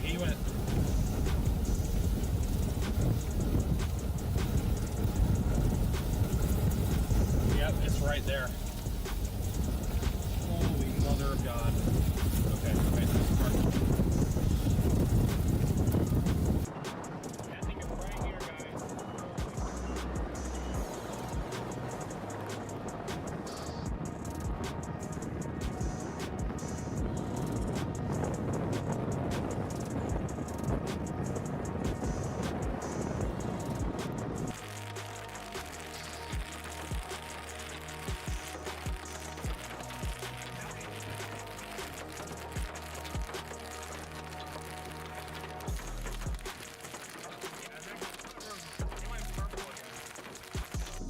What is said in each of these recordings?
he went. Yep, it's right there. Holy mother of God. Okay, this is perfect. Yeah, I think it's right here, guys.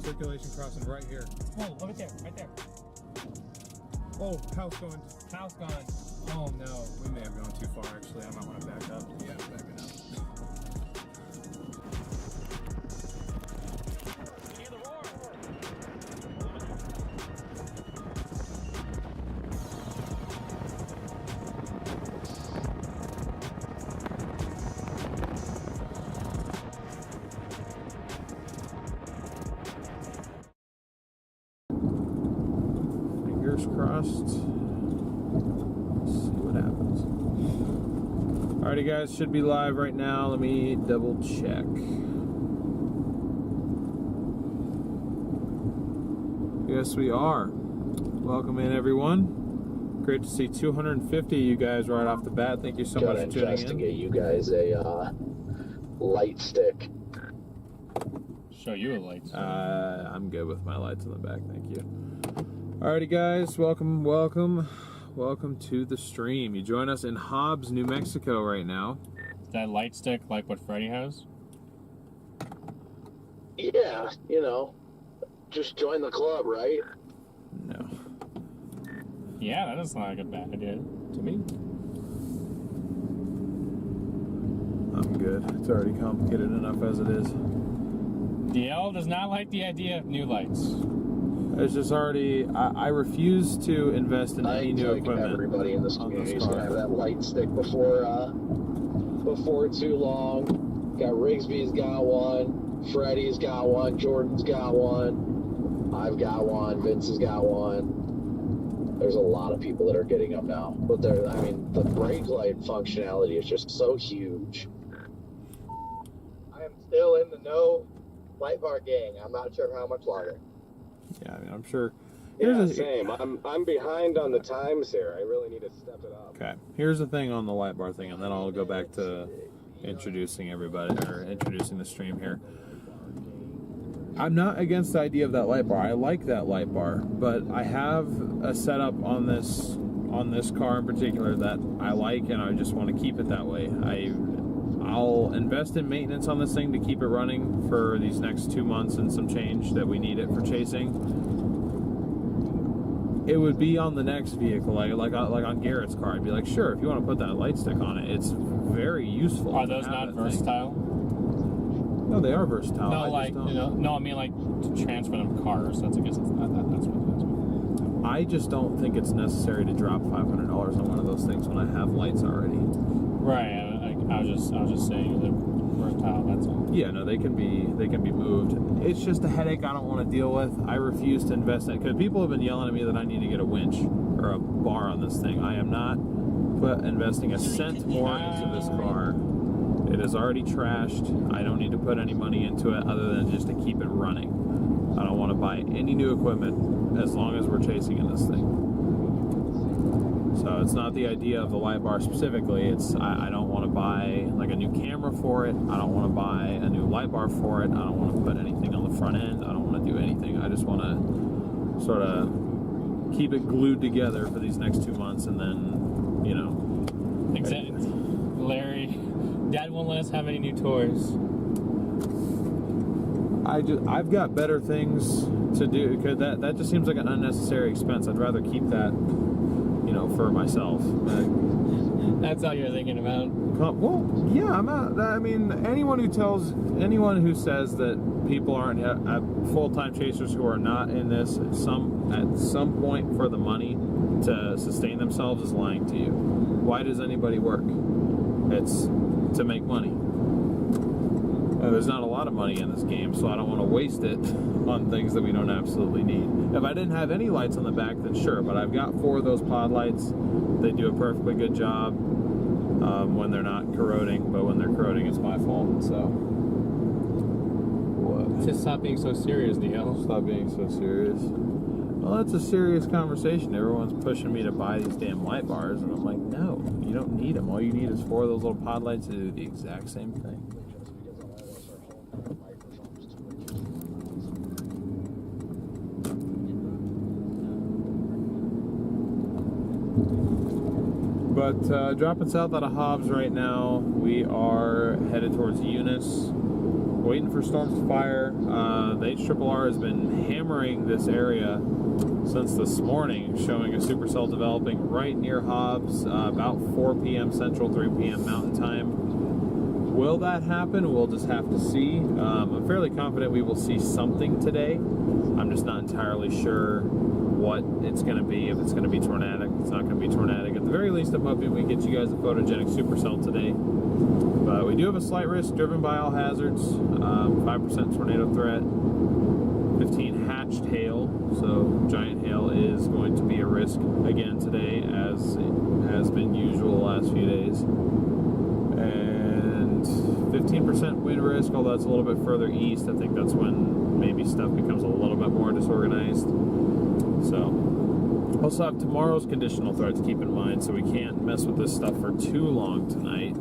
Circulation crossing right here. Oh, look at there, right there. Oh, house going. House gone. Oh no, we may have gone too far actually. I might want to back up. Yeah, backing up. You hear the roar? Fingers crossed. Let's see what happens. Alrighty guys, should be live right now. Let me double check. Yes, we are. Welcome in, everyone. Great to see 250 of you guys right off the bat. Thank you so much for tuning in. Gotta investigate you guys a light stick. Show you a light. I'm good with my lights in the back, thank you. Alrighty guys, welcome to the stream. You join us in Hobbs, New Mexico right now. Is that light stick like what Freddy has? Yeah, you know, just join the club, right? No. Yeah, that doesn't sound like a bad idea to me. I'm good. It's already complicated enough as it is. DL does not like the idea of new lights. It's just already, I refuse to invest in any new equipment. Everybody in this community is gonna have that light stick before too long. Got Rigsby's got one, Freddie's got one, Jordan's got one, I've got one, Vince has got one. There's a lot of people that are getting them now. But I mean, the brake light functionality is just so huge. I am still in the no light bar gang. I'm not sure how much longer. Yeah, I mean, I'm sure. Yeah, same. I'm behind on the times here. I really need to step it up. Okay, here's the thing on the light bar thing, and then I'll go back to introducing everybody, or introducing the stream here. I'm not against the idea of that light bar. I like that light bar, but I have a setup on this car in particular that I like, and I just want to keep it that way. I'll invest in maintenance on this thing to keep it running for these next 2 months and some change that we need it for chasing. It would be on the next vehicle, like on Garrett's car. I'd be like, sure, if you want to put that light stick on it, it's very useful. Are those not versatile? No, they are versatile. No, like, you know, no, I mean like to transfer them cars. That's, I guess that's what it is. I just don't think it's necessary to drop $500 on one of those things when I have lights already. Right. I was just saying they're versatile. That's all. Yeah, no, they can be moved. It's just a headache I don't want to deal with. I refuse to invest in it because people have been yelling at me that I need to get a winch or a bar on this thing. I am not investing a cent more into this car. It is already trashed. I don't need to put any money into it other than just to keep it running. I don't want to buy any new equipment as long as we're chasing in this thing. So it's not the idea of the light bar specifically. It's I don't want to buy like a new camera for it. I don't want to buy a new light bar for it. I don't want to put anything on the front end. I don't want to do anything. I just want to sort of keep it glued together for these next 2 months, and then, you know. Exactly. Larry, Dad won't let us have any new toys. I've got better things to do, because that just seems like an unnecessary expense. I'd rather keep that, you know, for myself. That's all you're thinking about? Well, yeah, I'm not. I mean, anyone who says that people aren't full-time chasers who are not in this at some point for the money to sustain themselves is lying to you. Why does anybody work? It's to make money. There's not a lot of money in this game, so I don't want to waste it on things that we don't absolutely need. If I didn't have any lights on the back, then sure, but I've got 4 of those pod lights. They do a perfectly good job when they're not corroding, but when they're corroding, it's my fault. So, what? Just stop being so serious, Neil. Stop being so serious. Well, that's a serious conversation. Everyone's pushing me to buy these damn light bars, and I'm like, no, you don't need them. All you need is 4 of those little pod lights to do the exact same thing. But dropping south out of Hobbs right now, we are headed towards Eunice, waiting for storms to fire. The HRRR has been hammering this area since this morning, showing a supercell developing right near Hobbs, about 4 p.m. Central, 3 p.m. Mountain Time. Will that happen? We'll just have to see. I'm fairly confident we will see something today. I'm just not entirely sure what it's going to be, if it's going to be tornadic, it's not going to be tornadic. At the very least, I'm hoping we get you guys a photogenic supercell today. But we do have a slight risk driven by all hazards, 5% tornado threat, 15 hatched hail, so giant hail is going to be a risk again today, as it has been usual the last few days. And 15% wind risk, although that's a little bit further east. I think that's when maybe stuff becomes a little bit more disorganized. So, also have tomorrow's conditional threat to keep in mind, so we can't mess with this stuff for too long tonight.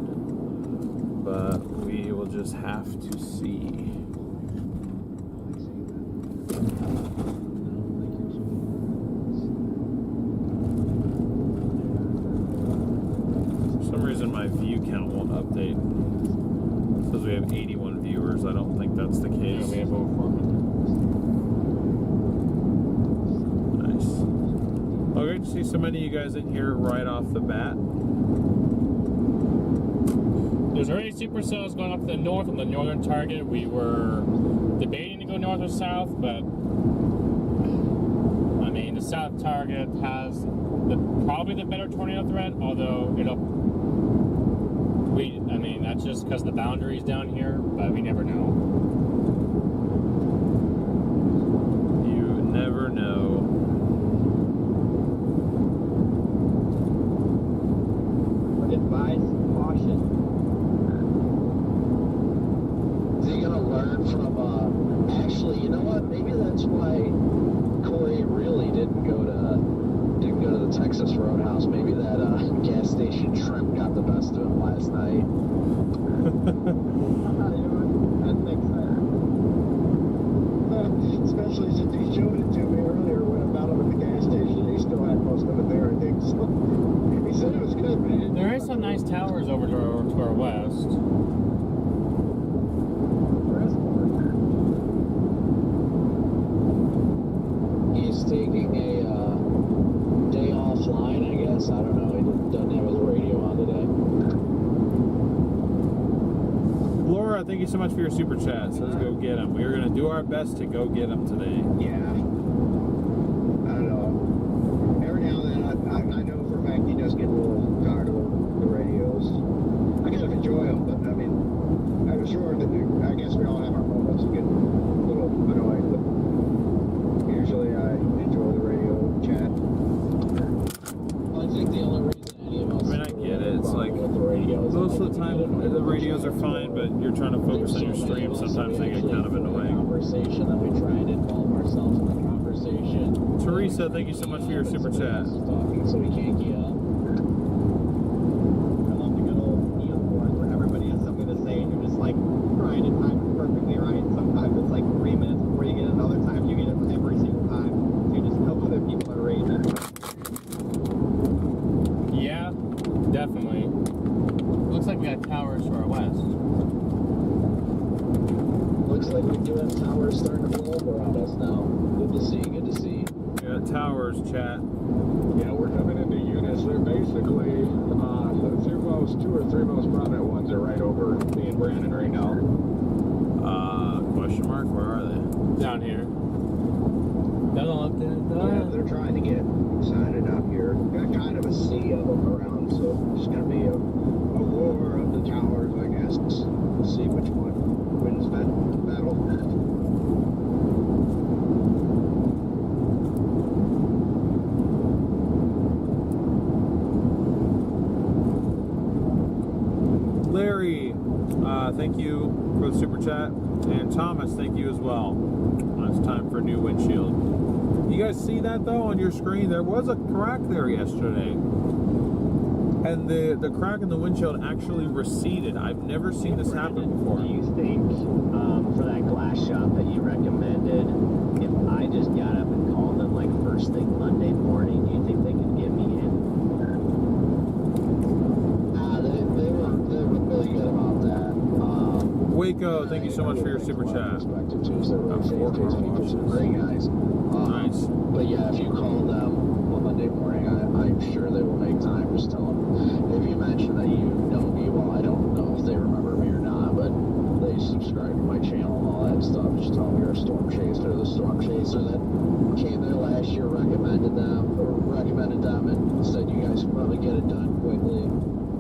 But we will just have to see. For some reason my view count won't update. It says we have 81 viewers. I don't think that's the case. Yeah, we have over 400. Well, great to see so many of you guys in here right off the bat. There's already supercells going up to the north on the northern target. We were debating to go north or south, but I mean, the south target has probably the better tornado threat, although I mean, that's just because the boundaries down here, but we never know. You never know. Advise caution. So you're gonna learn from actually, you know what, maybe that's why Corey really didn't go to the Texas Roadhouse. Maybe that gas station shrimp got the best of him last night. That makes sense. Especially since he showed it to me earlier when I found him at the gas station. He still had most of it there, I think. So he said it was good, man. There are some nice towers over to our west. He's taking a day offline, I guess. I don't know. He doesn't have his radio on today. Laura, thank you so much for your super chat. Says go get him. We are going to do our best to go get him today. Yeah. I don't know. Every now and then, I know for a fact he does get a little tired of the radios. I kind of enjoy them, but I mean, I'm sure that I guess we all have our moments to get a little annoyed, but usually I enjoy the radio chat. I think the only reason any of us. I mean, I get it. It's like with the radios, most of the time the radios are fine, but you're trying to focus on your stream. Sometimes they get kind of annoying. Conversation that we try and involve ourselves in the conversation. Teresa, thank you so much for your super chat. Talking, so we can't get up. I love the good old neon boards where everybody has something to say and you're just like trying to time it perfectly right. Sometimes it's like 3 minutes before you get it, another time you get it every single time. So you just know other people are raging. Yeah, definitely. Looks like we got towers to our west. Looks like we do have towers starting to blow up around us now. Good to see, good to see. We got towers, chat. Yeah, we're coming into Eunice. They're basically the 2 or 3 most prominent ones are right over me and Brandon right now. Question mark, where are they? Down here. Doesn't look good. Yeah, they're trying to get excited out here. Got kind of a sea of them around, so it's going to be a war guess. We'll see which one wins that battle. Larry, thank you for the super chat. And Thomas, thank you as well. It's time for a new windshield. You guys see that though on your screen? There was a crack there yesterday. And the crack in the windshield actually receded. I've never seen this happen before. Do you think for that glass shop that you recommended, if I just got up and called them like first thing Monday morning, do you think they could get me in? They were really good about that. Waco, thank you so much for your super chat. Great guys. Nice. But yeah, if you call them on Monday morning, I'm sure they will make time. Just tell them if you mention that you know me. Well, I don't know if they remember me or not, but they subscribe to my channel and all that stuff. Just tell them you're a storm chaser. The storm chaser that came there last year recommended them and said you guys can probably get it done quickly.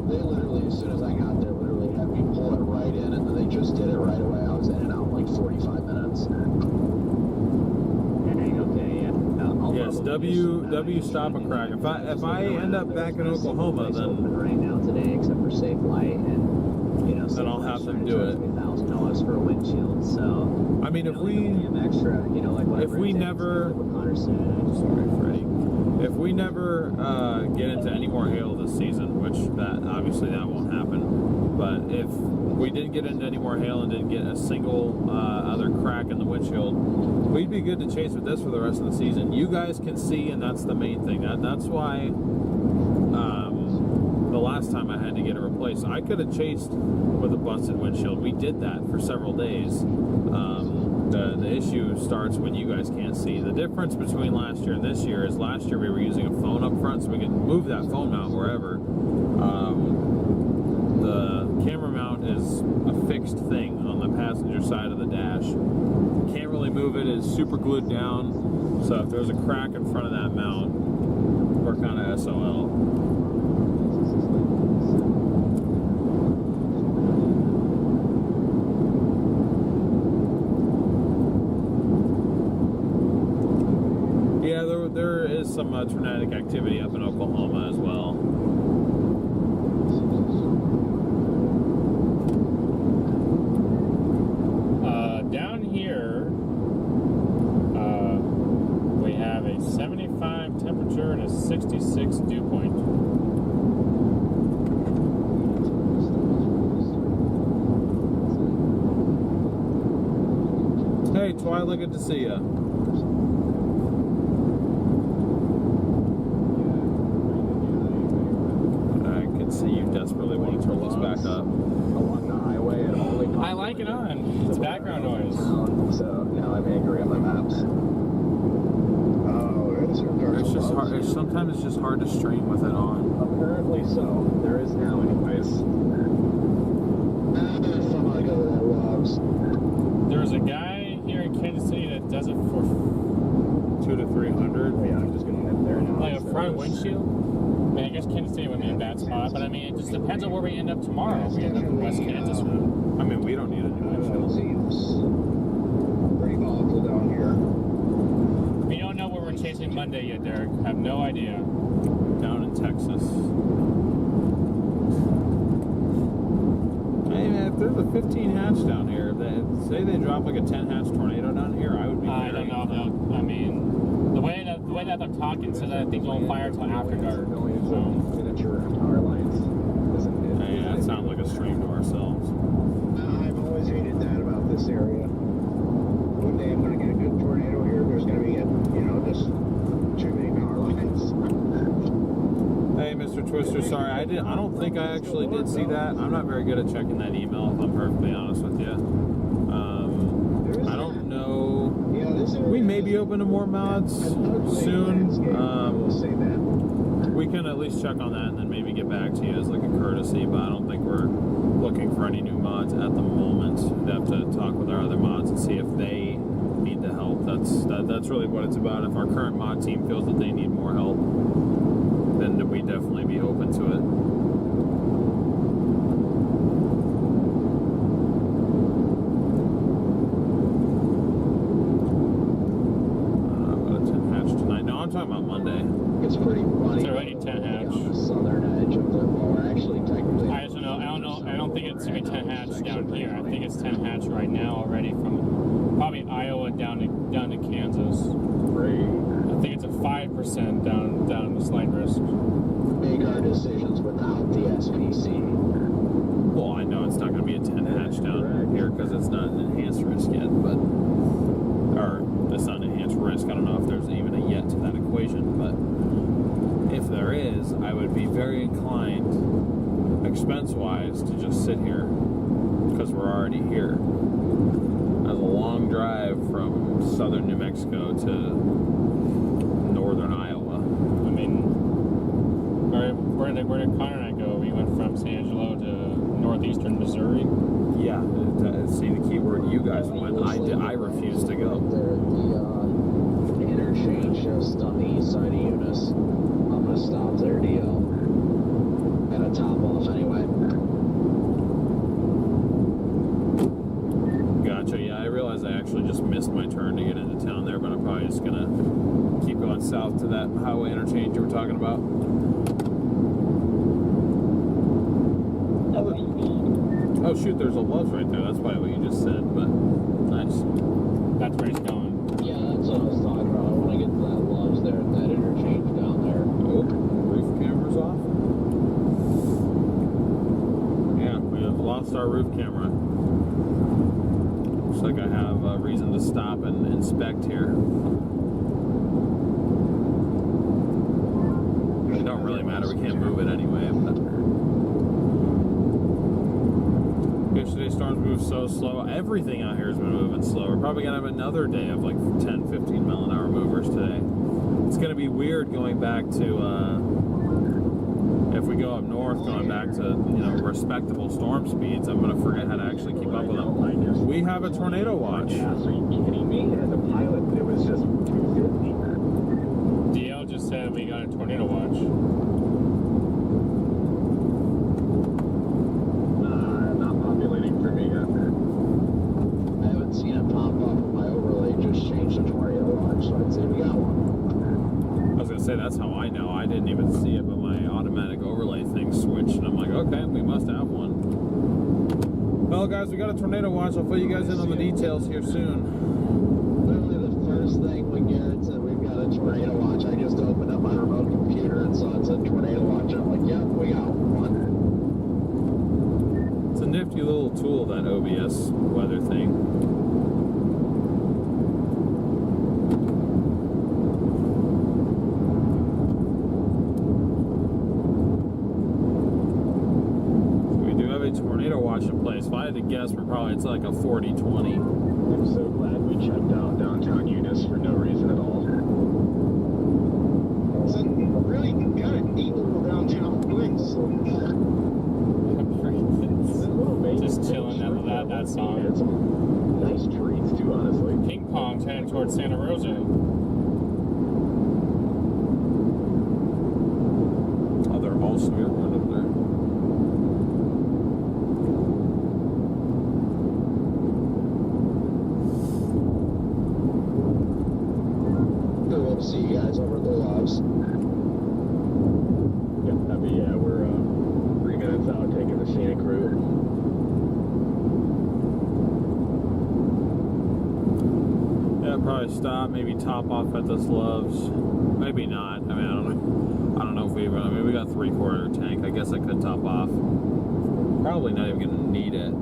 They literally, as soon as I got there, literally had me pull it right in, and then they just did it right away. I was in and out in like 45 minutes. Okay, yeah. Yes, W stop a crack. If I end up back in Oklahoma, then right now today, except for Safe Light, and then I'll have them do it. $1,000 for a windshield. So I mean, if we extra, like if we never, sorry, Freddie, if we never get into any more hail this season, which that obviously that won't happen, but if we didn't get into any more hail and didn't get a single other crack in the windshield, we'd be good to chase with this for the rest of the season. You guys can see, and that's the main thing. That's why the last time I had to get it replaced, I could have chased with a busted windshield. We did that for several days. The issue starts when you guys can't see. The difference between last year and this year is last year we were using a phone up front, so we could move that phone mount wherever. The camera mount is a fixed thing on the passenger side of the dash. Can't really move it. It's super glued down. So if there's a crack in front of that mount, we're kind of SOL. Yeah, there is some tornadic activity up in Oklahoma as well. Down here, we have a 75 temperature and a 66 dew point. Hey, Twilight, good to see ya. See you desperately want to turn this back up. Along the highway and only I like it on. It's background noise. So now I'm angry at my maps. Oh, it's It's just hard. Sometimes it's just hard to stream with it on. Apparently so. There is now anyways. There's a guy here in Kansas City that does it for 200 to 300. Oh, yeah, I'm just gonna head there now. like a front windshield. I mean, I guess Kansas City would be a bad spot, but I mean, it just depends on where we end up tomorrow. If we end up in West Kansas route. I mean, we don't need a new It windshield. seems pretty volatile down here. We don't know where we're chasing Monday yet, Derek. Have no idea. Down in Texas. Hey man, if there's a 15 hatch down here, say they drop like a 10 hatch tornado down here, I would be. I don't know if they'll. I mean, the way that I'm talking says that I think they'll fire till after dark. So. Miniature power lines. Isn't it? Hey, that sounds like a stream to ourselves. I've always hated that about this area. One day I'm going to get a good tornado here. There's going to be, just too many power lines. Hey, Mr. Twister, sorry, I don't think I actually did see that. I'm not very good at checking that email, if I'm perfectly honest with you. I don't know. Yeah, this area We may be open to more mods soon. We can at least check on that and then maybe get back to you as like a courtesy, but I don't think we're looking for any new mods at the moment. We'd have to talk with our other mods and see if they need the help. That's really what it's about. If our current mod team feels that they need more help, then we'd definitely be open to it. right now already from probably Iowa down to Kansas. Great. I think it's a 5% down in the slight risk. Make our decisions without the SPC. Well, I know it's not going to be a 10 hatch down here because it's not an enhanced risk yet, but or it's not an enhanced risk. I don't know if there's even a yet to that equation, but if there is, I would be very inclined, expense-wise, to just sit here because we're already here. That's a long drive from southern New Mexico to northern Iowa. I mean, where did Connor and I go? We went from San Angelo to northeastern Missouri. Yeah, see the key word you guys went. I refuse to go. There at the interchange just on the east side of Eunice. I'm gonna stop there, DL. Gonna top off anyway. Gotcha. Yeah, I realize I actually just missed my turn to get into town there, but I'm probably just gonna keep going south to that highway interchange you were talking about. Oh shoot, there's a Love's right there. That's probably what you just said, but nice. That's where he's going. Yeah, that's what I was talking about. I want to get to that Love's there at that interchange down there. Oh, roof camera's off. Yeah, we have lost our roof camera. Looks like I have a reason to stop and inspect here. It don't really matter. We can't move it anyway. Yesterday's storms moved so slow. Everything out here has been moving slow. We're probably going to have another day of like 10, 15 mile an hour movers today. It's going to be weird going back to, if we go up north, going back to, respectable storm speeds. I'm going to forget how to actually keep up with them. We have a tornado watch. Yeah, so you kidding me? As a pilot, it was just 250. DL just said we got a tornado watch. Not populating for me yet. I haven't seen it pop up on my overlay. Just changed the tornado watch, so I'd say we got one. I was going to say, that's how I know. I didn't even see it, but my automatic overlay thing switched, and I'm like, okay, we must have one. Well, guys, we got a tornado watch. I'll fill you guys in on the details here soon. Literally the first thing when Garrett said we've got a tornado watch, I just opened up my remote computer and saw it said tornado watch. I'm like, yep, we got one. It's a nifty little tool, that OBS weather thing. Tornado watch in place. If I had to guess, it's like a 40-20. I'm so glad we checked out downtown Eunice for no reason at all. It's a really kind of neat little downtown place. Just chilling out of that song. It's some nice trees too, honestly. Ping pong's heading towards Santa Rosa. Oh, they're all smear one up there. We'll see you guys over at the Loves. Yeah, we're 3 minutes out taking the scenic route. Yeah, probably stop, maybe top off at this Love's. Maybe not. I mean, I don't know if we we got 3/4 tank. I guess I could top off. Probably not even gonna need it.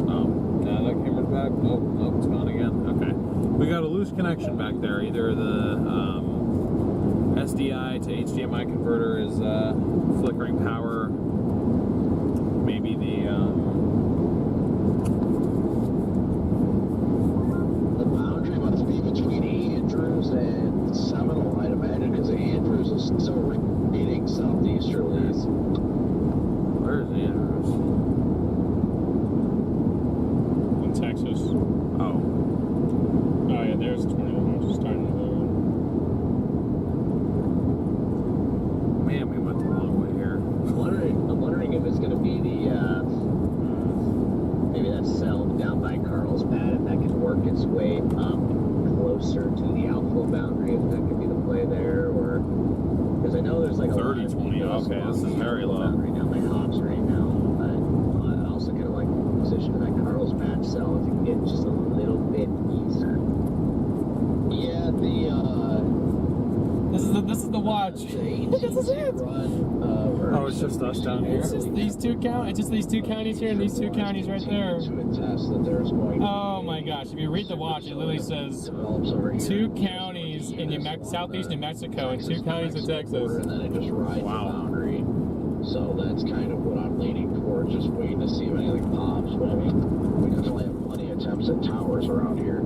Oh, now that camera's back. Nope, it's gone again. Okay. We got a loose connection back there. Either the SDI to HDMI converter is flickering power. Maybe the boundary must be between Andrews and Seminole, I'd imagine, because Andrews is still reading southeasterlies. Where's Andrews? In Texas. Oh. Oh yeah, there's a tornado watch starting to move. Man, we went the wrong way here. I'm wondering if it's going to be the maybe that cell down by Carlsbad, if that can work its way up closer to the outflow boundary, if that could be the play there, or because I know there's like a 30-20. Okay, this is very low. Boundary down by Hobbs right now, but I also kind of like the position of that Carlsbad cell. just a little bit east. Yeah, This is the watch. the 18 run. Oh, it's just us down here. It's just these two counties here and these two counties right there. To attest that there's going to Oh be my gosh! If you read the watch, it literally says develops over here. 2 counties in southeast New Mexico and 2 counties in Texas. And then it just rides the boundary. So that's kind of what I'm leaning towards, just waiting to see if anything pops. But I mean, we definitely have plenty of attempts at towers around here.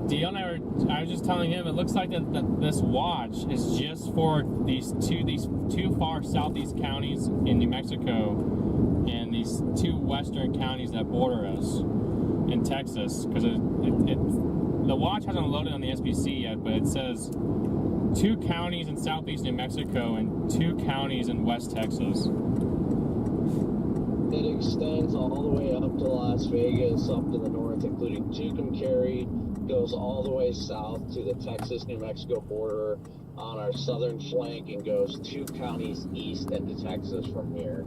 Dion and I was just telling him it looks like that this watch is just for these two far southeast counties in New Mexico and these 2 western counties that border us in Texas, because the watch hasn't loaded on the SBC yet, but it says 2 counties in southeast New Mexico and 2 counties in West Texas. It extends all the way up to Las Vegas, up to the north, including Tucumcari, goes all the way south to the Texas-New Mexico border on our southern flank, and goes 2 counties east into Texas from here.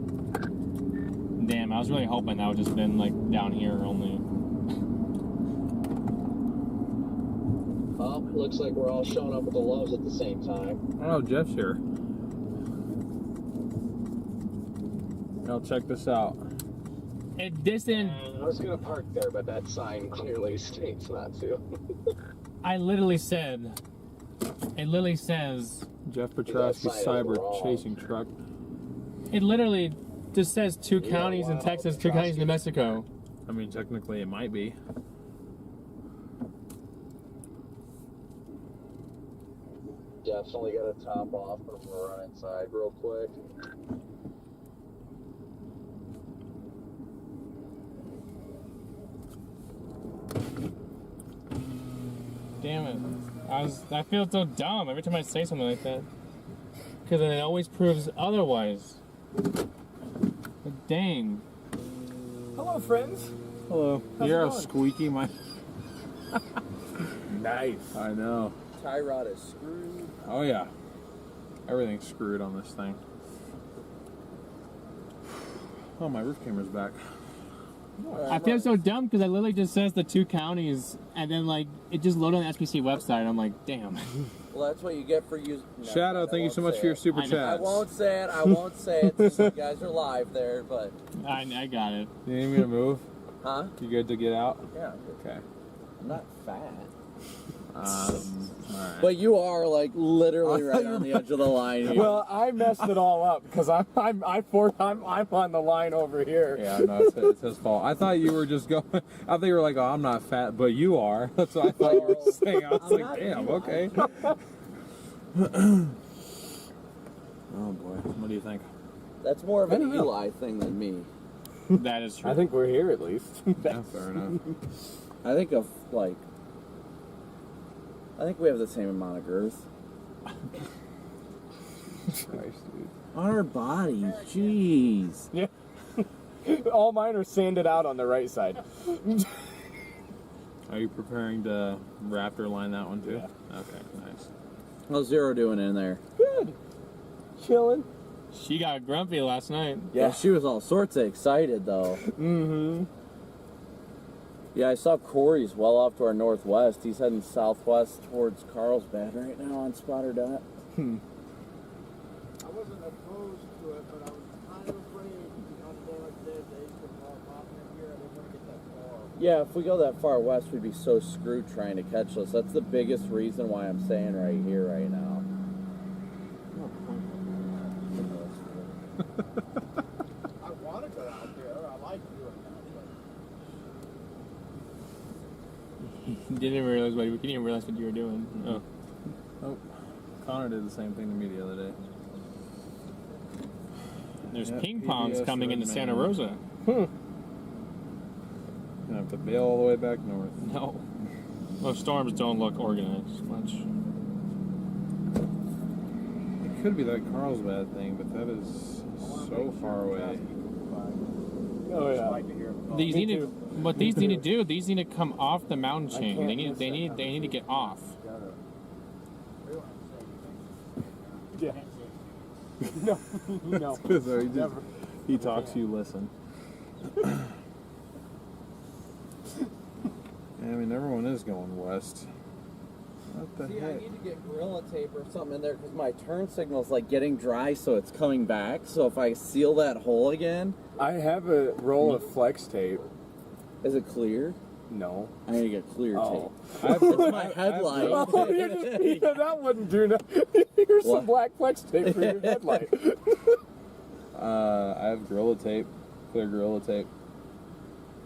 Damn, I was really hoping that would just been like down here only. Oh, looks like we're all showing up with the loves at the same time. Oh, Jeff's here. Now check this out. This didn't. I was gonna park there, but that sign clearly states not to. I literally said. It literally says. Jeff Petrosky's cyber chasing truck. It literally just says 2 counties in Texas, 2 counties in New Mexico. I mean, technically it might be. Definitely got to top off, but I'm gonna run inside real quick. Damn it. I feel so dumb every time I say something like that. Because it always proves otherwise. But dang. Hello, friends. Hello. How's You're it a going? squeaky mic. Nice. I know. Tie rod is screwed. Oh yeah. Everything's screwed on this thing. Oh, my roof camera's back. I feel so dumb because it literally just says the 2 counties and then like it just loaded on the SPC website. I'm like, damn. Well, that's what you get for using. Shadow, thank you so much for your super I know. chats. I won't say it. I won't say it. Since you guys are live there, but I got it. You need me to move? huh? You good to get out? Yeah. Okay. I'm not fat. Alright. But you are like literally right on the edge of the line here. Well, I messed it all up because I'm on the line over here. Yeah, no, it's his fault. I thought you were just going. I thought you were like, oh, I'm not fat, but you are. That's what I thought you were saying. I was I'm like, not damn, Eli. okay. Oh boy, what do you think? That's more of I an don't know. Eli thing than me. That is true. I think we're here at least. Yeah, fair enough. I think of like. I think we have the same amount of girth. Christ, dude. On our bodies, jeez. Yeah. All mine are sanded out on the right side. Are you preparing to raptor line that one too? Yeah. Okay, nice. How's Zero doing in there? Good. Chilling. She got grumpy last night. Yeah, she was all sorts of excited though. Mm-hmm. Yeah, I saw Corey's well off to our northwest. He's heading southwest towards Carlsbad right now on spotter dot. I wasn't opposed to it, but I was kind of afraid, on a day like this, they could all pop in here. I didn't want to get that far. Yeah, if we go that far west, we'd be so screwed trying to catch us. That's the biggest reason why I'm staying right here right now. I want to go out there. I like doing that. Didn't realize what we didn't even realize what you were doing. Oh. Oh, Connor did the same thing to me the other day. There's Yep, ping pongs PBS coming Red into Santa Man. Rosa. Gonna have to bail all the way back north. No. Well, storms don't look organized much. It could be that Carlsbad thing, but that is so far away. Oh yeah. These Me need to, too. what these need to do, these need to come off the mountain chain. can't They need miss they that need to get off. Yeah. No. No. So he talks, you listen. I mean, everyone is going west. What the See, I heck? need to get Gorilla Tape or something in there because my turn signal's like getting dry, so it's coming back. So if I seal that hole again, I have a roll of flex tape. is it clear? No. I need to get clear Oh. tape. It's my headlight. Oh, you're just, yeah, that wouldn't do nothing. Here's What? some black flex tape for your headlight. I have Gorilla Tape, clear Gorilla Tape.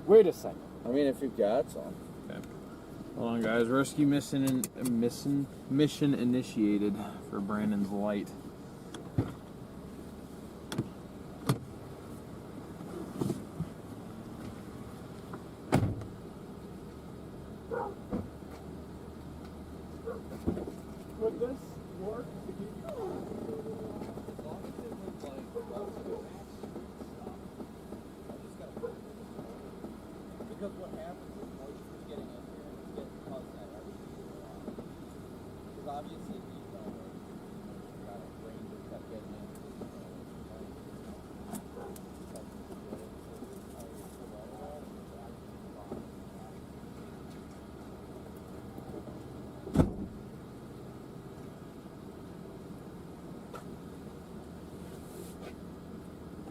Wait a second. I mean, if you've got some. Okay. Hold on, guys. Rescue mission initiated for Brandon's light. Would this work? Because what happens is moisture's getting in here and it's getting caused that everything. Because obviously you know you got a range that kept getting in.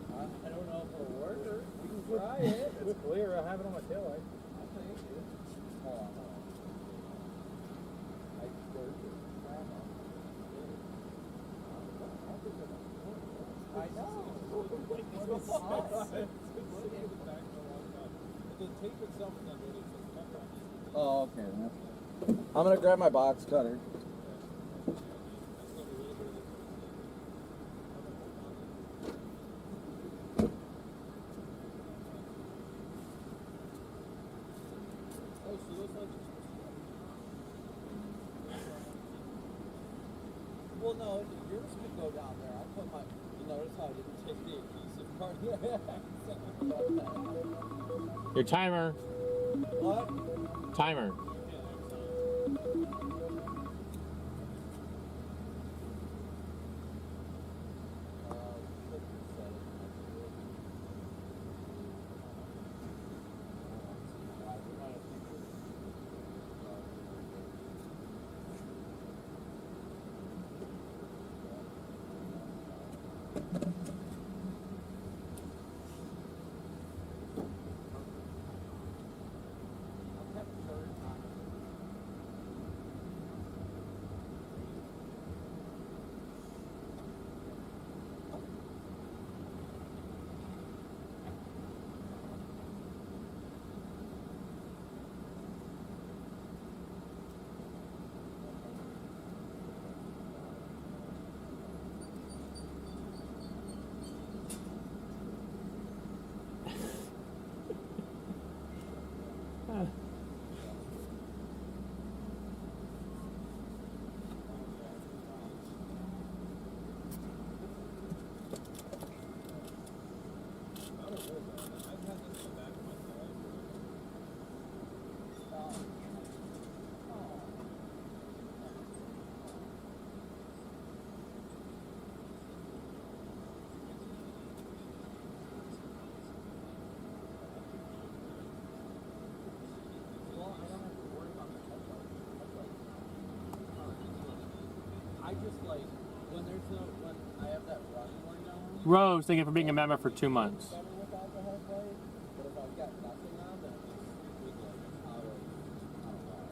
I don't know if it'll work or we can try it. It's clear. I have it on my taillight. Hold on. I squared it. I know. The tape itself is not really Oh, okay. I'm gonna grab my box cutter. Well, no, yours could go down there. I put my. You notice how I didn't take the adhesive part? Your timer. What? Timer. I just like when I have that running light on. Rose, thank you for being a member for 2 months. Better without the headlight, but if I've got nothing on, then it's with like out of whack.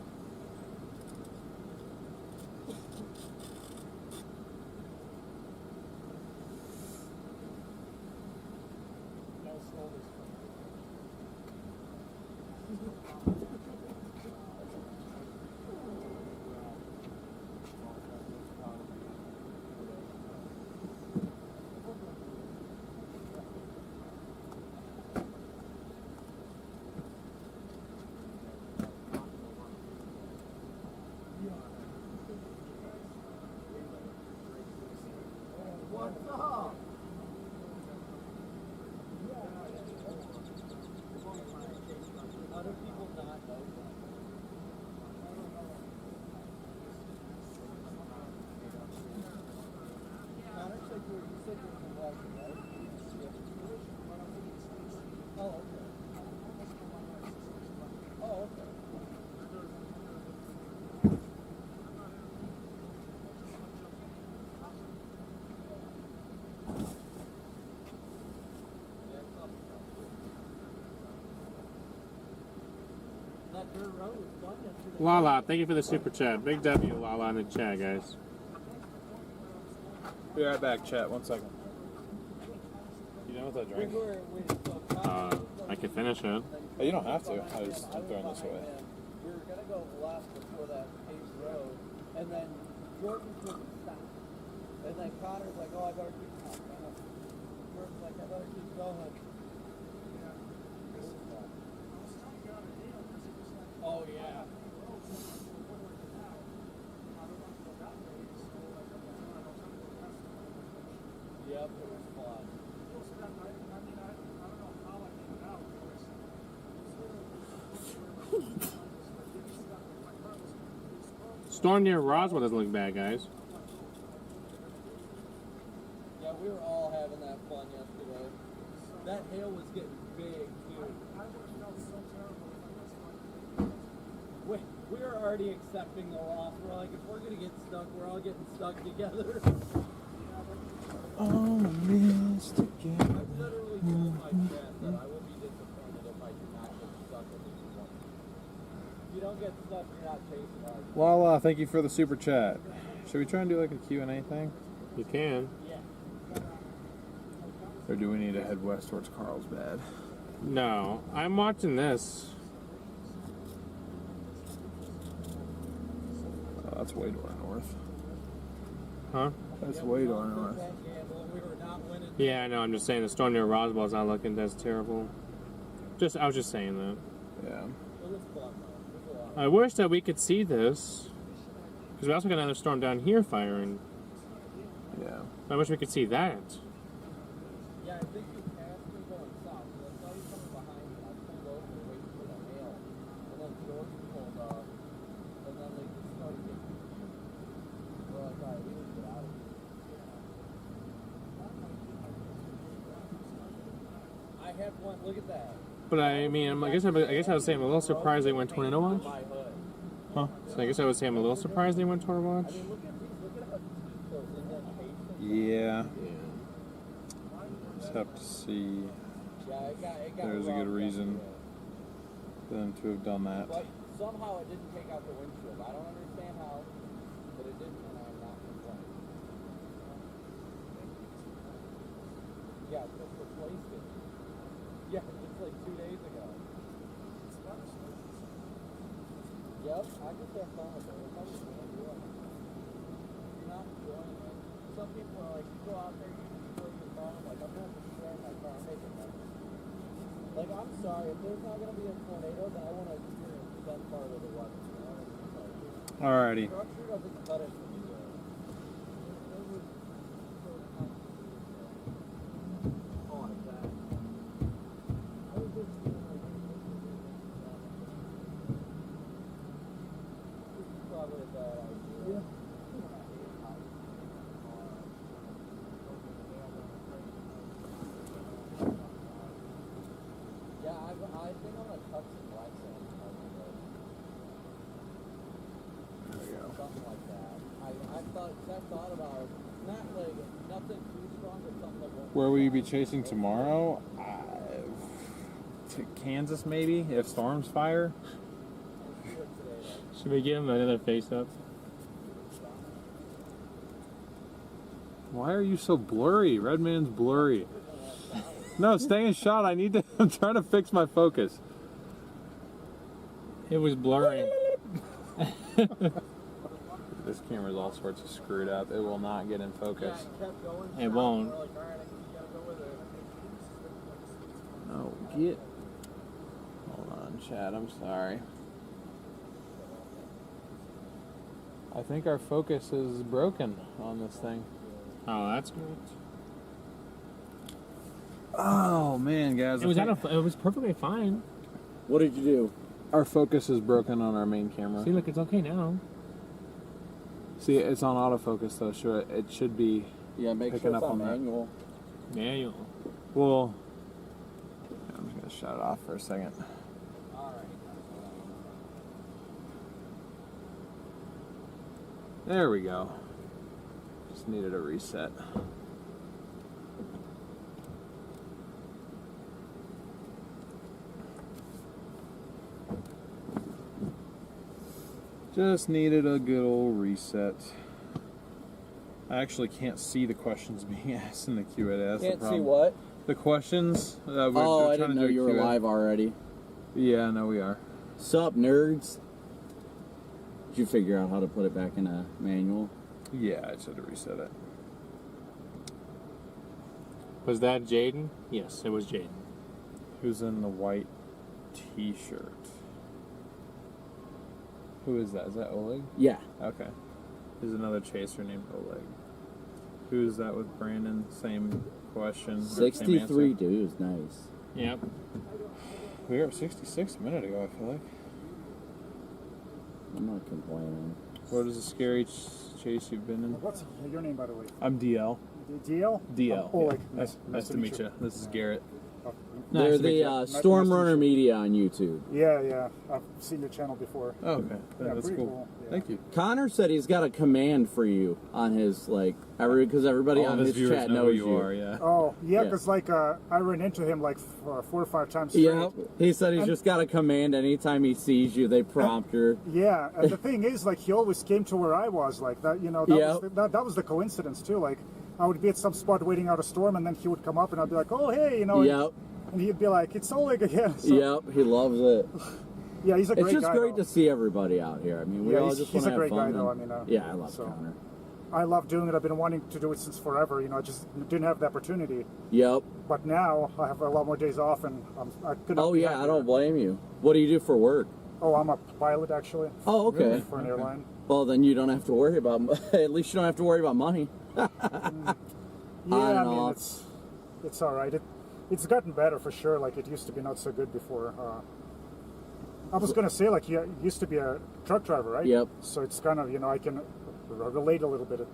that dirt road was fun yesterday. Lala, thank you for the super chat. Big W, Lala, in the chat, guys. Be right back, chat. 1 second. You know what that drink? I can finish it. Oh, you don't have to. I'm throwing this away. We were gonna go left before that paved road, and then Jordan couldn't stop. And then Connor's like, "Oh, I better keep going." Jordan's like, "I better keep going." Oh yeah. Yep, it was fun. Storm near Roswell doesn't look bad, guys. Yeah, we were all having that fun yesterday. That hail was getting big too. We were already accepting the loss. We're like, if we're gonna get stuck, we're all getting stuck together. Oh, miss together. I've literally told my chat that I will be disappointed if I do not get stuck at least once. If you don't get stuck, you're not chasing hard. Lala, thank you for the super chat. Should we try and do like a Q&A thing? You can. Yeah. Or do we need to head west towards Carlsbad? No, I'm watching this. Oh, that's way to our north. Huh? That's way to our north. We were not winning. Yeah, I know. I'm just saying the storm near Roswell is not looking that's terrible. I was just saying that. Yeah. It was fun though. It was a lot. I wish that we could see this. Because we also got another storm down here firing. Yeah. I wish we could see that. Yeah, I think you passed me going south. I saw you coming behind me. I pulled over waiting for the hail. And then Jordan pulled up. And then they just started getting confused. We're like, alright, we need to get out of here. I had one, look at that. But I mean, I guess I would say I'm a little surprised they went tornado watch. My hood. Huh? So I guess I would say I'm a little surprised they went tornado watch. I mean, look at how deep those indentations. Yeah. Just have to see. Yeah, it got There's a rough good reason yesterday. for them to have done that. But somehow it didn't take out the windshield. I don't understand how, but it didn't, and I'm not complaining. Yeah, just replaced it. Yeah, just like 2 days ago. Yep, I just have fun with it. It's how you want to do it. You're not enjoying it. Some people are like, you go out there, you enjoy your car. I'm like, I'm going to destroy my car. I'm making money. Like, I'm sorry, if there's not going to be a tornado, then I want to experience that part of the weather. You know what I mean? Like, Alrighty. structure doesn't cut it for me. Oh, exactly. I was just feeling like this is probably a bad idea. Yeah, I think I'm gonna touch some black sand. There we go. Something like that. I thought about it. Not like nothing too strong, but something that won't. Where will you be chasing tomorrow? To Kansas, maybe, if storms fire. Should we give him another face up? Why are you so blurry? Redman's blurry. No, stay in shot. I'm trying to fix my focus. It was blurry. This camera's all sorts of screwed up. It will not get in focus. It won't. No, get. Hold on, Chad. I'm sorry. I think our focus is broken on this thing. Oh, that's great. Oh man, guys. It was perfectly fine. What did you do? Our focus is broken on our main camera. See, look, it's okay now. See, it's on autofocus though. Sure, it should be. Yeah, make Picking sure it's up on on that. manual. Manual. Well, I'm just gonna shut it off for a second. There we go. Just needed a reset. Just needed a good old reset. I actually can't see the questions being asked in the Q&A. That's the Can't see problem. what? The questions. Oh, I didn't know you were live already. Yeah, no, we are. Sup, nerds? Did you figure out how to put it back in a manual? Yeah, I just had to reset it. Was that Jaden? Yes, it was Jaden. Who's in the white T-shirt? Who is that? Is that Oleg? Yeah. Okay. There's another chaser named Oleg. Who's that with Brandon? Same question. Same 63 answer? dudes, nice. Yep. We were at 66 a minute ago, I feel like. I'm not complaining. What is the scary chase you've been in? What's your name, by the way? I'm DL. DL? DL. Oh, yeah. like, Nice to meet you. This is Garrett. Oh, They're Nice to meet the you. StormRunner Media on YouTube. yeah. I've seen your channel before. Oh, okay. Yeah, That's pretty cool. cool. Yeah. Thank you. Connor said he's got a command for you on his, like, because everybody All on of his viewers chat know knows who you are, yeah. Oh, yeah, Yeah. because, like, I ran into him, like, 4 or 5 times straight. Yep. He said he's just got a command anytime he sees you, they prompt her. Yeah, and the thing is, like, he always came to where I was, like, that, you know, that, Yep. that was the coincidence, too. Like, I would be at some spot waiting out a storm, and then he would come up, and I'd be like, oh, hey, you know. Yep. And he'd be like, it's Oleg again. So, Yep, he loves it. Yeah, he's a great guy. It's just great though. to see everybody out here. I mean, we Yeah, all he's- just he's want to a have great guy, fun. though, and- I mean, yeah, I love so- Connor. I love doing it. I've been wanting to do it since forever. You know, I just didn't have the opportunity. Yep. But now I have a lot more days off, and I couldn't. Oh, yeah, I don't blame you. What do you do for work? Oh, I'm a pilot, actually. Oh, okay. For an airline. Well, then you don't have to worry about, at least you don't have to worry about money. Yeah, On I and mean, off. it's all right. It's gotten better for sure. Like, it used to be not so good before. I was gonna say, like, you used to be a truck driver, right? Yep. So it's kind of, you know, I can relate a little bit.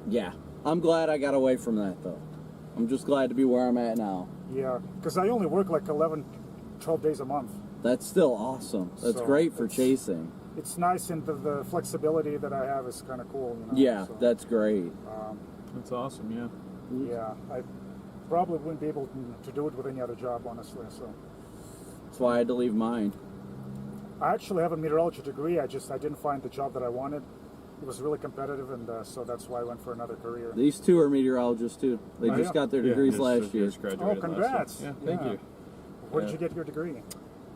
Yeah. I'm glad I got away from that, though. I'm just glad to be where I'm at now. Yeah, because I only work like 11, 12 days a month. That's still awesome. That's So great for it's- chasing. It's nice, and the flexibility that I have is kind of cool. You know? Yeah, so, that's great. That's awesome, yeah. Yeah, I probably wouldn't be able to do it with any other job, honestly. So That's why I had to leave mine. I actually have a meteorology degree. I didn't find the job that I wanted. It was really competitive, and so that's why I went for another career. These two are meteorologists, too. They Oh, just yeah. got their degrees just- last year. just graduated Oh, last year. congrats. Yeah, thank Yeah. you. Where did Yeah. you get your degree?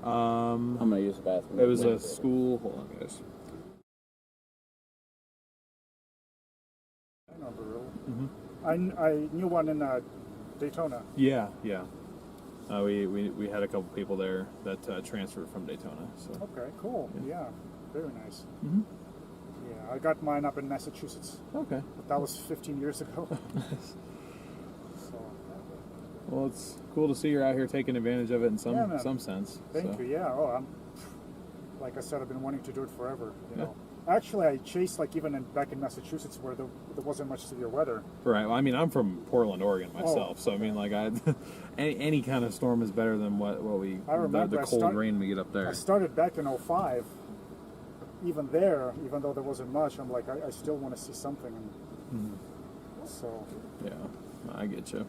I'm going to use the bathroom. It was a school. Hold on, guys. I know Amarillo. I knew one in Daytona. Yeah. We had a couple people there that transferred from Daytona. So Okay, cool. Yeah, very nice. Mhm. Yeah, I got mine up in Massachusetts, okay. but that was 15 years ago. So, Well, it's cool to see you're out here taking advantage of it in Yeah, man. some sense. thank so. you. Yeah. Oh, like I said, I've been wanting to do it forever. You Yeah. know. Actually, I chased like even back in Massachusetts where there wasn't much severe weather. Right. Well, I mean, I'm from Portland, Oregon myself, Oh, so I mean, like, any kind of storm is better than what we I remember the I cold rain we get up I there. started back in 05. Even there, even though there wasn't much, I'm like, I still want to see something. And so, Yeah, I get you.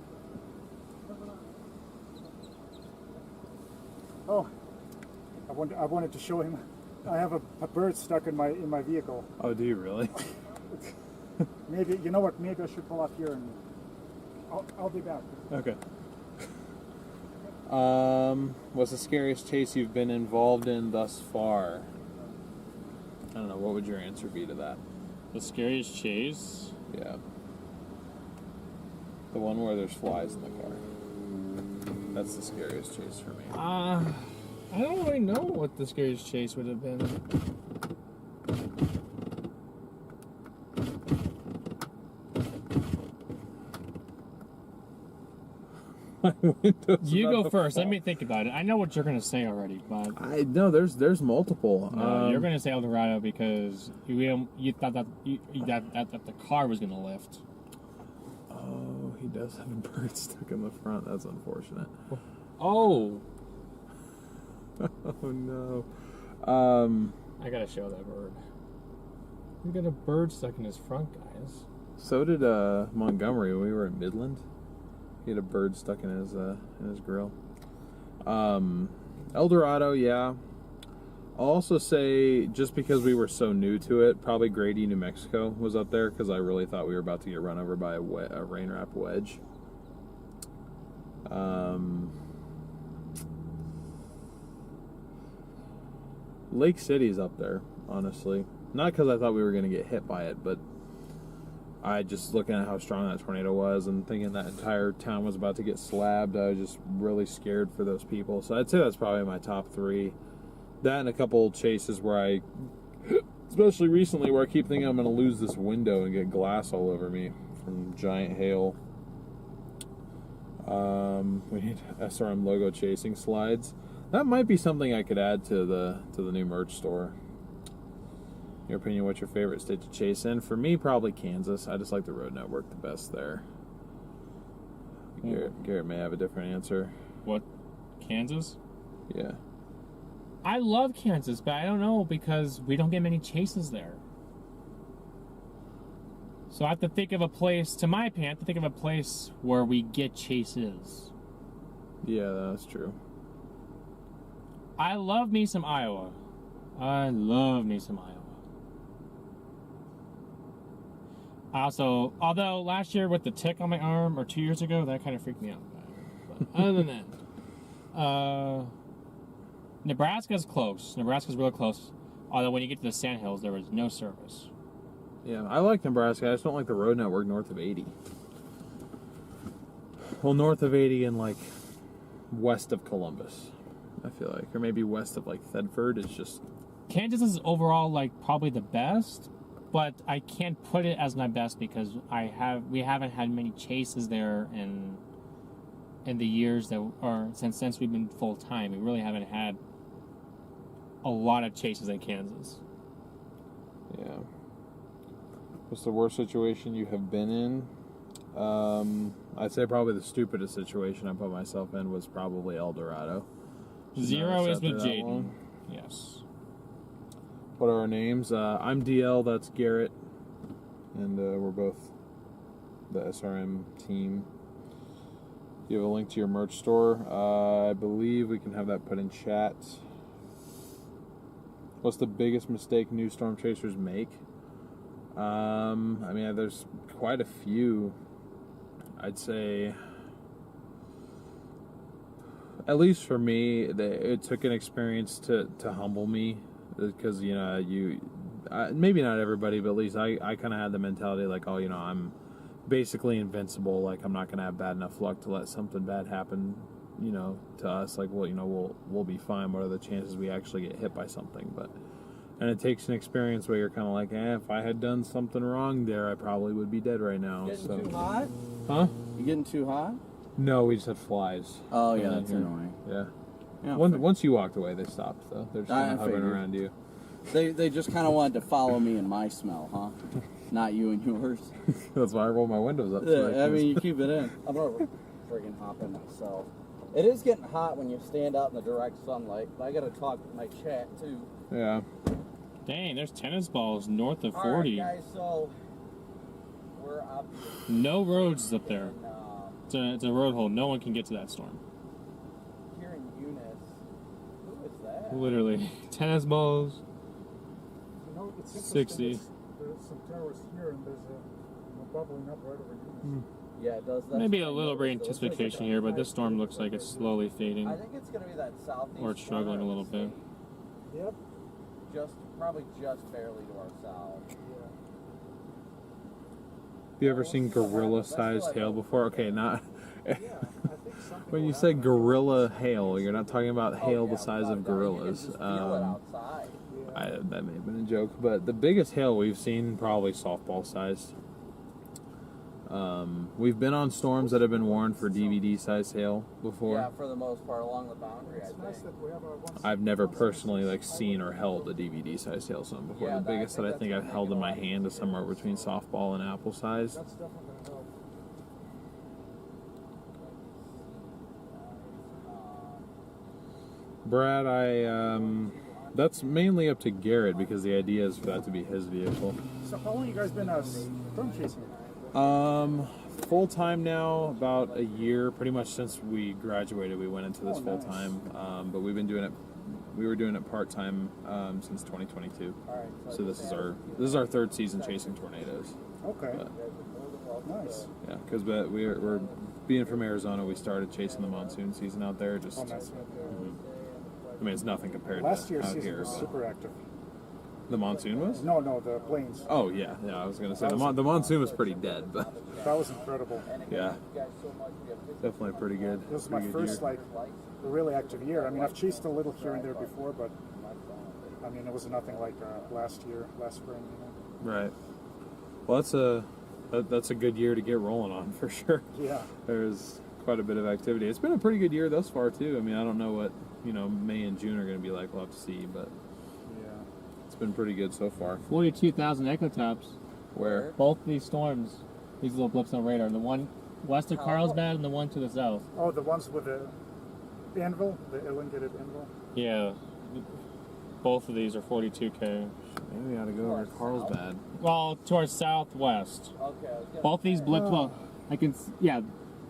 oh, I wanted to show him. I have a bird stuck in my vehicle. Oh, do you really? Maybe, you know what? Maybe I should pull up here and I'll be back. Okay. What's the scariest chase you've been involved in thus far? I don't know. What would your answer be to that? The scariest chase? Yeah. The one where there's flies in the car. That's the scariest chase for me. I don't really know what the scariest chase would have been. My window's You about go to first. Let fall. me think about it. I know what you're gonna say already, but I no, there's multiple. no, you're gonna say El Dorado because you thought that that the car was gonna lift. Oh, he does have a bird stuck in the front. That's unfortunate. Oh, Oh no. I gotta show that bird. We got a bird stuck in his front, guys. So did Montgomery when we were in Midland. He had a bird stuck in his grill. El Dorado, yeah. I'll also say, just because we were so new to it, probably Grady, New Mexico was up there because I really thought we were about to get run over by a rain wrap wedge. Lake City's up there, honestly. Not because I thought we were going to get hit by it, but I just looking at how strong that tornado was and thinking that entire town was about to get slabbed, I was just really scared for those people. So I'd say that's probably my top 3. That and a couple chases where I, especially recently, where I keep thinking I'm going to lose this window and get glass all over me from giant hail. We need SRM logo chasing slides. That might be something I could add to the new merch store. In your opinion, what's your favorite state to chase in? For me, probably Kansas. I just like the road network the best there. Garrett may have a different answer. What? Kansas? Yeah. I love Kansas, but I don't know because we don't get many chases there. So I have to think of a place, to my opinion, I have to think of a place where we get chases. Yeah, that's true. I love me some Iowa. I love me some Iowa. Also, although last year with the tick on my arm, or 2 years ago, that kind of freaked me out. But other than that, Nebraska's close. Nebraska's real close. Although when you get to the Sandhills, there was no service. Yeah, I like Nebraska. I just don't like the road network north of 80. Well, north of 80 and like west of Columbus, I feel like, or maybe west of like Thedford. It's just Kansas is overall like probably the best, but I can't put it as my best because we haven't had many chases there in the years that or since we've been full time. We really haven't had a lot of chases in Kansas. Yeah. What's the worst situation you have been in? I'd say probably the stupidest situation I put myself in was probably El Dorado. 0 is with Jaden. Yes. What are our names? I'm DL, that's Garrett. And we're both the SRM team. Do you have a link to your merch store? I believe we can have that put in chat. What's the biggest mistake new storm chasers make? I mean, there's quite a few. I'd say, at least for me, it took an experience to humble me, because maybe not everybody, but at least I kind of had the mentality like, oh, I'm basically invincible. Like, I'm not gonna have bad enough luck to let something bad happen, to us. Like, well, we'll be fine. What are the chances we actually get hit by something? And it takes an experience where you're kind of like, if I had done something wrong there, I probably would be dead right now. Getting too hot? Huh? You getting too hot? No, we just had flies. Oh, yeah, that's annoying. Yeah. Once you walked away, they stopped, though. They're just kind of hovering around you. They just kind of wanted to follow me and my smell, huh? Not you and yours. That's why I roll my windows up. Yeah, you keep it in. I'm going to friggin' hop in myself. It is getting hot when you stand out in the direct sunlight, but I got to talk with my chat, too. Yeah. Dang, there's tennis balls north of 40. All right, guys, so we're up. No roads up there. It's a road hole. No one can get to that storm. Here in Eunice. Who is that? Literally. Tennis balls. It's 60. There's some towers here, and there's a bubbling up right over Eunice. Yeah, it does. Maybe a little bit of anticipation here, but this storm looks like it's slowly fading. I think it's going to be that southeast. Or it's struggling a little bit. Yep. Probably just barely to our south. Have you ever seen gorilla-sized hail before? Okay, not... When you say gorilla hail, you're not talking about hail the size of gorillas. That may have been a joke, but the biggest hail we've seen, probably softball-sized. We've been on storms that have been warned for DVD-sized hail before. Yeah, for the most part, along the boundary, I think. I've never personally seen or held a DVD-sized hailstone before. Yeah, the biggest that I think I've held in my hand is somewhere between softball and apple-sized. That's definitely going to help. Brad, that's mainly up to Garrett because the idea is for that to be his vehicle. So how long you guys been storm chasing? Full time now, about a year, pretty much since we graduated. We went into this full time, but we've been doing it we were doing it part-time since 2022. All right. So this is our third season chasing tornadoes. Okay. But, Nice. yeah, because we're being from Arizona, we started chasing the monsoon season out there. Just, Oh, nice. I mean, it's nothing compared Last to year's out season here. was but- super active. The monsoon was? No, the planes. Oh yeah, I was gonna say the monsoon was pretty dead, but That was incredible. yeah, definitely pretty good. It was my Pretty good first year. like really active year. I mean, I've chased a little here and there before, but I mean, it was nothing like last spring. You Right. Well, that's a good year to get rolling on for sure. know? Yeah. There's quite a bit of activity. It's been a pretty good year thus far too. I mean, I don't know what May and June are going to be like. We'll have to see, but Yeah. it's been pretty good so far. 42,000 echotops. Where? Both these storms, these little blips on radar. The one west of Carlsbad and the one to the south. Oh, the ones with the anvil, the elongated anvil. Yeah. Both of these are 42K. Maybe we ought to go over to Carlsbad. Well, to our southwest. Okay. I was gonna Both these blips, well, I can, yeah.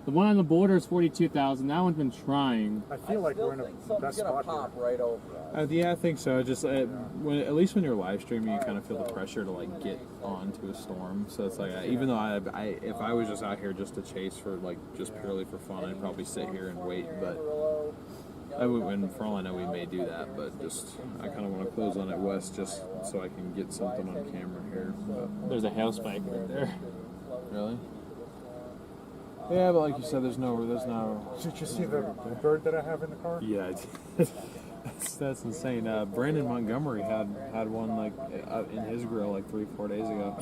The one on the border is 42,000. That one's been trying. I feel like still we're in think a something's best gonna spot here. pop right over us. Yeah, I think so. Just when, at least when you're live streaming, you kind of feel the pressure to like get onto a storm. So it's like even though if I was just out here just to chase for like just purely for fun, I'd probably sit here and wait. But I would, and for all I know, we may do that. But just I kind of want to close on it west just so I can get something on camera here. But, There's a hail spike right there. really? Yeah, but like you said, there's no. Did you see the bird that I have in the car? Yeah, that's insane. Brandon Montgomery had one like in his grill like 3-4 days ago.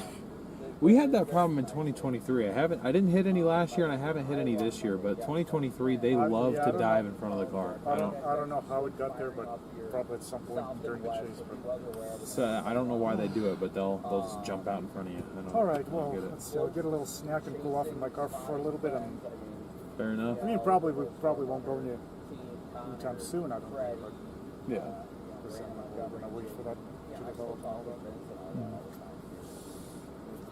We had that problem in 2023. I didn't hit any last year, and I haven't hit any this year. But 2023, they love I to don't dive know. in front of the car. I don't know how it got there, but probably at some point during the chase. But... So I don't know why they do it, but they'll just jump out in front of you. All right, I well, don't get it. let's see. I'll get a little snack and cool off in my car for a little bit. And Fair enough. I mean, we probably won't go anytime soon. I don't think, but Yeah. because I'm gonna wait for that to develop and all that.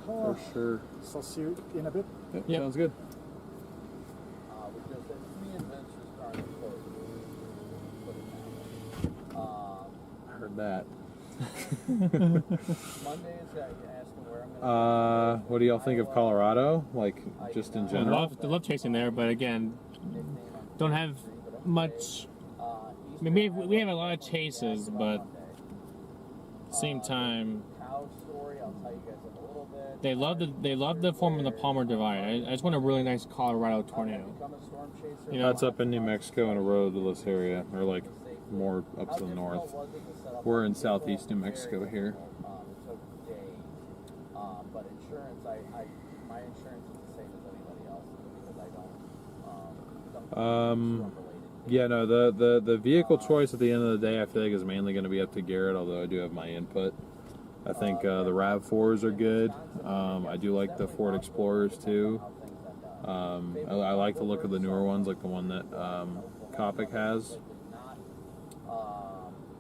For sure. So I'll see you in a bit. Yep. Sounds good. We just me and Vince just started I heard that. Mondays, I asked him where I'm gonna What do y'all think of Colorado? Like, just in I general? love chasing there, but again, don't have much. I mean, we have a lot of chases, but at the same time, cow story. I'll tell you guys in a little bit. they love the form of the Palmer Divide. I just want a really nice Colorado tornado. Become a storm chaser. You know, That's up in New Mexico in a roadless area, or like more up to the north. We're in southeast New Mexico here. It took days. But insurance, my insurance is the same as anybody else because I don't Yeah, no, the vehicle choice at the end of the day, I feel like is mainly going to be up to Garrett, although I do have my input. I think the RAV4s are good. I do like the Ford Explorers too. I like the look of the newer ones, like the one that Copic has.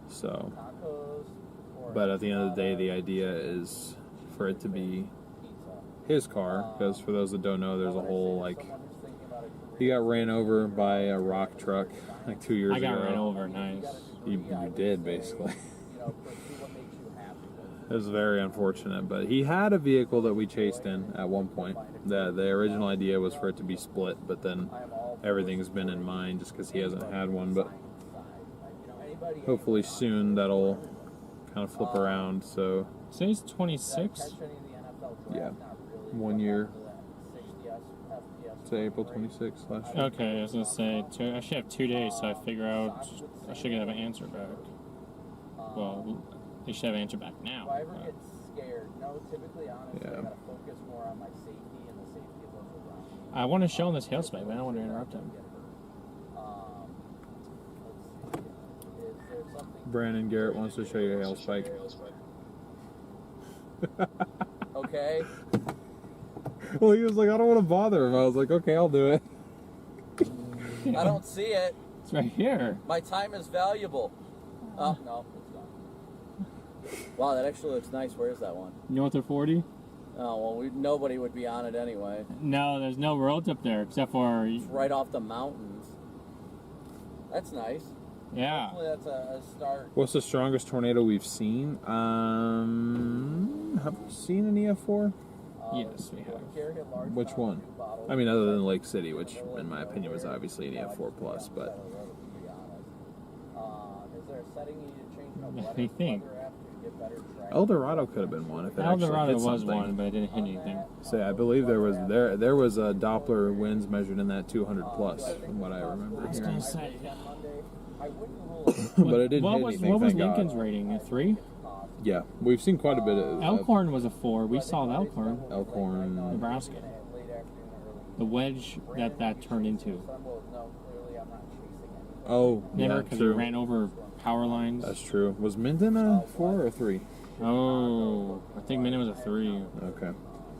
So, but at the end of the day, the idea is for it to be his car, because for those that don't know, there's a whole like he got ran over by a rock truck like 2 years ago. I got ran over, nice. You did basically. It was very unfortunate, but he had a vehicle that we chased in at one point. The original idea was for it to be split, but then everything's been in mind just because he hasn't had one. But hopefully soon that'll kind of flip around. So Today's 26. yeah, 1 year to April 26th last year. Okay, I was gonna say I should have 2 days, so I should have an answer back. Well, they should have an answer back now. If I ever get scared, no, typically, honestly, Yeah. I gotta focus more on my safety and the safety of those around me. I want to show him this hail spike, but I don't want to interrupt him. Let's see. Is there something? Brandon Garrett wants to show you a hail spike. Okay. Well, he was like, I don't want to bother him. I was like, okay, I'll do it. I don't see it. It's right here. My time is valuable. Oh no, it's gone. Wow, that actually looks nice. Where is that one? North of 40? Oh well, nobody would be on it anyway. No, there's no roads up there except for. It's right off the mountains. That's nice. Yeah. Hopefully that's a start. What's the strongest tornado we've seen? Have we seen an EF4? Yes, we have. Which one? I mean, other than Lake City, which in my opinion was obviously an EF4 plus, but Is there a setting you need to change in a Let me think. weather app to get better track? El Dorado could have been one if it El actually Dorado hit was something. one, but it didn't hit anything. So I believe there was a Doppler winds measured in that 200 plus, from what I remember I was hearing. gonna say. I wouldn't rule it. But it didn't What hit was anything. what was thank God. Lincoln's rating? A 3? Yeah, we've seen quite a bit of Elkhorn was a 4. We saw Elkhorn, Elkhorn. Nebraska. The wedge that turned into. No, clearly I'm not chasing anything. Oh, Never, yeah, because it true. ran over power lines. That's true. Was Minden a 4 or 3? Oh, I think Minden was a 3. Okay.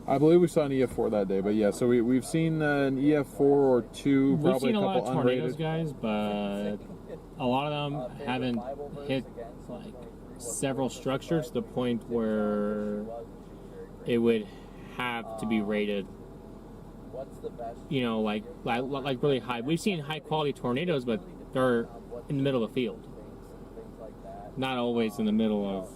I believe we saw an EF4 that day, but yeah, so we've seen an EF4 or 2, We've probably seen a a lot couple of tornadoes, unrated. guys, but a lot of them haven't hit like several structures to the point where it would have to be rated. What's the best? You know, like really high. We've seen high quality tornadoes, but they're in the middle of the field, Things like that. not always in the middle of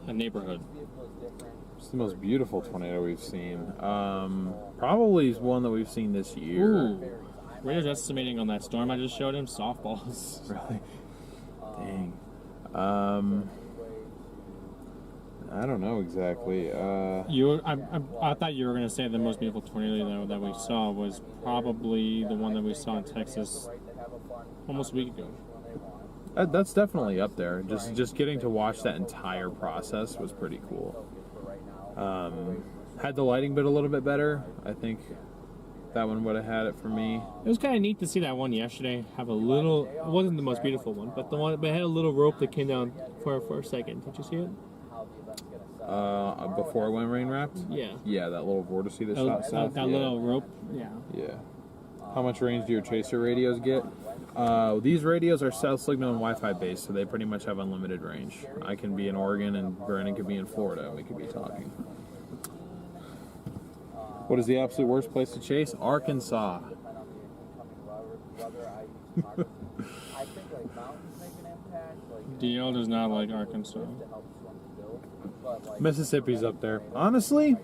a neighborhood. Vehicle is different. It's the most beautiful tornado we've seen. Probably one that we've seen this year. Ooh, Radar's estimating on that storm I just showed him softballs. Really? Dang. I don't know exactly. I thought you were gonna say the most beautiful tornado that we saw was probably the one that we saw in Texas almost a week ago. That's definitely up there. Just getting to watch that entire process was pretty cool. Had the lighting been a little bit better, I think that one would have had it for me. It was kind of neat to see that one yesterday have a little. It wasn't the most beautiful one, but the one but it had a little rope that came down for a second. Did you see it? Before it went rain wrapped? Yeah. Yeah, that little vortice that shot south. That yeah. little rope. Yeah. Yeah. How much range do your chaser radios get? These radios are cell signal and Wi-Fi based, so they pretty much have unlimited range. I can be in Oregon and Brandon could be in Florida, and we could be talking. What is the absolute worst place to chase? Arkansas. I think like mountains make an impact. Like DL does not like Arkansas. to help swim still, but like Mississippi's up there. Honestly,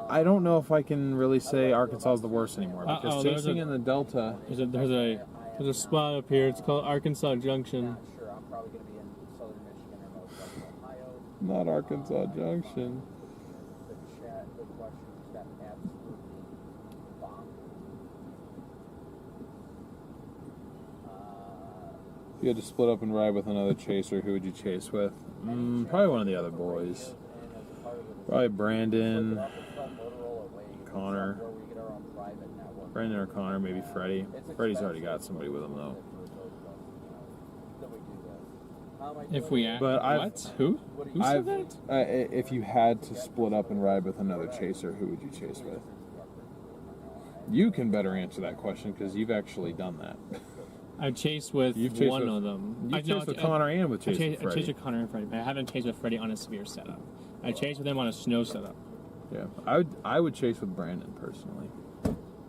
I don't know if I can really say Arkansas is the worst anymore because Uh-oh, there's chasing a- in the Delta. There's a spot up here. It's called Arkansas Junction. sure I'm probably going to be in southern Michigan or northwestern Ohio. Not Arkansas Junction. The question just got absolutely bonkers. If you had to split up and ride with another chaser, who would you chase with? Probably one of the other boys. Probably Brandon, Connor. Brandon or Connor, maybe Freddie. Freddie's already got somebody with him though. If we ask, But I've- what? Who said that? If you had to split up and ride with another chaser, who would you chase with? You can better answer that question because you've actually done that. I chased with You've chased one with- of them. You chased with Connor and with I chasing chased Freddie. with Connor and Freddie, but I haven't chased with Freddie on a severe setup. I chased with him on a snow setup. Yeah, I would chase with Brandon personally.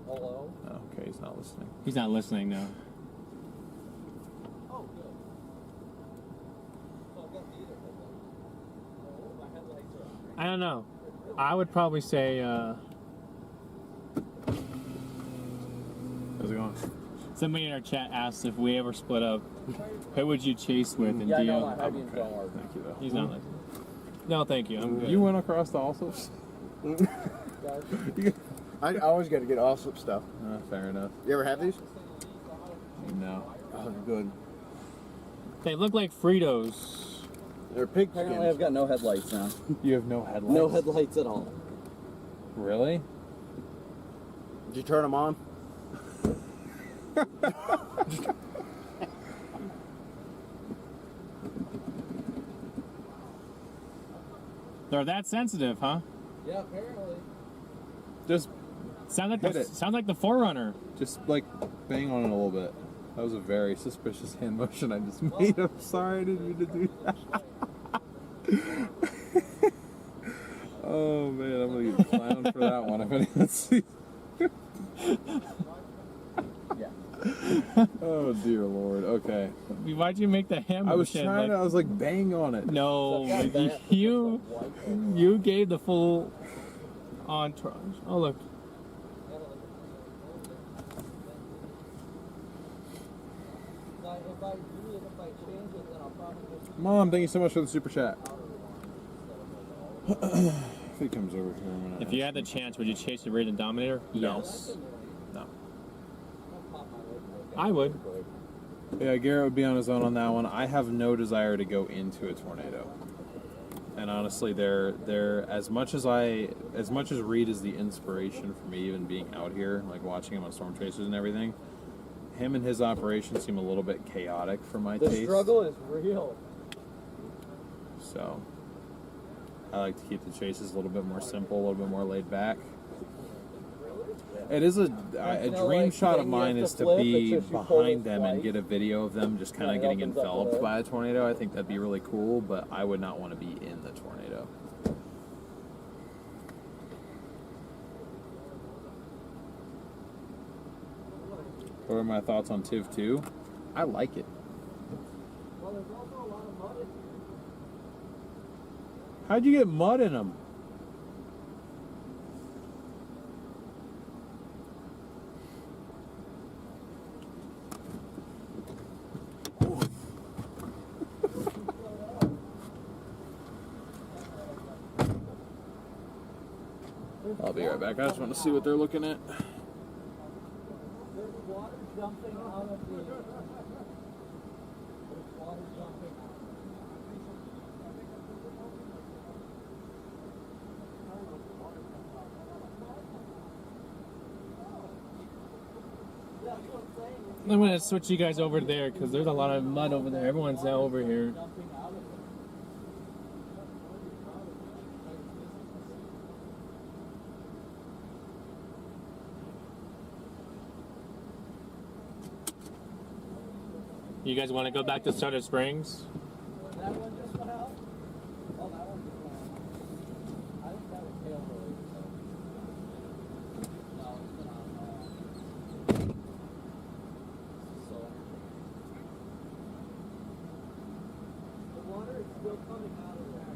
Hello? Oh, okay, he's not listening. He's not listening now. Oh, good. So I got neither of them. Oh, my headlights are on. I don't know. I would probably say How's it going? somebody in our chat asked if we ever split up, who would you chase with in Yeah, I know DL? my headphones don't work. Thank you though. He's not listening. No, thank you. I'm good. You went across the Alsos? I always got to get awesome stuff. Fair enough. You ever have these? No. Oh, they're good. They look like Fritos. They're pig Apparently I've skins. got no headlights now. You have no headlights? No headlights at all. Really? Did you turn them on? They're that sensitive, huh? Yeah, apparently. Just Sounds Hit it. like the Forerunner. like bang on it a little bit. That was a very suspicious hand motion I just made. I'm sorry, I didn't mean to do that. Oh man, I'm gonna get clowned for that one if anyone sees. Yeah. Oh dear Lord. Okay. Why'd you make the hammer? I was stand trying to. I was like bang on it. No, you gave the full entourage. Oh look. If I do it, if I change it, then I'll probably just... Mom, thank you so much for the super chat. If he comes over here, I'm gonna If you had the chance, would you chase the Radiant Dominator? No. Yes. No. I would. Yeah, Garrett would be on his own on that one. I have no desire to go into a tornado. And honestly, they're as much as Reed is the inspiration for me even being out here, like watching him on Storm Chasers and everything. Him and his operation seem a little bit chaotic for my taste. The struggle is real. So I like to keep the chases a little bit more simple, a little bit more laid back. It is a dream shot of mine is to be behind them and get a video of them just kind of getting enveloped by a tornado. I think that'd be really cool, but I would not want to be in the tornado. What are my thoughts on Tiv 2? I like it. Well, there's also a lot of mud in here. How'd you get mud in them? I'll be right back. I just want to see what they're looking at. There's water jumping out of the... There's water jumping out. I'm gonna switch you guys over there because there's a lot of mud over there. Everyone's now over here. Jumping out of it. You guys want to go back to Starter Springs? That one just went out? Oh, that one just went out. I think that was tail related. No, it's been on. So. The water is still coming out of there.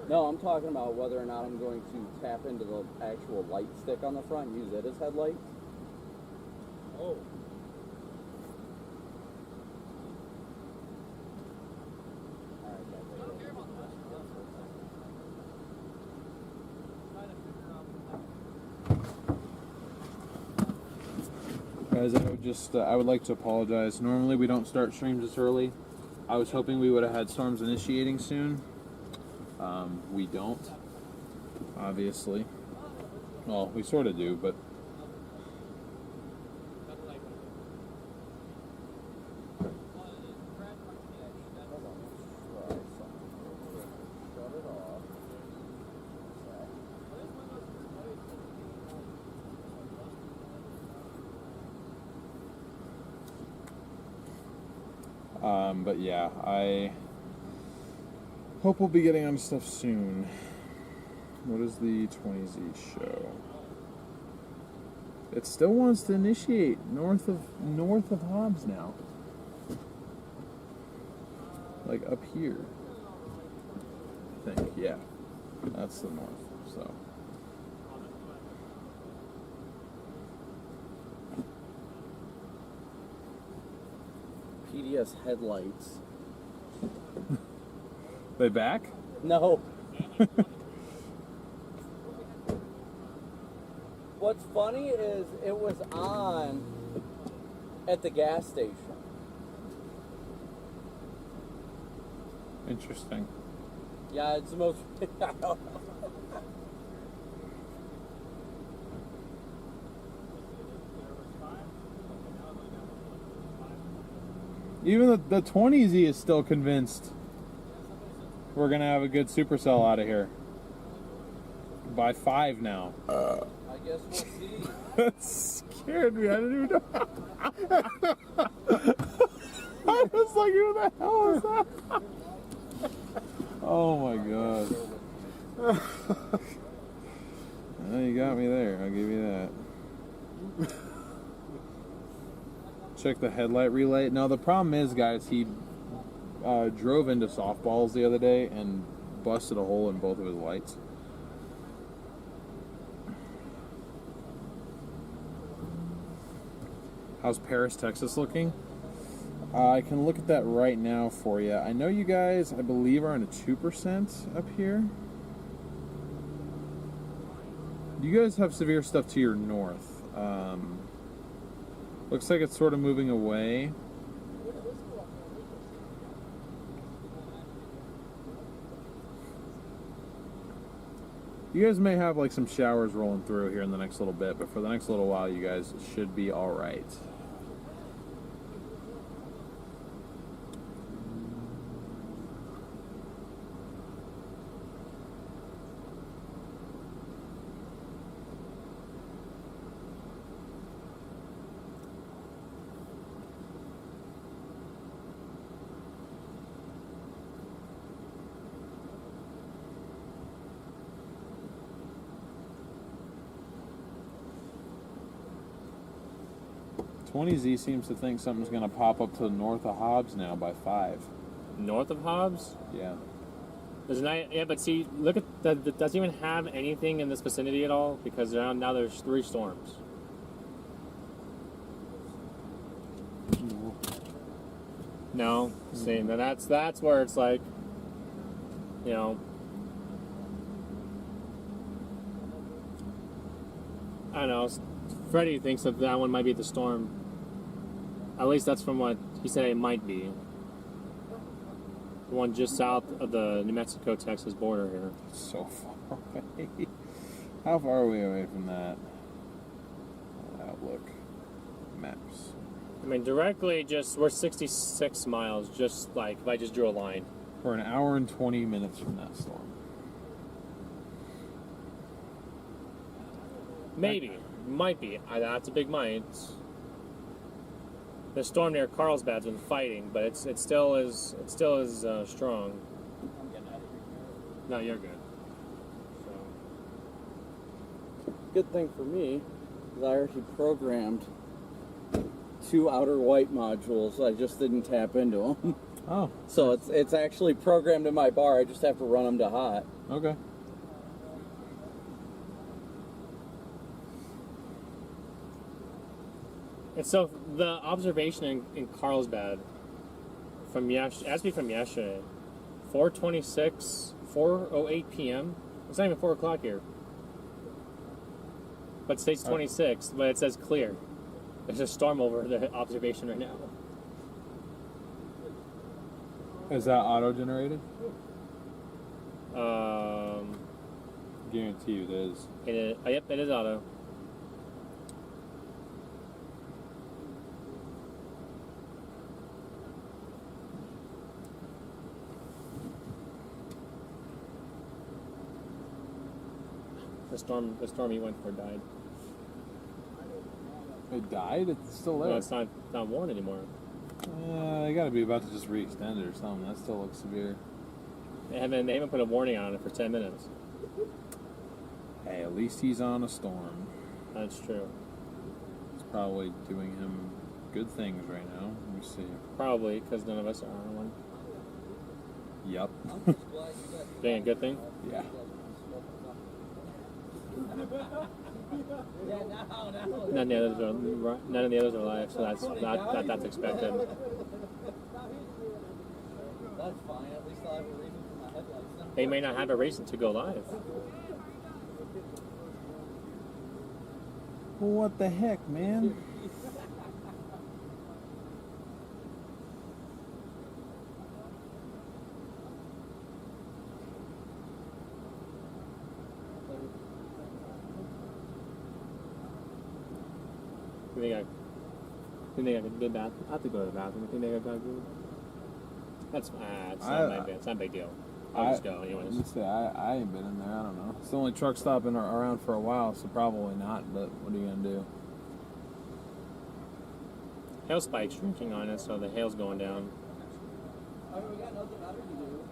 No, I'm talking about whether or not I'm going to tap into the actual light stick on the front and use it as headlights. Oh. Guys, I would like to apologize. Normally we don't start streams this early. I was hoping we would have had storms initiating soon. We don't, obviously. Well, we sort of do, but But yeah, I hope we'll be getting on stuff soon. What does the 20Z show? It still wants to initiate north of Hobbs now. Like up here. I think, yeah. That's the north, so. PDS headlights. They back? No. What's funny is it was on at the gas station. Interesting. Yeah, it's the most. Even the 20Z is still convinced we're going to have a good supercell out of here. By 5 now. I guess we'll see. That scared me. I didn't even know. I was like, who the hell is that? Oh my god. Well, you got me there. I'll give you that. Check the headlight relay. Now the problem is, guys, he drove into softballs the other day and busted a hole in both of his lights. How's Paris, Texas looking? I can look at that right now for you. I know you guys, I believe, are on a 2% up here. You guys have severe stuff to your north. Looks like it's sort of moving away. You guys may have like some showers rolling through here in the next little bit, but for the next little while, you guys should be all right. Z seems to think something's going to pop up to the north of Hobbs now by 5. North of Hobbs? Yeah. There's not, yeah, but see, look at that. Doesn't even have anything in this vicinity at all because now there's 3 storms. No, see, that's where it's like, you know, I don't know. Freddie thinks that one might be the storm. At least that's from what he said it might be. The one just south of the New Mexico-Texas border here. So far away. How far are we away from that? Outlook. Maps. I mean, directly we're 66 miles, just like if I just drew a line. We're an hour and 20 minutes from that storm. Maybe. Might be. That's a big might. The storm near Carlsbad's been fighting, but it still is strong. I'm getting out of here. No, you're good. So. Good thing for me is I already programmed 2 outer white modules. I just didn't tap into them. Oh. So it's actually programmed in my bar. I just have to run them to hot. Okay. And so the observation in Carlsbad from yesterday, 4:08 p.m. It's not even 4 o'clock here. But it states 26, but it says clear. There's a storm over the observation right now. Is that auto-generated? Guarantee you it is. It is. Yep, it is auto. The storm he went for died. It died? It's still there. No, it's not warm anymore. They got to be about to just re-extend it or something. That still looks severe. They haven't put a warning on it for 10 minutes. Hey, at least he's on a storm. That's true. It's probably doing him good things right now. Let me see. Probably, because none of us are on one. Yep. Being a good thing? Yeah. None of the others are live, so that's expected. That's fine. At least I'll have a reason for my headlights. They may not have a reason to go live. What the heck, man? You think I could get bath? I have to go to the bathroom. You think I got good? It's not a big deal. I'll just go anyways. I ain't been in there. I don't know. It's the only truck stop been around for a while, so probably not. But what are you gonna do? Hail spike's drinking on us, so the hail's going down. I mean, we got nothing better to do.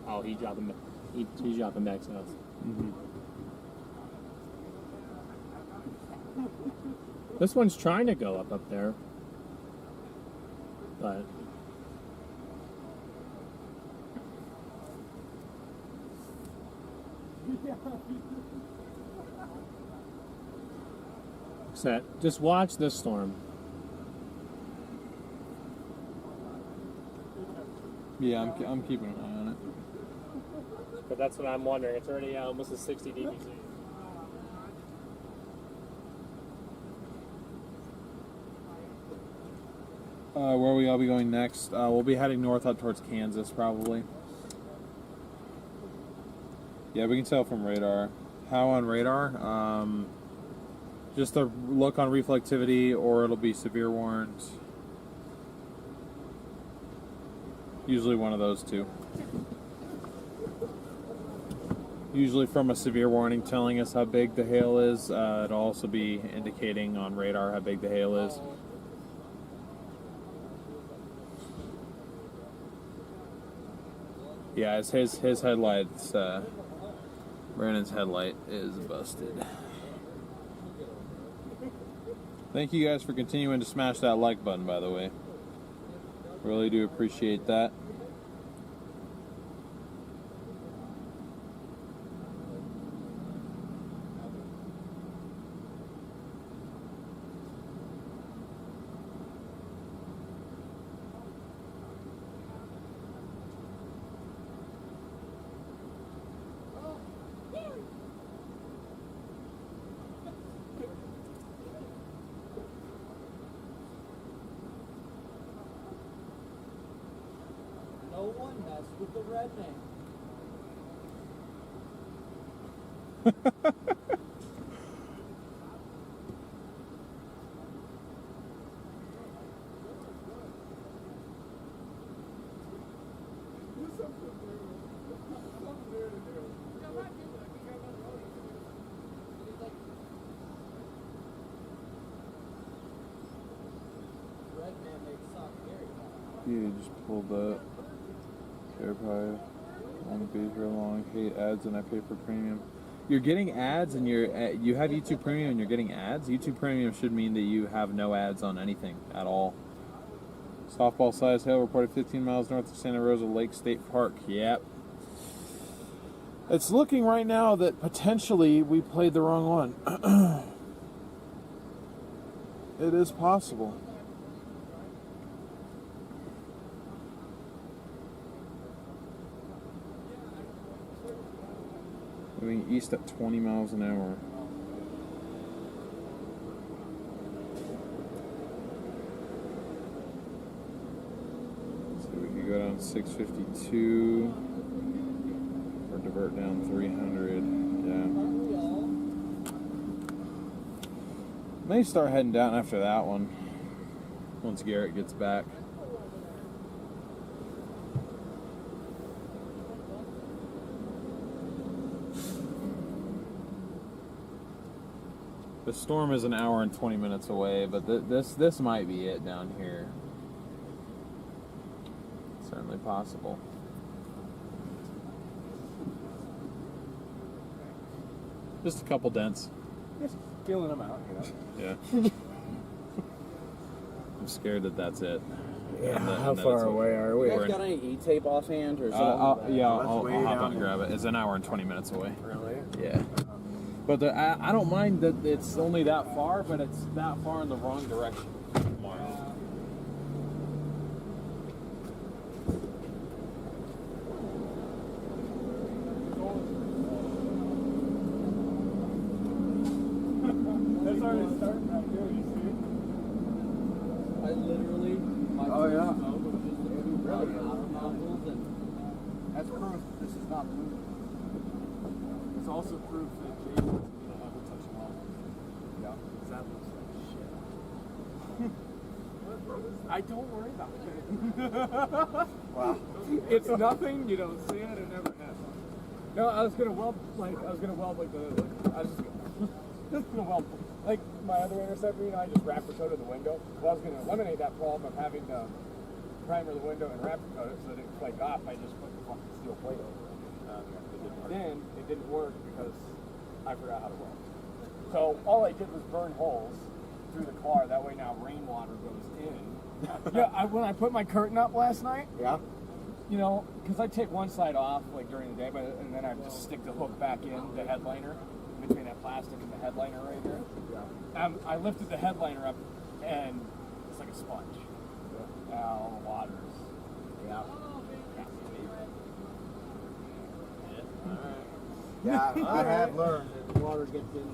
Oh, he's dropping back south. Mm-hmm. This one's trying to go up there, but set. Just watch this storm. Yeah, I'm keeping an eye on it. But that's what I'm wondering. It's already almost a 60 dBc. Where we all be going next? We'll be heading north up towards Kansas, probably. Yeah, we can tell from radar. How on radar? Just a look on reflectivity, or it'll be severe warned. Usually one of those two. Usually from a severe warning telling us how big the hail is. It'll also be indicating on radar how big the hail is. Yeah, his headlights, Brandon's headlight is busted. Thank you guys for continuing to smash that like button, by the way. Really do appreciate that. No one mess with the red man. Red man makes sock very hot. You just pulled that. AirPod won't be for long. Hate ads and I pay for premium. You're getting ads and you have YouTube Premium and you're getting ads. YouTube Premium should mean that you have no ads on anything at all. Softball size hail reported 15 miles north of Santa Rosa Lake State Park. Yep. It's looking right now that potentially we played the wrong one. It is possible. Moving east at 20 miles an hour. So we could go down 652 or divert down 300. Yeah. May start heading down after that one once Garrett gets back. The storm is an hour and 20 minutes away, but this might be it down here. Certainly possible. Just a couple dents. Just feeling them out, Yeah. I'm scared that that's it. Yeah. And How far away are we? You guys got any E-tape offhand? Or is it all I'll back? I'll way hop down on and grab it. It's an hour and 20 minutes away. Really? Yeah. But I don't mind that it's only that far, but it's that far in the wrong direction. It's already starting back here, you see? I literally. Oh, yeah. That's proof this is not blue. It's also proof that Jay wants me to ever touch a well. Yeah. Because that looks like shit. I don't worry about it. Wow. It's nothing, you don't see it, it never happens. No, I was gonna weld like I was gonna weld like my other interceptor, you know, I just wrapper coated the window. Well, I was gonna eliminate that problem of having to primer the window and wrapper coat it so that it didn't flake off. I just put the fucking steel plate over it. Then it didn't work because I forgot how to weld. So all I did was burn holes through the car. That way now rainwater goes in. Yeah, when I put my curtain up last night, Yeah. you know, because I take one side off like during the day, and then I just stick the hook back in the headliner between that plastic and the headliner right there. Yeah. I lifted the headliner up, and it's like a sponge. Yeah. All the water's. Yeah. Yeah. Yeah, I have learned that the water gets in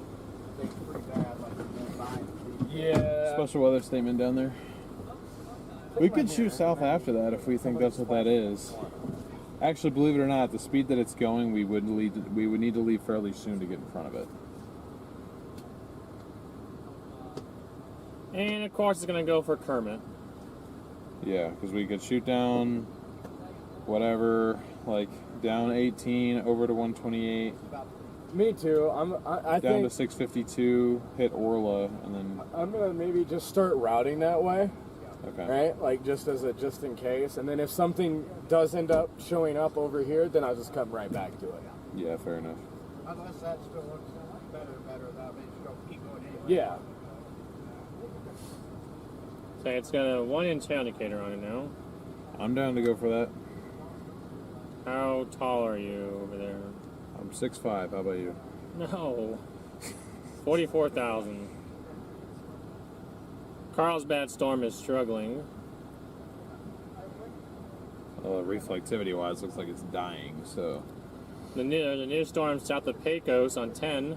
things pretty bad, like behind. Yeah. Special weather statement down there. We could shoot south after that if we think that's what that is. Actually, believe it or not, the speed that it's going, we would need to leave fairly soon to get in front of it. And of course, it's gonna go for Kermit. Yeah, because we could shoot down whatever, like down 18 over to 128, Me too. I down think to 652, hit Orla, and then I'm gonna maybe just start routing that way. okay. Right? Like just just in case. And then if something does end up showing up over here, then I'll just come right back to it. Yeah, fair enough. Unless that still looks better, that means you don't keep going anyway. Yeah. So it's got a 1-inch indicator on it now. I'm down to go for that. How tall are you over there? I'm 6'5". How about you? No. 44,000. Carlsbad Storm is struggling. Reflectivity-wise, looks like it's dying. So The new storm south of Pecos on 10.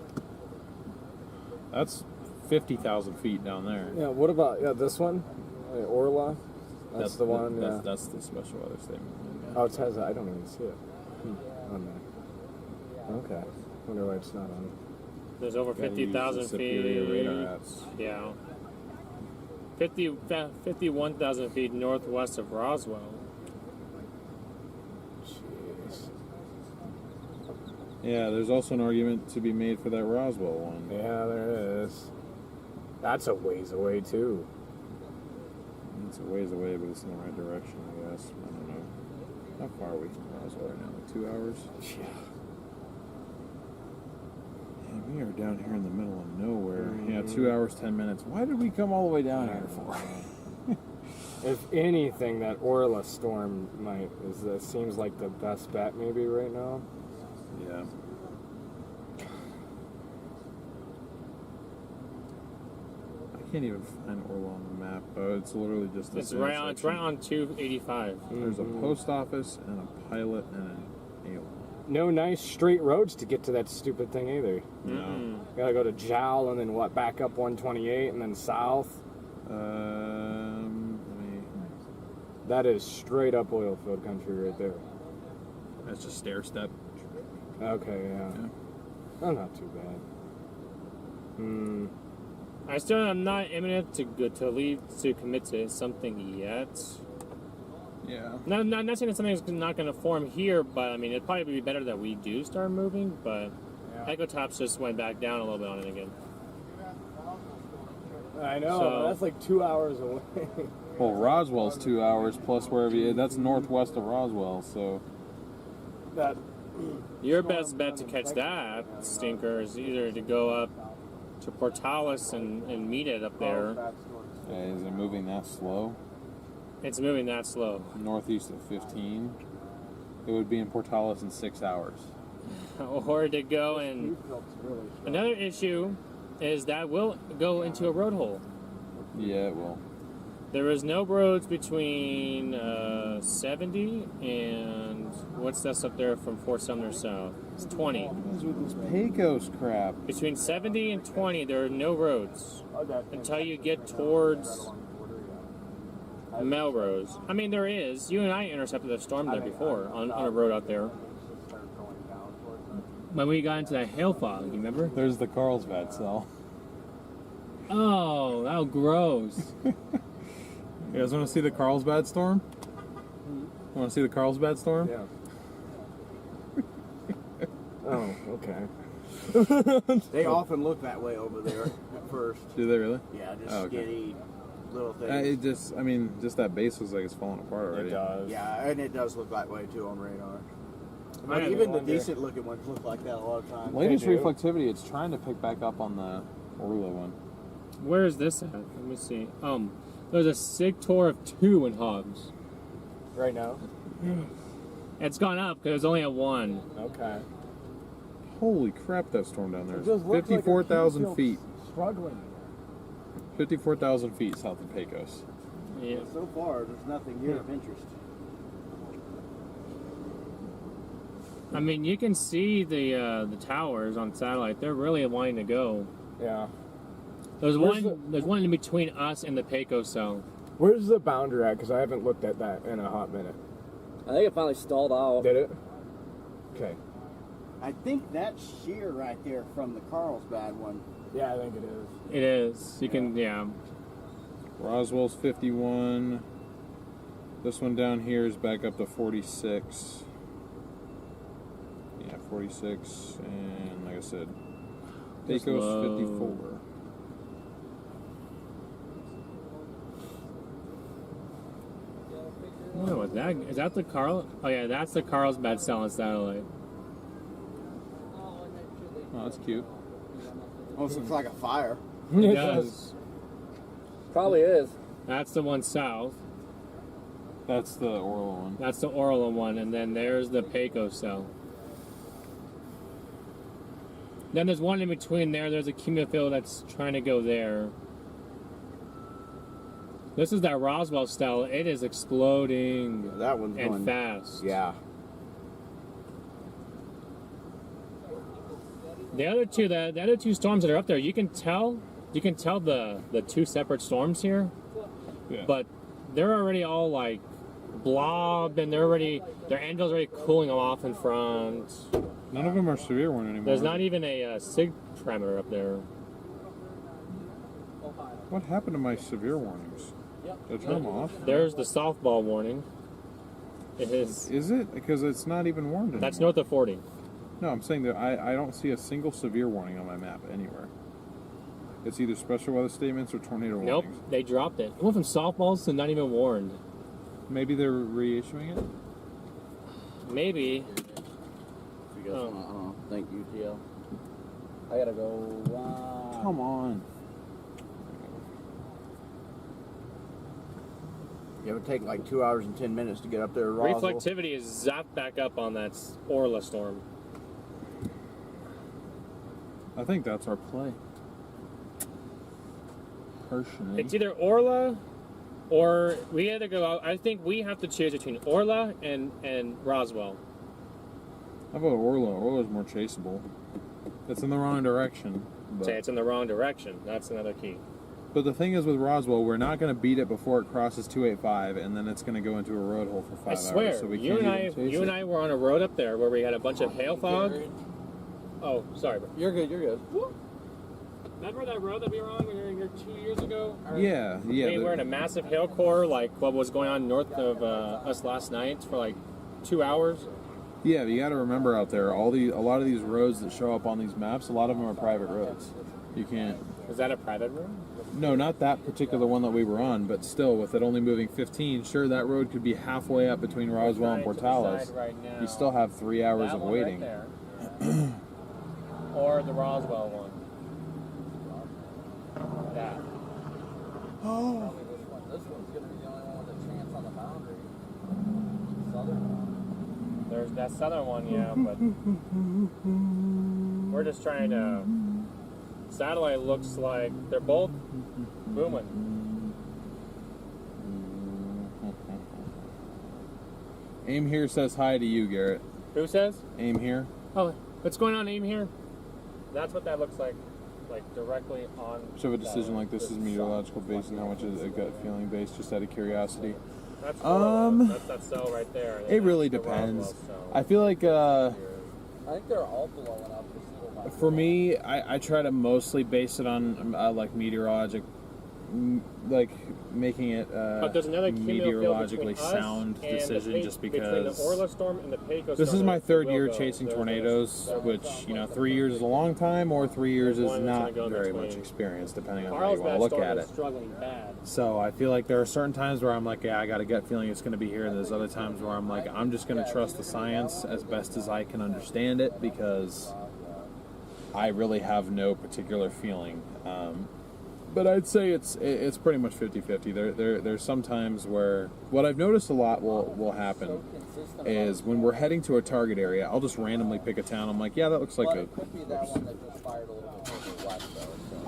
that's 50,000 feet down there. Yeah, what about this one? Orla? That's the one, yeah. That's the special weather statement. Oh, it says I don't even see it. On there. Okay. Wonder why it's not on. There's over Gotta use 50,000 the superior feet. radar apps. Yeah. 51,000 feet northwest of Roswell. Jeez. Yeah, there's also an argument to be made for that Roswell one. Yeah, there is. That's a ways away too. It's a ways away, but it's in the right direction, I guess. I don't know. How far are we from Roswell right now? Like 2 hours? Yeah. Yeah, we are down here in the middle of nowhere. Yeah, 2 hours, 10 minutes. Why did we come all the way down here for? If anything, that Orla storm seems like the best bet maybe right now. Yeah. I can't even find Orla on the map. Oh, it's literally just this. It's right on 285. There's a post office and a pilot and an airline. No nice straight roads to get to that stupid thing either. No. Gotta go to Jowl and then back up 128 and then south. That is straight up oil field country right there. That's just stair step. Okay, yeah. Oh, not too bad. I still am not imminent to commit to something yet. Yeah. Not saying that something's not going to form here, but I mean it'd probably be better that we do start moving. But Echo Tops just went back down a little bit on it again. I know, So- but that's like 2 hours away. Well, Roswell's 2 hours plus wherever you. That's northwest of Roswell, so That Your best bet to catch that stinker is either to go up to Portales and meet it up there. is it moving that slow? It's moving that slow. Northeast of 15. It would be in Portales in 6 hours. Or to go and... Another issue is that will go into a road hole. Yeah, it will. There is no roads between 70 and what's this up there from Fort Sumner South? It's 20. What is with this Pecos crap? Between 70 and 20, there are no roads until you get towards Melrose. I mean, there is. You and I intercepted a storm there before on a road out there. When we got into that hail fog, you remember? There's the Carlsbad cell. Oh, how gross. You guys want to see the Carlsbad storm? Want to see the Carlsbad storm? Yeah. Oh, okay. They often look that way over there at first. Do they really? Yeah, just Oh, okay. skinny little things. Just that base was like it's falling apart already. It does. Yeah, and it does look that way too on radar. I But have even the wonder- decent looking ones look like that a lot of times. Latest They do. reflectivity, it's trying to pick back up on the Orla one. Where is this at? Let me see. There's a sig tour of 2 in Hobbs. Right now? It's gone up because it was only at 1. Okay. Holy crap, that storm down there It is just looks like 54,000 our feet. Struggling. 54,000 feet south of Pecos. Yeah. So far, there's nothing here of interest. I mean, you can see the towers on satellite. They're really wanting to go. Yeah. There's Where's there's one in between us and the Pecos cell. Where's the boundary at? Because I haven't looked at that in a hot minute. I think it finally stalled out. Did it? Okay. I think that's sheer right there from the Carlsbad one. Yeah, I think it is. It is. You can, yeah. Roswell's 51. This one down here is back up to 46. Yeah, 46. And like I said, Just Pecos low. 54. What was that? Is that the Carl? Oh yeah, that's the Carlsbad cell on satellite. Oh, that's cute. Almost looks like a fire. It does. Probably is. That's the one south. That's the Orla one. That's the Orla one, and then there's the Pecos cell. Then there's one in between there. There's a cumulonimbus that's trying to go there. This is that Roswell cell. It is exploding That one's and going fast. Yeah. The other two storms that are up there, you can tell the 2 separate storms here, Yeah. but they're already all like blobbed and their anvil's already cooling off in front. None of them are severe one anymore. There's not even a sig parameter up there. What happened to my severe warnings? Did I turn them off? There's the softball warning. It is. Is it? Because it's not even warned anymore. That's north of 40. No, I'm saying that I don't see a single severe warning on my map anywhere. It's either special weather statements or tornado Nope, warnings. they dropped it. It went from softballs to not even warned. Maybe they're reissuing it? Maybe. You guys thank you, TL. I gotta go. Come on. It would take like 2 hours and 10 minutes to get up there to Roswell. Reflectivity is zapped back up on that Orla storm. I think that's our play. Personally. It's either Orla or we had to go out. I think we have to choose between Orla and Roswell. How about Orla? Orla's more chaseable. It's in the wrong direction. Say it's in the wrong direction. That's another key. But the thing is with Roswell, we're not going to beat it before it crosses 285, and then it's going to go into a road hole for 5 I hours. swear, So we you can't and even chase you and it. I were on a road up there where we had a bunch of hail fog. Oh, sorry. Bro. You're good, you're good. Remember that road that we were on when we were here 2 years ago? Yeah. We were in a massive hail core, like what was going on north of us last night for like 2 hours. Yeah, but you got to remember out there, a lot of these roads that show up on these maps, a lot of them are private roads. You can't. Is that a private road? No, not that particular one that we were on, but still, with it only moving 15, sure, that road could be halfway up between Roswell and Portales. Right now. You still have 3 hours That of one waiting. Right there. Or the Roswell one. That. Probably this one. This one's going to be the only one with a chance on the boundary. Southern one. There's that southern one, yeah, but we're just trying to. Satellite looks like they're both booming. Aim Here says hi to you, Garrett. Who says? Aim Here. Oh, what's going on, Aim here? That's what that looks like directly on. So a decision like this is meteorological based, and how much is a gut feeling based? Just out of curiosity. That's that's that cell right there. It really The depends. Roswell cell. I feel like I think they're all blowing up this little by for me, I try to mostly base it on like meteorologic, like making it But there's another meteorologically sound and decision, just between because the Orla storm and the Pecos this storm, is my there's third the year Wilco. chasing There's tornadoes, which 3 years is a long time, or 3 years There's is one that's not gonna go very between- much experience, depending on how you want to Carlsbad look storm at is it. struggling bad. So I feel like there are certain times where I'm like, yeah, I got a gut feeling it's going to be here, and there's other times where I'm like, I'm just going to trust the science as best as I can understand it, because I really have no particular feeling. But I'd say it's pretty much 50-50. There's some times where what I've noticed a lot will happen is when we're heading to a target area, I'll just randomly pick a town. I'm like, yeah, that looks like But a. it could be that one that just fired a little bit further west, though. So.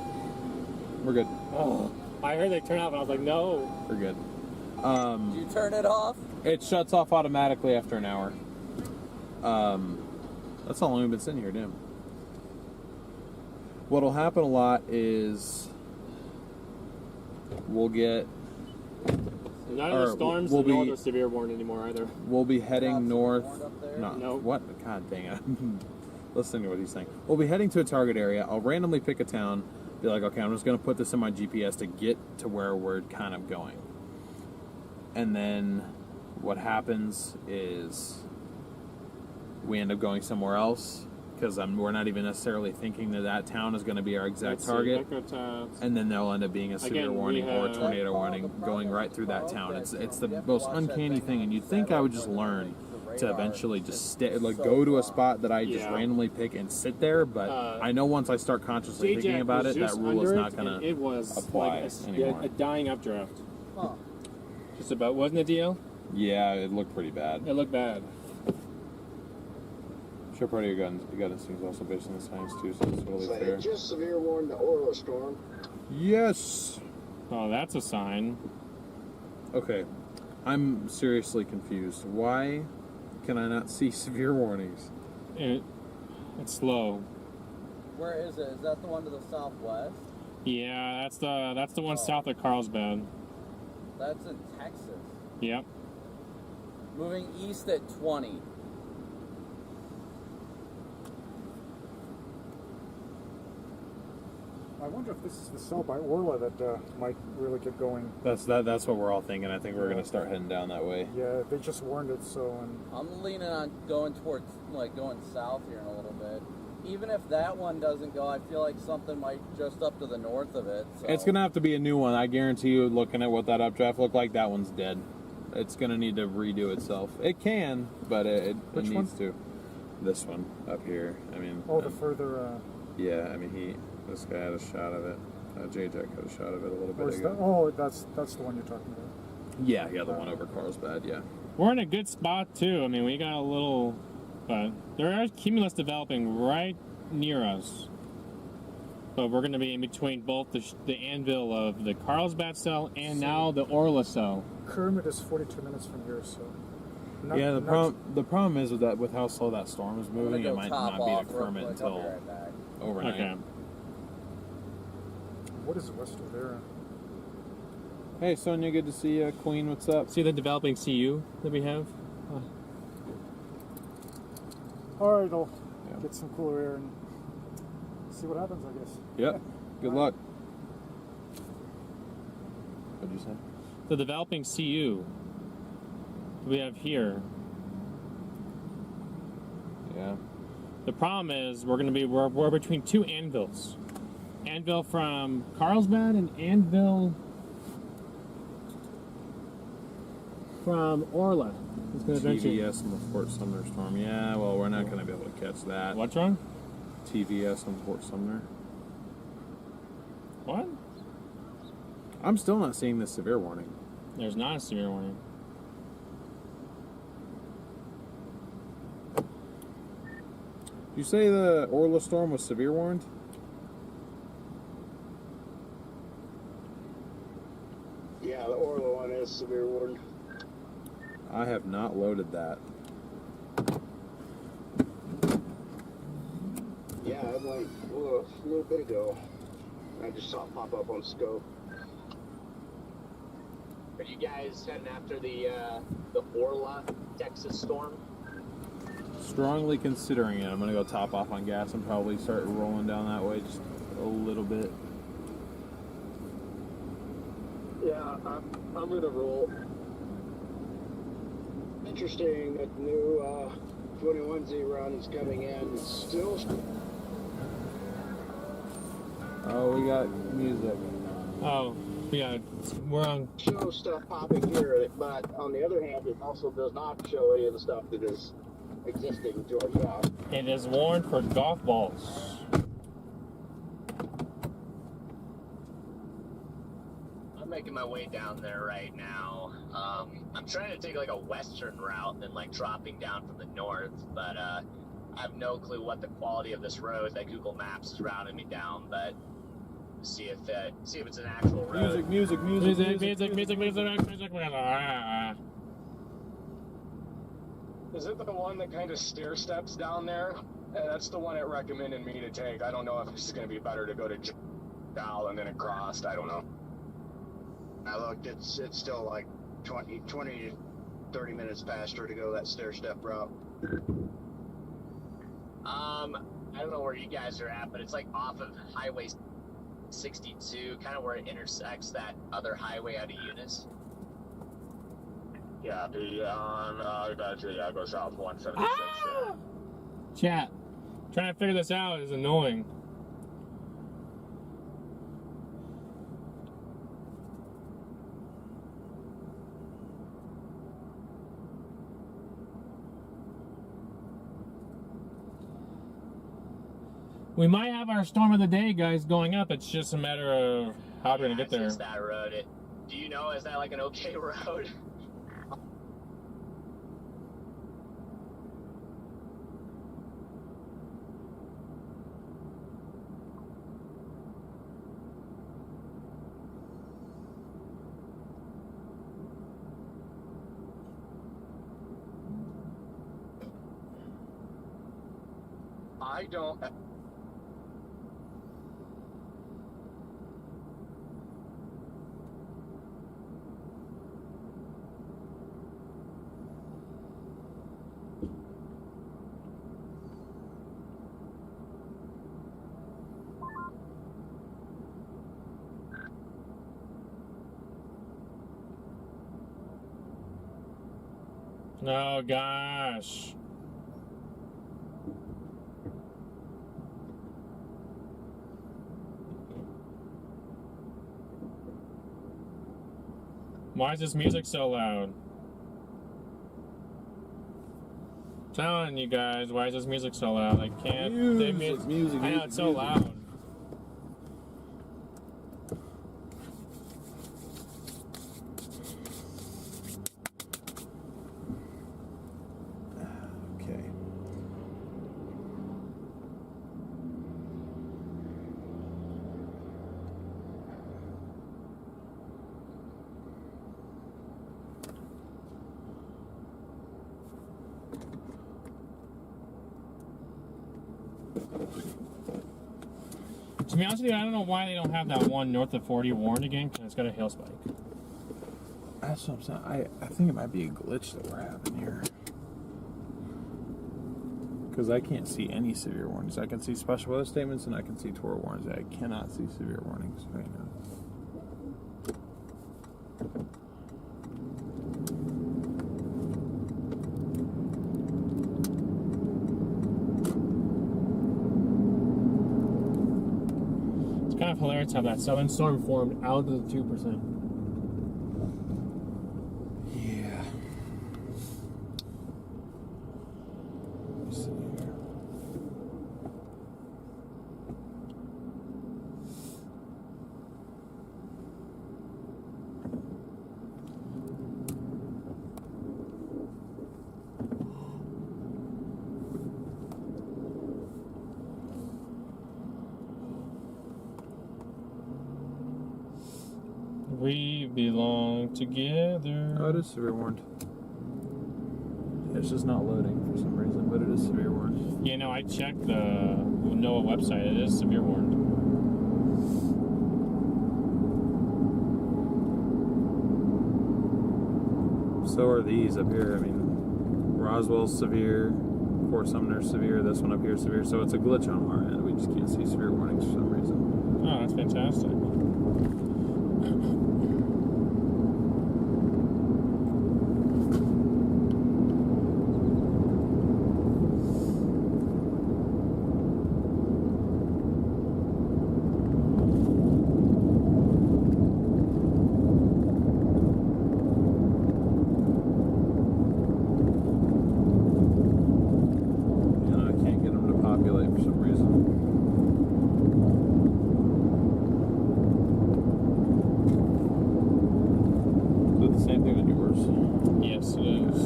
We're good. Oh, I heard they turn off, and I was like, no. We're good. Did you turn it off? It shuts off automatically after an hour. That's how long we've been sitting here, damn. What'll happen a lot is we'll get. None of the storms we'll in north be- are severe warned anymore either. We'll be heading north. No, No. what? God dang it! Listen to what he's saying. We'll be heading to a target area. I'll randomly pick a town. Be like, okay, I'm just going to put this in my GPS to get to where we're kind of going. And then what happens is we end up going somewhere else, because we're not even necessarily thinking that town is going to be our exact target. And then there'll end up being a severe Again, we warning or a have- tornado warning going right through that town. It's the most uncanny thing, and you'd think I would just learn to eventually just go to a spot that I just Yeah. randomly pick and sit there, but I know once I start consciously thinking J-Jack about was it, that just rule is under not it, going and to it was apply like anymore. a dying updraft. Huh. Just about, wasn't it, DL? Yeah, it looked pretty bad. It looked bad. Sure, part of your gut instinct is also based on the science too, so it's totally So fair. it just severe warned the Orla storm. Yes. Oh, that's a sign. Okay, I'm seriously confused. Why can I not see severe warnings? It's slow. Where is it? Is that the one to the southwest? Yeah, that's the one south of Carlsbad. That's in Texas. Yep. Moving east at 20. I wonder if this is the cell by Orla that might really get going. That's what we're all thinking. I think we're gonna start heading down that way. Yeah, they just warned it, so. And I'm leaning on going towards, going south here in a little bit. Even if that one doesn't go, I feel like something might just up to the north of it. So. It's gonna have to be a new one. I guarantee you. Looking at what that updraft looked like, that one's dead. It's gonna need to redo itself. It can, but it Which needs one? to. This one up here. I mean. the further. Yeah, I mean this guy had a shot of it. J-Jack had a shot of it a little bit Where's that? ago. Oh, that's the one you're talking about. Yeah, the one over Carlsbad. Yeah. We're in a good spot too. I mean, we got a little, but there are cumulus developing right near us. But we're going to be in between both the anvil of the Carlsbad cell and now the Orla cell. Kermit is 42 minutes from here, so. Yeah, the problem is with how slow that storm is I'm gonna moving, go it might top not be off to real Kermit quick. until I'll be right back. overnight. Okay. What is west of there? Hey, Sonia, good to see you. Queen, what's up? See the developing CU that we have? All right, I'll get some cooler air and see what happens, I guess. Yep. Good luck. What'd you say? The developing CU that we have here. Yeah. The problem is we're between two anvils. Anvil from Carlsbad and Anvil from Orla. It's going to TVS on the Fort Sumner storm. Yeah, well, we're not going to be able to catch that. What's wrong? TVS on Fort Sumner. What? I'm still not seeing the severe warning. There's not a severe warning. Did you say the Orla storm was severe warned? Yeah, the Orla one is severe warned. I have not loaded that. Yeah, I'm like a little bit ago. I just saw it pop up on scope. Are you guys heading after the Orla, Texas storm? Strongly considering it. I'm going to go top off on gas and probably start rolling down that way just a little bit. Yeah, I'm gonna roll. Interesting that the new 21Z run is coming in. Still. Oh, we got music. Oh, yeah, we're on. Show stuff popping here, but on the other hand, it also does not show any of the stuff that is existing to our south. It is warned for golf balls. I'm making my way down there right now. I'm trying to take like a western route and then like dropping down from the north, but I have no clue what the quality of this road that Google Maps is routing me down, but see if it's an actual road. Music. Is it the one that kind of stair steps down there? That's the one it recommended me to take. I don't know if it's going to be better to go to Dow and then across. I don't know. I looked, it's still like 20 to 30 minutes faster to go that stair step route. I don't know where you guys are at, but it's like off of Highway 62, kind of where it intersects that other highway out of Eunice. Yeah, it goes off 176. Chat. Trying to figure this out is annoying. We might have our storm of the day, guys, going up. It's just a matter of how we're going to get there. It's that road. Do you know, is that like an okay road? I don't. Oh, gosh. Why is this music so loud? I'm telling you guys, why is this music so loud? I can't. Music. I know it's so loud. Okay. To be honest with you, I don't know why they don't have that one north of 40 warned again, because it's got a hail spike. That's what I'm saying. I think it might be a glitch that we're having here. Because I can't see any severe warnings. I can see special weather statements and I can see tour warnings. I cannot see severe warnings right now. alerts have that southern storm formed out of the 2%. Yeah. Let me see here. We belong together. Oh, it is severe warned. It's just not loading for some reason, but it is severe warned. Yeah, no, I checked the NOAA website. It is severe warned. So are these up here. I mean, Roswell's severe, Fort Sumner's severe, this one up here is severe. So it's a glitch on our end. We just can't see severe warnings for some reason. Oh, that's fantastic. And I can't get them to populate for some reason. Is it the same thing on yours? Yes, it is.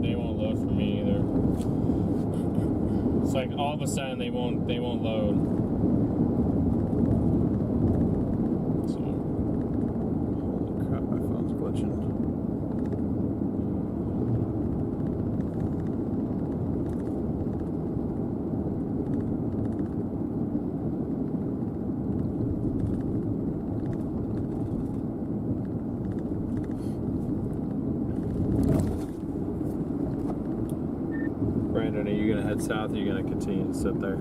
They won't load for me either. It's like all of a sudden they won't load. So Holy crap, my phone's glitching. Brandon, are you gonna head south or are you gonna continue to sit there?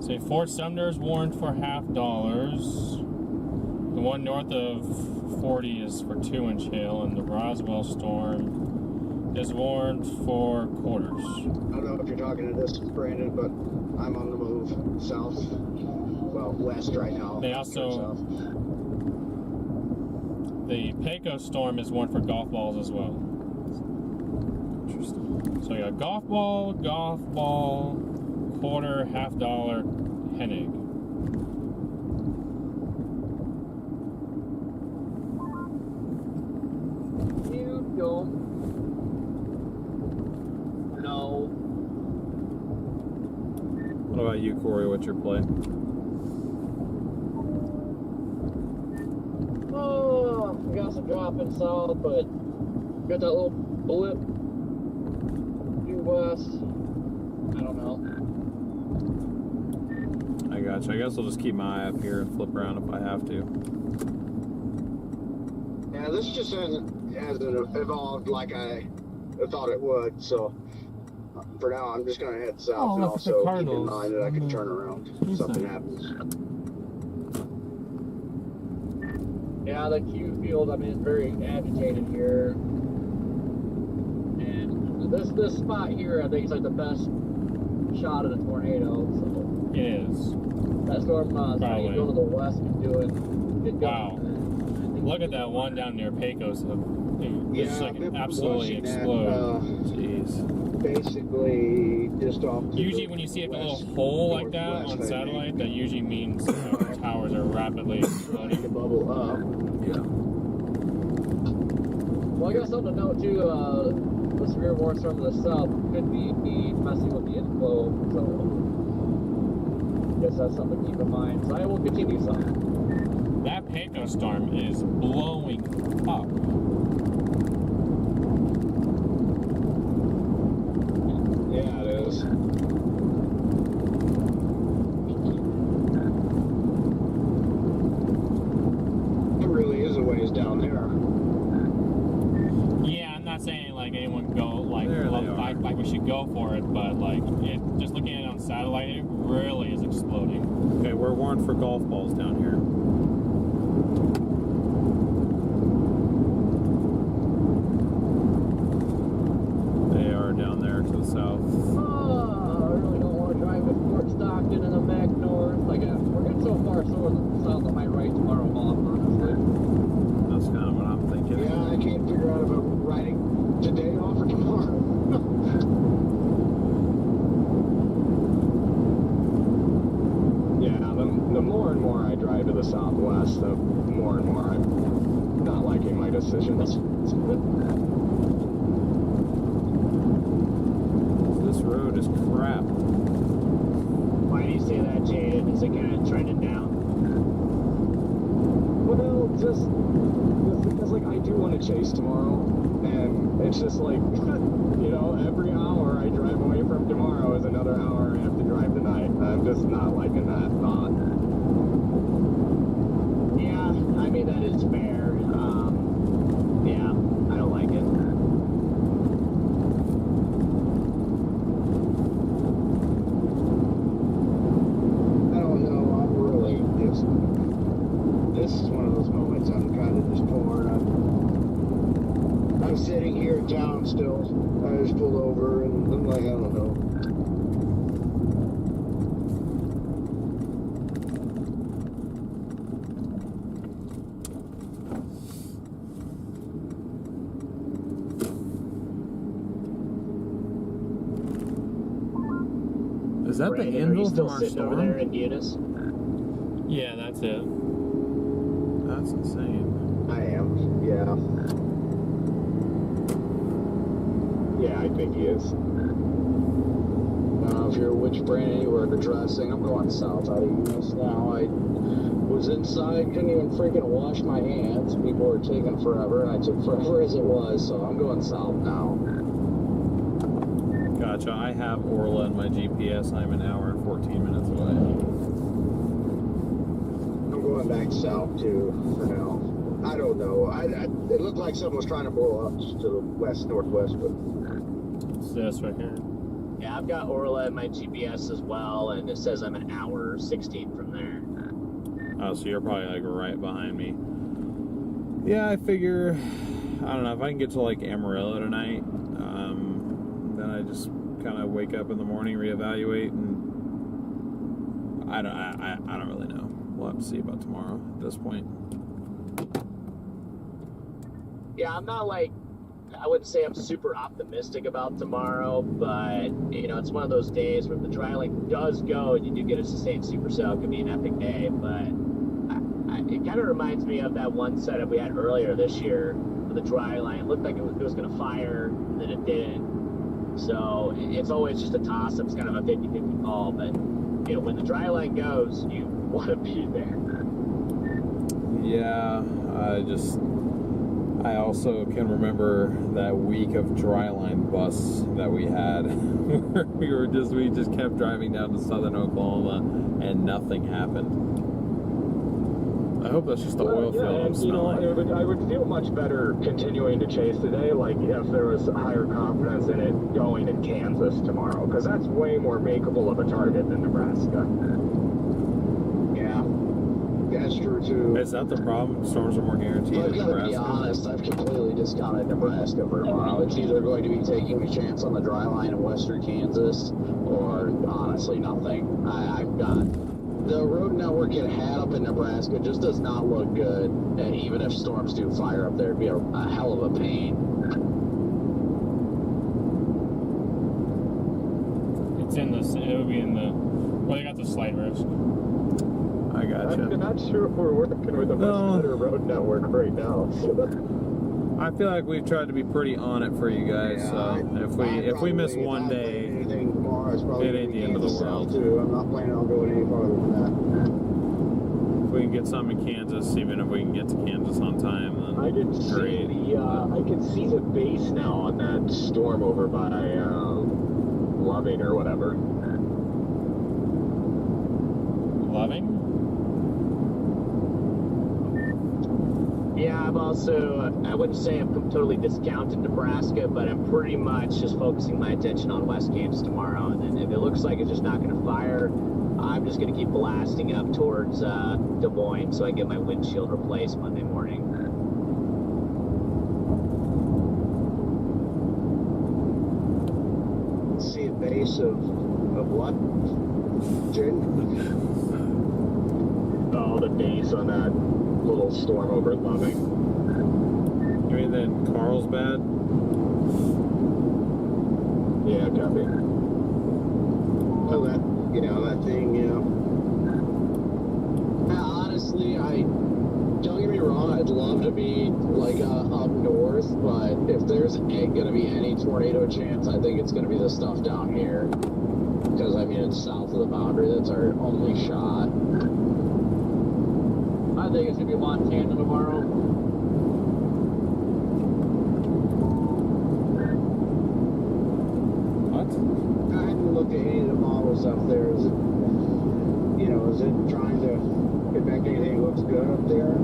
say Fort Sumner's warned for $50. The one north of 40 is for 2-inch hail, and the Roswell storm is warned for quarters. I don't know if you're talking to this, Brandon, but I'm on the move south, well, west right now. They also, the Pecos storm is warned for golf balls as well. Interesting. So you got golf ball, quarter, $50, hen egg. You don't know. What about you, Corey? What's your play? Oh, we got some dropping south, but got that little blip due west. I don't know. I gotcha. I guess I'll just keep my eye up here and flip around if I have to. Yeah, this just hasn't evolved like I thought it would, so for now I'm just going to head south and look at the also keep in Cardinals. mind that I could turn around if something happens. Yeah, the Q field, I mean, it's very agitated here. And this spot here, I think, is like the best shot at a tornado. So It is. that storm is trying to Probably. go to the west and do it. Get Wow. going. Look at that one down near Pecos. It's just like I've been absolutely watching that, explode. Jeez. basically just off to Usually the when you see like a west, little hole like that northwest, on I satellite, that usually means towers are rapidly think, exploding. to bubble up. Yeah. Well, I got something to note too. The severe warning storm to the south could be messing with the inflow. So I guess that's something to keep in mind. So I will continue some. That Pecos storm is blowing up. Yeah, it is. It really is a ways down there. Yeah, I'm not saying like anyone go like There they are. like we should go for it, but like just looking at it on satellite, it really is exploding. Okay, we're warned for golf balls down here. They are down there to the south. Oh, I really don't want to drive with port stock locked in and I'm back north. Like, we're getting so far south, I might write tomorrow off, honestly. That's kind of what I'm thinking. Yeah, I can't figure out if I'm riding today off or tomorrow. Yeah, the more and more I drive to the southwest, the more and more I'm not liking my decisions. This road is crap. Why do you say that, Jaden? Is it kind of trending down? Well, just because like I do want to chase tomorrow, and it's just like you know, every hour I drive away from tomorrow is another hour I have to drive tonight. I'm just not liking that thought. Yeah, I mean, that is fair. Yeah, I don't like it. I don't know. I'm really just. This is one of those moments I'm kind of just torn. I'm sitting here in town still. I just pulled over and I'm like, I don't know. Is that Brandon, the are you anvil still from our sitting over there storm? in Eunice? Yeah, that's it. That's insane. I am. Yeah. Yeah, I think he is. If you're which Brandon you were addressing, I'm going south out of Eunice now. I was inside, couldn't even freaking wash my hands. People were taking forever, and I took forever as it was, so I'm going south now. Gotcha. I have Orla in my GPS. I'm an hour and 14 minutes away. I'm going back south too for now. I don't know. It looked like someone was trying to blow up to the west northwest, but It's this right here. Yeah, I've got Orla in my GPS as well, and it says I'm an hour 16 from there. Oh, so you're probably like right behind me. Yeah, I figure, I don't know, if I can get to like Amarillo tonight, then I just kind of wake up in the morning, reevaluate, and I don't really know. We'll have to see about tomorrow at this point. Yeah, I'm not like, I wouldn't say I'm super optimistic about tomorrow, but, you know, it's one of those days where if the dry line does go and you do get a sustained supercell, it could be an epic day, but it kind of reminds me of that one setup we had earlier this year for the dry line. It looked like it was going to fire, and then it didn't. So it's always just a toss-up. It's kind of a 50-50 call, but, you know, when the dry line goes, you want to be there. Yeah, I also can remember that week of dryline bus that we had where we just kept driving down to southern Oklahoma and nothing happened. I hope that's just the oil field I'm and, you know, smelling. I would feel much better continuing to chase today, like if there was higher confidence in it going in Kansas tomorrow, because that's way more makeable of a target than Nebraska. yeah, that's true too. Is that the problem? Storms are more guaranteed I've in got to be Nebraska? honest, I've completely discounted Nebraska for tomorrow. It's either going to be taking a chance on the dry line in western Kansas, or honestly nothing. I've got the road network it had up in Nebraska just does not look good, and even if storms do fire up there, it'd be a hell of a pain. It's in the. It would be in the. Well, they got the slight risk. I gotcha. I'm not sure if we're working with a much better road network right now. I feel like we've tried to be pretty on it for you guys. Yeah, If we miss one day, anything tomorrow, it's probably it ain't the end of the Kansas world. South, too. I'm not planning on going any farther than that. if we can get some in Kansas, even if we can get to Kansas on time, then I can great. see I can see the base now on that storm over by Loving or whatever. Loving? Yeah, I'm also, I wouldn't say I'm totally discounting Nebraska, but I'm pretty much just focusing my attention on West Kansas tomorrow. And then if it looks like it's just not going to fire, I'm just going to keep blasting up towards Des Moines so I get my windshield replaced Monday morning. See a base of what? Oh, the base on that little storm over Loving. You mean that Carlsbad? Yeah, copy. Oh, that, that thing, Honestly, don't get me wrong, I'd love to be like up north, but if there's going to be any tornado chance, I think it's going to be the stuff down here. Because, I mean, it's south of the boundary. That's our only shot. I think it's going to be Montana tomorrow. What? I haven't looked at any of the models up there. Is it trying to affect anything that looks good up there?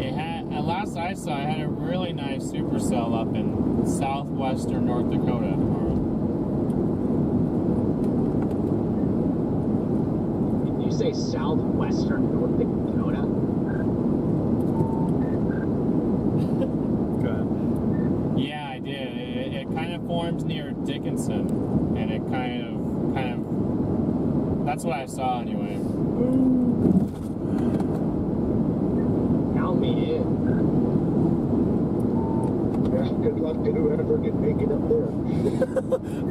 It had, at last I saw, it had a really nice supercell up in southwestern North Dakota tomorrow. Did you say southwestern North Dakota? Good. Yeah, I did. It kind of forms near Dickinson, and it kind of, that's what I saw anyway. Count me in. Yeah, good luck to whoever can make it up there.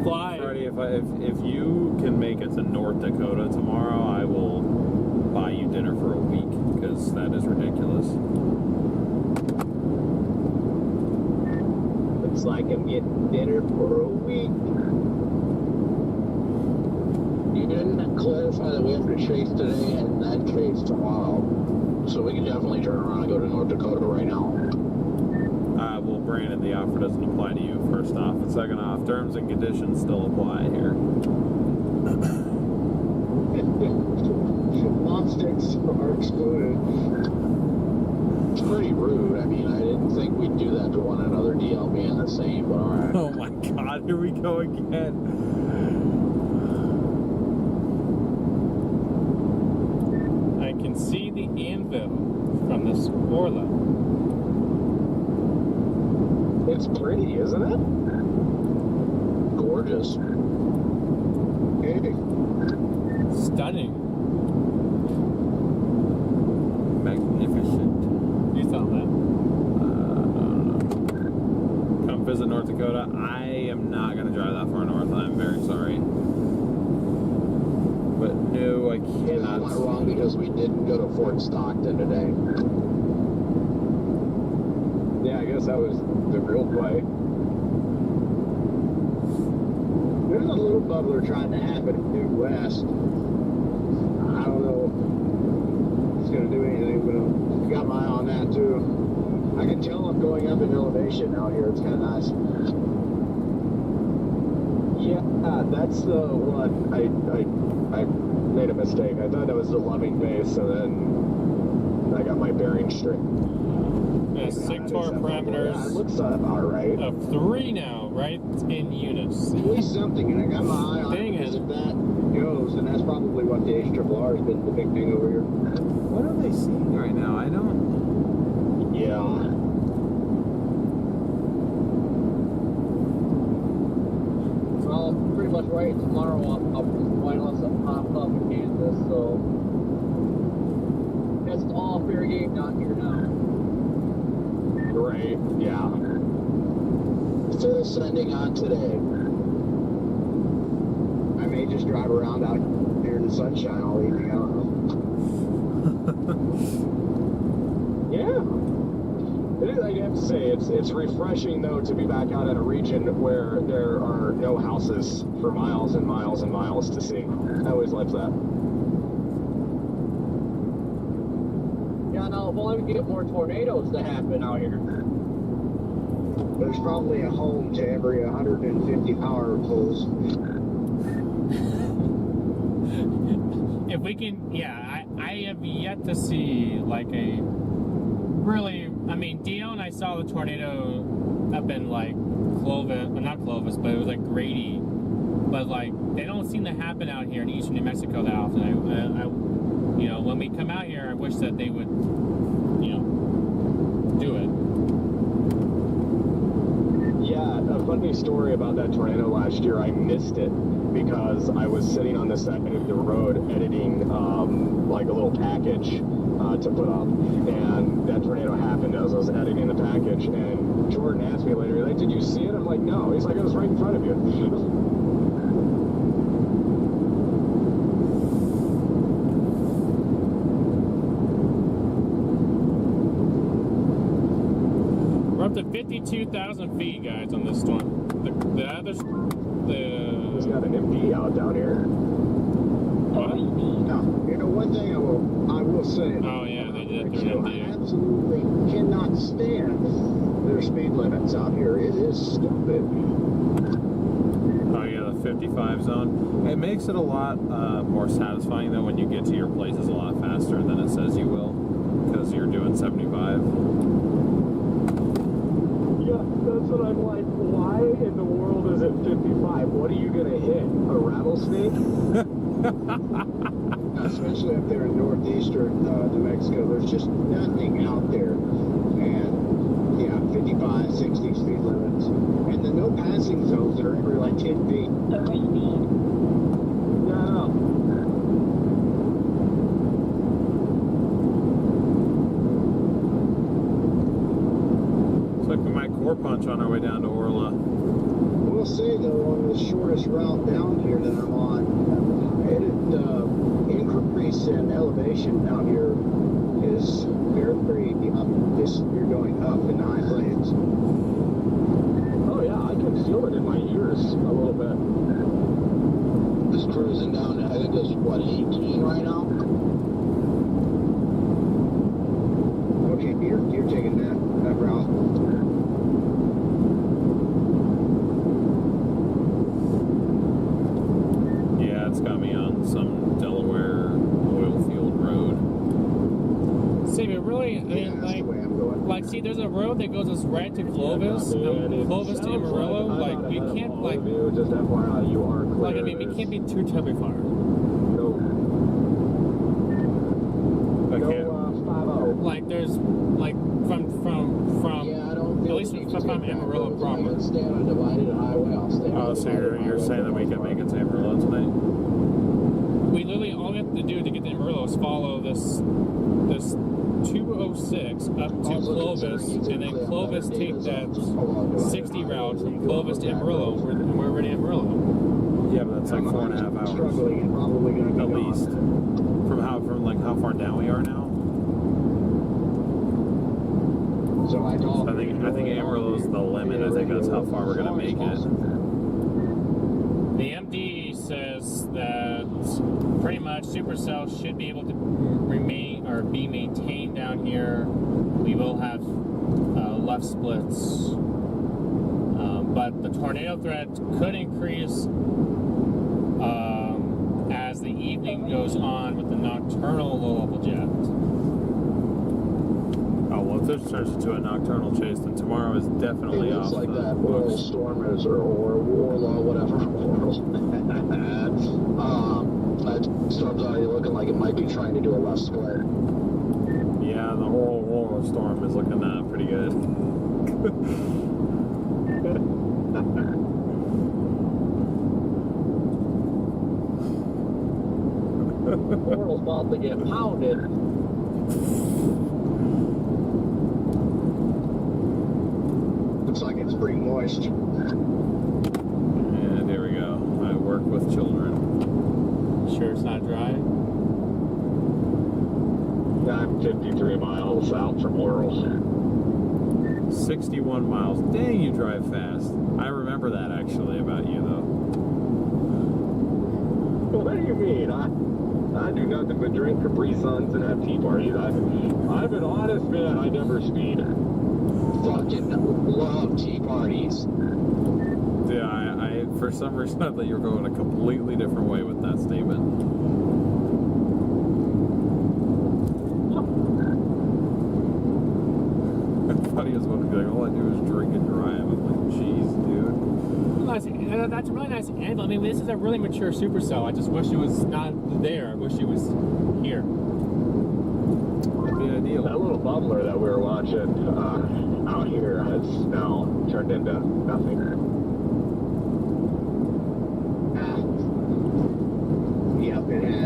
Fly. Freddie, if you can make it to North Dakota tomorrow, I will buy you dinner for a week, because that is ridiculous. Looks like I'm getting dinner for a week. You didn't clarify that we have to chase today and then chase tomorrow. So we can definitely turn around and go to North Dakota right now. Well, Brandon, the offer doesn't apply to you, first off. And second off, terms and conditions still apply here. Lobsticks are excluded. It's pretty rude. I mean, I didn't think we'd do that to one another, DL being the same, but alright. Oh my god, here we go again. I can see the anvil from this Orla. It's pretty, isn't it? Gorgeous. Hey, Stunning. Magnificent. You saw that. Come visit North Dakota. I am not going to drive that far north. I'm very sorry. But no, I Yeah, I cannot. went wrong because we didn't go to Fort Stockton today. Yeah, I guess that was the real play. there's a little bubbler trying to happen due west. I don't know if it's going to do anything, but I've got my eye on that too. I can tell I'm going up in elevation out here. It's kind of nice. Yeah, that's the one. I made a mistake. I thought that was the Loving base, and then I got my bearing straight. Sector parameters Yeah, it looks about right. of 3 now, right in units. At least something, and I got my eye on Dang it, because it. if that goes, then that's probably what the HRRR has been the big thing over here. What are they seeing right now? I don't. Yeah. Well, pretty much right tomorrow I'll find out something pops up in Kansas, so it's all fair game down here now. Right, yeah. Full sending on today. I may just drive around out here in the sunshine all evening. I don't know. Yeah. It is, I have to say, it's refreshing, though, to be back out in a region where there are no houses for miles and miles and miles to see. I always like that. Yeah, now if only we get more tornadoes to happen out here. There's probably a home to every 150 power poles. If we can, yeah, I have yet to see like a really, I mean, Dio and I saw the tornado up in like Clovis, well, not Clovis, but it was like Grady. But like, they don't seem to happen out here in eastern New Mexico that often. I you know, when we come out here, I wish that they would, you know, do it. Yeah, a funny story about that tornado last year. I missed it because I was sitting on the side of the road editing like a little package to put up, and that tornado happened as I was editing the package. And Jordan asked me later, like, "Did you see it?" I'm like, "No." He's like, "It was right in front of you." We're up to 52,000 feet, guys, on this storm. The others, He's got an MD out down here. What? Now, you know, one thing I will say. Oh yeah, they did do an I MD. absolutely cannot stand their speed limits out here. It is stupid. Oh yeah, the 55 zone. It makes it a lot more satisfying though when you get to your places a lot faster than it says you will, because you're doing 75. Yeah, that's what I'm like. Why in the world is it 55? What are you gonna hit? A rattlesnake? Especially up there in northeastern New Mexico, there's just nothing out there. And yeah, 55, 60 speed limits. And the no passing zones are every like 10 feet. Yeah. Looks like we might core punch on our way down to Orla. We'll say though, on the shortest route down here that I'm on, increase in elevation out here is very up. You're going up in the high plains. Oh yeah, I can feel it in my ears a little bit. Just cruising down, I think it's what, 18 right now? Okay, you're taking that route. Yeah, it's got me on some Delaware oil field road. See, but really, I mean, That's the way I'm going. like, see, there's a road that goes us right to Clovis, Clovis to Amarillo. Like, we can't, like, Just FYI, you are clear. like, I mean, we can't be too terribly far. No, Okay. 5-0. Like, there's, like, from Yeah, I don't at feel least the need from to get back Amarillo roads. proper. I can stay on a divided highway. I'll stay on Oh, a so divided you're highway. saying that we can make it to Amarillo tonight? we literally, all we have to do to get to Amarillo is follow this 206 up to Clovis, and then Clovis take that 60 route from Clovis to Amarillo, and we're already in Amarillo. Yeah, but that's like 4.5 hours. Struggling and probably going to be At gone. least. From how far down we are now? So I don't. I think Amarillo's the limit. I think that's how far we're gonna make it. The MD says that pretty much Supercell should be able to remain or be maintained down here. We will have left splits, but the tornado threat could increase as the evening goes on with the nocturnal low-level jet. Oh well, if this turns into a nocturnal chase, then tomorrow is definitely It off looks like the that Orla books. storm is, or Orla, whatever. That storm's already looking like it might be trying to do a left split. Yeah, the whole Orla storm is looking pretty good. Orla's about to get pounded. Looks like it's pretty moist. And here we go. I work with children. Sure, it's not dry. I'm 53 miles out from Laurel. 61 miles. Dang, you drive fast. I remember that actually about you though. What do you mean? I do nothing but drink Capri Suns and have tea parties. I'm an honest man. I never speed. Fucking love tea parties. Yeah, I for some reason I thought you were going a completely different way with that statement. I thought he was going to be like, all I do is drink and drive. I'm like, jeez, dude. That's a really nice angle. I mean, this is a really mature supercell. I just wish it was not there. I wish it was here. That'd be ideal. That little bubbler that we were watching out here has now turned into nothing.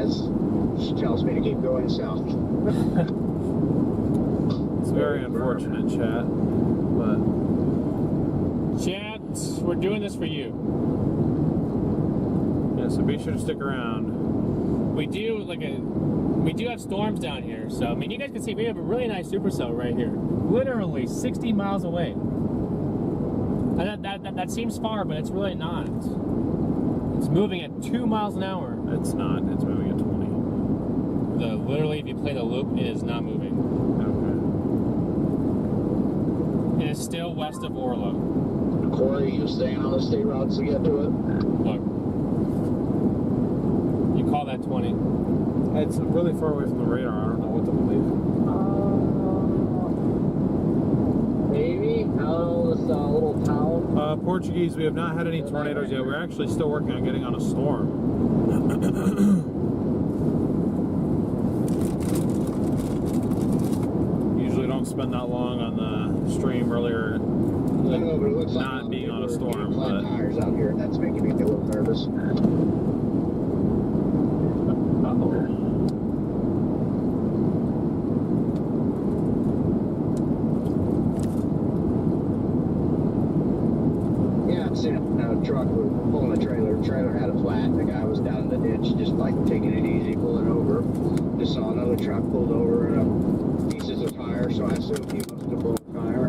says, she tells me to keep going south. It's very unfortunate, chat, but Chat, we're doing this for you. yeah. So be sure to stick around. We do have storms down here, so I mean, you guys can see we have a really nice supercell right here, literally 60 miles away. And that seems far, but it's really not. It's moving at 2 miles an hour. It's not. It's moving at 20. Literally, if you play the loop, it is not moving. Okay. It is still west of Orla. Corey, you staying on the state routes to get to it? Look, you call that 20? It's really far away from the radar. I don't know what to believe. Maybe. I don't know, this little town. Portuguese, we have not had any tornadoes yet. We're actually still working on getting on a storm. Usually don't spend that long on the stream earlier. I don't know, but it looks like Not being on a people are storm, getting flat but tires out here, and that's making me a little nervous. Truck was pulling a trailer. The trailer had a flat. The guy was down in the ditch, just like taking it easy, pulling over. Just saw another truck pulled over and pieces of tire. So I assumed he must have blown a tire.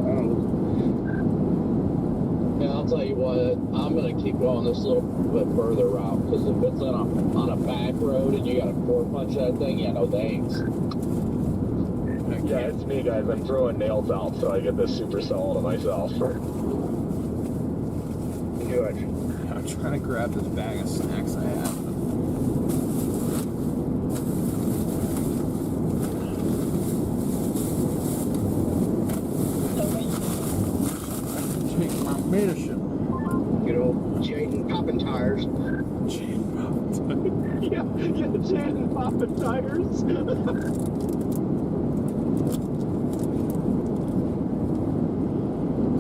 Yeah, I'll tell you what. I'm gonna keep going this little bit further route because if it's on a back road and you got to core punch that thing, yeah, no thanks. Yeah, it's me, guys. I'm throwing nails out so I get this supercell to myself. Good. I'm trying to grab this bag of snacks I have. Take my medicine. You know, Jaden popping tires. Jaden popping tires. Yeah, Jaden popping tires. This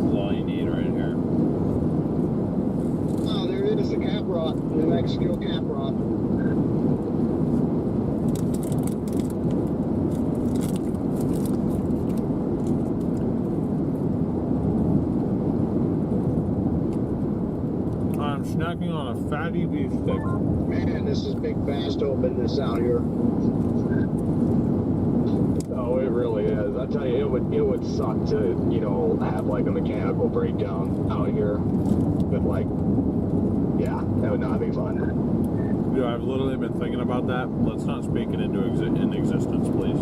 is all you need right here. Oh, there it is, the cap rod, New Mexico cap rod. I'm snacking on a fatty beef stick. Man, this is big, fast openness out here. Oh, it really is. I tell you, it would suck to, you know, have like a mechanical breakdown out here. But like, yeah, that would not be fun. Dude, I've literally been thinking about that. Let's not speak it into existence, please.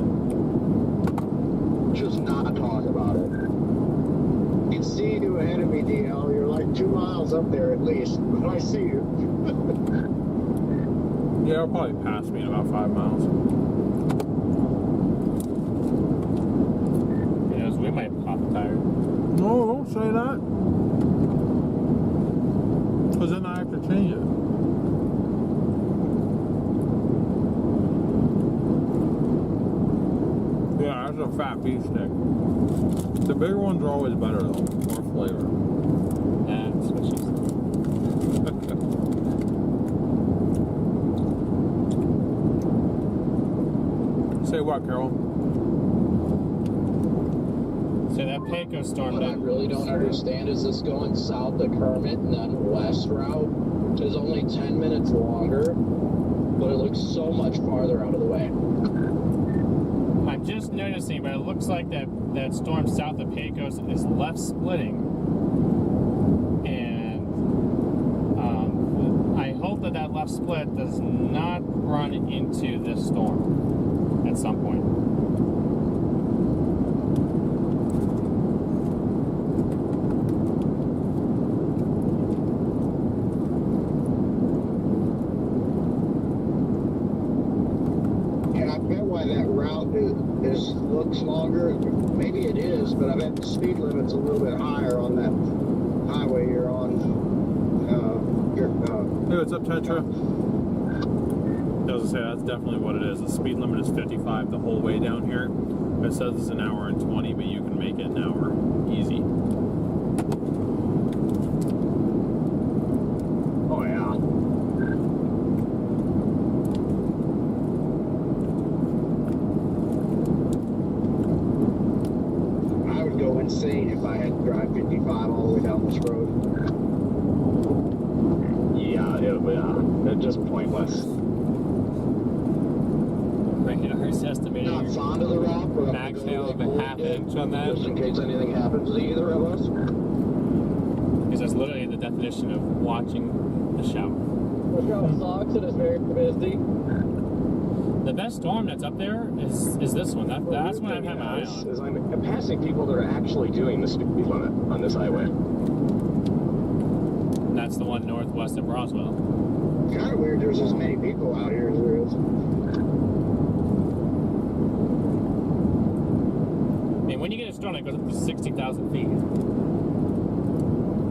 Just not talk about it. I can see you ahead of me, DL. You're like 2 miles up there at least. When I see you. Yeah, it'll probably pass me in about 5 miles. Yes, we might pop a tire. No, don't say that. Because then I have to change it. Yeah, that's a fat beef stick. The bigger ones are always better though, more flavor. That's what she said. Say what, Carol? So that Pecos storm. What I really don't understand is this going south to Kermit and then west route is only 10 minutes longer, but it looks so much farther out of the way. I'm just noticing, but it looks like that storm south of Pecos is left splitting. And I hope that left split does not run into this storm at some point. Yeah, I bet why that route looks longer. Maybe it is, but I bet the speed limit's a little bit higher on that highway you're on. Hey, what's up, Tetra? I was gonna say, that's definitely what it is. The speed limit is 55 the whole way down here. It says it's an hour and 20, but you can make it an hour easy. Oh, yeah. insane if I had to drive 55 all the way down this road. Yeah, it's just pointless. Right now, he's estimating Not fond of the route, but max hail of a half inch on that. just in case anything happens to either of us. Because that's literally the definition of watching the shower. Look how it sucks and it's very misty. The best storm that's up there is this one. That's what I've had my eye on. Is I'm passing people that are actually doing the speed limit on this highway. And that's the one northwest of Roswell. Kind of weird there's as many people out here as there is. I mean, when you get a storm that goes up to 60,000 feet.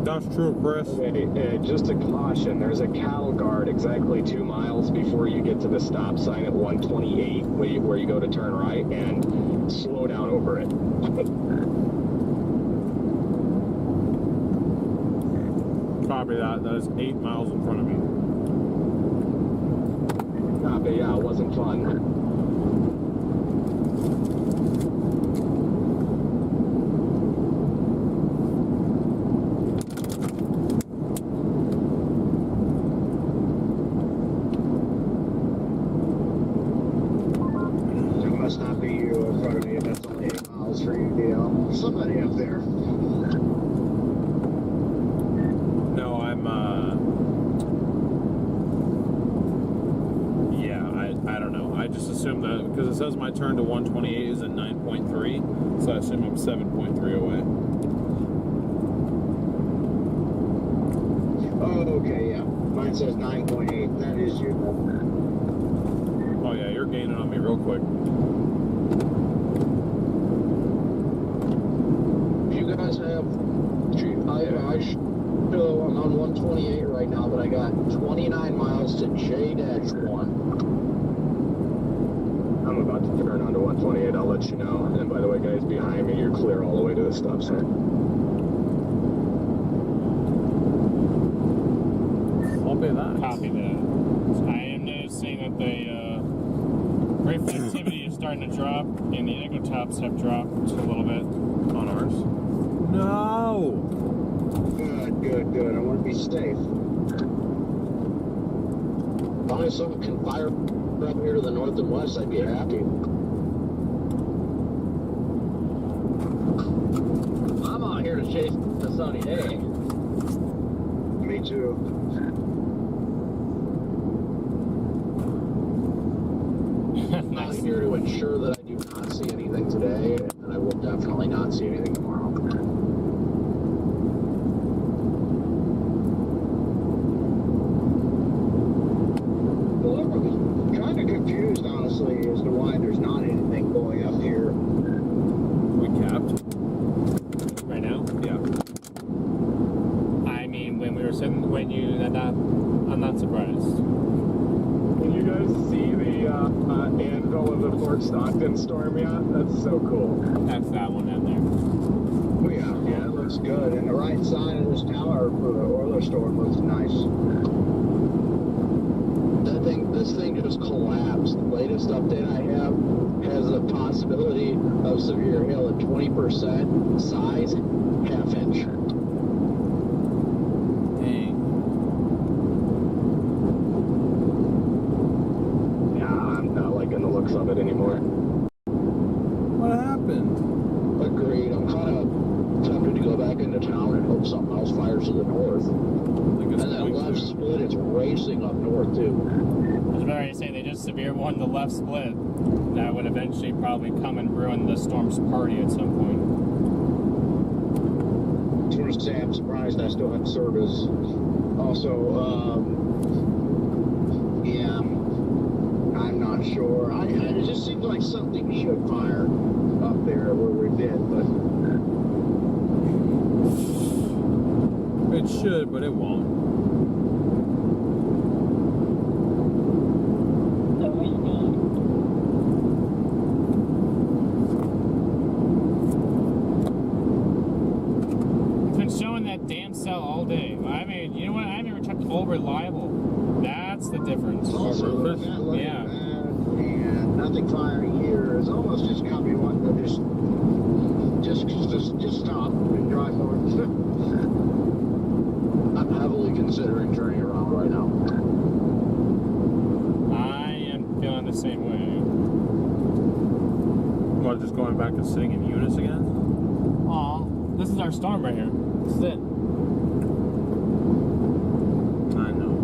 That's true, Chris. Okay, just a caution, there's a cattle guard exactly 2 miles before you get to the stop sign at 128 where you go to turn right, and slow down over it. Copy that. That is 8 miles in front of me. Copy, yeah, it wasn't fun. It must not be you in front of me if that's only 8 miles for you, DL. Somebody up there. No, I'm, yeah, I don't know. I just assume that, because it says my turn to 128 is at 9.3, so I assume I'm 7.3 away. Oh, okay, yeah. Mine says 9.8. That is you. Oh yeah, you're gaining on me real quick. You guys have, I'm on 128 right now, but I got 29 miles to J-1. I'm about to turn onto 128, I'll let you know. And by the way, guys, behind me, you're clear all the way to the stop sign. Copy that. Copy that. I am noticing that the reflectivity is starting to drop, and the echo tops have dropped a little bit on ours. No! Good. I want to be safe. If only someone can fire up here to the north and west, I'd be happy. I'm out here to chase the sunny day. Me too. I'm out here to ensure that I do not see anything today, and I will definitely not see anything tomorrow. Well, I'm kind of confused, honestly, as to why there's not anything going up here. We capped? Right now? Yeah. I mean, when we were sitting, I'm not surprised. Can you guys see the anvil of the Fort Stockton storm yet? That's so cool. That's that one down there. Oh, yeah, it looks good. And the right side of this tower for the Orla storm looks nice. This thing just collapsed. The latest update I have has a possibility of severe hail at 20%, size half inch. Dang. Yeah, I'm not liking the looks of it anymore. What happened? Agreed. I'm kind of tempted to go back into town and hope something else fires to the north. Like And that left split is racing up north too. I was about to say, they just severe one the left split. That would eventually probably come and ruin the storm's party at some point. I was going to say, I'm surprised I still have service. Also, yeah, I'm not sure. It just seems like something should fire up there where we've been, but It should, but it won't. It's been showing that damn cell all day. I mean, you know what? I've never checked all reliable. That's the difference. also Chris? that look Yeah. at that, and nothing firing here is almost just got me wanting to just stop What, just going back and sitting in units again? Aw, this is our storm right here. This is it. I know.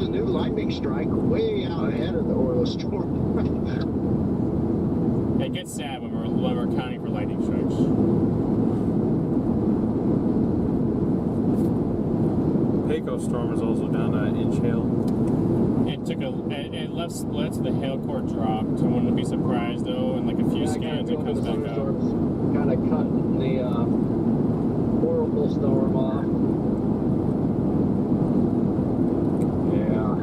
The new lightning strike way out ahead of the Orla storm. It gets sad when we're counting for lightning strikes. Pecos storm is also down to inch hail. It left splits, the hail core dropped. I wouldn't be surprised though, in like a few scans it comes back up. Kind of cutting the horrible storm off. Yeah.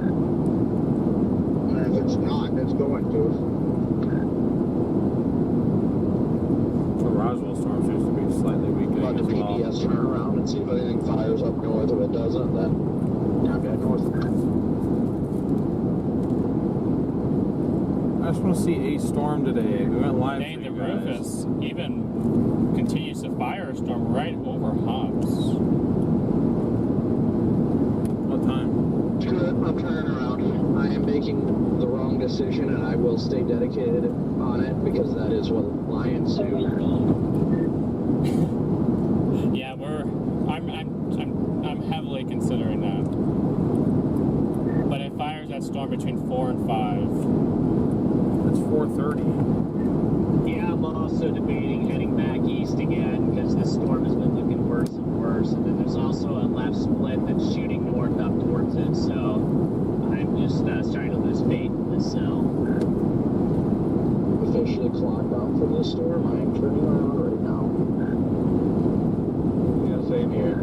And if it's not, it's going to. The Roswell storm seems to be slightly weakening Let the as well. PBS turn around and see if anything fires up north. If it doesn't, then I'm back north. I just want to see a storm today. We went live Dang, for the you guys. Rufus even continues to fire a storm right over Hobbs. What time? It's good. I'm turning around. I am making the wrong decision, and I will stay dedicated on it because that is what Lions do. Yeah, I'm heavily considering that. But it fires that storm between 4 and 5. It's 4:30. Yeah, I'm also debating heading back east again because this storm has been looking worse and worse. And then there's also a left split that's shooting north up towards it. So I'm just starting to lose faith in this cell. Officially clocked out for this storm. I am turning around right now. Yeah, same here.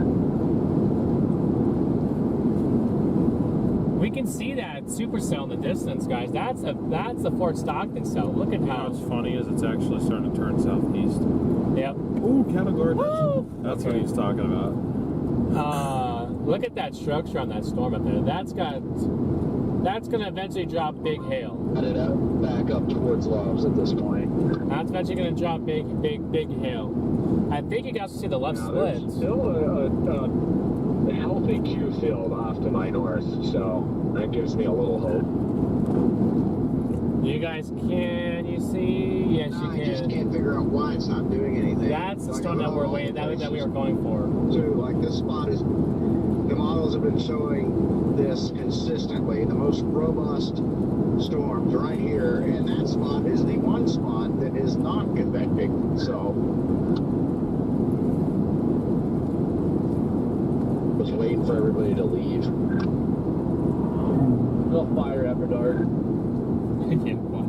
We can see that supercell in the distance, guys. That's the Fort Stockton cell. Look at You know how. what's funny is it's actually starting to turn southeast. Yep. Ooh, cattle guard. Woo! That's Okay. what he's talking about. Look at that structure on that storm up there. That's gonna eventually drop big hail. Headed out back up towards Loves at this point. That's eventually gonna drop big hail. I think you guys will see the left split. There's still a healthy Q field off to my north, so that gives me a little hope. You guys can you see? Yes, you I just can. can't figure out why it's not doing anything. That's the Like, storm that all we're the waiting that we places are going for. too. Like this spot is, the models have been showing this consistently. The most robust storms right here, and that spot is the one spot that is not convecting. So, Was waiting for everybody to leave. They'll fire after dark. Yeah, well,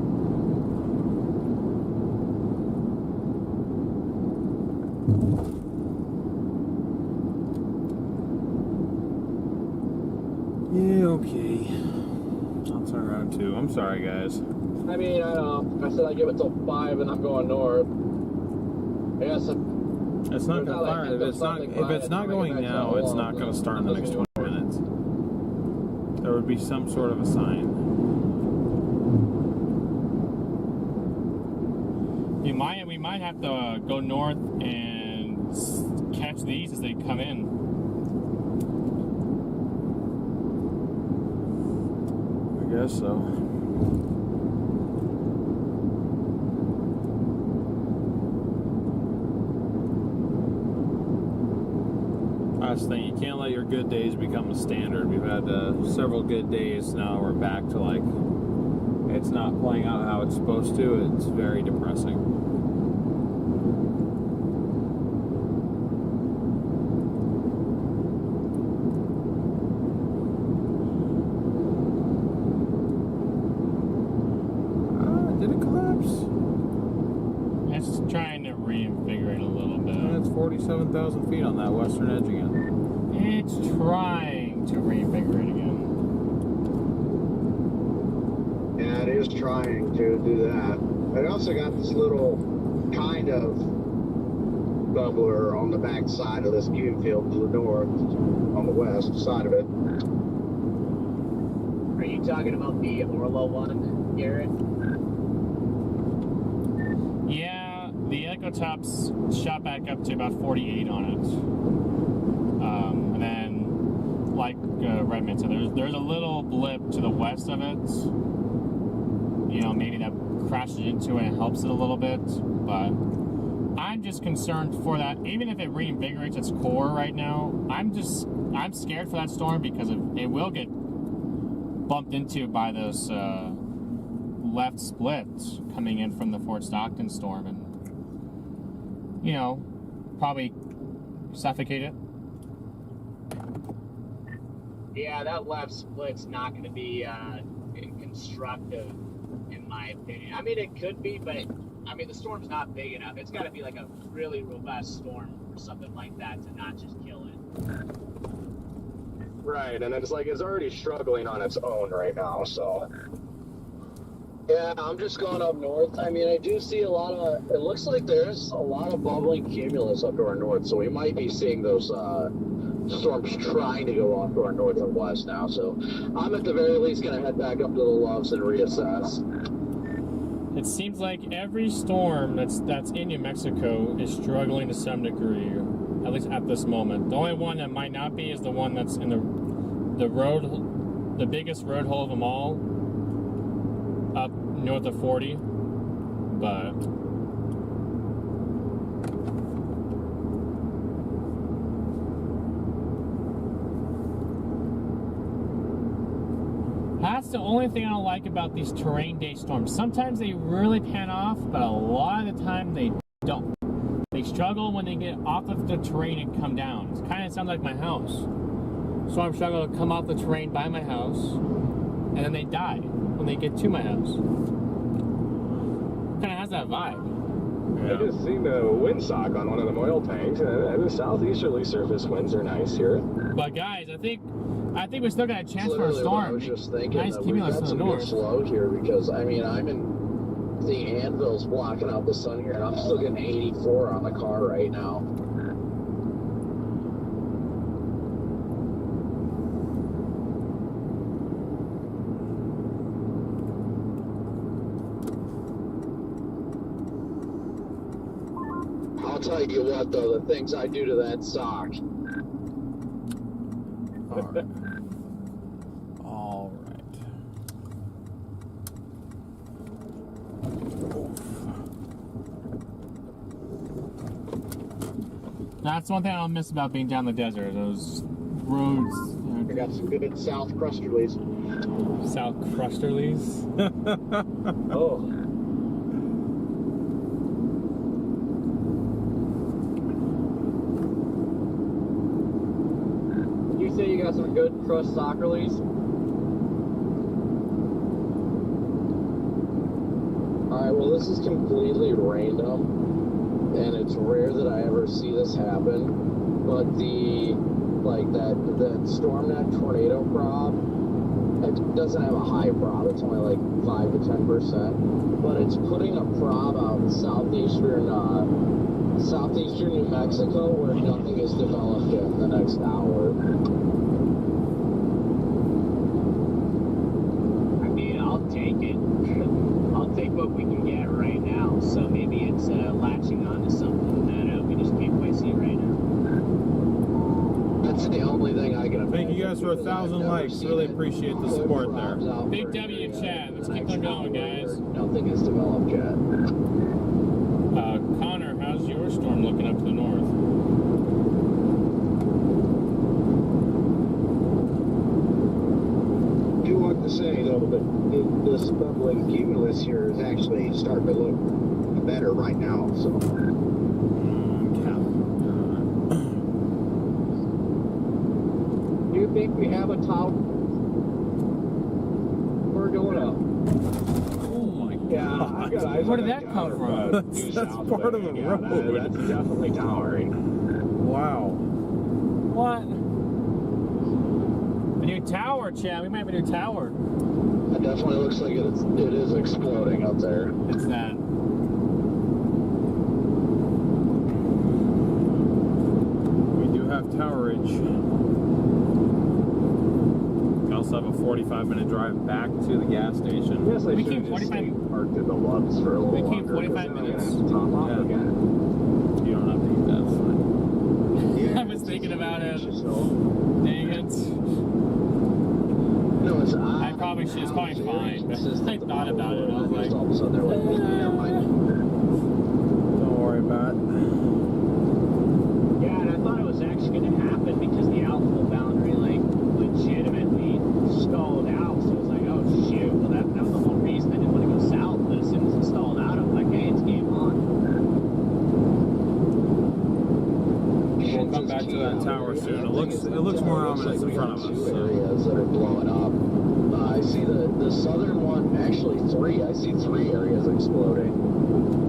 Yeah, okay. I'll turn around too. I'm sorry, guys. I mean, I don't know. I said I'd give it till 5 and I'm going north. I guess It's not gonna fire. If it's not going now, it's not gonna start in the next 20 minutes. There would be some sort of a sign. we might have to go north and catch these as they come in. I guess so. Last thing, you can't let your good days become the standard. We've had several good days now. We're back to like, it's not playing out how it's supposed to. It's very depressing. Did it collapse? It's trying to reinvigorate a little bit. It's 47,000 feet on that western edge again. It's trying to reinvigorate again. yeah, it is trying to do that. It also got this little kind of bubbler on the back side of this Q field to the north, on the west side of it. Are you talking about the Orla one, Garrett? Yeah, the Echo Tops shot back up to about 48 on it. And then like Redmond said, there's a little blip to the west of it. You know, maybe that crashes into it and helps it a little bit, but I'm just concerned for that. Even if it reinvigorates its core right now, I'm scared for that storm because it will get bumped into by those left splits coming in from the Fort Stockton storm, and you know, probably suffocate it. Yeah, that left split's not going to be constructive, in my opinion. I mean, it could be, but I mean, the storm's not big enough. It's got to be like a really robust storm or something like that to not just kill it. Right, and it's like it's already struggling on its own right now, so. Yeah, I'm just going up north. I mean, I do see a lot of, it looks like there's a lot of bubbling cumulus up to our north, so we might be seeing those storms trying to go off to our north and west now. So I'm at the very least going to head back up to the Loves and reassess. It seems like every storm that's in New Mexico is struggling to some degree, at least at this moment. The only one that might not be is the one that's in the road, the biggest road hole of them all, up north of 40, but that's the only thing I don't like about these terrain day storms. Sometimes they really pan off, but a lot of the time they don't. They struggle when they get off of the terrain and come down. It kind of sounds like my house. Storms struggle to come off the terrain by my house, and then they die when they get to my house. Kind of has that vibe. I just seen the windsock on one of them oil tanks, and the southeasterly surface winds are nice here. But guys, I think we still got a chance for a Literally what I storm. was just thinking, Nice that cumulus we've to got the some good north. flow here because, I mean, I'm in the anvil's blocking out the sun here, and I'm still getting 84 on the car right now. I'll tell you what, though, the things I do to that sock. All right. That's one thing I don't miss about being down the desert. Those roads, I got some good South Crusterlies. South Crusterlies. Oh. You say you got some good crust soccerlies? Alright, well, this is completely random, and it's rare that I ever see this happen, but that StormNet tornado prob, it doesn't have a high prob, it's only like 5 to 10%, but it's putting a prob out in southeastern New Mexico where nothing is developed yet in the next hour. I mean, I'll take it. I'll take what we can get right now. So maybe it's latching on to something that we just can't quite see right now. That's the only thing I can Thank you guys for 1,000 likes. Really appreciate the support there. Big W chat. Let's keep on going, guys. Nothing is developed yet. Connor, how's your storm looking up to the north? I do want to say, though, that this bubbling cumulus here is actually starting to look better right now. So, Do you think we have a tower? We're going up. Oh my Yeah, I've got eyes Where on did that come tower, from? but That's south part of the thing, road. That's definitely towering. Wow. What? A new tower, Chad. We might have a new tower. It definitely looks like it is exploding up there. It's that. We do have towerage. We also have a 45-minute drive back to the gas station. Yes, I We should came have just 45 stayed parked at the Loves for a little We came longer, 45 'cause then I'm gonna minutes. have to top off Yeah. again. You don't have to eat that. It's fine. I was thinking thinking about it. So, Dang it. no, it's I probably should. It's probably fine. But I thought about it. I was like, all of a sudden they're like, never mind. Don't worry about it. Yeah, and I thought it was actually going to happen because the outflow boundary, like, legitimately stalled out. So it was like, oh, shoot. Well, that was the whole reason I didn't want to go south. But as soon as it stalled out, I'm like, hey, it's game on. We'll come back to that tower soon. It looks more ominous in front of us. Two areas that are blowing up. I see the southern one, actually three. I see 3 areas exploding.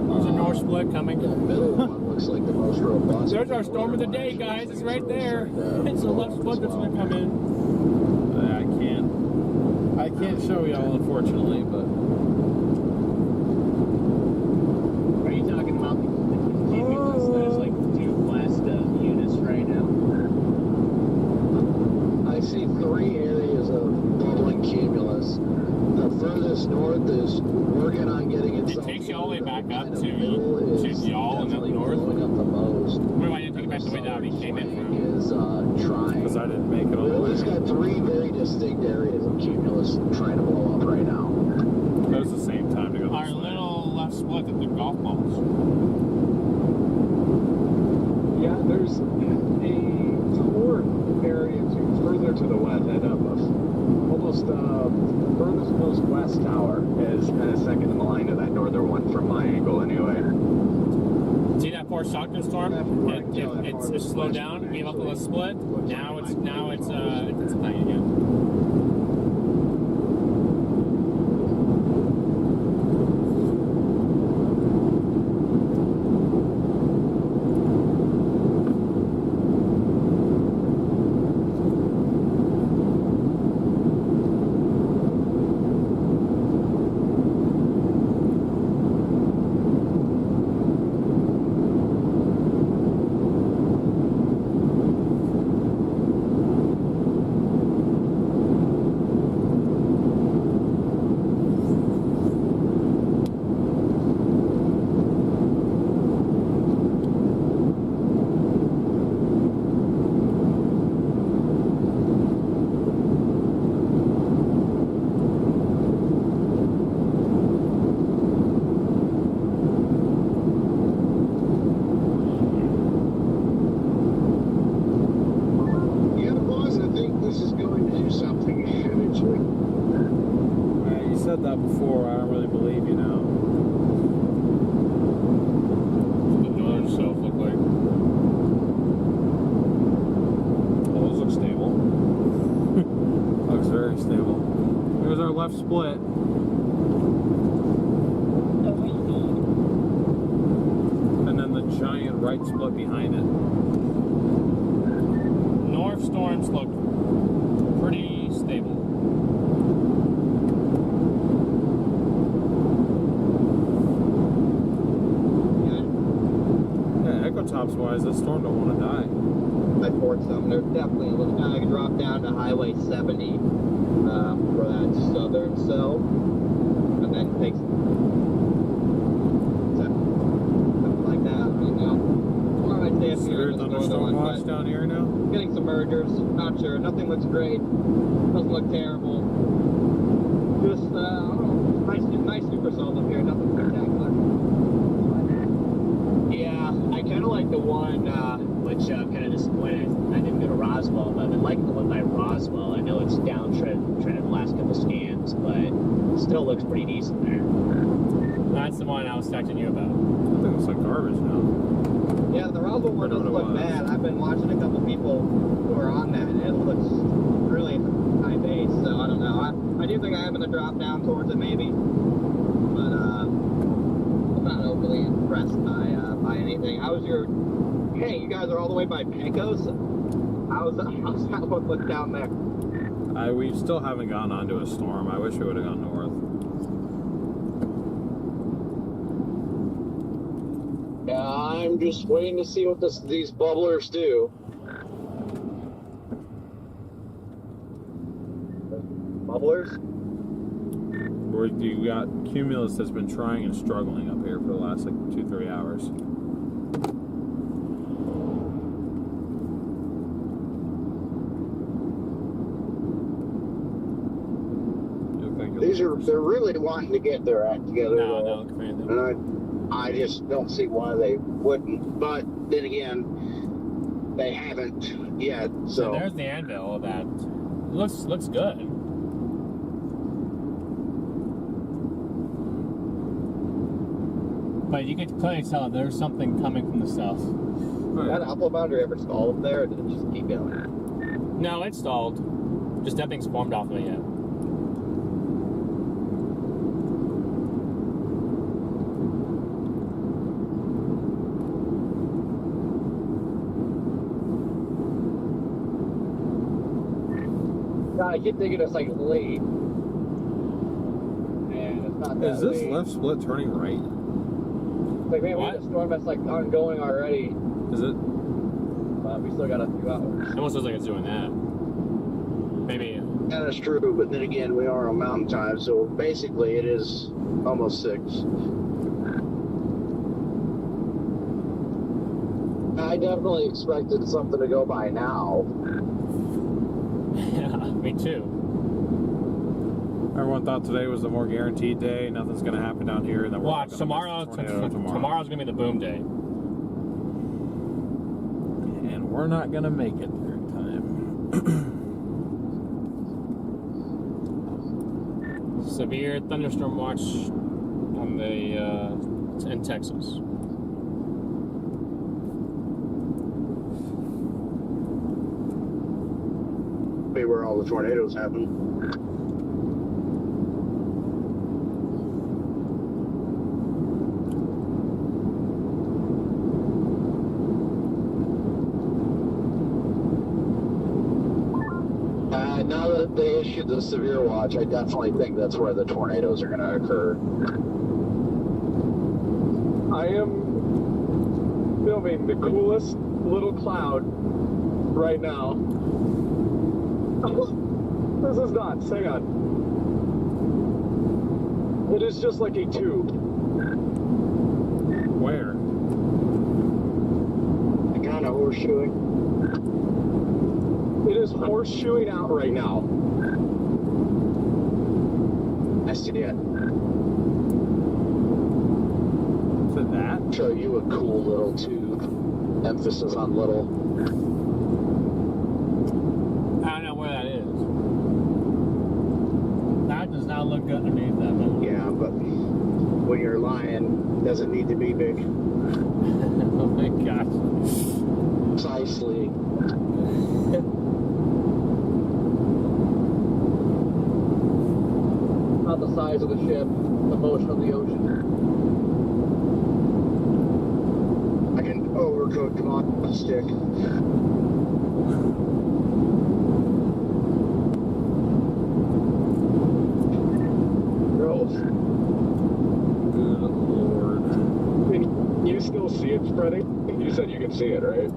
there's a north split coming. The middle one looks like the most robust. There's our storm of the day, guys. It's right there. It's the left split that's going to come in. I can't show y'all, unfortunately, but. Are you talking about the cumulus? There's like due west of Eunice right now. I see 3 areas of bubbling cumulus. The furthest north is working on getting It itself. takes you all the way back up to Middle y'all and then definitely north. blowing up the most. Where I didn't take it back the way that we came in from. Is trying. Because I didn't make it all the Well, way. it's got 3 very distinct areas of cumulus trying to blow up right now. It was the same time to go. Our little left split at the golf balls. Yeah, there's a toward area further to the west, and almost furthest most west tower is kind of second in the line to that northern one from my angle anyway. See that Fort Stockton storm? It's slowed down. Gave up a little split. Now it's intensifying again. Yeah, boss, I think this is going to do something eventually. You said that before. I don't really believe you now. The northern shelf look like. Well, those look stable. Looks very stable. Here's our left split. And then the giant right split behind it. North storms look pretty stable. Yeah, Ecotops wise, this storm don't want to die. At Fort Sumner, definitely looks like I could drop down to Highway 70 for that southern cell, and then take something like that. You know, or I might stay up here Severe in this northern thunderstorm one, watch but down here now. getting some mergers. Not sure. Nothing looks great. Doesn't look terrible. Just I don't know, nice supercells up here. Nothing spectacular. Yeah, I kind of like the one, which I'm kind of disappointed I didn't go to Roswell, but I've been liking the one by Roswell. I know it's downtrended the last couple scans, but it still looks pretty decent there. That's the one I was talking to you about. I think it's like garbage now. Yeah, the Roswell one I don't doesn't know look what it was. bad. I've been watching a couple people who are on that, and it looks really high base. So I don't know. I do think I am gonna drop down towards it maybe, but I'm not overly impressed by anything. How's your? Hey, you guys are all the way by Pecos. How's that one look down there? We still haven't gone onto a storm. I wish we would have gone north. Yeah, I'm just waiting to see what these bubblers do. Bubblers? You got Cumulus that's been trying and struggling up here for the last like 2-3 hours. they're really wanting to get their act together. No, no, look for anything. And I just don't see why they wouldn't. But then again, they haven't yet. So there's the anvil. That looks good. But you could clearly tell there's something coming from the south. That upload boundary ever stalled there, or did it just keep going? No, it stalled. Just nothing's formed off of it yet. God, I keep thinking it's like late. And it's not that Is this late. left split turning right? It's like, man, we had a storm that's like ongoing already. Is it? But we still got a few hours. It almost looks like it's doing that. Maybe. yeah, that's true. But then again, we are on mountain time, so basically it is almost 6. I definitely expected something to go by now. Yeah, me too. Everyone thought today was the more guaranteed day. Nothing's going to happen down here. And then Watch, tomorrow's going to be the boom day. And we're not going to make it there in time. Severe thunderstorm watch on the in Texas. Be where all the tornadoes happen. Now that they issued the severe watch, I definitely think that's where the tornadoes are going to occur. I am filming the coolest little cloud right now. This is nuts. Hang on. It is just like a tube. Where? Kind of horseshoeing. It is horseshoeing out right now. I see it. Is it that? Show you a cool little tube. Emphasis on little. I don't know where that is. That does not look good underneath that, man. Yeah, but when you're lying, it doesn't need to be big. Oh my gosh. Precisely. Not the size of the ship, the motion of the ocean. I can overcook on a stick. Gross. Good Lord. Can you still see it spreading? You said you can see it, right?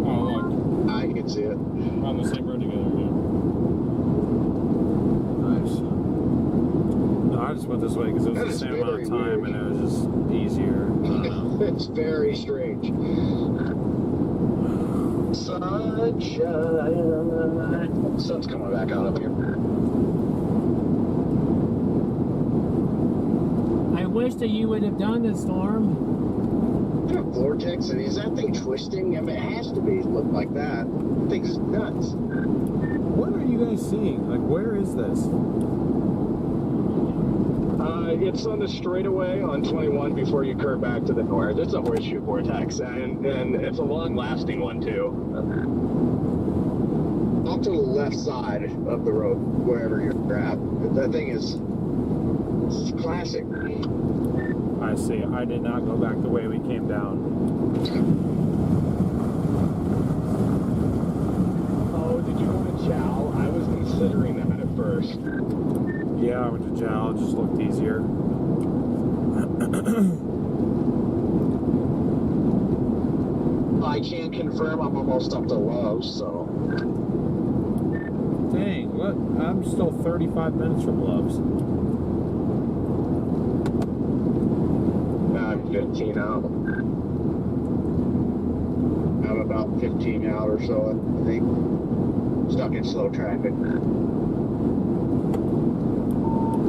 Oh, look. I can see it. We're on the same road together again. Nice. No, I just went this way because it was That the is same amount of very time weird. and it was just easier. I don't know. It's very strange. Sunshine. Sun's coming back out up here. I wish that you would have done this, Storm. Vortex, and is that thing twisting? I mean, it has to be. Look like that. That thing's nuts. What are you guys seeing? Like, where is this? It's on the straightaway on 21 before you curve back to the north. It's a horseshoe vortex, and it's a long-lasting one, too. Off to the left side of the road, wherever you're at. That thing is it's classic. I see. I did not go back the way we came down. Oh, did you go to Chow? I was considering that at first. Yeah, I went to Jal. It just looked easier. I can't confirm I'm almost up to Lowe's, so. Dang, what? I'm still 35 minutes from Love's. 18 out. I'm about 15 out or so, I think. Stuck in slow traffic.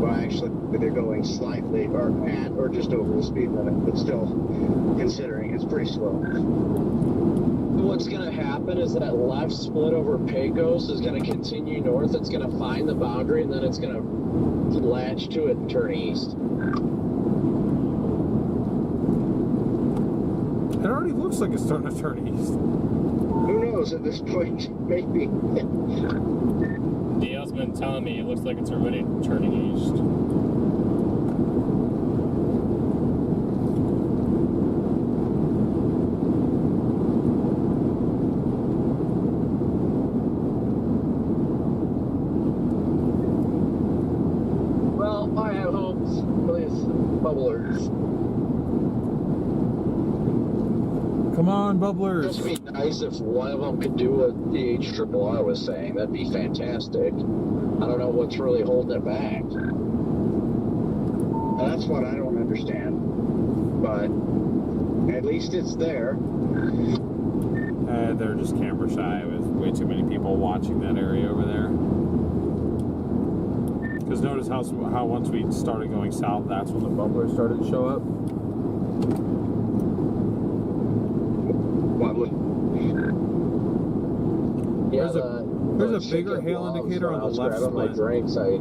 Well, actually, they're going slightly or at or just over the speed limit, but still, considering it's pretty slow. What's going to happen is that left split over Pecos is going to continue north. It's going to find the boundary, and then it's going to latch to it and turn east. It already looks like it's starting to turn east. Who knows at this point? Maybe. DL's been telling me it looks like it's already turning east. Well, I have hopes for these bubblers. Come on, bubblers. It'd be nice if one of them could do what the HRRR was saying. That'd be fantastic. I don't know what's really holding it back. That's what I don't understand. But at least it's there. They're just camera shy with way too many people watching that area over there. Because notice how once we started going south, that's when the bubblers started to show up. Yeah, there's a bigger hail indicator on the left split. My drinks, I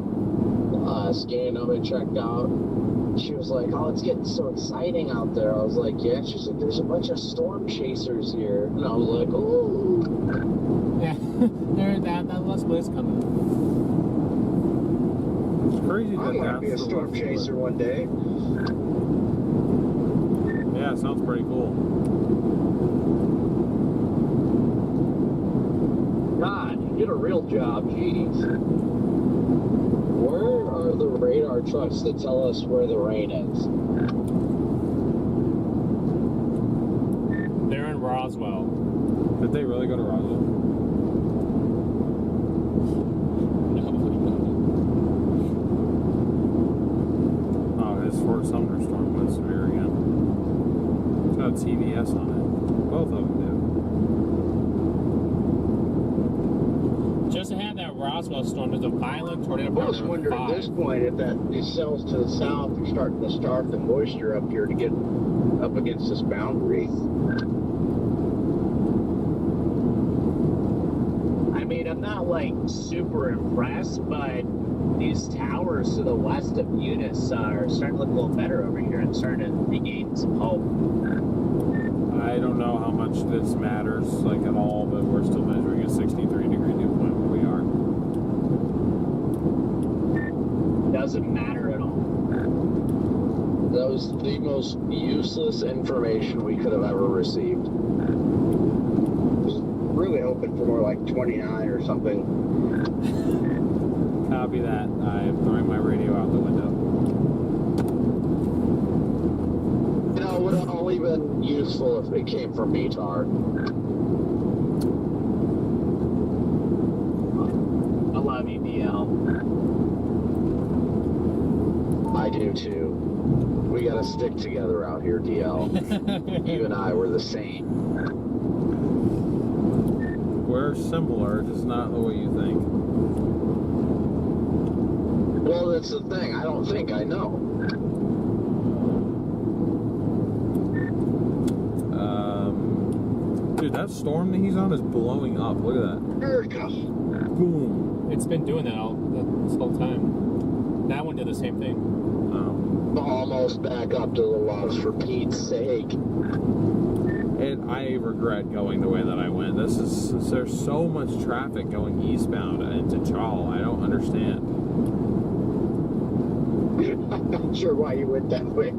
scanned them and checked out. She was like, "Oh, it's getting so exciting out there." I was like, "Yeah." She's like, "There's a bunch of storm chasers here," and I was like, "Oh." Yeah, that left split's coming. It's crazy I that want to be a that's the storm left chaser split. one day. Yeah, it sounds pretty cool. God, you did a real job. Jeez. Where are the radar trucks that tell us where the rain is? They're in Roswell. Did they really go to Roswell? Oh, his Fort Sumner storm was severe again. It's got TVS on it. Both of them do. Just had that Roswell storm. There's a violent tornado. I almost wonder at this point if these cells to the south are starting to starve the moisture up here to get up against this boundary. I mean, I'm not like super impressed, but these towers to the west of Eunice are starting to look a little better over here and starting to regain some hope. I don't know how much this matters, like at all, but we're still measuring a 63-degree dew point where we are. Doesn't matter at all. That was the most useless information we could have ever received. Really hoping for more like 29 or something. Copy that. I'm throwing my radio out the window. You know, it would have only been useful if it came from METAR. I love you, DL. I do too. We gotta stick together out here, DL. You and I were the same. We're similar, just not the way you think. Well, that's the thing. I don't think I know. Dude, that storm that he's on is blowing up. Look at that. America. Boom. It's been doing that this whole time. That one did the same thing. Almost back up to the lows for Pete's sake. And I regret going the way that I went. There's so much traffic going eastbound into Chal. I don't understand. I'm not sure why you went that way.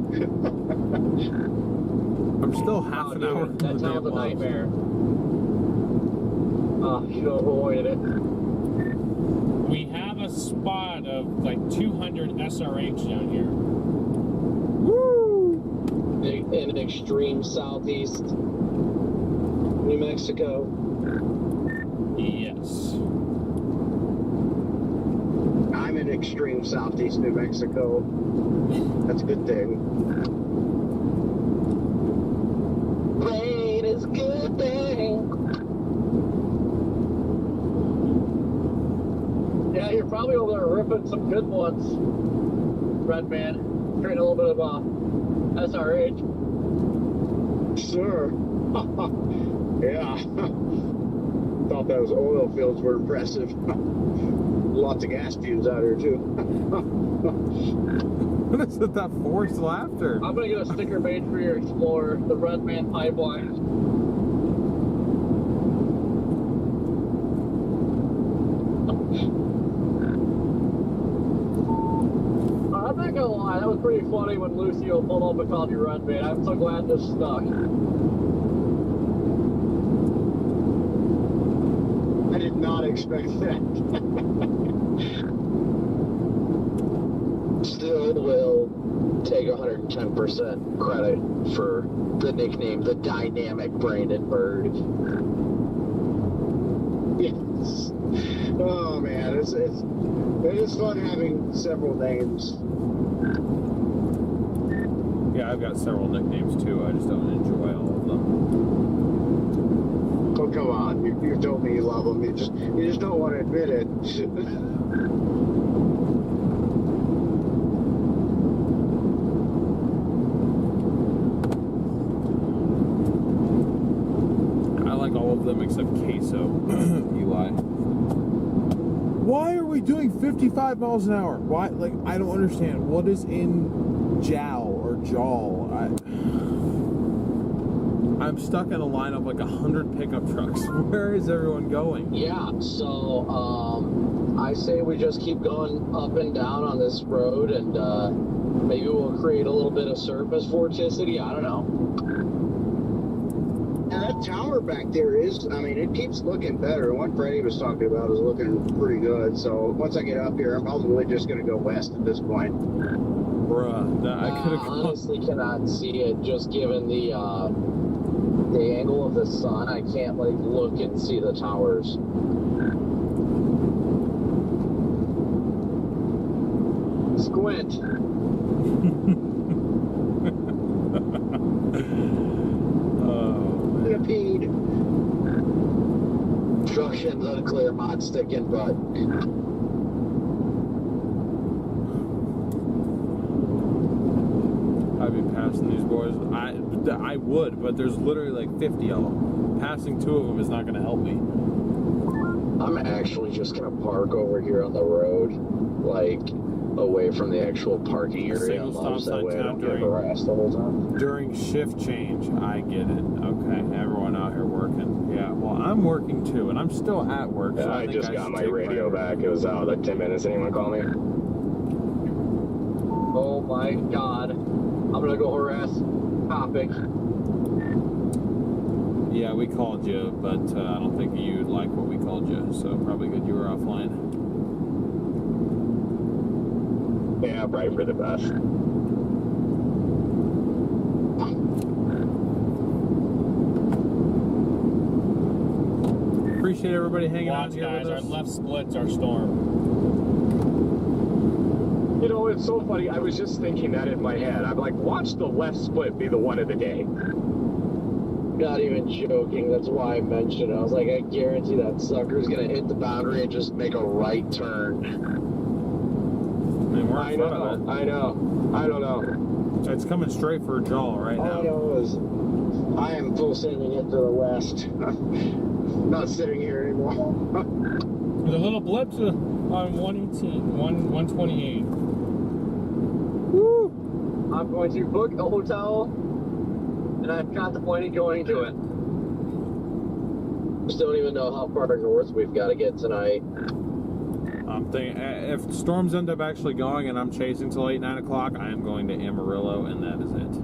I'm still half an hour. That time of the nightmare. Oh, you avoided it. We have a spot of like 200 SRH down here. Woo! In extreme southeast New Mexico. Yes. I'm in extreme southeast New Mexico. That's a good thing. probably over there ripping some good ones. Red man, creating a little bit of SRH. Sure. Yeah. Thought those oil fields were impressive. Lots of gas fumes out here too. What is it, that forced laughter? I'm gonna get a sticker made for your Explorer, the Red Man pipeline. I'm not gonna lie, that was pretty funny when Lucio pulled up and called you Red Man. I'm so glad this stuck. I did not expect that. Still will take 110% credit for the nickname, the dynamic Brandon Bird. Yes. Oh man, it is fun having several names. Yeah, I've got several nicknames too. I just don't enjoy all of them. Oh come on, you told me you love them. You just don't want to admit it. I like all of them except Queso. Eli. Why are we doing 55 miles an hour? Why? Like, I don't understand. What is in jowl or jawl? I'm stuck in a line of like 100 pickup trucks. Where is everyone going? Yeah, so I say we just keep going up and down on this road, and maybe we'll create a little bit of surface vorticity. I don't know. Yeah, that tower back there is, I mean, it keeps looking better. What Freddie was talking about is looking pretty good. So once I get up here, I'm probably just going to go west at this point. Bruh, I could have honestly cannot see it, just given the angle of the sun. I can't like look and see the towers. Squint. Peed. Instructions unclear, mod sticking, but I'd be passing these boys. I would, but there's literally like 50 of them. Passing 2 of them is not going to help me. I'm actually just gonna park over here on the road, like away from the actual parking area. Single stop That sign way I don't get during- harassed the whole time. During shift change, I get it. Okay, everyone out here working. Yeah, well, I'm working too, and I'm still at work. So I think just I got should my take radio back. It was like 10 minutes. Anyone call me? Oh my god. I'm gonna go harass Topic. Yeah, we called you, but I don't think you'd like what we called you, so probably good you were offline. Yeah, probably for the best. Appreciate everybody hanging out Watch, here guys, with our us. left splits our storm. You know, it's so funny. I was just thinking that in my head. I'm like, watch the left split be the one of the day. Not even joking. That's why I mentioned it. I was like, I guarantee that sucker's gonna hit the boundary and just make a right turn. I mean, we're I in front of know. I know. I don't know. it. It's coming straight for a jaw right All I now. know is I am full sending it to the west. Not sitting here anymore. The little blips on 118, 128. Woo! I'm going to book a hotel, and I'm contemplating going to it. Just don't even know how far north we've got to get tonight. I'm thinking if storms end up actually going and I'm chasing till 8, 9 o'clock, I am going to Amarillo, and that is it.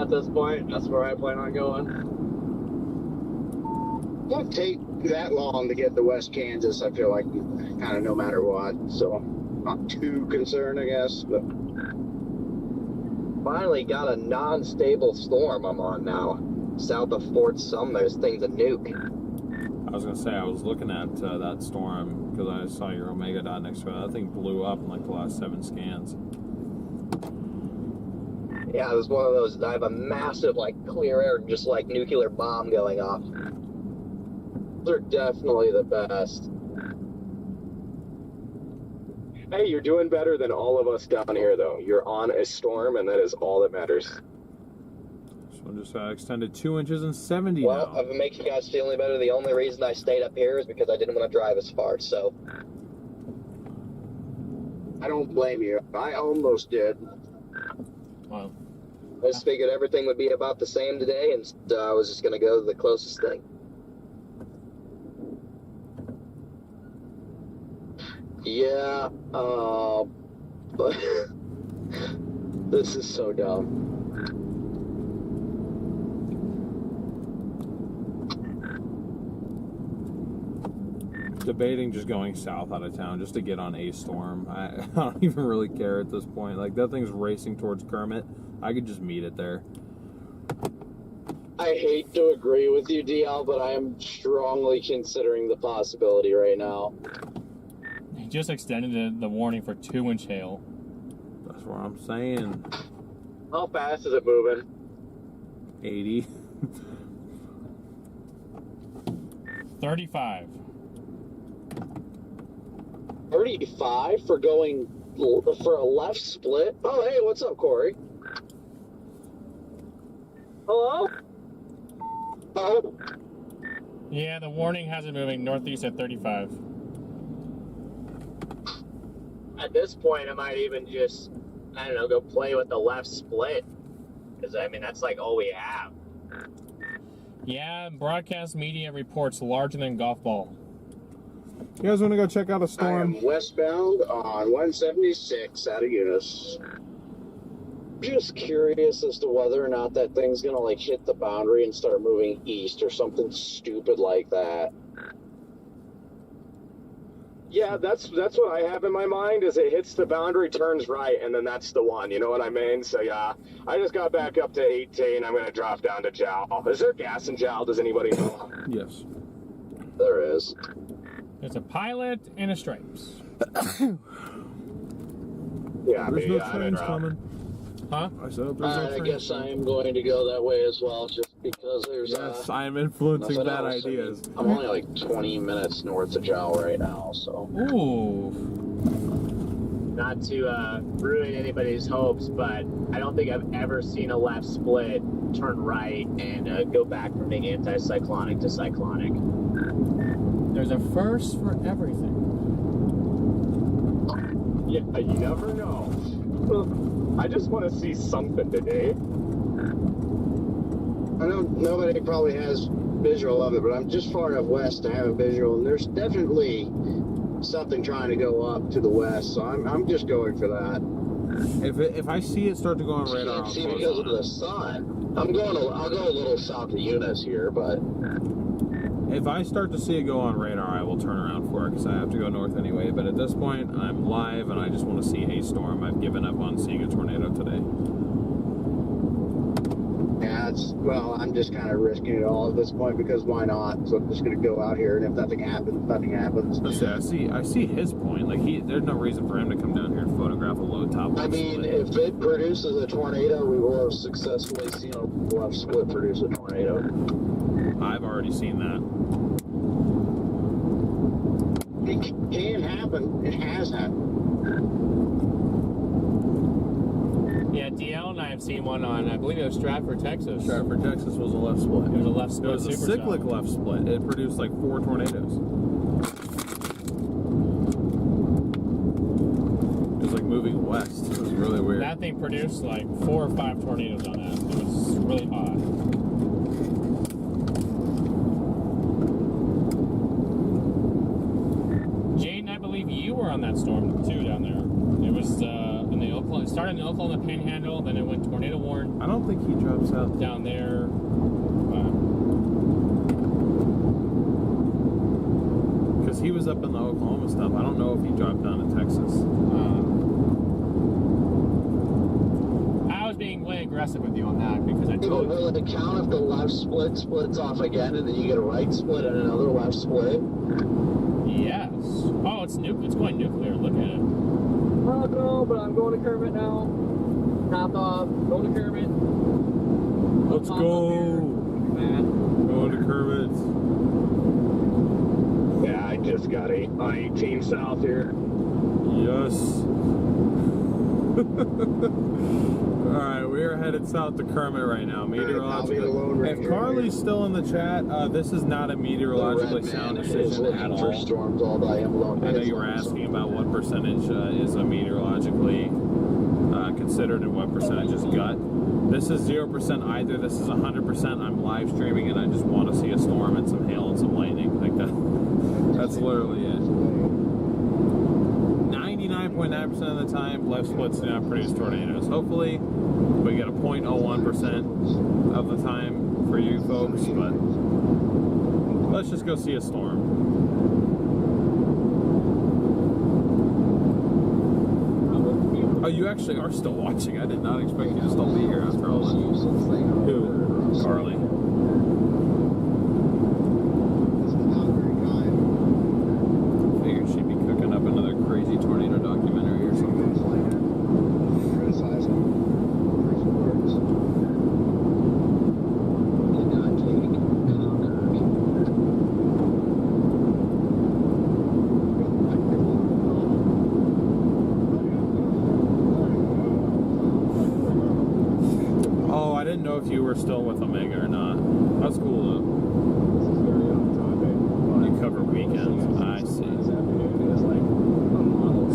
At this point, that's where I plan on going. It won't take that long to get to West Kansas, I feel like, kind of no matter what. So, not too concerned, I guess. But Finally got a non-stable storm I'm on now. South of Fort Sumner, this thing's a nuke. I was going to say, I was looking at that storm because I saw your Omega dot next to it. That thing blew up in like the last 7 scans. Yeah, it was one of those, I have a massive, like, clear air, just like nuclear bomb going off. They're definitely the best. Hey, you're doing better than all of us down here, though. You're on a storm, and that is all that matters. This one just extended 2 inches and 70 Well, now. if it makes you guys feel any better, the only reason I stayed up here is because I didn't want to drive as far, so. I don't blame you. I almost did. Wow. I just figured everything would be about the same today, and I was just going to go to the closest thing. Yeah, but this is so dumb. Debating just going south out of town just to get on a storm. I don't even really care at this point. Like, that thing's racing towards Kermit. I could just meet it there. I hate to agree with you, DL, but I am strongly considering the possibility right now. He just extended the warning for 2-inch hail. That's what I'm saying. How fast is it moving? 80. 35. 35 for going for a left split? Oh, hey, what's up, Corey? Hello? Oh. Yeah, the warning has it moving northeast at 35. At this point, I might even just, I don't know, go play with the left split. Because, I mean, that's like all we have. Yeah, broadcast media reports larger than golf ball. You guys want to go check out a I storm? am westbound on 176 out of Eunice. Just curious as to whether or not that thing's gonna like hit the boundary and start moving east or something stupid like that. Yeah, that's what I have in my mind, is it hits the boundary, turns right, and then that's the one, you know what I mean? So, yeah, I just got back up to 18. I'm going to drop down to Jowl. Is there gas in Jowl? Does anybody know? Yes. There is. There's a Pilot and a Stripes. Yeah, There's maybe, no I don't trains know. coming. Huh? I said, there's no I trains guess I coming. am going to go that way as well, just because there's Yes, I am influencing nothing bad else. ideas. I'm only like 20 minutes north of Jowl right now, so. Ooh. Not to ruin anybody's hopes, but I don't think I've ever seen a left split turn right and go back from being anticyclonic to cyclonic. There's a first for everything. Yeah, you never know. I just want to see something today. I know nobody probably has visual of it, but I'm just far enough west to have a visual, and there's definitely something trying to go up to the west, so I'm just going for that. If I see it start to go on radar, I'll See, close because of on the sun. I'll go a little south of Eunice here, but it. If I start to see it go on radar, I will turn around for it because I have to go north anyway. But at this point, I'm live and I just want to see a storm. I've given up on seeing a tornado today. Yeah, well, I'm just kind of risking it all at this point because why not? So I'm just going to go out here, and if nothing happens, nothing happens. Let's see, I see his point. Like there's no reason for him to come down here and photograph a low top. I left mean, split. if it produces a tornado, we will have successfully seen a left split produce a tornado. I've already seen that. It can happen. It has happened. Yeah, DL and I have seen one on, I believe it was Stratford, Texas. Stratford, Texas was a left split. It was a left It split was a supercell. cyclic left split. It produced like 4 tornadoes. It was like moving west. It was really weird. That thing produced like 4 or 5 tornadoes on that. It was really odd. Jaden, I believe you were on that storm too down there. It was in the Oklahoma, it started in the Oklahoma Panhandle, then it went tornado warn I don't think he drops out. down there. Because he was up in the Oklahoma stuff. I don't know if he dropped down to Texas. I was being way aggressive with you on that because I But told will it count if the left split splits off again and then you get a right split and another left split? yes. Oh, it's going nuclear. Look at it. Oh no, but I'm going to Kermit now. Hop off, going to Kermit. Let's Hop up here. go. Man. Going to Kermit. just got I-18 south here. Yes. Alright, we are headed south to Kermit right now. Meteorological. If Carly's still in the chat, this is not a meteorologically sound decision at all. Storms all day. I know you were asking about what percentage is a meteorologically considered and what percentage is gut. This is 0% either. This is 100%. I'm live streaming and I just want to see a storm and some hail and some lightning. Like that. That's literally it. 99.9% of the time, left splits do not produce tornadoes. Hopefully, we get a 0.01% of the time for you folks, but let's just go see a storm. Oh, you actually are still watching. I did not expect you to still be here after all that. Who? Carly. Figured she'd be cooking up another crazy tornado documentary or something. Oh, I didn't know if you were still with Omega or not. That's cool though. You cover weekends. I see.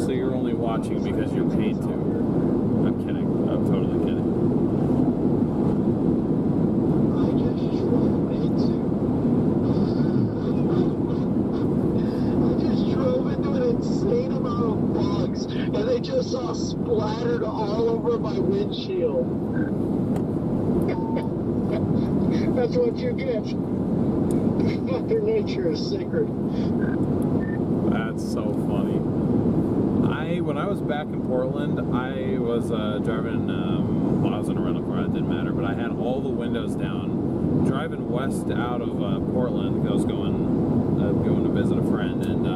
So you're only watching because you're paid to. I'm kidding. I'm totally kidding. I just drove into an insane amount of bugs, and they just all splattered all over my windshield. That's what you get. Mother Nature is sacred. That's so funny. When I was back in Portland, I was driving, well, I was in a rental car, it didn't matter, but I had all the windows down. Driving west out of Portland, I was going to visit a friend, and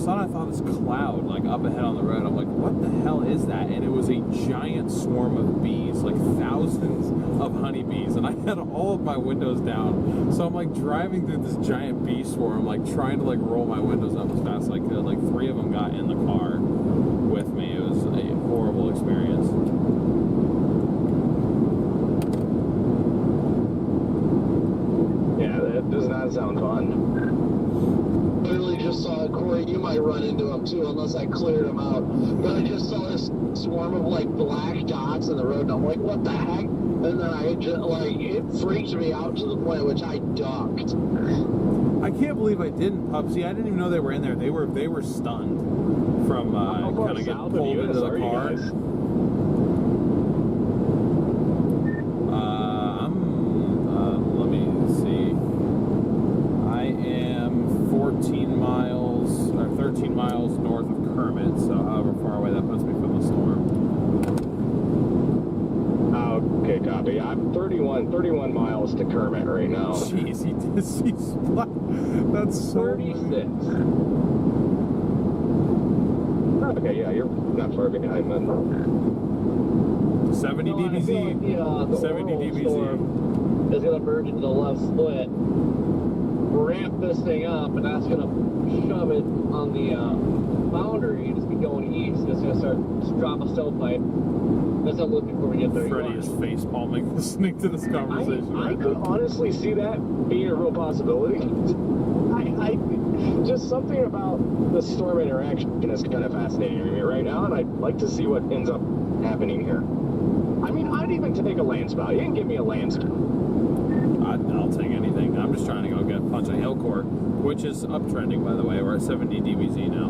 I thought this cloud like up ahead on the road. I'm like, what the hell is that? And it was a giant swarm of bees, like thousands of honeybees, and I had all of my windows down. So I'm like driving through this giant bee swarm, like trying to like roll my windows up as fast as I could. Like 3 of them got in the car with me. It was a horrible experience. Yeah, that does not sound fun. Literally just saw Corey. You might run into him too, unless I cleared him out. But I just saw this swarm of like black dots in the road, and I'm like, what the heck? And then I just like it freaked me out to the point at which I ducked. I can't believe I didn't, Pupsy. I didn't even know they were in there. They were stunned from kind of getting pulled into the car. Let me see. I am 14 miles or 13 miles north of Kermit, so however far away that puts me from the storm. Okay, copy. I'm 31 miles to Kermit right now. Jeez, that's so 36. Okay, yeah, you're not far behind then. 70 dBz. The 70 dBz. Is going to merge into the left split, ramp this thing up, and that's going to shove it on the boundary and just be going east. It's going to start just drop a stovepipe. That's what I'm looking for when we get there. Freddie is face palming listening to this conversation. I could honestly see that being a real possibility. I just something about the storm interaction is kind of fascinating to me right now, and I'd like to see what ends up happening here. I mean, I'd even take a land spout. You can give me a land spout. I'll take anything. I'm just trying to go get a punch of hail core, which is uptrending, by the way. We're at 70 dBz now.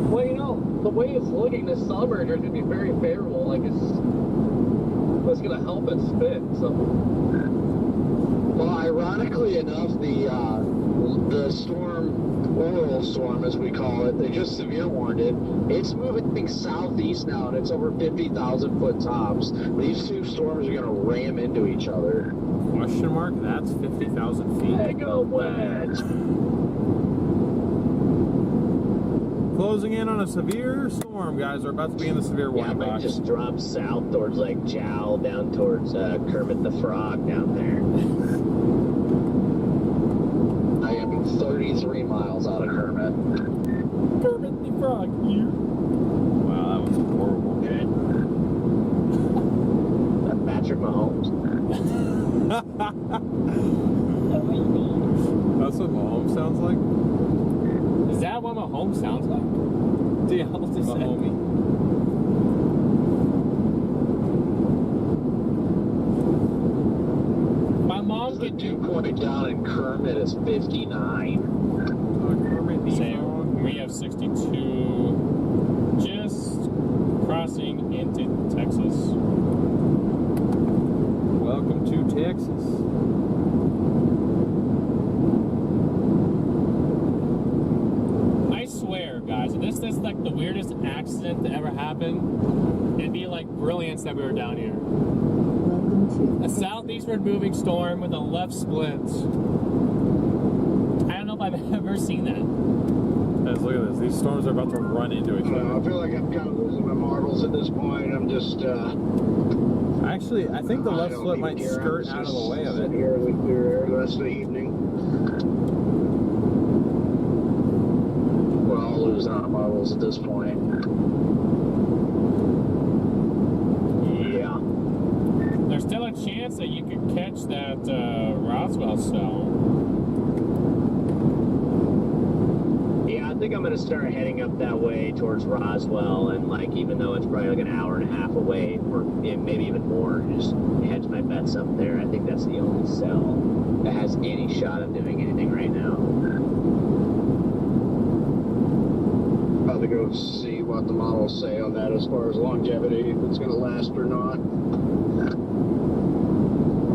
Well, you know, the way it's looking, this sun merger is going to be very favorable. Like, it's going to help it spit. So, well, ironically enough, the storm, Orla storm, as we call it, they just severe warned it. It's moving southeast now, and it's over 50,000 foot tops. These two storms are going to ram into each other. Question mark? That's 50,000 feet. Mega wedge. Closing in on a severe storm, guys. We're about to be in the severe warning might box. just drop south towards like Jowl, down towards Kermit the Frog down there. 33 miles out of Kermit. Kermit the Frog here. Wow, that was horrible. Okay. That Patrick Mahomes. That's what Mahomes sounds like? Is that what Mahomes sounds like? Yeah, What's he say? Mahomie. My mom The could dew point down in Kermit is 59. Same. We have 62. Just crossing into Texas. Welcome to Texas. I swear, guys, if this is like the weirdest accident to ever happen, it'd be like brilliance that we were down here. A southeastward moving storm with a left split. I don't know if I've ever seen that. Guys, look at this. These storms are about to run into each other. I feel like I'm kind of losing my marbles at this point. I'm just, Actually, I think the left I don't split even might care. skirt I'm out of just the way of it. sitting here with clear air the rest of the evening. We're all losing our marbles at this point. Yeah. There's still a chance that you could catch that Roswell cell. Yeah, I think I'm gonna start heading up that way towards Roswell, and like even though it's probably like an hour and a half away, or maybe even more, just hedge my bets up there. I think that's the only cell that has any shot of doing anything right now. About to go see what the models say on that as far as longevity, if it's going to last or not.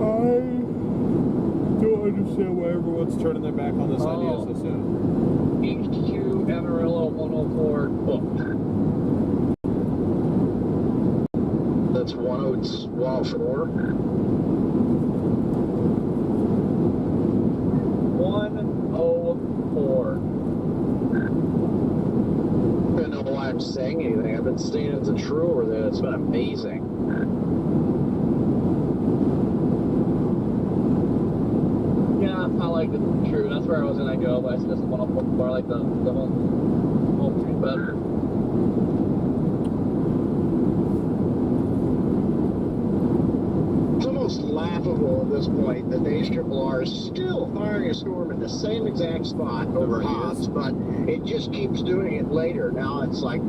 I don't understand why everyone's turning their back on this idea so soon. HQ Amarillo 104 booked. That's 104. 104. I don't know why I'm saying anything. I've been saying it's a true over there. It's been amazing. Yeah, I like the true. That's where I was gonna go, but I just want to look more like the home tree better. It's almost laughable at this point that the HRRR is still firing a storm in the same exact spot over Hobbs, but it just keeps doing it later. Now it's like,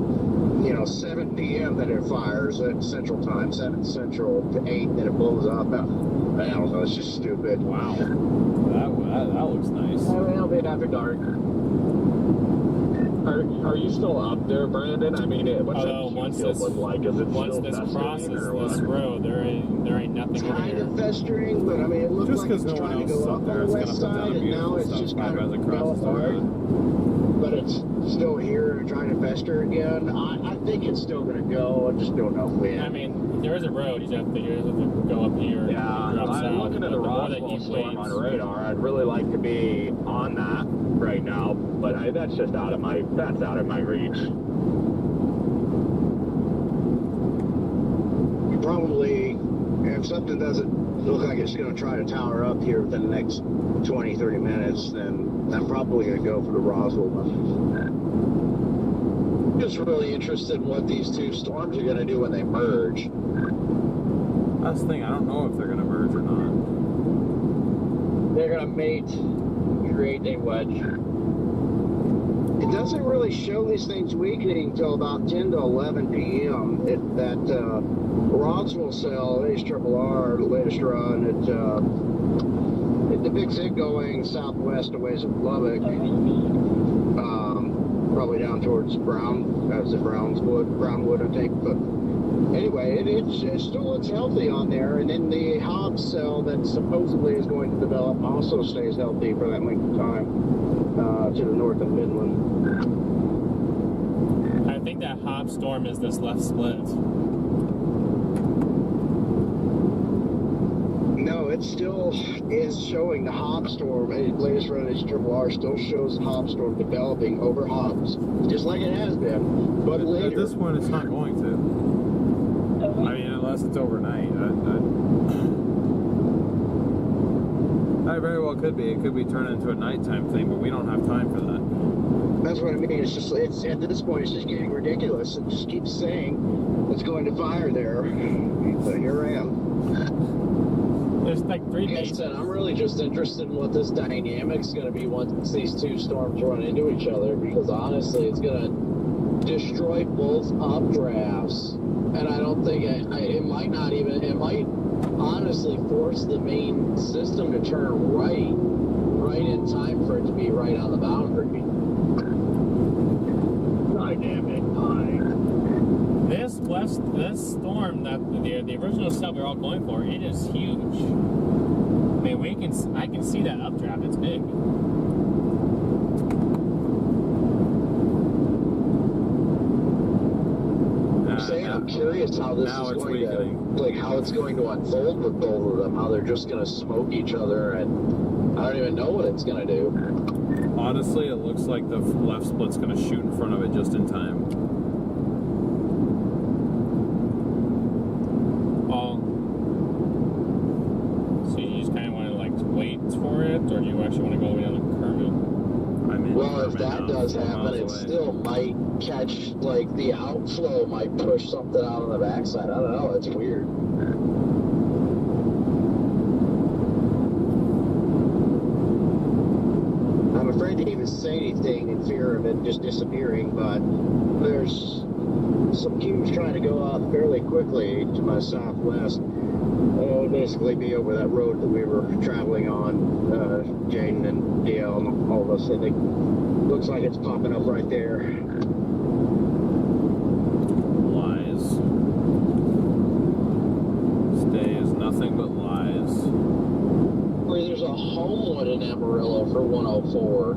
7 p.m. that it fires at Central Time, 7 Central to 8 that it blows up. I don't know, it's just stupid. Wow. That looks nice. I mean, it'll be after dark. Are you still up there, Brandon? I mean, what's Although that once field this, look like? Is it once still this festering crosses or what? this road, there ain't nothing over Kind here. of festering, but I mean, it looks Just like because it's no one trying to else is go up up there, on it's the going to west put down side, a and now beautiful it's stuff just five kind as of it fell crosses the apart. road. But it's still here and trying to fester again. I think it's still going to go. I just don't know when. I mean, there is a road. You just have to go up here. Yeah, and drop I'm south, looking at but the more that Roswell he storm on waits- radar. I'd really like to be on that right now, but that's just out of my reach. Probably, if something doesn't look like it's going to try to tower up here within the next 20, 30 minutes, then I'm probably going to go for the Roswell one. Just really interested in what these two storms are going to do when they merge. That's the thing. I don't know if they're going to merge or not. They're going to mate, create a wedge. It doesn't really show these things weakening until about 10 to 11 p.m. That Roswell cell, HRRR, the latest run, it depicts it going southwest a ways of Lubbock, probably down towards Brownwood, I think. But anyway, it still looks healthy on there. And then the Hobbs cell that supposedly is going to develop also stays healthy for that length of time to the north of Midland. I think that Hobbs storm is this left split. No, it still is showing the Hobbs storm. Latest run HRRR still shows the Hobbs storm developing over Hobbs, just like it has been. But later, At this point, it's not going to. I mean, unless it's overnight. It very well could be. It could be turned into a nighttime thing, but we don't have time for that. That's what I mean. It's just, it's at this point, it's just getting ridiculous. It just keeps saying it's going to fire there. So here I am. There's like 3 Like I days. said, I'm really just interested in what this dynamic's going to be once these two storms run into each other, because honestly, it's going to destroy both updrafts. And I don't think it might not even, it might honestly force the main system to turn right in time for it to be right on the boundary. Dynamic time. This storm that the original cell we're all going for, it is huge. I mean, I can see that updraft. It's big. I'm curious how this is going to, like, how it's going to unfold with both of them. How they're just going to smoke each other, and I don't even know what it's going to do. Honestly, it looks like the left split's going to shoot in front of it just in time. So you just kind of want to like wait for it, or do you actually want to go down to Kermit? Well, if that does happen, it still might catch, like, the outflow might push something out on the backside. I don't know. It's weird. I'm afraid to even say anything in fear of it just disappearing, but there's some cubes trying to go out fairly quickly to my southwest. It'll basically be over that road that we were traveling on, Jaden and DL and all of us. I think looks like it's popping up right there. Lies. Stay is nothing but lies. Where there's a Homewood in Amarillo for 104.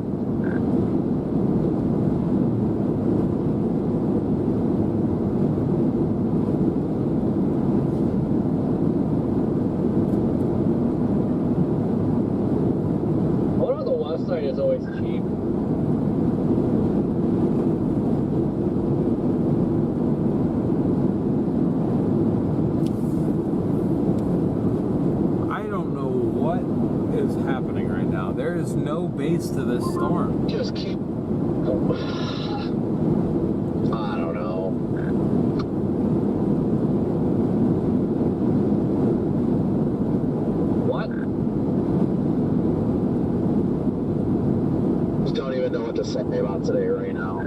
Is always cheap. I don't know what is happening right now. There is no base to this storm. Just keep. I don't know. What? Don't even know what to say about today right now.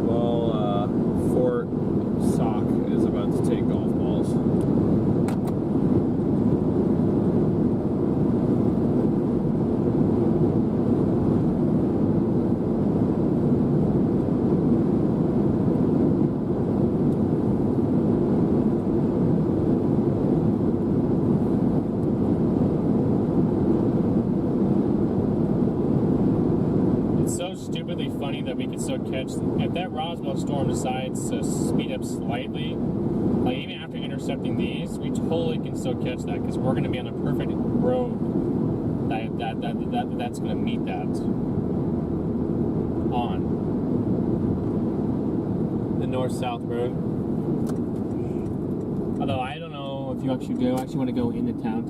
Well, Fort Sock is about to take golf balls. Stupidly funny that we can still catch. If that Roswell storm decides to speed up slightly, like even after intercepting these, we totally can still catch that because we're going to be on the perfect road that's going to meet that on the north-south road. Although I don't know if you actually want to go into town.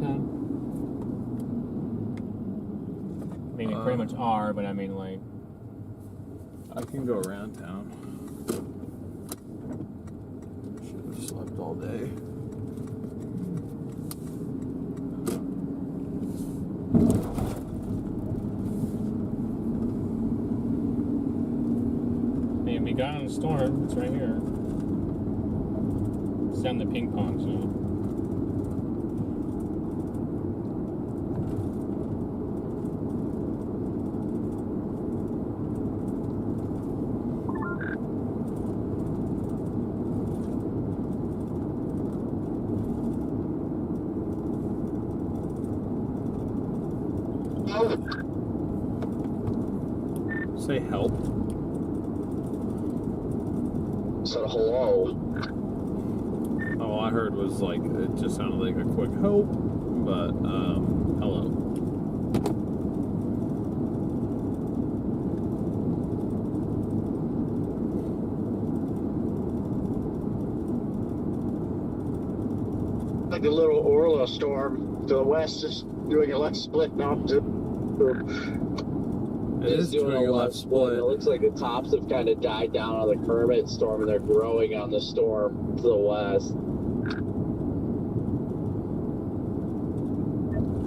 I mean, we pretty much are, but I mean, like. I can go around town. Should have slept all day. And we got on the storm. It's right here. Send the ping pong zone. Say help. Said hello. All I heard was like, it just sounded like a quick help, but hello. Like the little Orla storm to the west is doing a left split now too. It is doing doing a left split. It looks like the tops have kind of died down on the Kermit storm, and they're growing on the storm to the west.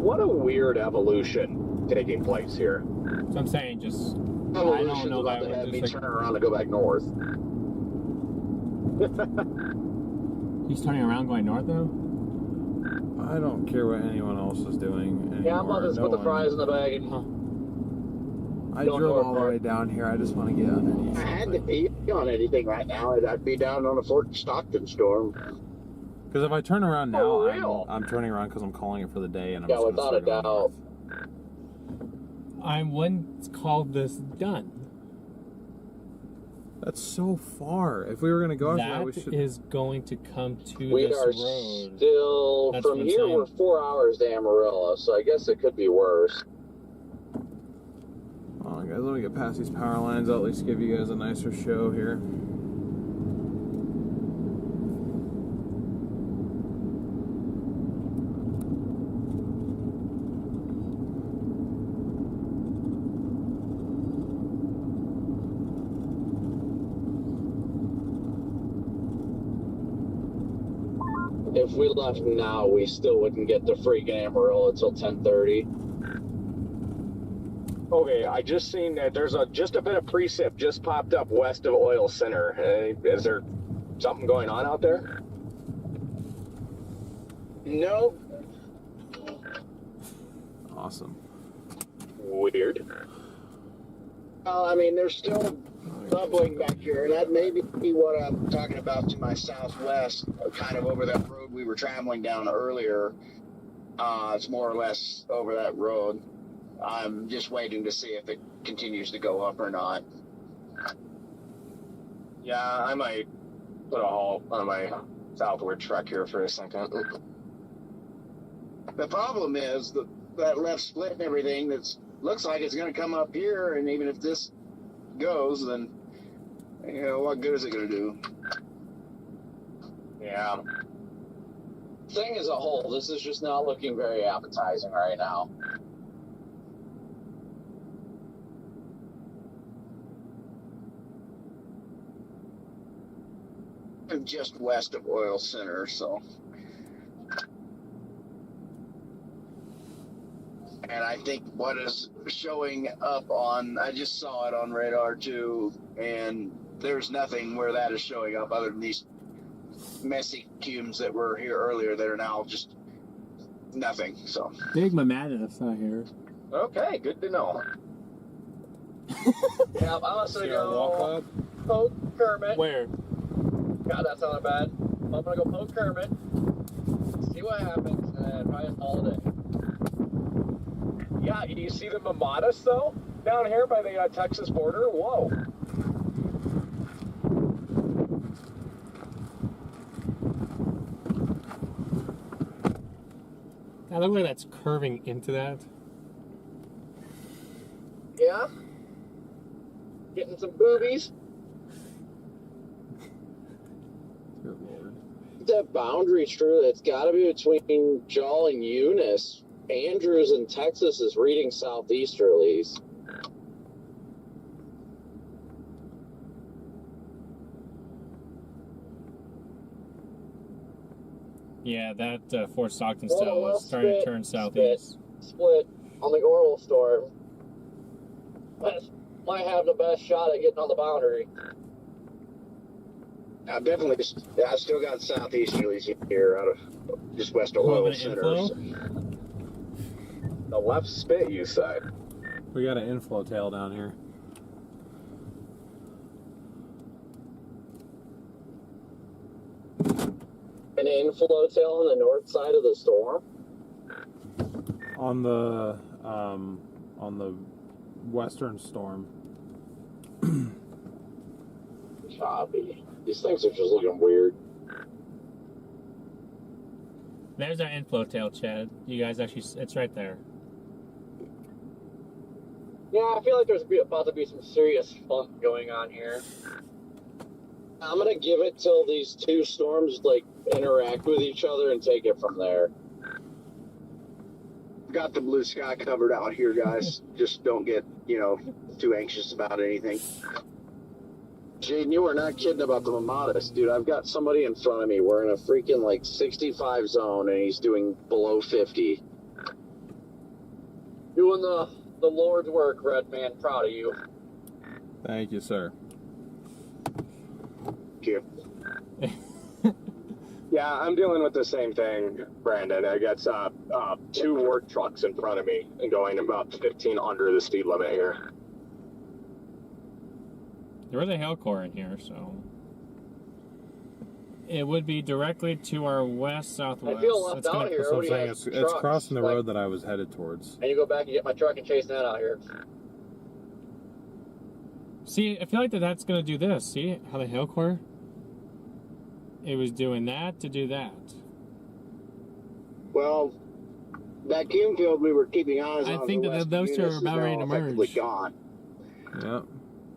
What a weird evolution taking place here. So I'm saying, just I Evolution's don't know about that to have would me just turn like, around and go back north. he's turning around going north though. I don't care what anyone else is doing anymore. Yeah, I'm about to put the fries in the bag and I Going drove north, all the way down here. I just want to get underneath. I had to something. be on anything right now. I'd be down on a Fort Stockton storm. Because if I turn around now, Oh, real? I'm turning around because I'm calling it for the day, and I'm Yeah, just without gonna a start going doubt. north. I'm when's called this done. That's so far. If we were gonna go after that, we That should. is going to come to we this are road. still, That's from what I'm here, saying. we're 4 hours to Amarillo, so I guess it could be worse. Oh, guys, let me get past these power lines. I'll at least give you guys a nicer show here. If we left now, we still wouldn't get to freaking Amarillo until 10:30. Okay, I just seen that there's just a bit of precip just popped up west of Oil Center. Is there something going on out there? No. Awesome. Weird. Well, I mean, there's still bubbling back here. That may be what I'm talking about to my southwest, kind of over that road we were traveling down earlier. It's more or less over that road. I'm just waiting to see if it continues to go up or not. Yeah, I might put a halt on my southward truck here for a second. The problem is that left split and everything looks like it's going to come up here, and even if this goes, then, you know, what good is it going to do? Yeah. Thing as a whole, this is just not looking very appetizing right now. I'm just west of Oil Center, so. And I think what is showing up on, I just saw it on radar too, and there's nothing where that is showing up other than these messy cubes that were here earlier that are now just nothing, so. Big Mammadis out here. Okay, good to know. Yeah, I'm also See our walk go up? poke Kermit. Where? God, that sounded bad. I'm gonna go poke Kermit, see what happens, and try it all day. Yeah, you see the Mammadis though? Down here by the Texas border? Whoa. That looks like that's curving into that. Yeah? Getting some boobies. Good Lord. That boundary, true. It's got to be between Jaw and Eunice. Andrews in Texas is reading southeasterlies. Yeah, that Fort Stockton Well, still well, is starting to turn southeast. Split on the Orla storm. Might have the best shot at getting on the boundary. I've definitely, I still got southeasterlies here out of just west of More of Oil an Center. inflow? The left spit, you said. We got an inflow tail down here. An inflow tail on the north side of the storm. On the western storm. Choppy. These things are just looking weird. There's our inflow tail, Chad. You guys actually, it's right there. Yeah, I feel like there's about to be some serious funk going on here. I'm gonna give it till these two storms like interact with each other and take it from there. got the blue sky covered out here, guys. Just don't get, too anxious about anything. Jaden, you are not kidding about the Mamadas, dude. I've got somebody in front of me. We're in a freaking, 65 zone, and he's doing below 50. Doing the Lord's work, Red Man. Proud of you. Thank you, sir. Thank you. Yeah, I'm dealing with the same thing, Brandon. I got 2 work trucks in front of me and going about 15 under the speed limit here. There was a hail core in here, so it would be directly to our west-southwest. I feel left out here. That's what I'm Everybody saying. has It's crossing the trucks, road that I was headed towards. And you go back and get my truck and chase that out here. See, I feel like that's going to do this. See how the hail core? It was doing that to do that. Well, that Cume field we were keeping eyes on. I think that those two are about ready to merge. Gone. Yep.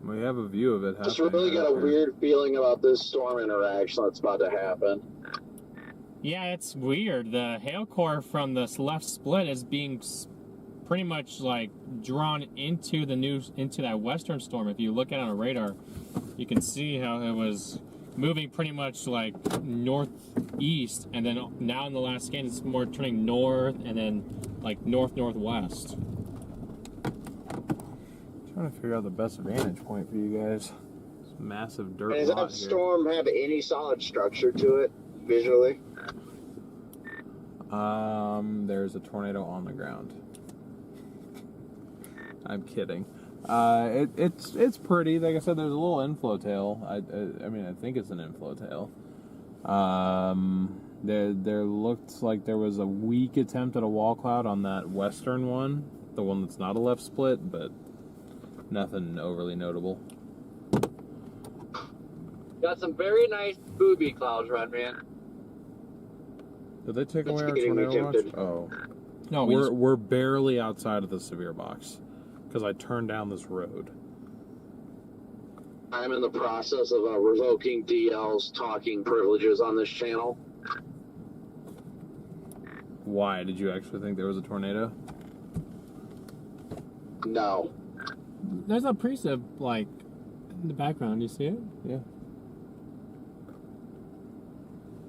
We have a view of it happening. Just really got a weird feeling about this storm interaction that's about to happen. Yeah, it's weird. The hail core from this left split is being pretty much drawn into that western storm. If you look at it on a radar, you can see how it was moving pretty much northeast, and then now in the last scan it's more turning north and then north-northwest. Trying to figure out the best vantage point for you guys. This massive dirt And does lot that here. storm have any solid structure to it visually? There's a tornado on the ground. I'm kidding. It's pretty. Like I said, there's a little inflow tail. I mean, I think it's an inflow tail. There looked like there was a weak attempt at a wall cloud on that western one, the one that's not a left split, but nothing overly notable. Got some very nice booby clouds, Red Man. Did they take That's away our getting me tornado watch? tempted. Oh, No, we're barely outside of the severe box because I turned down this road. I'm in the process of revoking DL's talking privileges on this channel. Why? Did you actually think there was a tornado? No. there's a precip in the background. You see it? Yeah.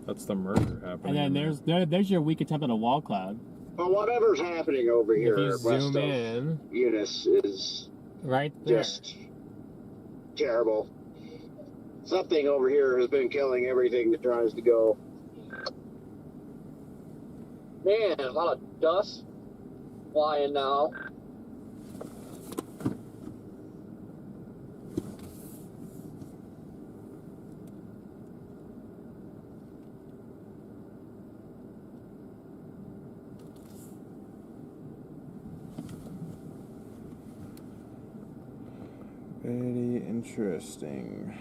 That's the murder happening. And then there's your weak attempt at a wall cloud. Well, whatever's happening over here If you west zoom of in, Eunice is right there. just terrible. Something over here has been killing everything that tries to go. Man, a lot of dust flying now. Very interesting.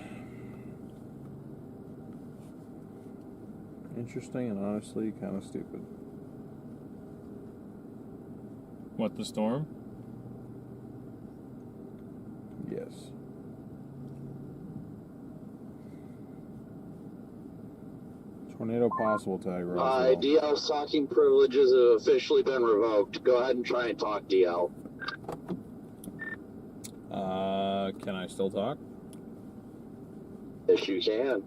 Interesting and honestly kind of stupid. What, the storm? Yes. Tornado possible tag, Roswell. DL's talking privileges have officially been revoked. Go ahead and try and talk, DL. Can I still talk? Yes, you can.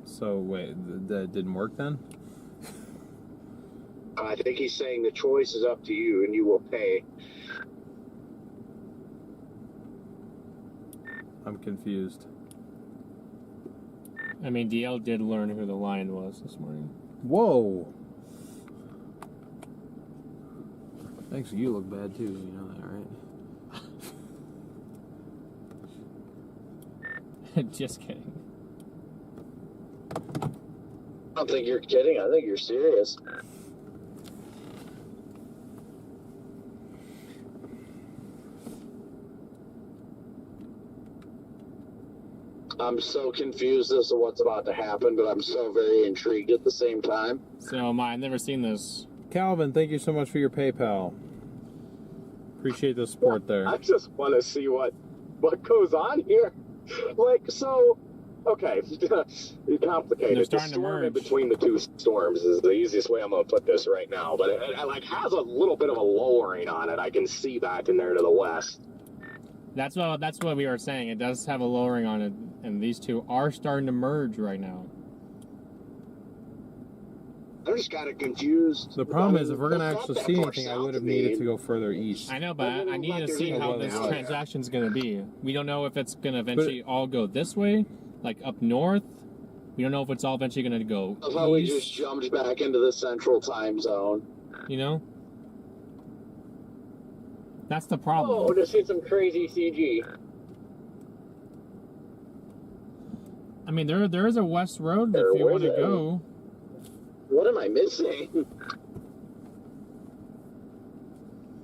So wait, that didn't work then? I think he's saying the choice is up to you and you will pay. I'm confused. I mean, DL did learn who the lion was this morning. Whoa! Makes you look bad too, you know that, right? Just kidding. I don't think you're kidding. I think you're serious. I'm so confused as to what's about to happen, but I'm so very intrigued at the same time. So am I. I've never seen this. Calvin, thank you so much for your PayPal. Appreciate the support there. I just want to see what goes on here. Like, so Okay, complicated. They're The starting to storm in merge. between the two storms is the easiest way I'm going to put this right now. But it like has a little bit of a lowering on it. I can see back in there to the west. That's what we were saying. It does have a lowering on it, and these two are starting to merge right now. I'm just kind of confused. The problem is, if we're going to That's not actually that see far anything, I south would have of me. needed to go further east. I know, but Doesn't I look need like to there's see any how weather this out there. transaction's going to be. We don't know if it's going to eventually all go this way, like up north. We don't know if it's all eventually going to go Of how we east, just jumped back into the central time zone. you know? That's the problem. Oh, to see some crazy CG. I mean, there is a west road There if you want was to a- go. What am I missing?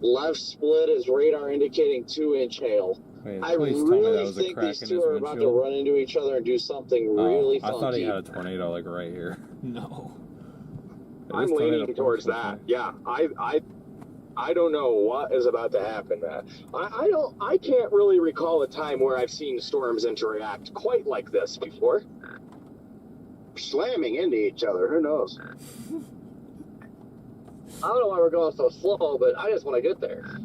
Left split is radar indicating 2-inch hail. Wait, I please tell me that really was a think crack these in two his are about to windshield. run into each other and do something Oh, really I thought he funky. had a tornado like right here. No. It I'm is tornado leaning towards force, that. okay. Yeah, I don't know what is about to happen. I can't really recall a time where I've seen storms interact quite like this before. Slamming into each other. Who knows? I don't know why we're going so slow, but I just want to get there.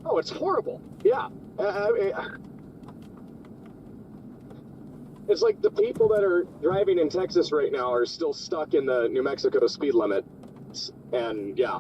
Oh, it's horrible. Yeah. It's like the people that are driving in Texas right now are still stuck in the New Mexico speed limit. And yeah.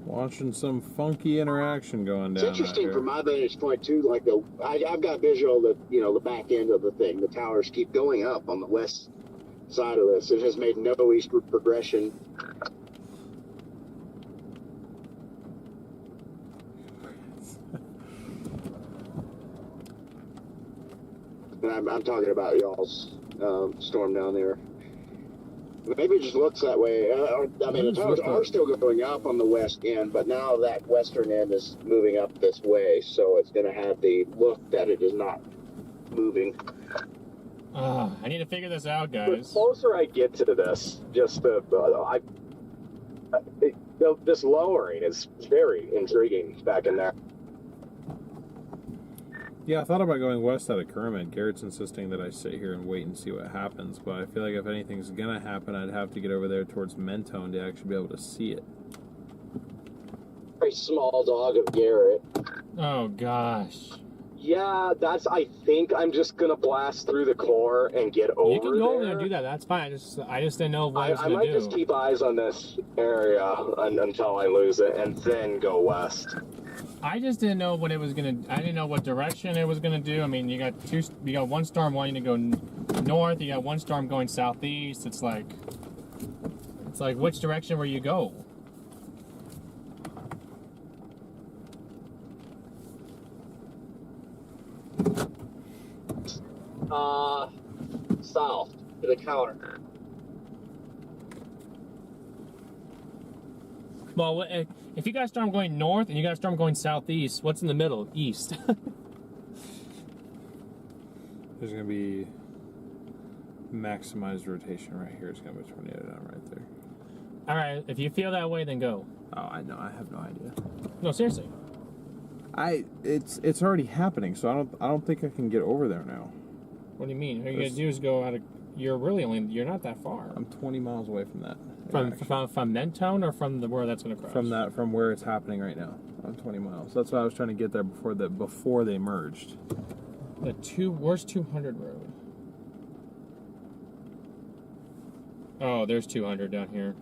Watching some funky interaction going It's down interesting out from here. my vantage point too. Like I've got visual that the back end of the thing. The towers keep going up on the west side of this. It has made no eastward progression. And I'm talking about y'all's storm down there. Maybe it just looks that way. I mean, the towers are still going up on the west end, but now that western end is moving up this way, so it's going to have the look that it is not moving. I need to figure this out, The guys. closer I get to this, just this lowering is very intriguing back in there. Yeah, I thought about going west out of Kermit. Garrett's insisting that I sit here and wait and see what happens, but I feel like if anything's gonna happen, I'd have to get over there towards Mentone to actually be able to see it. Very small dog of Garrett. Oh gosh. Yeah, I think I'm just gonna blast through the core and get over You can go over there there. and do that. That's fine. I just didn't know what I was I gonna might do. just keep eyes on this area until I lose it, and then go west. I just didn't know what it was gonna. I didn't know what direction it was gonna do. I mean, you got one storm wanting to go north. You got one storm going southeast. It's like which direction will you go? South to the counter. Well, if you got a storm going north and you got a storm going southeast, what's in the middle? East. There's gonna be maximized rotation right here. It's gonna be a tornado down right there. All right. If you feel that way, then go. Oh, I know. I have no idea. No, seriously. It's already happening, so I don't think I can get over there now. What do you mean? All you gotta do is go out of. You're not that far. I'm 20 miles away from that. From Mentone or from where that's gonna cross? From where it's happening right now. I'm 20 miles. That's why I was trying to get there before they merged. Where's 200 road? Oh, there's 200 down here.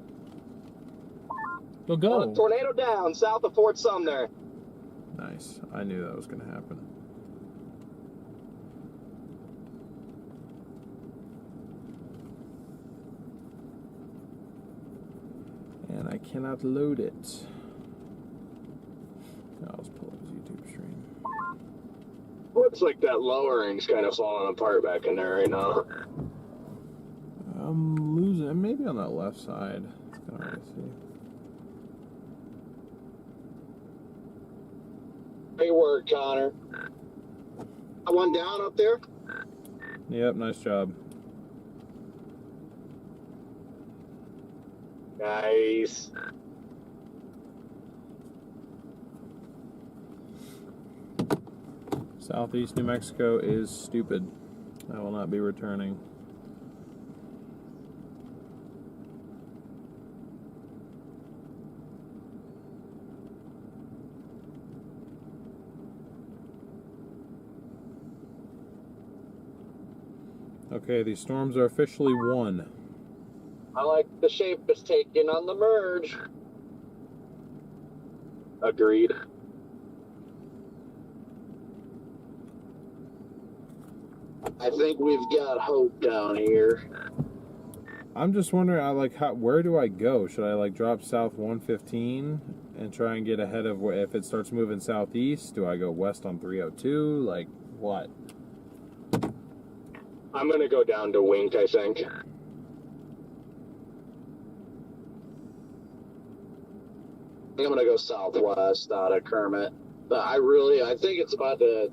Go. Tornado down south of Fort Sumner. Nice. I knew that was going to happen. And I cannot load it. I'll just pull up his YouTube stream. Looks like that lowering's kind of falling apart back in there right now. I'm losing. Maybe on that left side. It's kind of hard to see. Great work, Connor. One down up there. Yep, nice job. Nice. Southeast New Mexico is stupid. I will not be returning. Okay, these storms are officially won. I like the shape it's taking on the merge. Agreed. I think we've got hope down here. I'm just wondering, where do I go? Should I drop south 115 and try and get ahead of if it starts moving southeast? Do I go west on 302? Like what? I'm gonna go down to Wink, I think. I think I'm gonna go southwest out of Kermit. I think it's about to.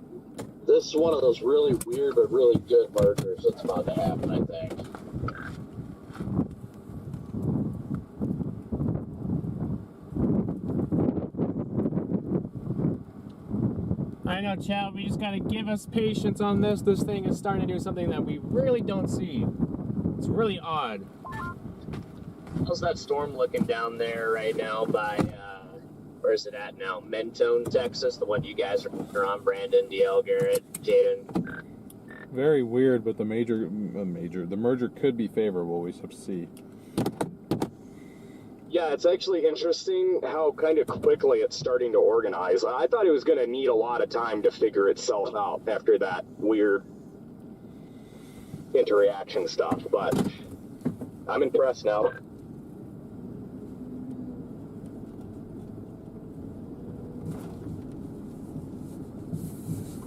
This is one of those really weird but really good mergers that's about to happen, I think. I know, Chad, we just gotta give us patience on this. This thing is starting to do something that we really don't see. It's really odd. How's that storm looking down there right now by, where is it at now? Mentone, Texas, the one you guys are on, Brandon, DL, Garrett, Jaden. Very weird, but the merger could be favorable. We just have to see. Yeah, it's actually interesting how kind of quickly it's starting to organize. I thought it was going to need a lot of time to figure itself out after that weird interaction stuff, but I'm impressed now.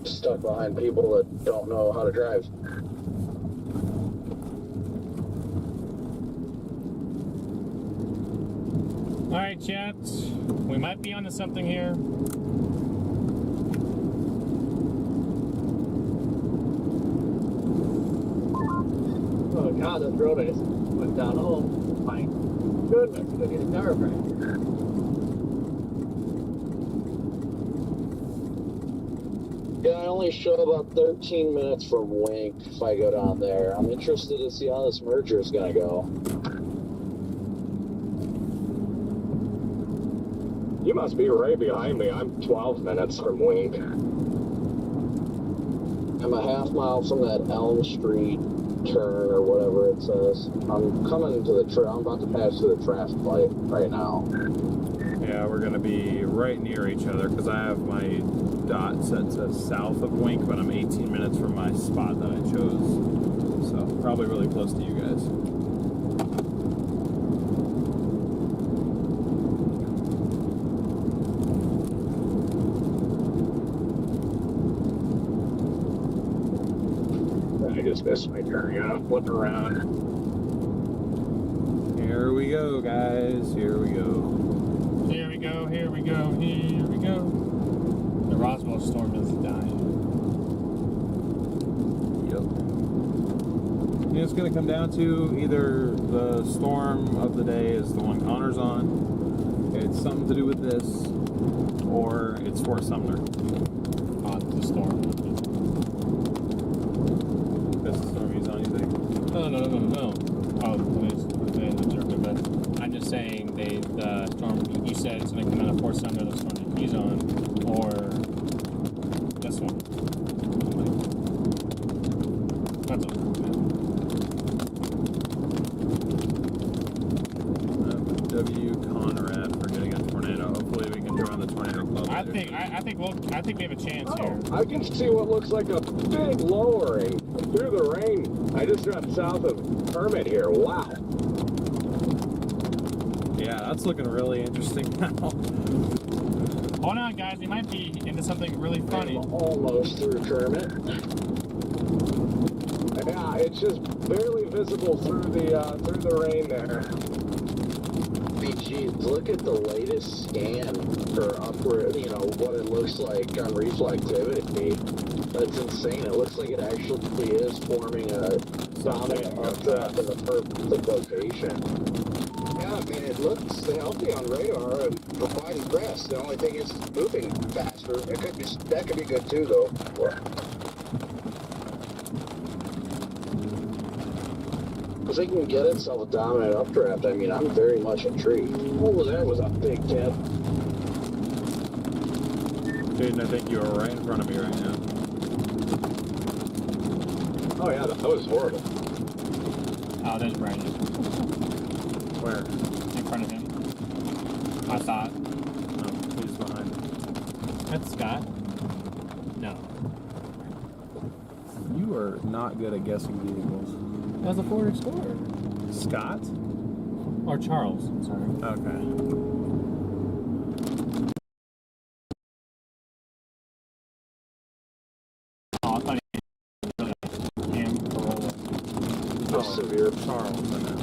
Stuck behind people that don't know how to drive. All right, chat. We might be onto something here. Oh god, this road I just went down home. My goodness, I'm gonna get a chiropractor. Yeah, I only show about 13 minutes from Wink if I go down there. I'm interested to see how this merger is gonna go. You must be right behind me. I'm 12 minutes from Wink. I'm a half mile from that Elm Street turn or whatever it says. I'm coming to I'm about to pass through the traffic light right now. Yeah, we're gonna be right near each other because I have my dot set to south of Wink, but I'm 18 minutes from my spot that I chose. So probably really close to you guys. I just missed my turn. Yeah, flipping around. Here we go, guys. Here we go. Here we go, here we go, here we go. The Roswell storm is dying. Yep. Yeah, it's going to come down to either the storm of the day is the one Connor's on, it's something to do with this, or it's Fort Sumner. On the storm. That's the storm he's on, you think? No. Oh, they observed it, but I'm just saying the storm you said it's going to come out of Fort Sumner, the storm that he's on, or this one. That's all. W. Conrad for getting a tornado. Hopefully we can draw on the tornado club. I think we have a chance here. I can see what looks like a big lowering through the rain. I just got south of Kermit here. Wow. Yeah, that's looking really interesting now. Hold on, guys. We might be into something really funny. I'm almost through Kermit. Yeah, it's just barely visible through the rain there. Geez, look at the latest scan for upward, what it looks like on reflectivity. That's insane. It looks like it actually is forming a dominant updraft in the perfect location. Yeah, I mean, it looks healthy on radar, and we're quite impressed. The only thing is it's moving faster. That could be good too, though. If it can get itself a dominant updraft, I mean, I'm very much intrigued. Oh, that was a big tip. Dude, I think you are right in front of me right now. Oh yeah, that was horrible. Oh, there's Brandon. Where? In front of him. I thought. Oh, who's behind? That's Scott. No. You are not good at guessing vehicles. That was a Ford Explorer. Scott? Or Charles, sorry. Okay. Oh, I thought he was Cam Corolla. Oh, severe. Charles, I know.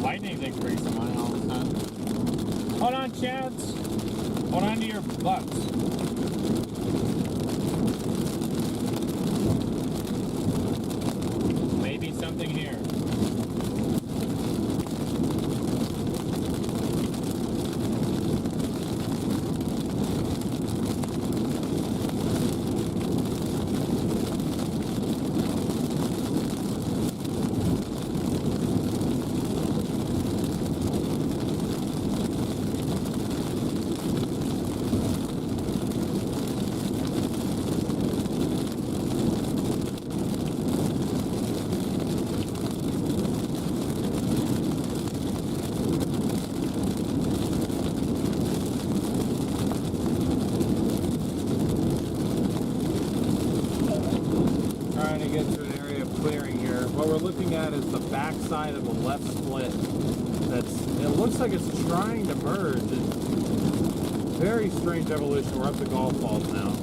Lightning's increasing mine all the time. Hold on, Chads. Hold on to your butts. Maybe something here. Trying to get to an area of clearing here. What we're looking at is the backside of the left split. It looks like it's trying to merge. It's very strange evolution. We're up to golf balls now.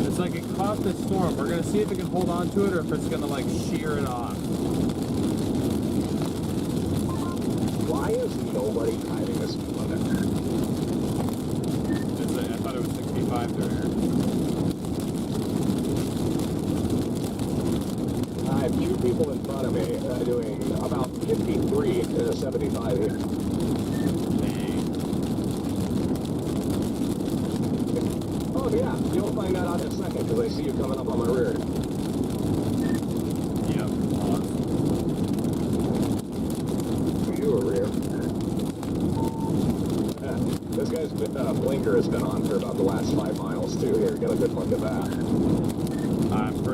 It's like it caught this storm. We're gonna see if it can hold on to it or if it's gonna like shear it off. Why is nobody driving this limit? I thought it was 65 through here. I have two people in front of me doing about 53 to 75 here. Oh yeah, you'll find that out in a second because I see you coming up on my rear. Yep. You were rear. Yeah, this guy's blinker has been on for about the last 5 miles too. Here, get a good look at that.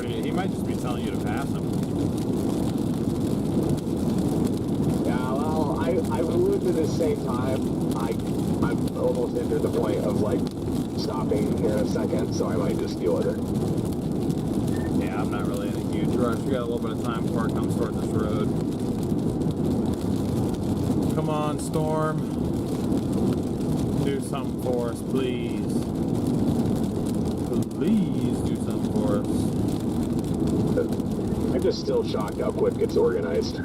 He might just be telling you to pass him. Yeah, well, I would at the same time. I'm almost into the point of like stopping here in a second, so I might just deal with it. Yeah, I'm not really in a huge rush. We got a little bit of time before it comes toward this road. Come on, Storm. Do something for us, please. Please do something for us. I'm just still shocked how quick it's organized. I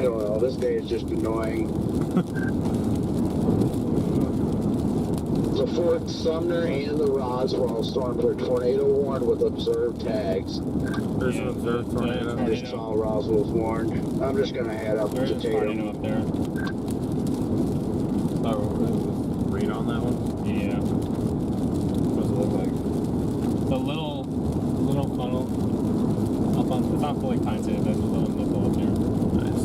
don't know. This day is just annoying. The Fort Sumner and the Roswell storms are tornado warned with observed tags. There's an observed tornado. I just saw Roswell's warned. I'm just gonna head up There's to a tornado Tatum. up there. Read on that one. Yeah. What does it look like? The little funnel up on, it's not fully tied to it, there's a little nipple up there. Nice.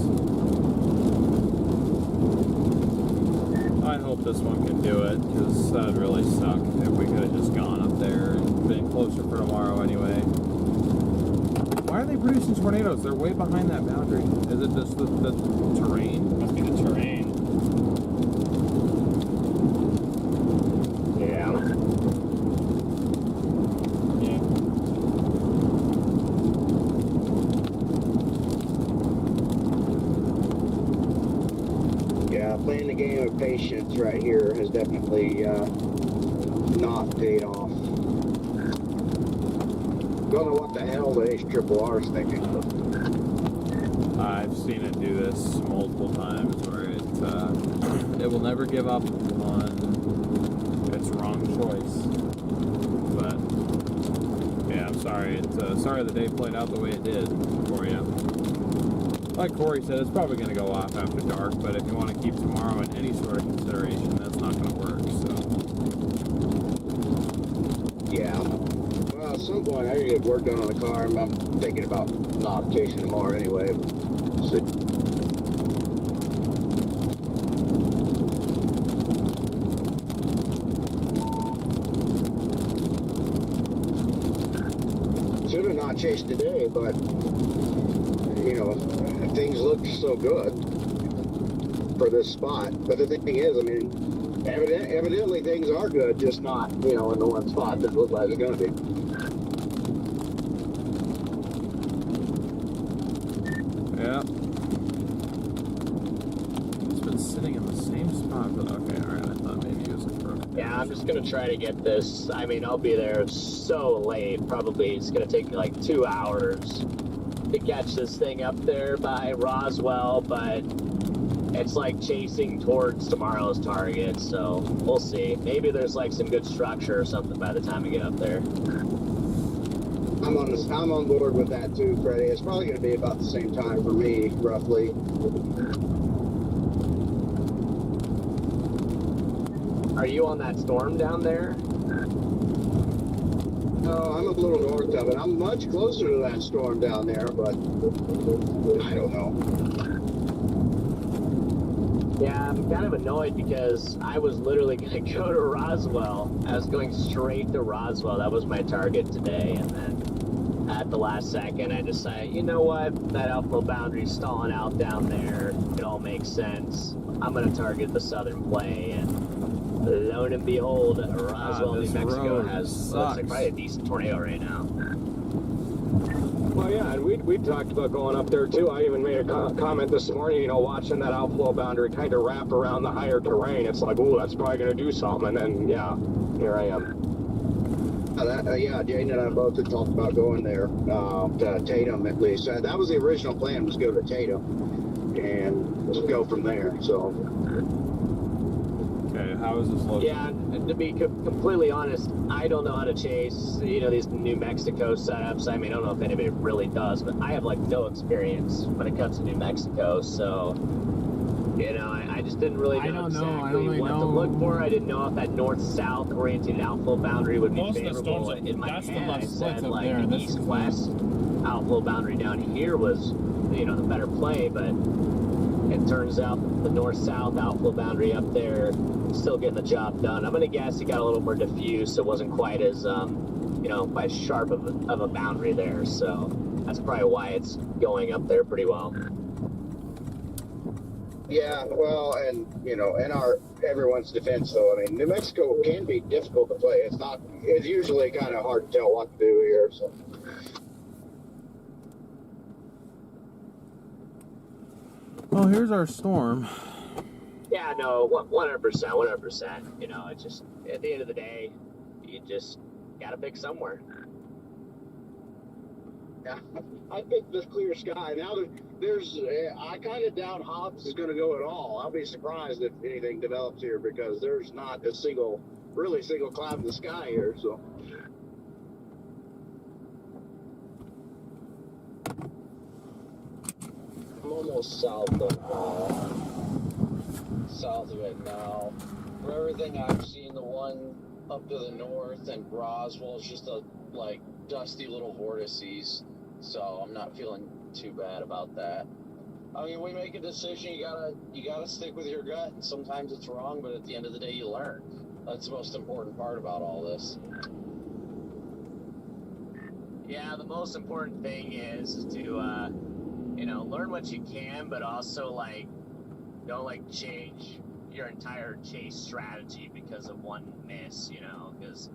I hope this one can do it, because that would really suck if we could have just gone up there and been closer for tomorrow anyway. Why are they producing tornadoes? They're way behind that boundary. Is it just the terrain? Must be the terrain. Yeah. Yeah. Yeah, playing the game of patience right here has definitely not paid off. Don't know what the hell the HRRR is thinking. I've seen it do this multiple times where it will never give up on its wrong choice. But yeah, I'm sorry. Sorry the day played out the way it did for you. Like Corey said, it's probably going to go off after dark, but if you want to keep tomorrow in any sort of consideration, that's not going to work. So Yeah. Well, at some point I gotta get work done on the car. I'm thinking about not chasing tomorrow anyway. So, should have not chased today, but you know, things look so good for this spot. But the thing is, I mean, evidently things are good, just not, you know, in the one spot that it looks like it's gonna be. yeah, it's been sitting in the same spot. But okay, all right. I thought maybe it was like broken. Yeah, I'm just gonna try to get this. I mean, I'll be there so late. Probably it's gonna take me like 2 hours to catch this thing up there by Roswell, but it's like chasing towards tomorrow's target, so we'll see. Maybe there's like some good structure or something by the time we get up there. I'm on board with that too, Freddie. It's probably going to be about the same time for me, roughly. Are you on that storm down there? No, I'm a little north of it. I'm much closer to that storm down there, but I don't know. Yeah, I'm kind of annoyed because I was literally going to go to Roswell. I was going straight to Roswell. That was my target today. And then at the last second, I decided, you know what? That outflow boundary's stalling out down there. It all makes sense. I'm going to target the southern play. And lo and behold, Roswell, New Mexico has looks like probably a decent tornado right now. Well, yeah, and we talked about going up there too. I even made a comment this morning, you know, watching that outflow boundary kind of wrap around the higher terrain. It's like, ooh, that's probably going to do something. And then, yeah, here I am. Yeah, Jane and I both had talked about going there, to Tatum at least. That was the original plan, was go to Tatum and just go from there, so. Okay, how is this looking? Yeah, to be completely honest, I don't know how to chase, you know, these New Mexico setups. I mean, I don't know if anybody really does, but I have like no experience when it comes to New Mexico, so, you know, I just didn't really know exactly what to look for. I didn't know if that north-south oriented outflow boundary would be favorable. In my head, I said like the east-west outflow boundary down here was, you know, the better play, but it turns out the north-south outflow boundary up there still getting the job done. I'm gonna guess it got a little more diffuse, so it wasn't quite as, you know, quite sharp of a boundary there. So that's probably why it's going up there pretty well. Yeah, well, and, you know, in everyone's defense, though, I mean, New Mexico can be difficult to play. It's usually kind of hard to tell what to do here, so. Well, here's our storm. Yeah, no, 100%. You know, it's just, at the end of the day, you just gotta pick somewhere. Yeah, I think this clear sky. Now I kind of doubt Hobbs is going to go at all. I'll be surprised if anything develops here because there's not a single cloud in the sky here. So. I'm almost south of it now. For everything I've seen, the one up to the north and Roswell is just a like dusty little vortices, so I'm not feeling too bad about that. I mean, we make a decision, you gotta stick with your gut, and sometimes it's wrong, but at the end of the day, you learn. That's the most important part about all this. Yeah, the most important thing is to, you know, learn what you can, but also, like, don't, like, change your entire chase strategy because of one miss, you know, because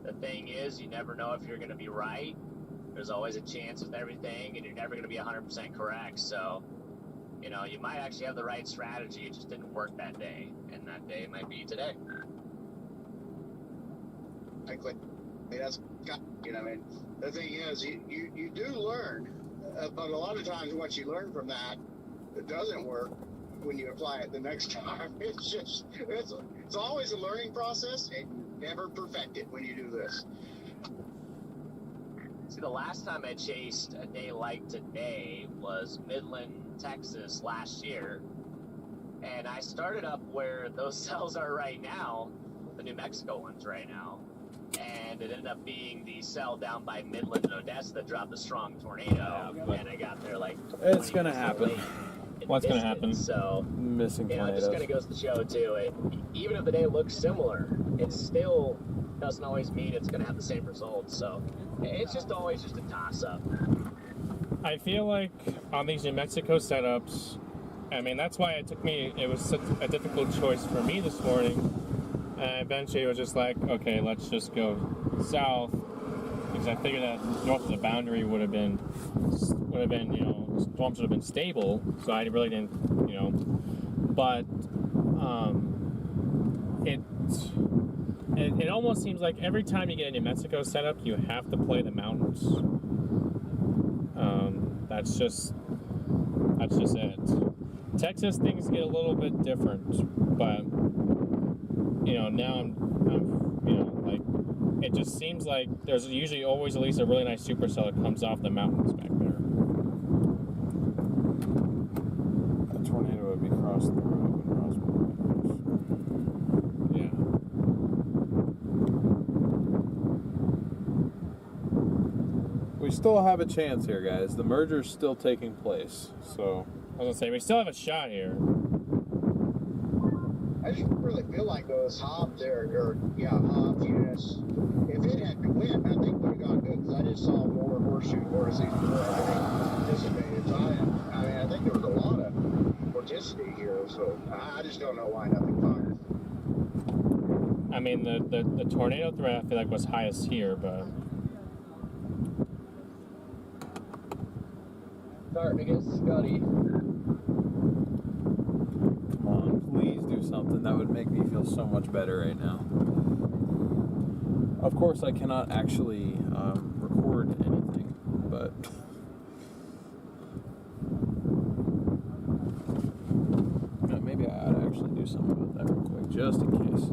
the thing is, you never know if you're going to be right. There's always a chance with everything, and you're never going to be 100% correct, so, you know, you might actually have the right strategy, it just didn't work that day, and that day might be today. That's, I mean, the thing is, you do learn, but a lot of times what you learn from that, it doesn't work when you apply it the next time. It's always a learning process, and you never perfect it when you do this. See, the last time I chased a day like today was Midland, Texas last year. And I started up where those cells are right now, the New Mexico ones right now. And it ended up being the cell down by Midland and Odessa that dropped a strong tornado. And I got there like It's going to happen. What's going to happen? So, Missing you know, it tornadoes. just kind of goes to show, too, even if the day looks similar, it still doesn't always mean it's going to have the same results. So, it's just always just a toss-up. I feel like on these New Mexico setups, I mean, that's why it was such a difficult choice for me this morning. And eventually it was just like, okay, let's just go south, because I figured that north of the boundary would have been, you know, storms would have been stable, so I really didn't, you know, but it almost seems like every time you get a New Mexico setup, you have to play the mountains. That's just it. Texas, things get a little bit different, but you know, now I'm you know, like, it just seems like there's usually always at least a really nice supercell that comes off the mountains back there. A tornado would be crossing the road when Roswell. Yeah. We still have a chance here, guys. The merger's still taking place, so. I was gonna say, we still have a shot here. I just really feel like those Hobbs units, if it had went, I think would have gone good, because I just saw more horseshoe vortices before everything dissipated. So I think there was a lot of vorticity here, so I just don't know why nothing fired. I mean, the tornado threat I feel like was highest here, but Starting to get scuddy. Come on, please do something. That would make me feel so much better right now. Of course, I cannot actually record anything, but maybe I ought to actually do something about that real quick, just in case.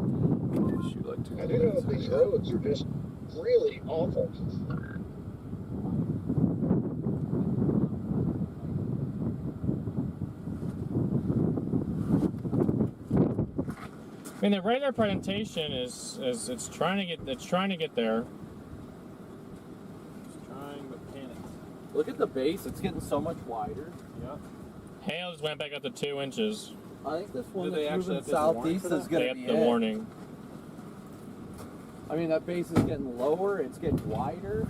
Shoot, like 2 I do know these roads are just really awful. I mean, the radar presentation is it's trying to get there. Just trying, but panicked. Look at the base; it's getting so much wider. Yep. Hail just went back up to 2 inches. I think this one Do they that's actually moving have this warning southeast for is that? going They to got be the it. warning. I mean, that base is getting lower, it's getting wider.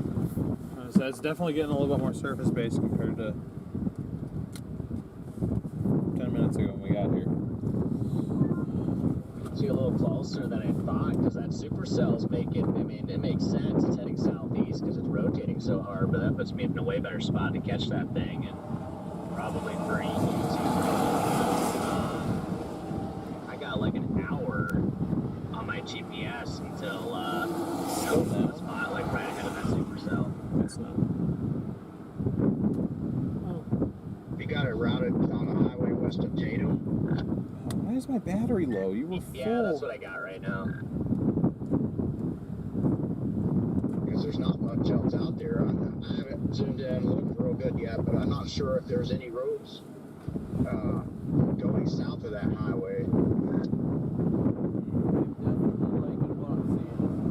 So it's definitely getting a little bit more surface base compared to 10 minutes ago when we got here. See, a little closer than I thought, because that supercell's making, I mean, it makes sense. It's heading southeast because it's rotating so hard, but that puts me in a way better spot to catch that thing, and probably pretty easy. I got like an hour on my GPS until the spot, like right ahead of that supercell. It's not. You got it routed on the highway west of Tatum. Why is my battery low? You were full. Yeah, that's what I got right now. Because there's not much else out there. I haven't zoomed in and looked real good yet, but I'm not sure if there's any roads going south of that highway.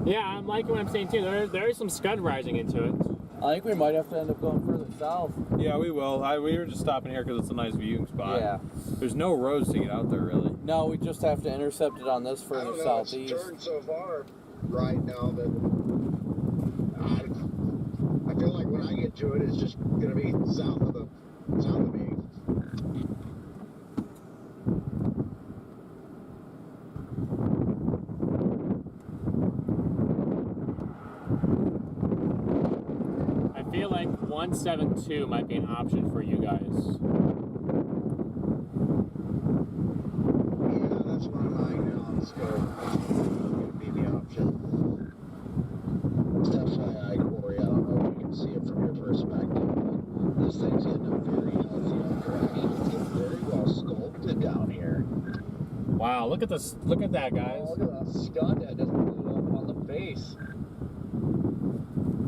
Yeah, I'm liking what I'm seeing too. There is some scud rising into it. I think we might have to end up going further south. Yeah, we will. We were just stopping here because it's a nice viewing spot. Yeah. There's no roads to get out there, really. No, we just have to intercept it on this I further don't know, southeast. it's turned so far right now that I feel like when I get to it, it's just going to be south of me. I feel like 172 might be an option for you guys. Yeah, that's what I'm eyeing now. Let's go. That's going to be the option. look at this! Look at that, guys. Oh, look at that scud that just blew up on the base.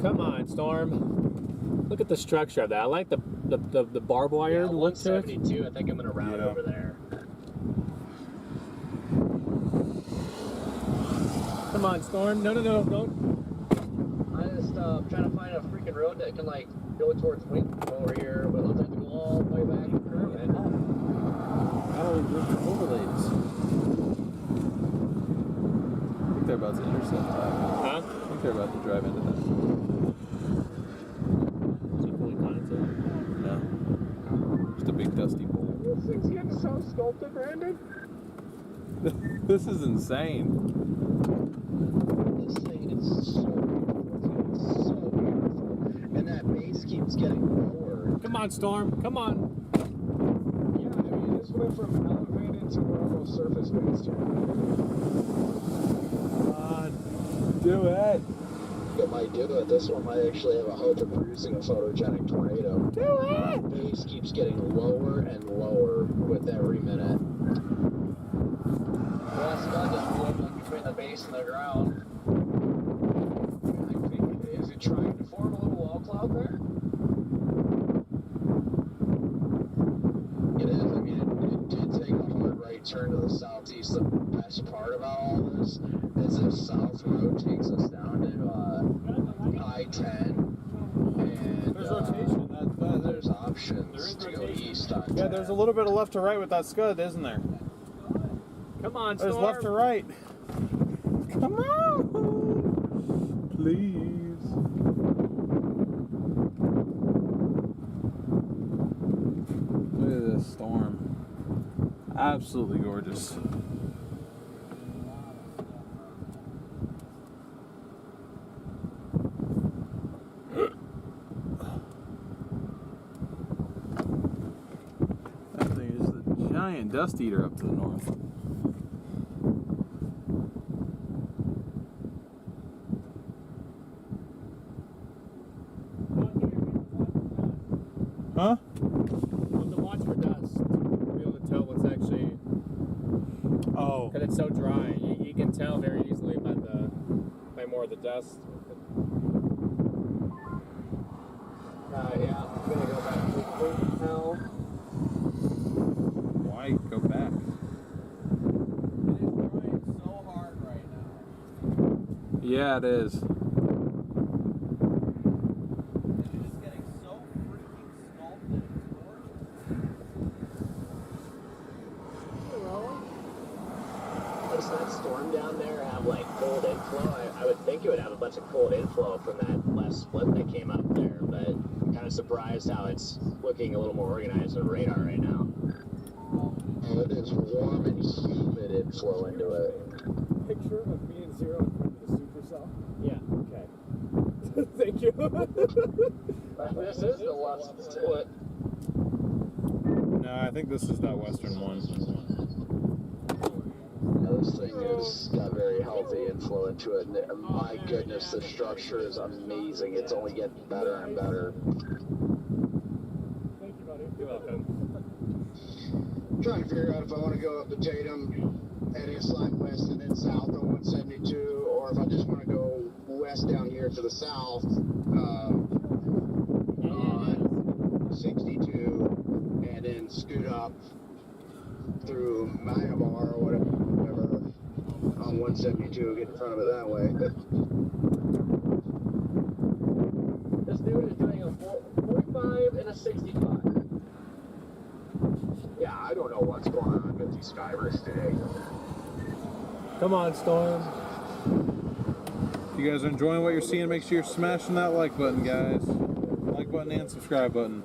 Come on, Storm. Look at the structure of that. I like the barbed wire Yeah, look to it. 172. I think I'm gonna route over there. Come on, Storm. No, don't. I just trying to find a freaking road that can like go towards Wing over here, but let's have to go all the way back and curve it. Oh, there's overlays. I think they're about to intercept that. Huh? I think they're about to drive into that. Is it fully connected? No. Just a big dusty bowl. This thing's getting so sculpted, Brandon. This is insane. This thing is so beautiful. It's so beautiful. And that base keeps getting lower. Come on, Storm. Come on. Yeah, I mean, this went from elevated to almost surface based. Come on. Do it. It might do it. This one might actually have a hope of producing a photogenic tornado. Do it. The base keeps getting lower and lower with every minute. Well, that's about just blew up like between the base and the ground. I think, is it trying to form a little wall cloud there? It is. I mean, it did take a hard right turn to the southeast. The best part about all this is this south road takes us down to I-10. And There's rotation. there's options to go east on Yeah, there's a little bit of left to right with that scud, isn't there? Come on, There's Storm. left to right. Come on. Please. Look at this storm. Absolutely gorgeous. That thing is the giant dust eater up to the north. Huh? With the watch for dust, you'll be able to tell what's actually. Oh. Because it's so dry, you can tell very easily by more of the dust. yeah, I'm gonna go back to Clinton now. Why go back? It is trying so hard right now. Yeah, it is. It's just getting so freaking sculpted. It's gorgeous. Does that storm down there have like cold inflow? I would think it would have a bunch of cold inflow from that last split that came up there, but I'm kind of surprised how it's looking a little more organized on radar right now. It is warm and humid inflow into it. Picture of me and Zero in front of the Supercell. Yeah. Okay. Thank you. This is the last split. No, I think this is that western one. Yeah, this thing has got very healthy inflow into it. And my goodness, the structure is amazing. It's only getting better and better. Thank you, buddy. You're welcome. Trying to figure out if I want to go up to Tatum and then slide west and then south on 172, or if I just want to go west down here to the south on 62 and then scoot up through Myanmar or whatever on 172, get in front of it that way. This dude is doing a 45 and a 65. Yeah, I don't know what's going on with these skywers today. Come on, Storm. If you guys are enjoying what you're seeing, make sure you're smashing that like button, guys. Like button and subscribe button.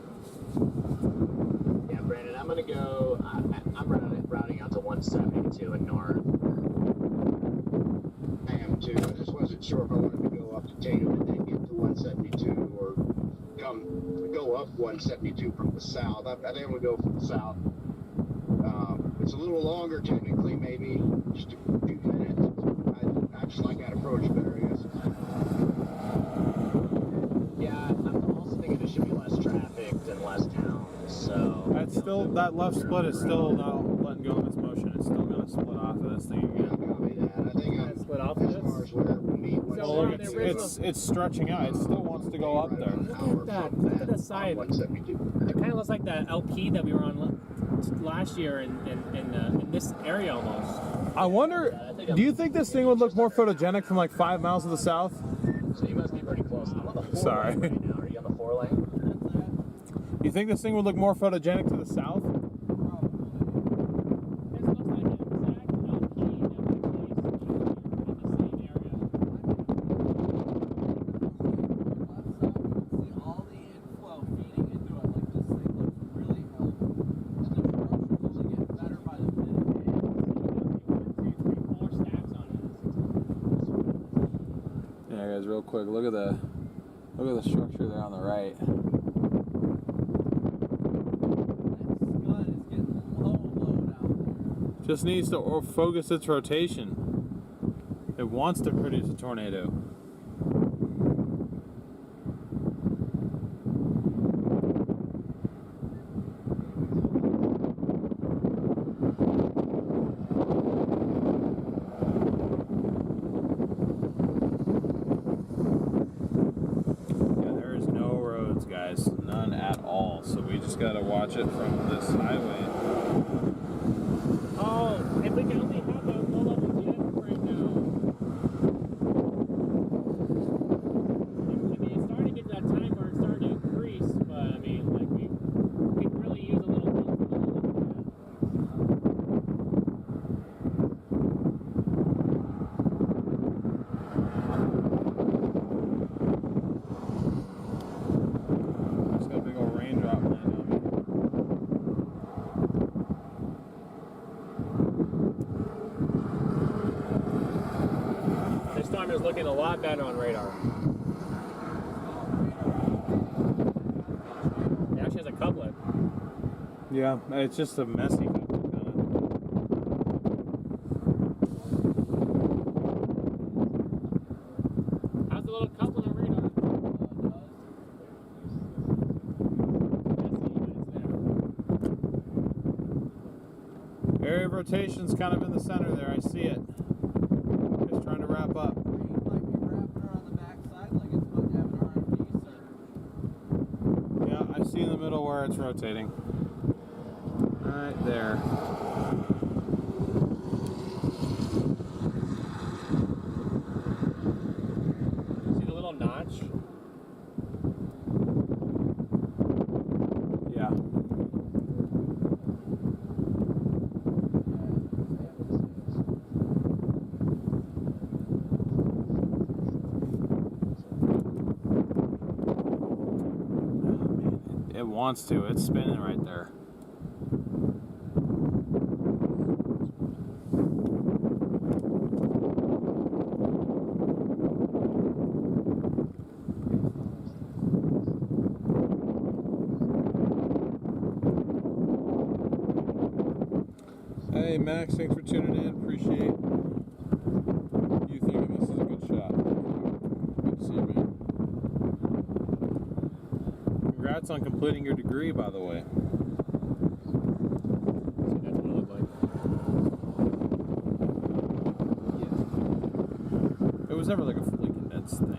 Yeah, Brandon, I'm gonna go. I'm routing out to 172 and north. I am too. I just wasn't sure if I wanted to go up to Tatum and then get to 172 or go up 172 from the south. I think we go from the south. It's a little longer technically, maybe just a few minutes. I just like that approach better, I guess. Yeah, I'm also thinking there should be less traffic and less towns. So That's still, that left split is still not letting go of its motion. It's still going to split off for this thing again. Copy that. I think I'm Split off as this? far as where we meet. So Well, we're look, on the original- it's stretching out. It still wants to go up there. Look at that. Look at the side. 172. It kind of looks like the LP that we were on last year in this area almost. I wonder, do you think this thing would look more photogenic from like 5 miles to the south? So you must be pretty close. I'm on the 4 Sorry. lane right now. Are you on the 4 lane? You think this thing would look more photogenic to the south? This looks like an exact LP that we placed in the same area. See all the inflow feeding into it. Like this thing looks really healthy. And the structure's only getting better by the minute. 4 stacks on it. Yeah, guys, real quick, look at the structure there on the right. That scud is getting low load out there. Just needs to focus its rotation. It wants to produce a tornado. Yeah, there is no roads, guys. None at all. So we just gotta watch it from this highway. Oh, if we can only have a low-level jet right now. I mean, it's starting to get to that time where it's starting to increase, but I mean, like we could really use a little bit of Just got a big old raindrop land on me. This storm is looking a lot better on radar. It actually has a couplet. Yeah, it's just a messy kind of. How's the little couplet on radar? Area of rotation's kind of in the center there. I see it. It's trying to wrap up. Green might be wrapping around the backside like it's about to have an RMD center. Yeah, I see in the middle where it's rotating. Right there. See the little notch? Yeah. It wants to. It's spinning right there. Hey Max, thanks for tuning in. Appreciate you thinking this is a good shot. Good to see you, man. Congrats on completing your degree, by the way. See, that's what it looked like. It was never like a fully condensed thing.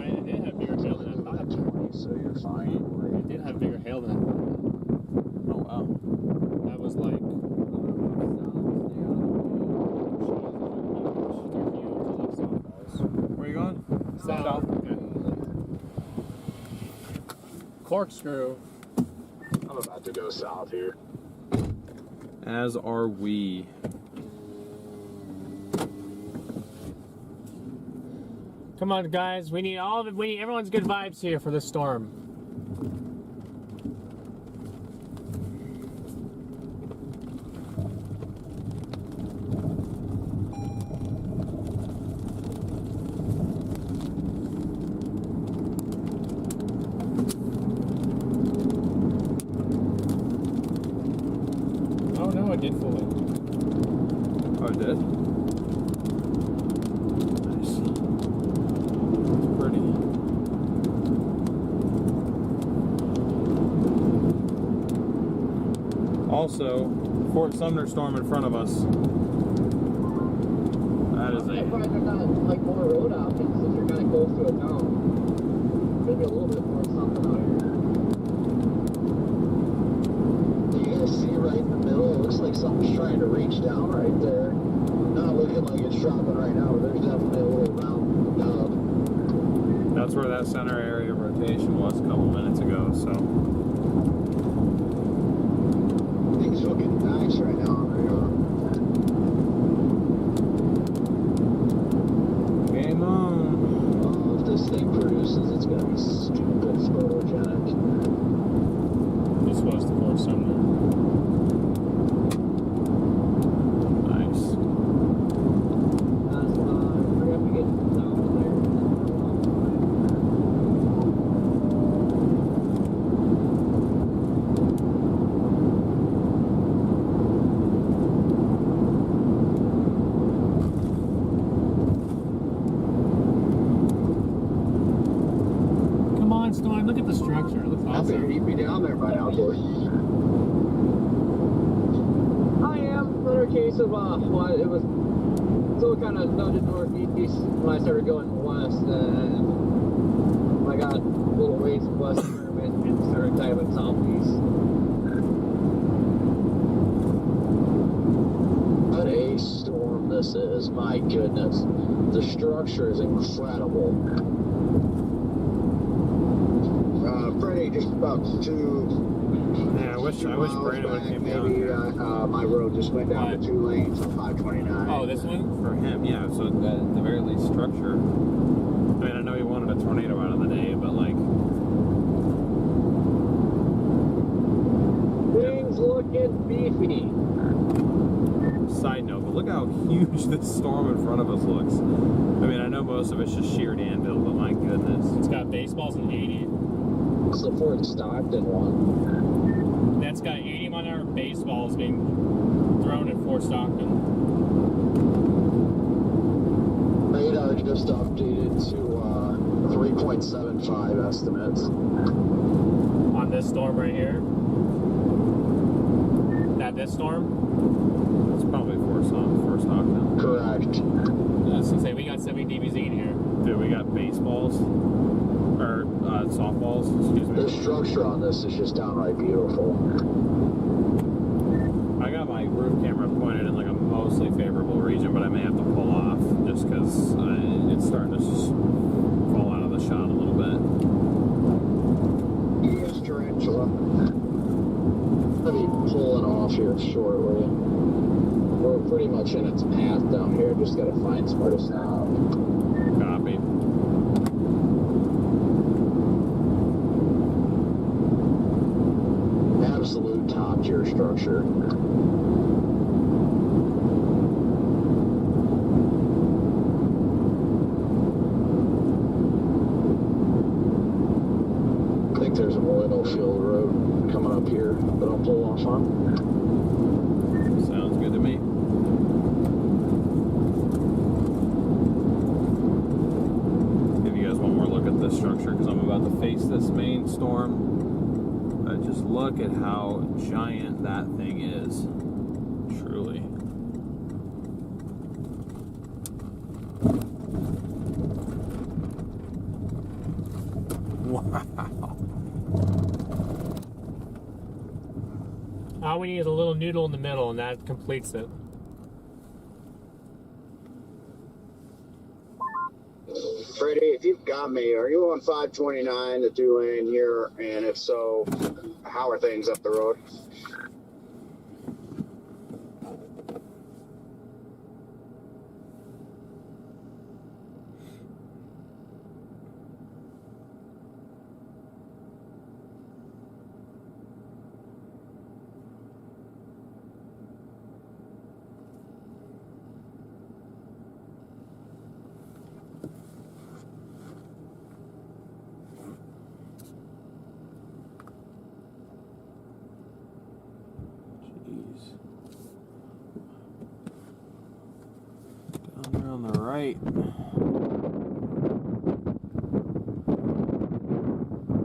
It did have bigger hail than I thought. So you're fine. It did have bigger hail than I thought. Oh wow. That was like. Where are you going? South. Okay. Corkscrew. I'm about to go south here. As are we. Come on, guys. We need all of it. We need everyone's good vibes here for this storm. it did fully. Oh, it did? Nice. It's pretty. Also, Fort Sumner storm in front of us. That is I'm surprised a... there's not like more road options if you're kind of close to a town. Maybe a little bit more something out here. You guys see right in the middle? It looks like something's trying to reach down right there. Not looking like it's dropping right now, but there's definitely a little round nub. That's where that center area of rotation was a couple minutes ago, so... Things looking nice right now on the radar. Game on. Oh, if this thing produces, it's gonna be stupid photogenic. This was the Fort Sumner. Nice. That's hurry up and get down there. Come on, Storm, look at the structure. It looks I figured awesome. he'd be down there by now, George. I am. Another case of well, it was still kind of nudged northeast when I started going west, and I got a little ways west here and started diving southeast. What a storm this is, my goodness. The structure is incredible. Freddie, just about 2 Yeah, I wish miles Brandon would back, came down maybe here. My road just went down to 2 lanes on 529. Oh, this one? For him, yeah, so at the very least structure. I mean, I know he wanted a tornado out of the day, but like... Things looking beefy. Side note, but look how huge this storm in front of us looks. I mean, I know most of it's just sheer anvil, but my goodness. It's got baseballs and 80. It's the Fort Stockton one. That's got 80 mile-an-hour baseballs being thrown at Fort Stockton. Radar just updated to 3.75 estimates. On this storm right here. This storm? It's probably Fort Stockton. Correct. I was gonna say, we got 70 dBz in here. Dude, we got baseballs. Or softballs, excuse me. The structure on this is just downright beautiful. I got my roof camera pointed in like a mostly favorable region, but I may have to pull off just because it's starting to just fall out of the shot a little bit. Yes, tarantula. I'll be pulling off here shortly. We're pretty much in its path down here. Just gotta find somewhere to stop. Copy. Absolute top tier structure. I think there's an oil field road coming up here that I'll pull off on. Sounds good to me. Give you guys one more look at this structure because I'm about to face this main storm. Just look at how giant that thing is. Truly. Wow. All we need is a little noodle in the middle, and that completes it. Freddie, if you've got me, are you on 529, the 2 lane here? And if so, how are things up the road? on the right.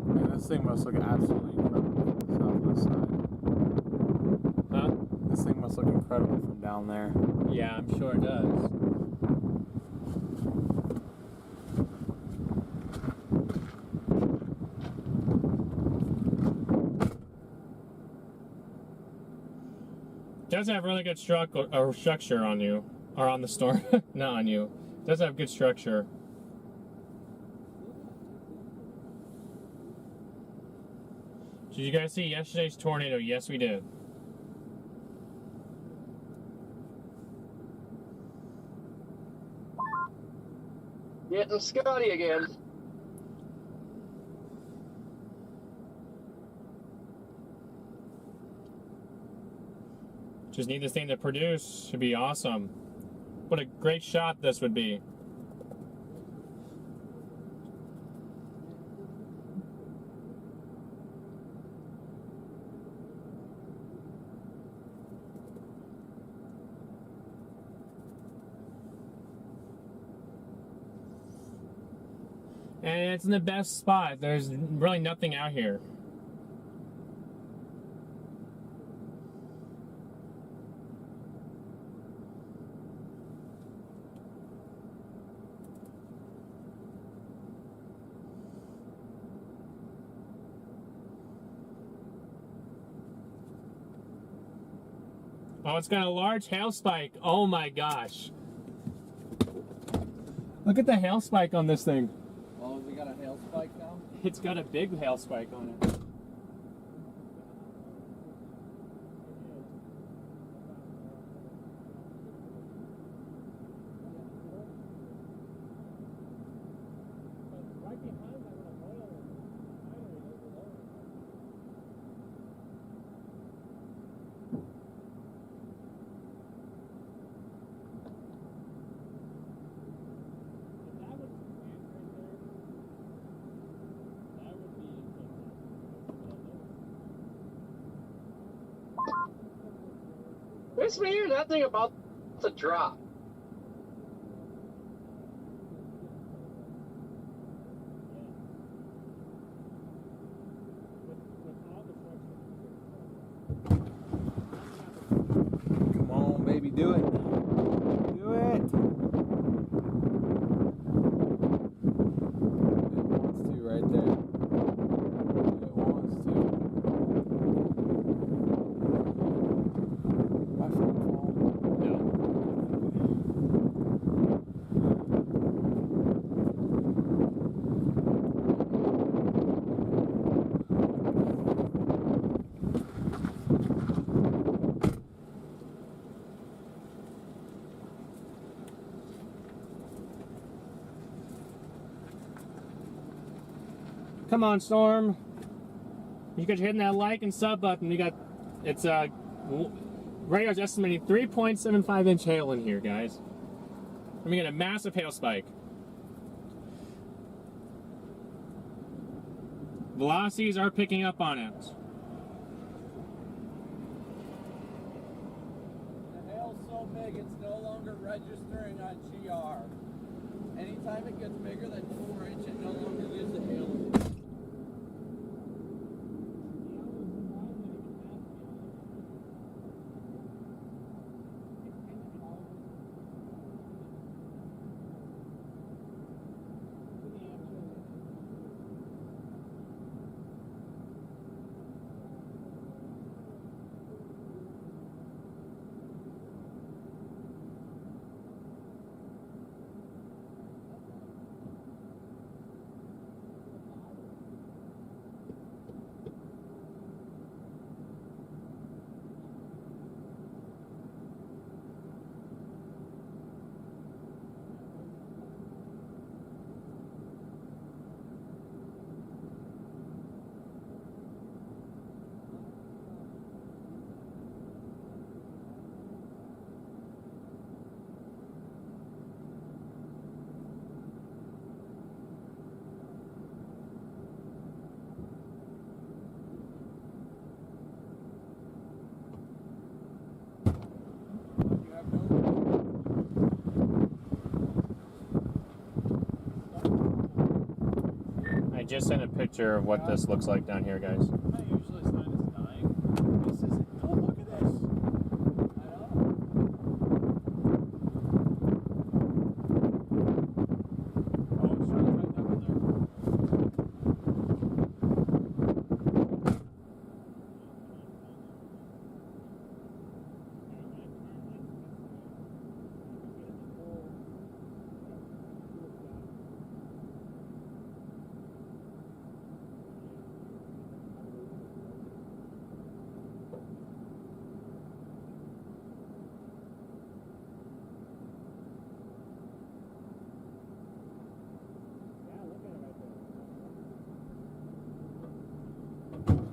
Man, this thing must look absolutely incredible from the southwest side. Huh? This thing must look incredible from down there. Yeah, I'm sure it does. Does have really good structure on you, or on the storm, not on you. Does have good structure. Did you guys see yesterday's tornado? Yes, we did. Getting Scotty again. Just need this thing to produce. Should be awesome. What a great shot this would be. And it's in the best spot. There's really nothing out here. Oh, it's got a large hail spike. Oh my gosh. Look at the hail spike on this thing. Oh, we got a hail spike now? It's got a big hail spike on it. Makes me hear that thing about to drop. Come on, baby, do it. Do it. It wants to right there. It wants to. My phone fall? No. Come on, Storm. You guys are hitting that like and sub button. We got, it's radar's estimating 3.75 inch hail in here, guys. And we get a massive hail spike. Velocities are picking up on it. The hail's so big, it's no longer registering on GR. Anytime it gets bigger than 4 inches, it no longer gives the hail. just sent a picture of what this looks like down here, guys. Not usually a sign it's dying. This is. Oh, look at this. I know. Oh, it's trying to tighten up in there.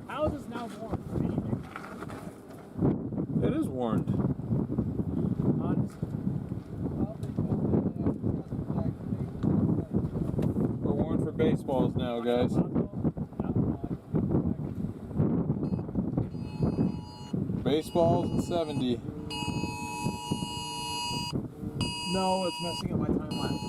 How is this now warm? It is warned. We're warned for baseballs now, guys. Baseballs and 70. No, it's messing up my time lapse.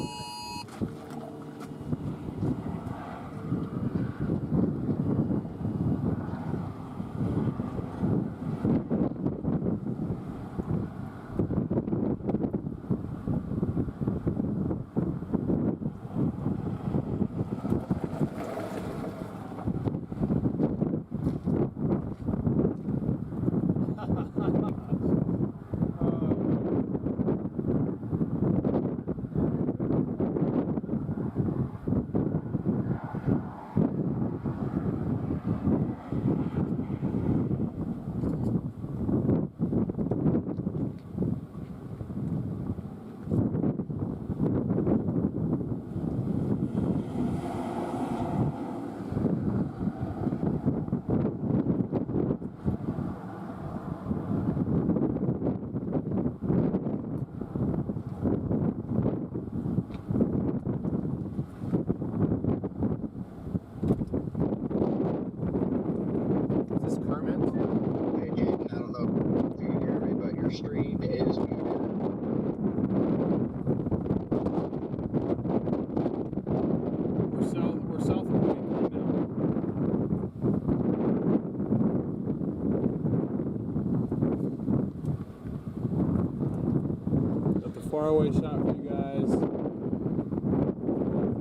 Stream is muted. We're south of Wake right now. Got the faraway shot for you guys.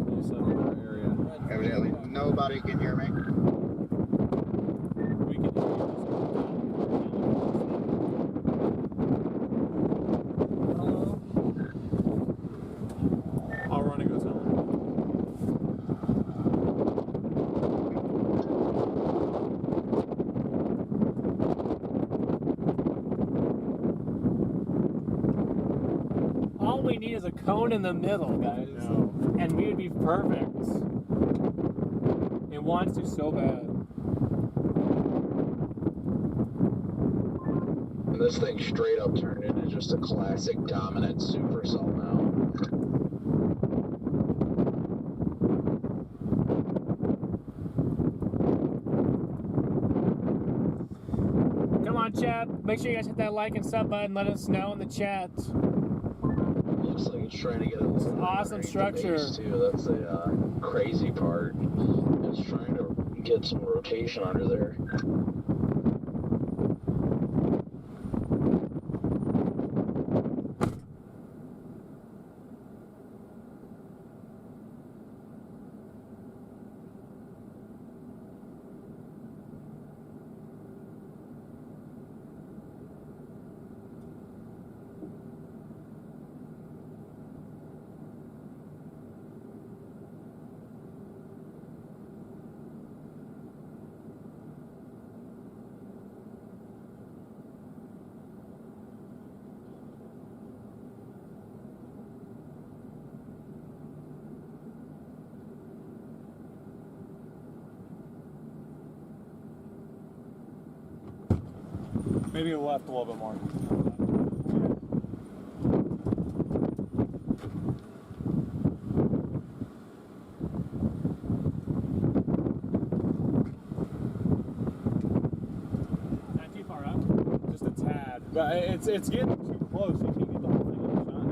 Close up in our area. Evidently, nobody can hear me. We can hear you. I'll run and go tell him. All we need is a cone in the middle, guys. No. And we would be perfect. It wants to so bad. And this thing straight up turned into just a classic dominant supercell now. Come on, chat. Make sure you guys hit that like and sub button. Let us know in the chat. Looks like it's trying to get a little Awesome structure. too. That's the crazy part. It's trying to get some rotation under there. Maybe left a little bit more. Not too far up. Just a tad. But it's getting too close. You can't get the whole thing in the shot.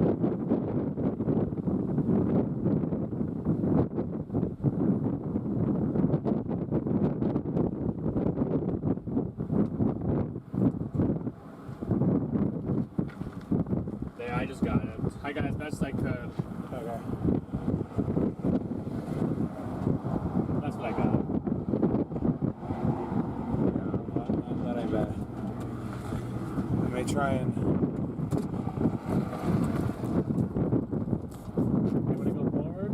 I got as best as I could. Okay. That's what I got. Yeah, that ain't bad. I may try and. You want to go forward?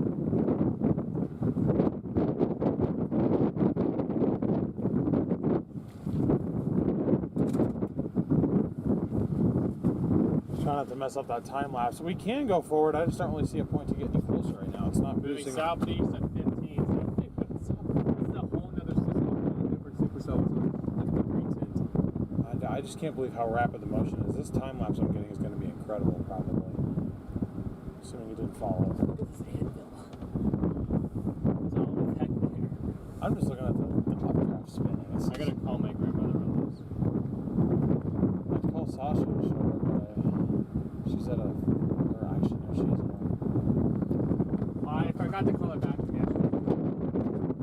Try not to mess up that time lapse. We can go forward. I just don't really see a point to get any closer right now. It's not Moving boosting. southeast at 15. So this is a whole nother system, a whole different supercell. Look at the green tint. I just can't believe how rapid the motion is. This time lapse I'm getting is going to be incredible, probably. Assuming you didn't follow it. Look at this anvil. It's all the heck there. I'm just looking at the updraft spinning. It's, I gotta call my grandmother on this. I have to call Sasha to show her, but she's at a. Or actually, no, she isn't. I forgot to call her back from yesterday.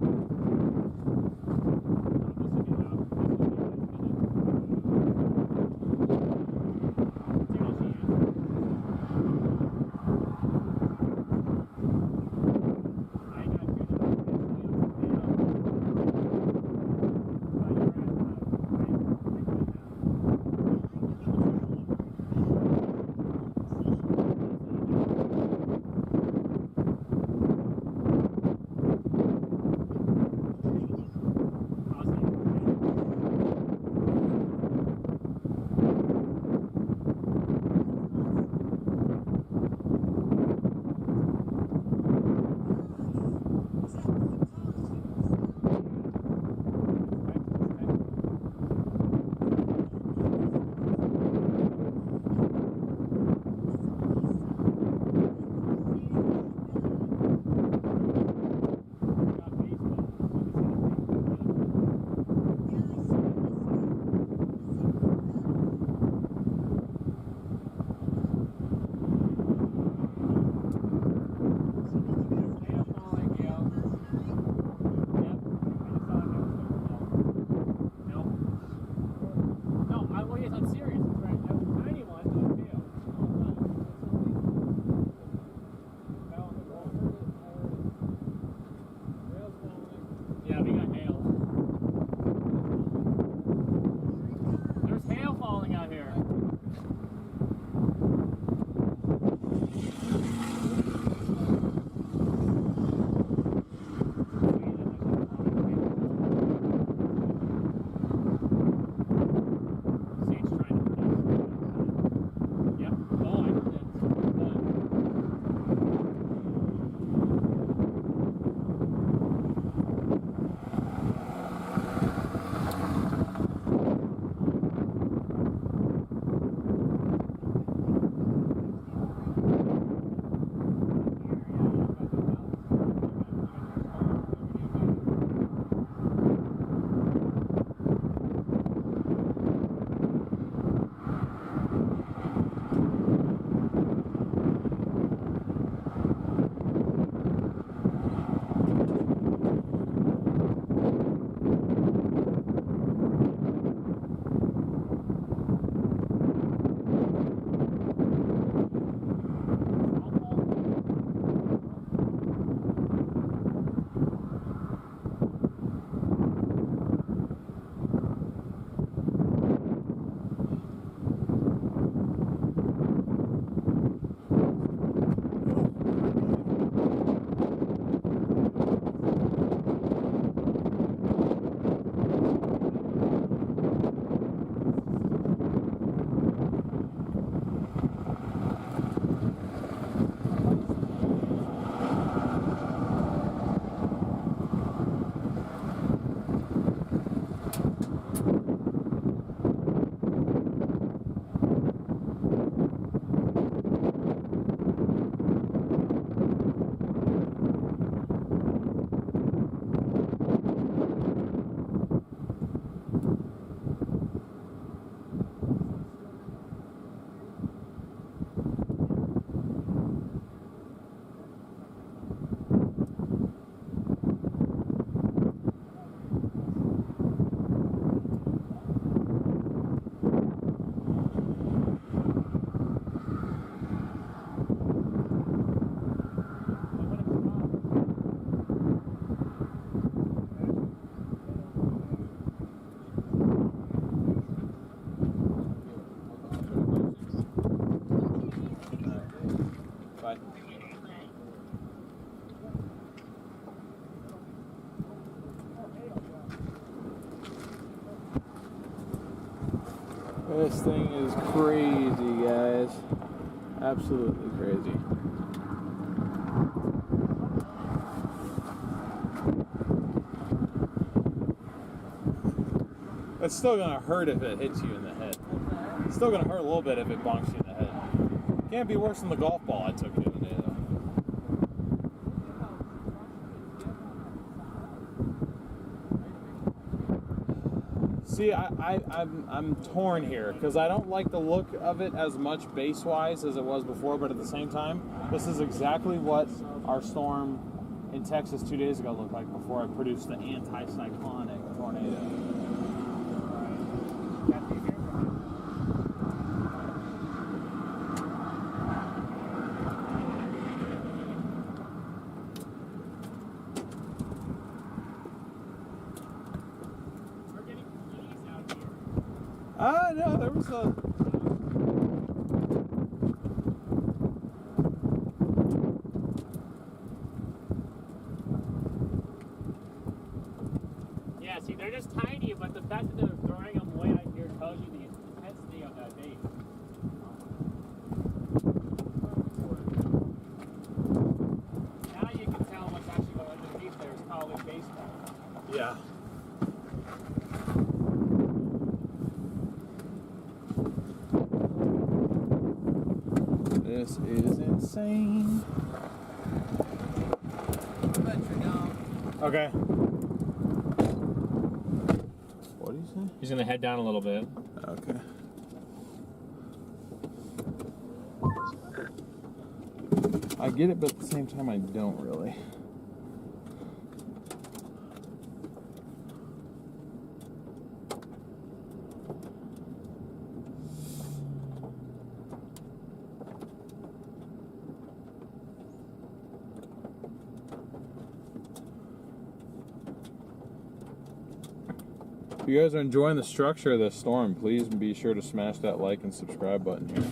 This thing is crazy, guys. Absolutely crazy. It's still gonna hurt if it hits you in the head. It's still gonna hurt a little bit if it bonks you in the head. Can't be worse than the golf ball I took the other day, though. See, I'm torn here because I don't like the look of it as much base-wise as it was before, but at the same time, this is exactly what our storm in Texas 2 days ago looked like before I produced the anti-cyclonic tornado. No, there was a... Yeah, see, they're just tiny, but the fact that they're throwing them way out here tells you the intensity of that bait. Now you can tell what's actually going underneath there is probably baseball. Yeah. This is insane. Okay. What do you say? He's gonna head down a little bit. Okay. I get it, but at the same time, I don't really. If you guys are enjoying the structure of this storm, please be sure to smash that like and subscribe button here.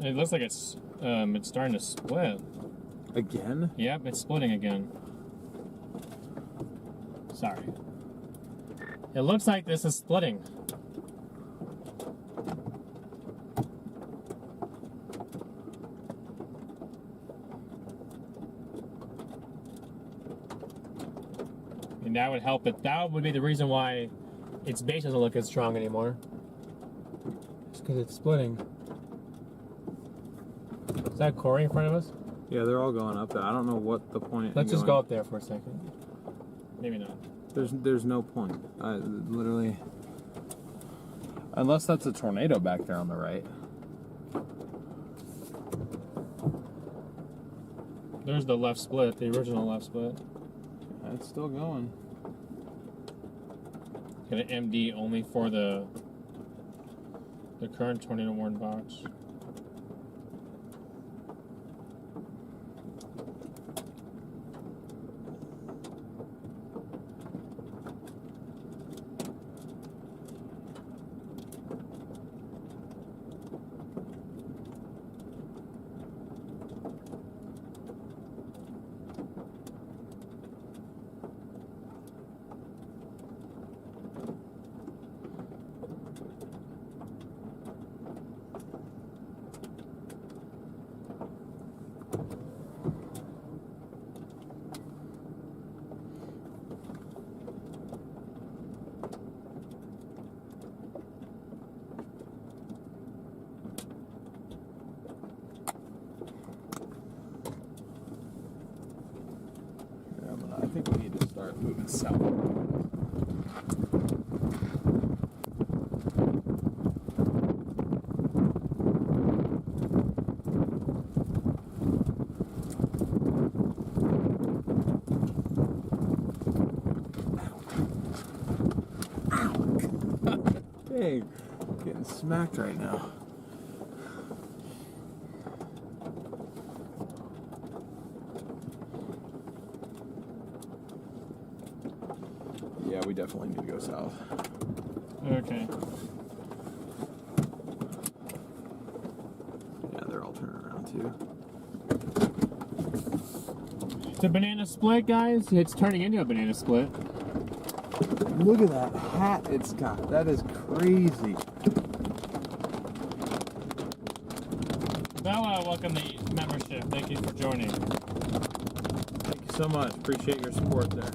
It looks like it's starting to split. Again? Yep, it's splitting again. Sorry. It looks like this is splitting. And that would help it. That would be the reason why its base doesn't look as strong anymore. It's because it's splitting. Is that Corey in front of us? Yeah, they're all going up there. I don't know what the point. Let's just go up there for a second. Maybe not. There's no point. I literally, unless that's a tornado back there on the right. There's the left split, the original left split. It's still going. Got an MD only for the current tornado warning box. I think we need to start moving south. Dang, getting smacked right now. yeah, we definitely need to go south. Okay. Yeah, they're all turning around too. It's a banana split, guys. It's turning into a banana split. Look at that hat it's got. That is crazy. Bella, welcome the membership. Thank you for joining. Thank you so much. Appreciate your support there.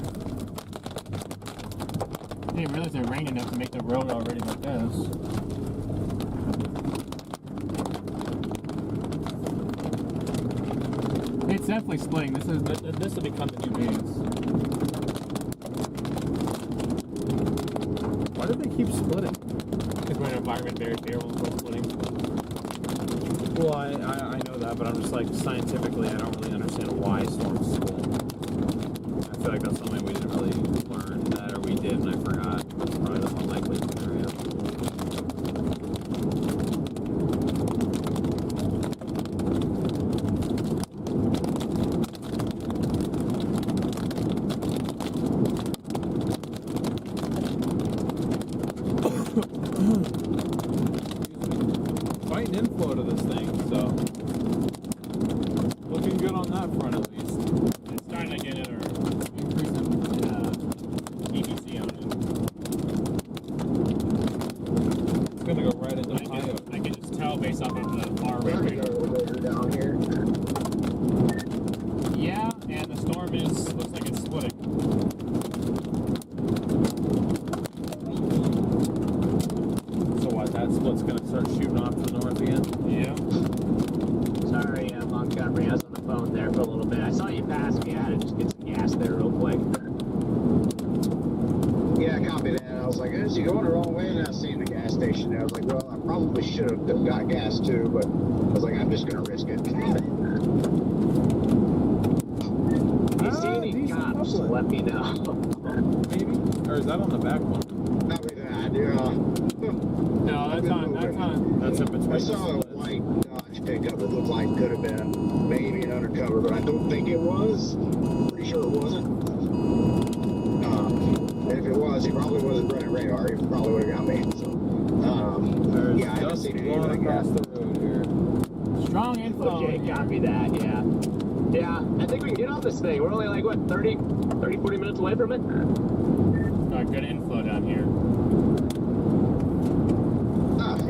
I didn't realize it rained enough to make the road already like this. It's definitely splitting. This will become the new base. Why do they keep splitting? Because we're in an environment very favorable for splitting. Well, I know that, but I'm just like, scientifically, I don't really understand why storms split. I feel like that's something we didn't really learn that, or we did and I forgot. That's probably the most likely scenario. Fighting inflow to this thing, so looking good on that front at least. It's starting to get it or increase in EPC on it. It's gonna go right into I can just tell based off of the far We're rate. gonna go down here. Yeah, and the storm looks like it's splitting. So what, that split's gonna start shooting off to the north again? Yeah. Sorry, Montgomery, I was on the phone there for a little bit. I saw you pass me. I had to just get some gas there real quick. Yeah, I copied that. I was like, is he going the wrong way? And I seen the gas station there. I was like, well, I probably should have got gas too, but I was like, I'm just gonna risk it. If you see any decent cops, public. let me know. Maybe? Or is that on the back one? Probably that, yeah. No, that's on. That's in between. I saw a white Dodge pickup that looked like could have been maybe an undercover, but I don't think it was. Pretty sure it wasn't. And if it was, he probably wasn't running radar. He probably would have got me. So, There's yeah, I haven't dust seen any blowing like across that. the road here. Strong inflow. Okay, copy that, yeah. Yeah, I think we can get on this thing. We're only like, what, 40 minutes away from it? Good inflow down here.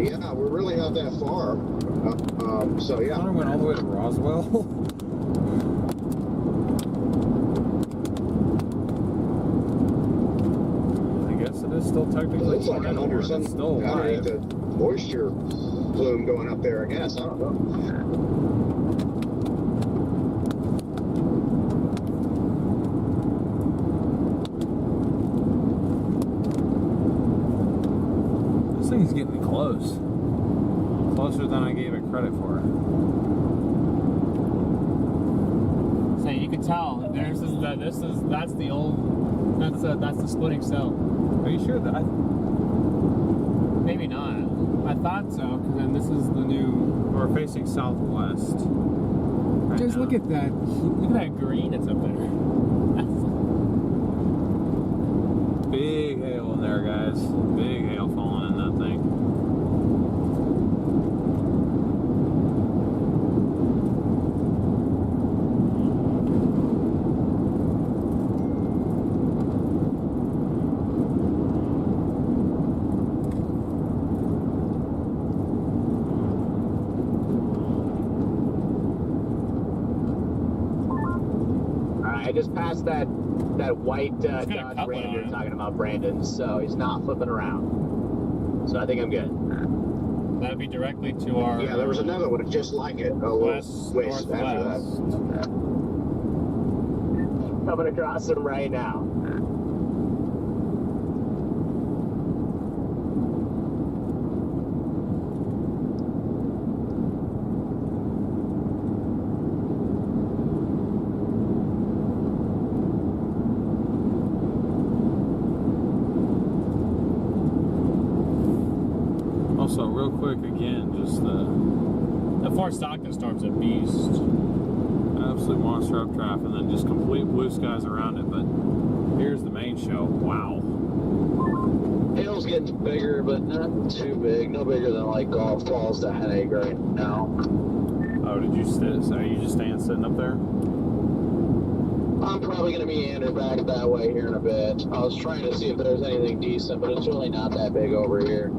Yeah, we're really not that far. So yeah. Connor went all the way to Roswell. I guess it is still technically Looks like I'm under it's some still underneath alive. the moisture plume going up there, I guess. I don't know. This thing's getting close. Closer than I gave it credit for. So you can tell that's the old that's the splitting cell. Are you sure that Maybe not. I thought so because then this is the new. we're facing southwest? Right Just now. look at that. Look at that green that's up there. Big hail in there, guys. Big hail falling in that thing. I just passed that white got a Dodge couple Ram on you're it. talking about, Brandon, so he's not flipping around. So I think I'm good. That'd be directly to our. Yeah, there was another one just like it. A little West, ways after that. northwest. Coming across him right now. Also, real quick again, just The Fort Stockton storm's a beast. absolute monster updraft, and then just complete blue skies around it. But here's the main show. Wow. Hail's getting bigger, but not too big. No bigger than like golf balls to headache right now. Oh, did you sit? Are you just sitting up there? I'm probably going to meander back that way here in a bit. I was trying to see if there's anything decent, but it's really not that big over here.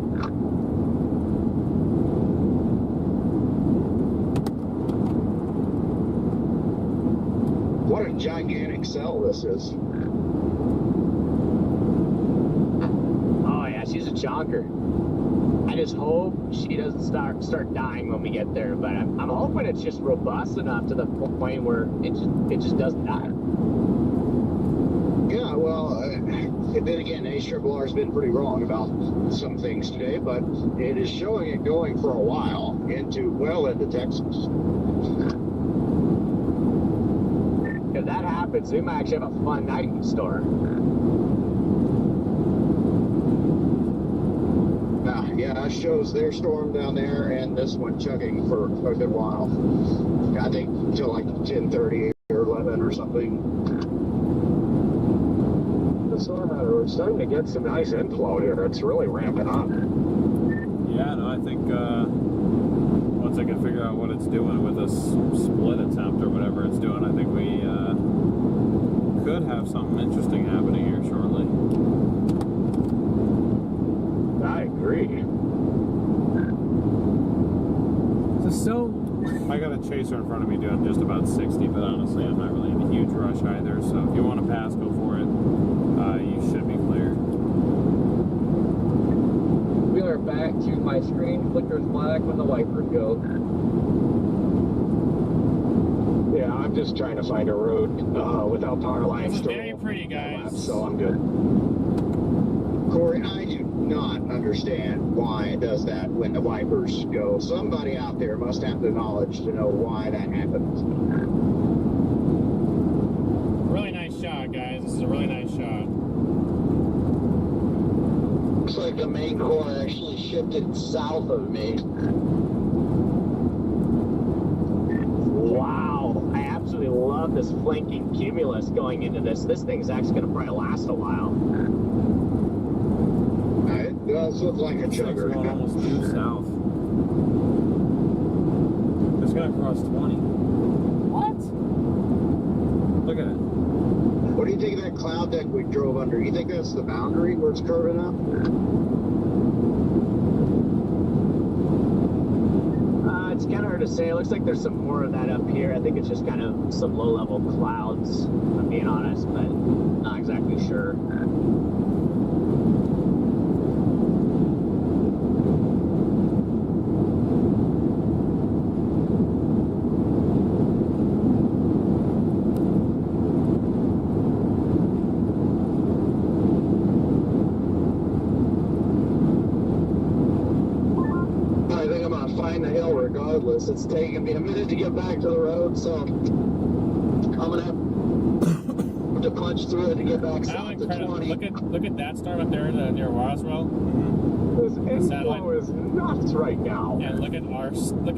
What a gigantic cell this is. Oh yeah, she's a chonker. I just hope she doesn't start dying when we get there, but I'm hoping it's just robust enough to the point where it just doesn't die. Yeah, well, then again, ARRR has been pretty wrong about some things today, but it is showing it going for a while well into Texas. If that happens, we might actually have a fun night in store. Yeah, that shows their storm down there and this one chugging for a good while. I think until like 10:30 or 11 or something. The StormRunner, we're starting to get some nice inflow here. It's really ramping up. Yeah, no, I think once I can figure out what it's doing with this split attempt or whatever it's doing, I think we could have something interesting happening here shortly. I agree. So I got a chaser in front of me doing just about 60, but honestly, I'm not really in a huge rush either. So if you want to pass, go for it. You should be clear. We are back to my screen flickers black when the wipers go. Yeah, I'm just trying to find a road without power lines. This is very pretty, guys. So I'm good. Corey, I do not understand why it does that when the wipers go. Somebody out there must have the knowledge to know why that happens. Really nice shot, guys. This is a really nice shot. Looks like the main core actually shifted south of me. Wow, I absolutely love this flanking cumulus going into this. This thing's actually going to probably last a while. It does look like a It's chugger. going almost due south. It's going to cross 20. What? Look at it. What do you think of that cloud deck we drove under? You think that's the boundary where it's curving up? It's kind of hard to say. It looks like there's some more of that up here. I think it's just kind of some low-level clouds, if I'm being honest, but not exactly sure. It's taking me a minute to get back to the road, so I'm gonna have to punch through it to get back south to 20. Look at that storm up there near Roswell. This inflow is nuts right now. And look at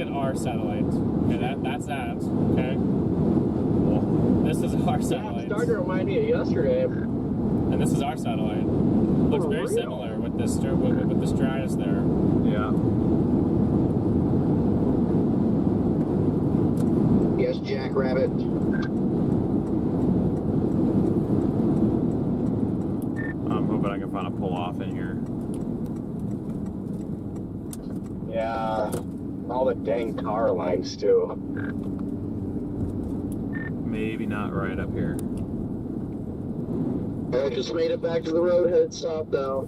our satellite. Okay, that's that. Okay. Well, this is our satellite. It's starting to remind me of yesterday. And this is our satellite. Looks very similar with the stratus there. Yeah. Yes, Jackrabbit. I'm hoping I can find a pull off in here. Yeah, all the dang power lines too. Maybe not right up here. I just made it back to the road, headed south now.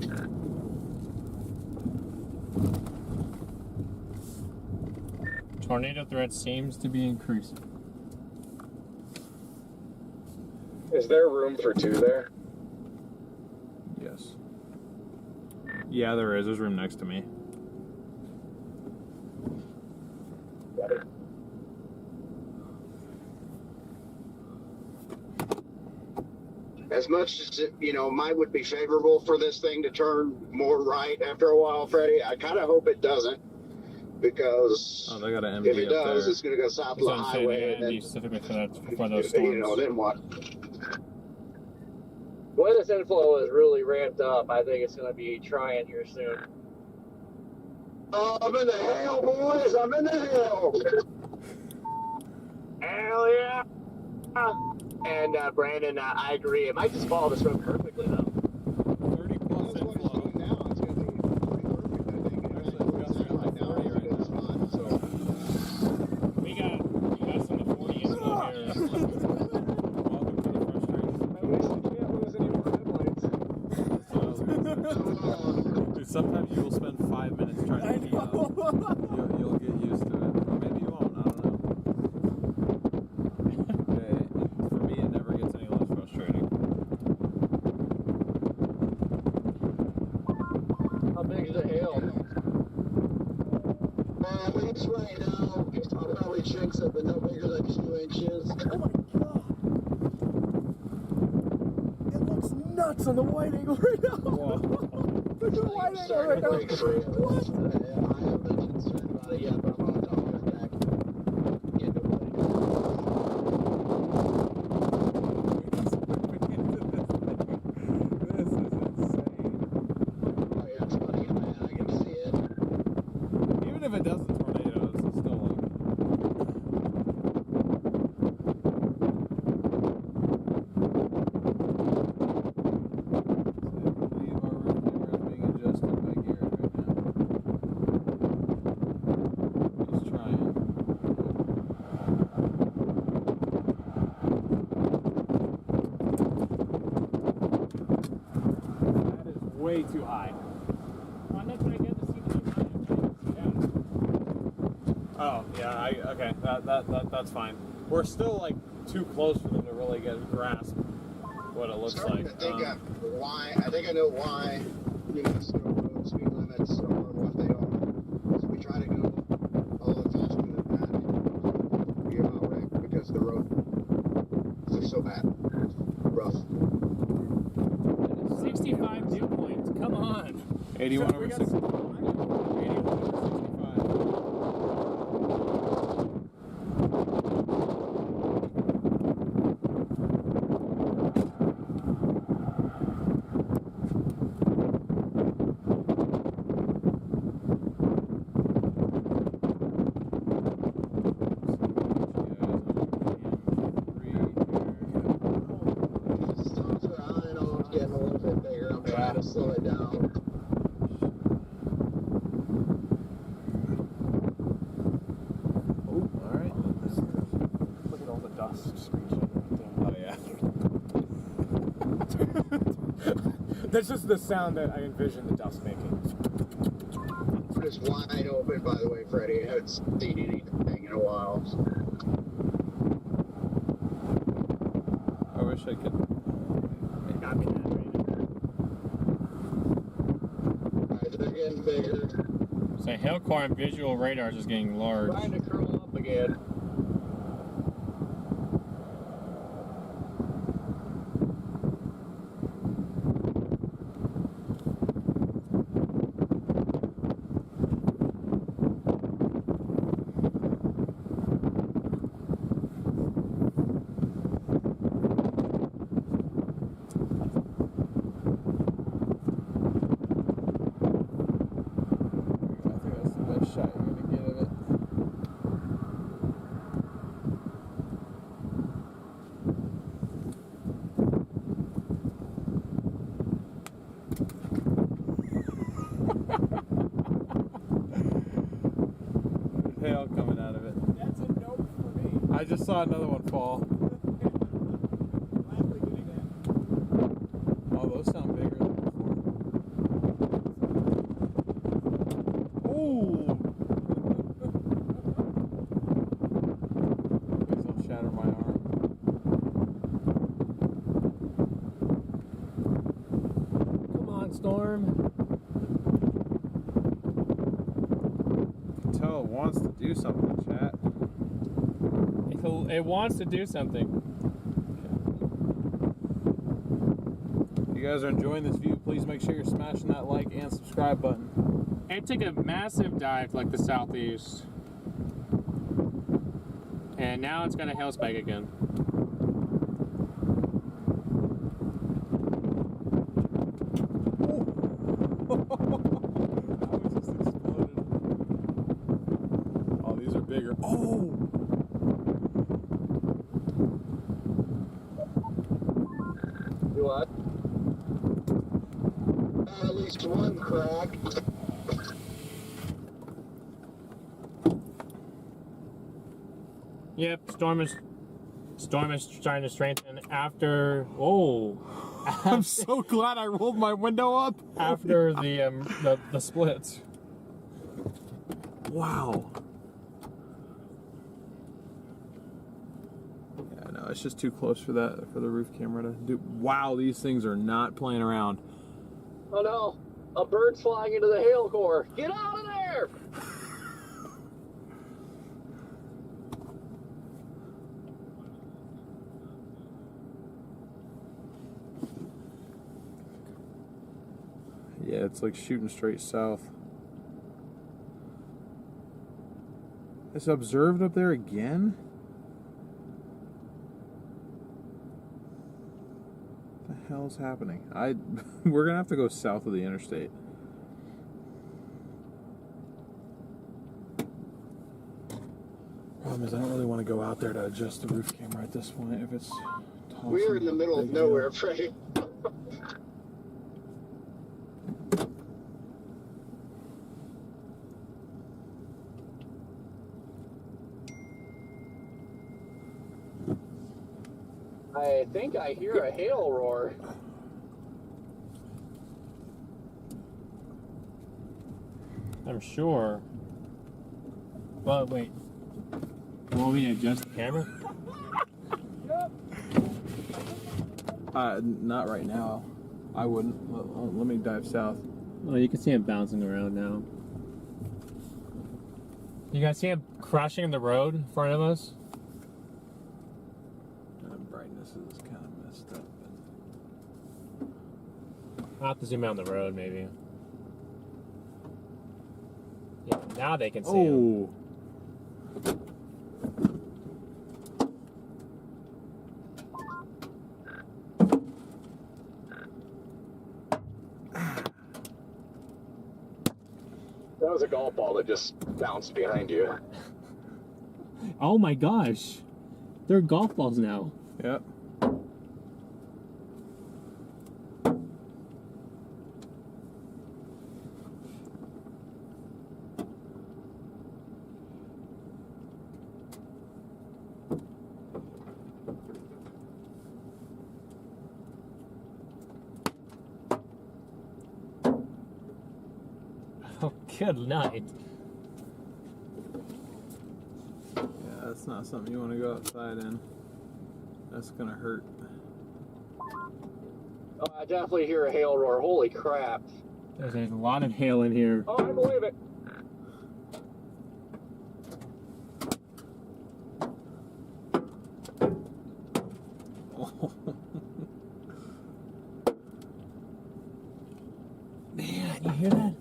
Tornado threat seems to be increasing. Is there room for two there? Yes. Yeah, there is. There's room next to me. Got it. As much as it, mine would be favorable for this thing to turn more right after a while, Freddie, I kind of hope it doesn't. because Oh, they got an if MD it up does, there. it's going to go south of That's the what I'm saying. highway. They And gotta be then, specific for those storms. you know, then what? When this inflow is really ramped up, I think it's going to be trying here soon. Oh, I'm in the hail, boys! I'm in the hail! Hell yeah! And Brandon, I agree. It might just follow this road perfectly, though. 30 plus That's what it's inflow. doing now. It's going to be pretty perfect, I think. Actually, it's gusting up to 40 right now. So, We got some of the 40 inflow here. Welcome to the frustration. At least you can't lose any more headlights. Dude, sometimes you will spend 5 minutes trying to key up. You'll get used to it. Or maybe you won't, I don't know. For me, it never gets any less frustrating. How big is the hail? At least right now, I'll probably chinks it, but no bigger than 2 inches. Oh my god. It looks nuts on the wide angle right now. Look at the wide angle right now. Break free of it. I haven't been concerned about it yet, but I'm on top of it back. Get to it. This is insane. Oh yeah, it's funny, man. I can see it. Even if it doesn't tornado, it's still like. I believe our roof camera is being adjusted by Garrett right now. He's trying. That is way too high. Well, that's what I get to see the Oh, yeah, okay, that's fine. We're still like too close for them to really get a grasp what it looks starting like. to think of why. I think I know why New Mexico road speed limits are what they are. So we try to go a little faster than that. You're not wrecked because the roads are so bad, rough. 65 dew point. Come on. 81 We over got 60. 81 over 65. Stops are on and off, getting a little bit bigger. I'm trying to slow it down. Oh, alright. Look at all the dust screeching. Oh, yeah. That's just the sound that I envision the dust making. It's wide open, by the way, Freddie. I haven't seen anything in a while. I wish I could. Got me that right. Alright, they're getting bigger. So hail core and visual radar is just getting large. Trying to curl up again. I think that's the best shot you're gonna get of it. There's hail coming out of it. That's a nope for me. I just saw another one fall. Gladly getting in. Oh, those sound bigger than before. Ooh! Guess I'll shatter my arm. Come on, Storm. Tell it wants to do something, chat. It wants to do something. If you guys are enjoying this view, please make sure you're smashing that like and subscribe button. It took a massive dive to like the southeast. And now it's got a hail spike again. Oh, these are bigger. Oh! Do what? At least one crack. Yep, storm is trying to strengthen after. Oh, I'm so glad I rolled my window up. After the splits. Wow. Yeah, no, it's just too close for the roof camera to do. Wow, these things are not playing around. Oh no, a bird's flying into the hail core. Get out of there! Yeah, it's like shooting straight south. It's observed up there again? What the hell's happening? We're gonna have to go south of the interstate. Problem is, I don't really want to go out there to adjust the roof camera at this point if it's Thompson. We're in the middle of nowhere, Freddie. I think I hear a hail roar. I'm sure. But wait. Want me to adjust the camera? Not right now. I wouldn't. Let me dive south. Oh, you can see him bouncing around now. You guys see him crashing the road in front of us? Brightness is kind of messed up. I'll have to zoom out on the road, maybe. Yeah, now they can see him. That was a golf ball that just bounced behind you. Oh my gosh. They're golf balls now. Yep. Oh, good night. Yeah, that's not something you want to go outside in. That's gonna hurt. Oh, I definitely hear a hail roar. Holy crap. There's a lot of hail in here. Oh, I believe it. Man, you hear that?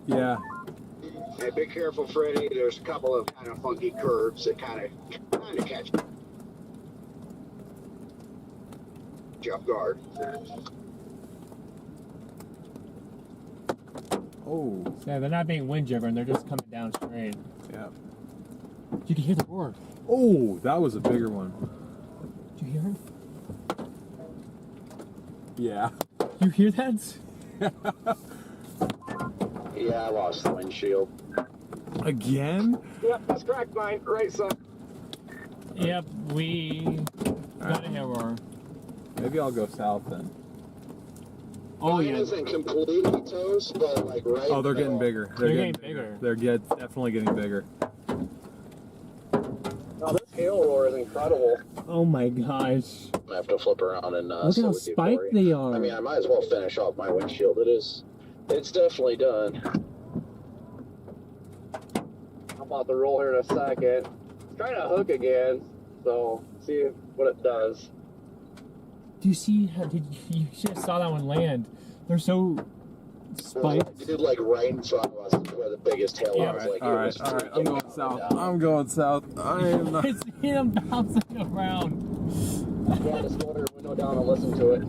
Yeah. Hey, be careful, Freddie. There's a couple of kind of funky curves that kind of catch you off guard. Oh. Yeah, they're not being wind driven, they're just coming down straight. Yeah. You can hear the roar. Oh, that was a bigger one. Did you hear it? Yeah. You hear that? Yeah, I lost the windshield. Again? Yep, that's cracked mine. Right, son. Yep, we got a hail roar. Maybe I'll go south then. Oh, Mine yeah. isn't completely toast, but like right Oh, they're now. getting bigger. They're getting bigger. They're definitely getting bigger. Oh, this hail roar is incredible. Oh my gosh. I have to flip around and Look sit how with you, spiked Corey. they are. I mean, I might as well finish off my windshield. It's definitely done. I'm about to roll here in a second. It's trying to hook again, so see what it does. Do you see how you should have saw that one land? They're so spiked. Dude, like right in front of us is where the biggest hail Yeah, was. right. Like, All right. I'm going south. I'm going south. I am not. It's him bouncing around. Yeah, just roll your window down and listen to it.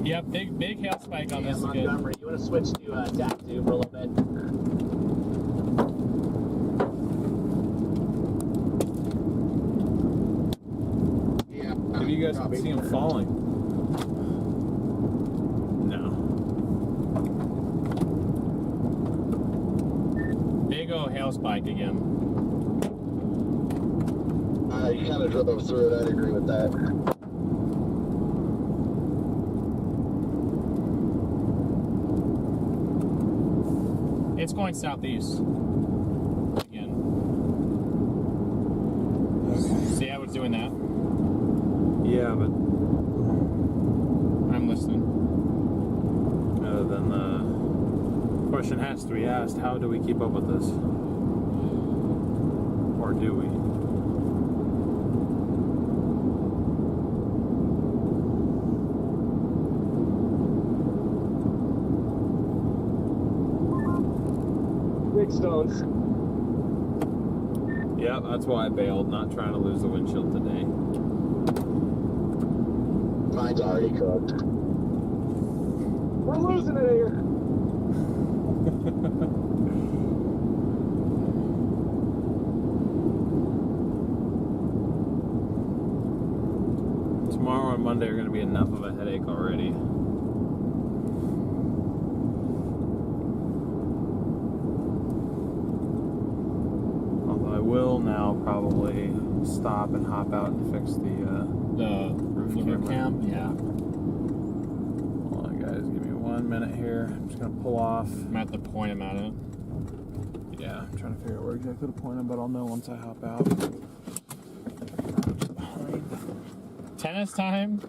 Yep, big hail spike on this again. Montgomery, you want to switch to tap 2 for a little bit? Yeah. Maybe you guys can see him falling. No. Big old hail spike again. You kind of drove through it. I'd agree with that. It's going southeast again. See how it's doing that? Yeah, but I'm listening. then the question has to be asked: how do we keep up with this, or do we? Big stones. Yeah, that's why I bailed. Not trying to lose the windshield today. Mine's already cooked. We're losing it here. Tomorrow and Monday are going to be enough of a headache already. Although I will now probably stop and hop out and fix the roof cam. Yeah. Hold on, guys. Give me 1 minute here. I'm just going to pull off. I'm at the point I'm at it. Yeah, I'm trying to figure out where exactly to point them, but I'll know once I hop out. Tennis time.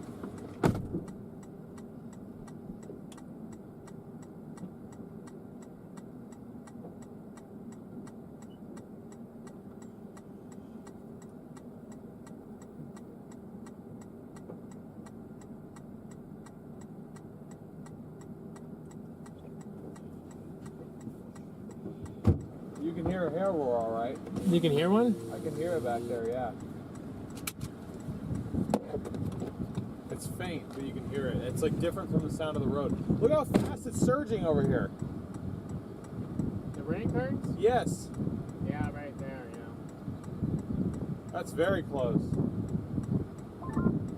You can hear a hair roar, all right? You can hear one? I can hear it back there, yeah. It's faint, but you can hear it. It's like different from the sound of the road. Look how fast it's surging over here. The rain curtains? Yes, Yeah, right there, yeah. that's very close.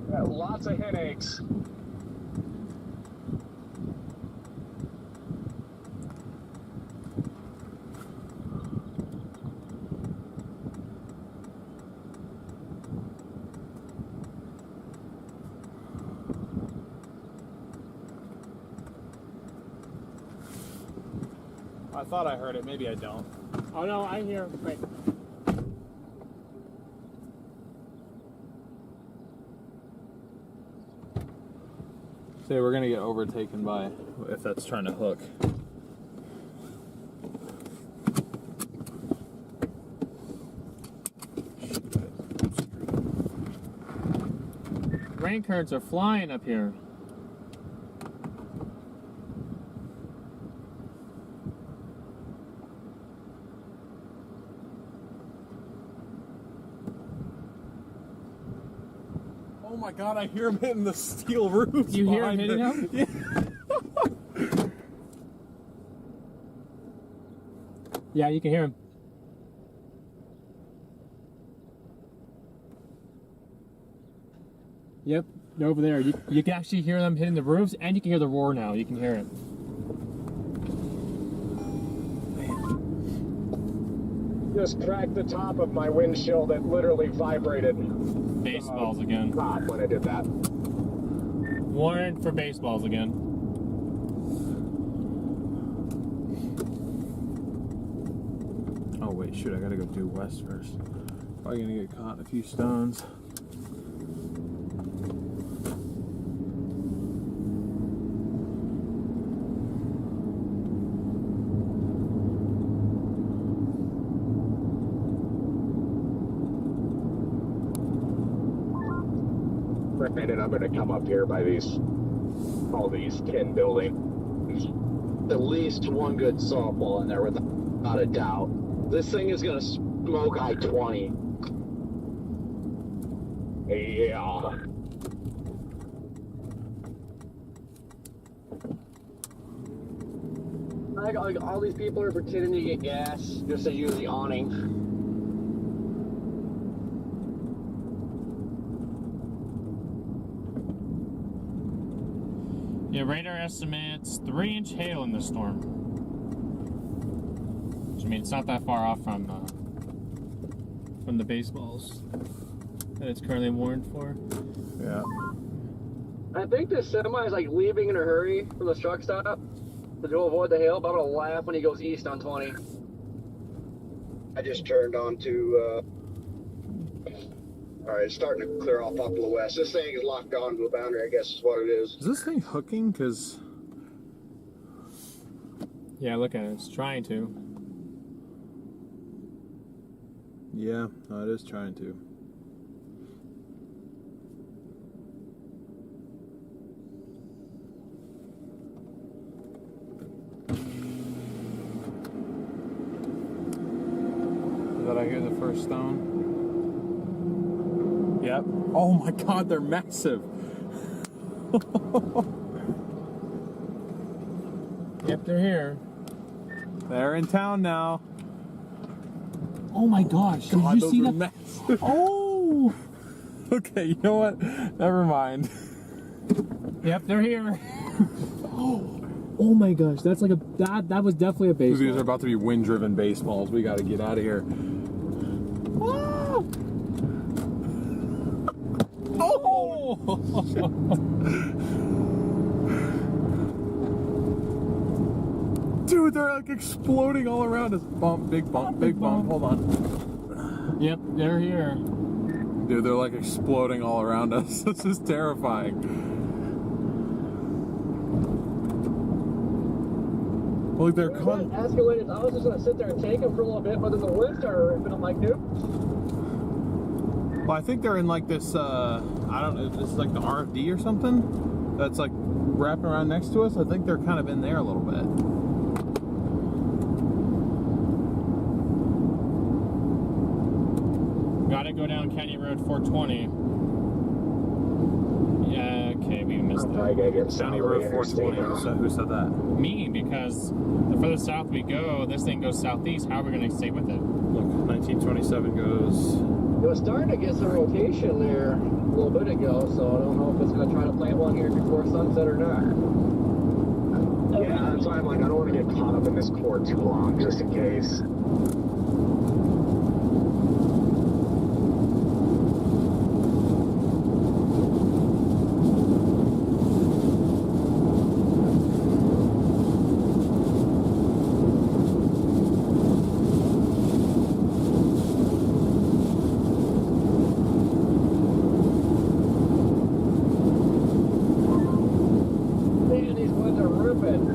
Lots of headaches. I thought I heard it. Maybe I don't. Oh no, I hear. Wait. Say we're gonna get overtaken by if that's trying to hook. Rain curtains are flying up here. Oh my god, I hear him hitting the steel roofs. You hear him behind hitting me. them? Yeah, you can hear him. Yep, they're over there. You can actually hear them hitting the roofs, and you can hear the roar now. You can hear it. Just cracked the top of my windshield. It literally vibrated. Baseballs again. God, when I did that. Warning for baseballs again. Oh wait, shoot, I gotta go due west first. Probably gonna get caught in a few stones. And then I'm going to come up here by all these 10 buildings. At least one good softball in there without a doubt. This thing is going to smoke I-20. Yeah. Like all these people are pretending to get gas just to use the awning. Yeah, radar estimates 3-inch hail in the storm. Which, I mean, it's not that far off from the baseballs that it's currently warned for. Yeah. I think this semi is like leaving in a hurry from the truck stop to avoid the hail, but I'm gonna laugh when he goes east on 20. I just turned on to, all right, it's starting to clear off up to the west. This thing is locked on to the boundary, I guess is what it is. Is this thing hooking? Because... Yeah, look at it. It's trying to. Yeah, no, it is trying to. Did I hear the first stone? Yep. Oh my god, they're massive. Yep, they're here. They're in town now. Oh my gosh, God, did you those see were that? massive. Oh! Okay, you know what? Never mind. Yep, they're here. Oh my gosh, that's like that was definitely a baseball. These are about to be wind-driven baseballs. We got to get out of here. Oh! Dude, they're like exploding all around us. Bump, big bump, big bump. Hold on. Yep, they're here. Dude, they're like exploding all around us. This is terrifying. Look, they're coming. Escalated. I was just gonna sit there and take them for a little bit, but then the wind started ripping. I'm like, nope. Well, I think they're in like this, I don't know, this is like the RFD or something that's like wrapping around next to us. I think they're kind of in there a little bit. Gotta go down County Road 420. Yeah, okay, we missed that. County Road 420. Who said that? Me, because the further south we go, this thing goes southeast. How are we gonna stay with it? Look, 1927 goes. It was starting to get some rotation there a little bit ago, so I don't know if it's gonna try to plant one here before sunset or not. Yeah, that's why I'm like, I don't want to get caught up in this core too long, just in case. Man, these winds are ripping.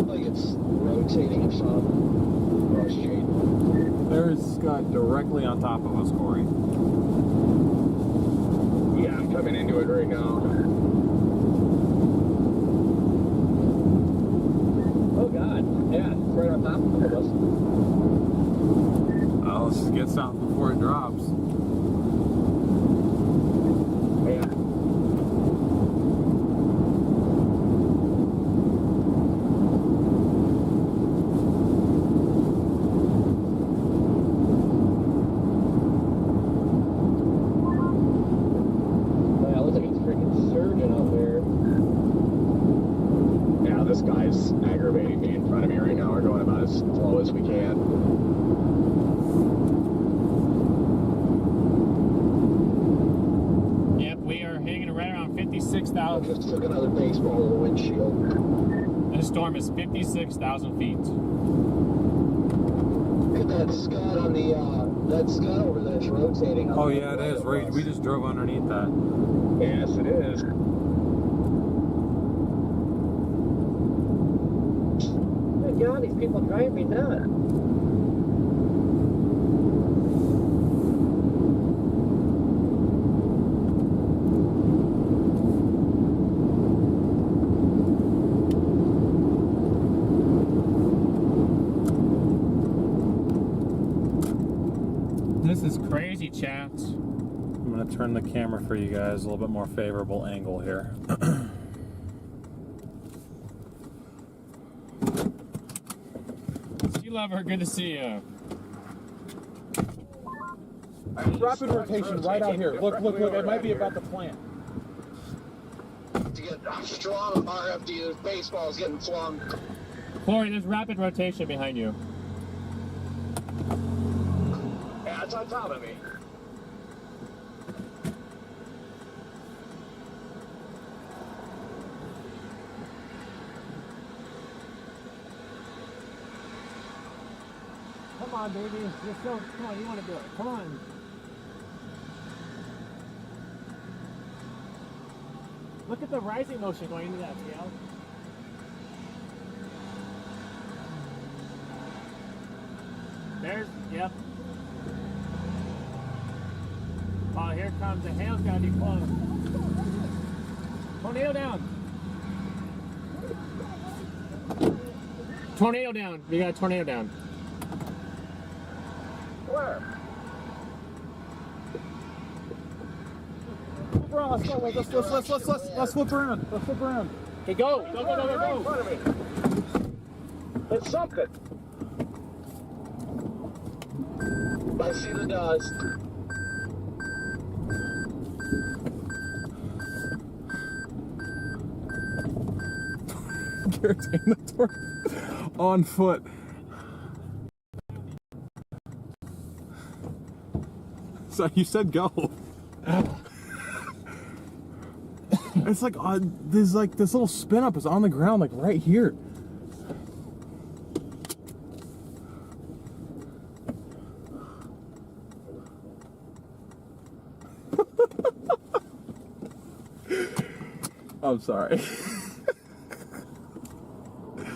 Like it's rotating or something. Cross street. There's Scott directly on top of us, Corey. Yeah, I'm coming into it right now. Oh god, yeah, it's right on top of us. Oh, let's get south before it drops. Yeah. Yeah, it looks like it's freaking surging out there. Yeah, this guy's aggravating me in front of me right now. We're going about as slow as we can. Yep, we are hitting it right around I 56,000. just took another baseball to the windshield. This storm is 56,000 feet. Look at that scud on the, that scud over there is rotating. Oh yeah, it is. We just drove underneath that. Yes, it is. Good god, these people drive me nuts. This is crazy, chat. I'm going to turn the camera for you guys a little bit more favorable angle here. Sea Lover, good to see you. Rapid rotation right out here. Look, look, look. It might be about the plant. To get strong RFD, baseball's getting flung. Corey, there's rapid rotation behind you. Yeah, it's on top of me. Come on, baby. You're so, come on, you want to do it. Come on. Look at the rising motion going into that, TL. There's, yep. Oh, here it comes. The hail's got to be close. Tornado down. Tornado down. You got a tornado down. Where? Bro, let's go. Let's flip around. Let's flip around. Okay, go. Go, go, go, go, Right in go. front of me. It's something. I see the dust. Garrett's in the tornado on foot. So you said go. It's like there's like this little spin up is on the ground, like right here. I'm sorry.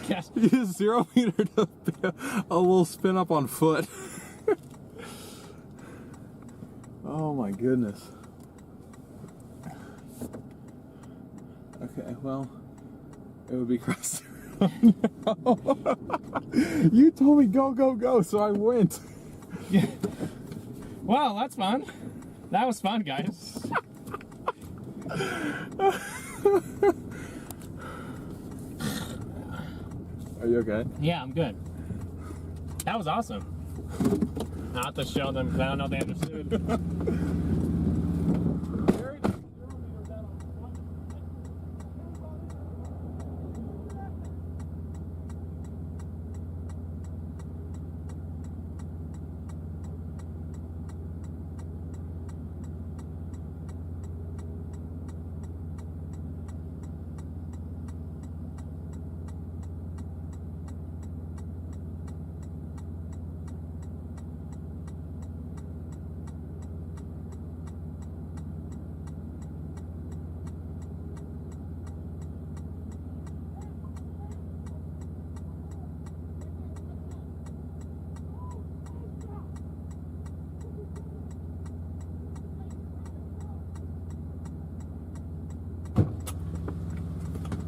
Yes. You just 0 meter to a little spin up on foot. Oh my goodness. Okay, well, it would be crossed around. You told me go, go, go, so I went. Yeah. Well, that's fun. That was fun, guys. Are you okay? Yeah, I'm good. That was awesome. I'll have to show them because I don't know if they understood.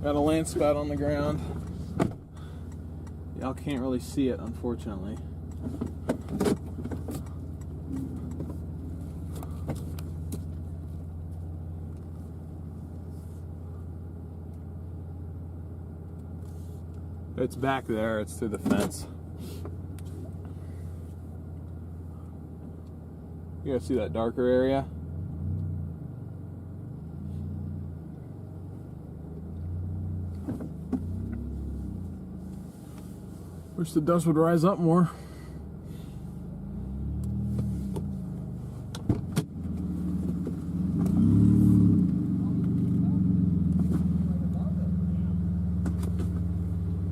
Got a land spout on the ground. Y'all can't really see it, unfortunately. It's back there, it's through the fence. You guys see that darker area? Wish the dust would rise up more.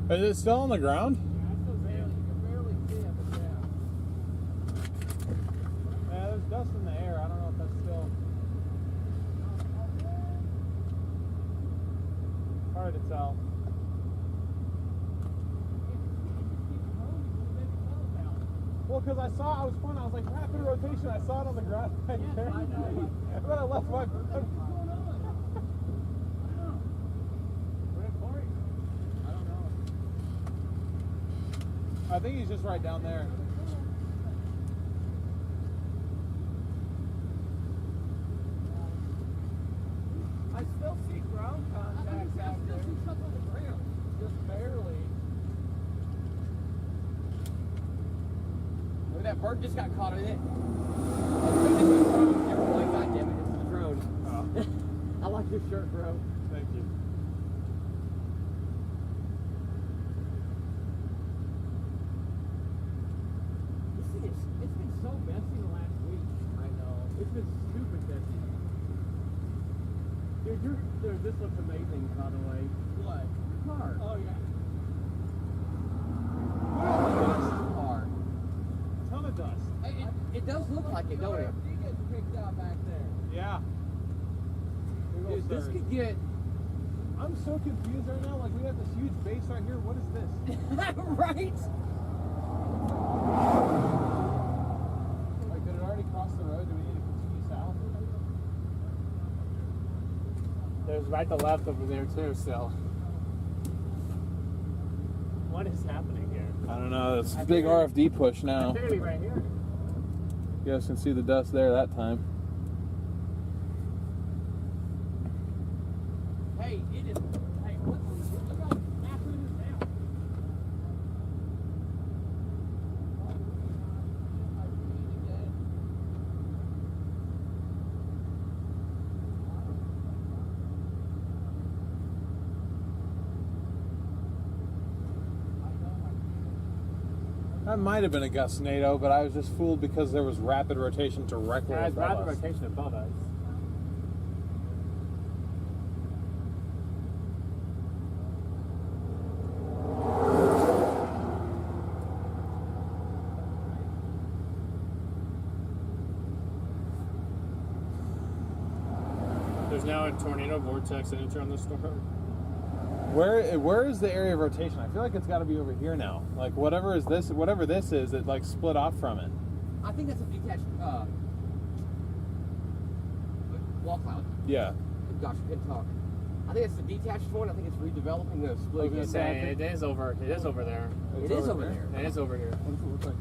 Is it still on the ground? Yeah, there's dust in the air. I don't know if that's still hard to tell. Well, because I was like, rapid rotation, I saw it on the ground right there. And then I left my phone. I think he's just right down there. that bird just got caught in it. God damn it, it's the drone. I like your shirt, bro. Thank you. This thing is, it's been so messy the last week. I know. It's been stupid messy. Dude, this looks amazing, by the way. What? Your car. Oh, yeah. Car. Ton of dust. It does look like it, don't it? You get picked out back there. Yeah. Dude, this could get... I'm so confused right now. Like, we have this huge base right here. What is this? Right? Like, did it already cross the road? Do we need to continue south? There's right to left over there too, still. What is happening here? I don't know. It's a big RFD push now. Clearly right here. You guys can see the dust there that time. Hey, it is... Hey, look how massive it is now. That might have been a gustnado, but I was just fooled because there was rapid rotation directly Yeah, it's above rapid us. rotation above us. There's now a tornado vortex signature on the storm. Where is the area of rotation? I feel like it's got to be over here now. Like whatever this is, it like split off from it. I think that's a detached wall cloud. Yeah. Gosh, I couldn't talk. I think it's the detached one. I think it's redeveloping the split. I was gonna say it is over there. It is over there. It is over here. What does it look like?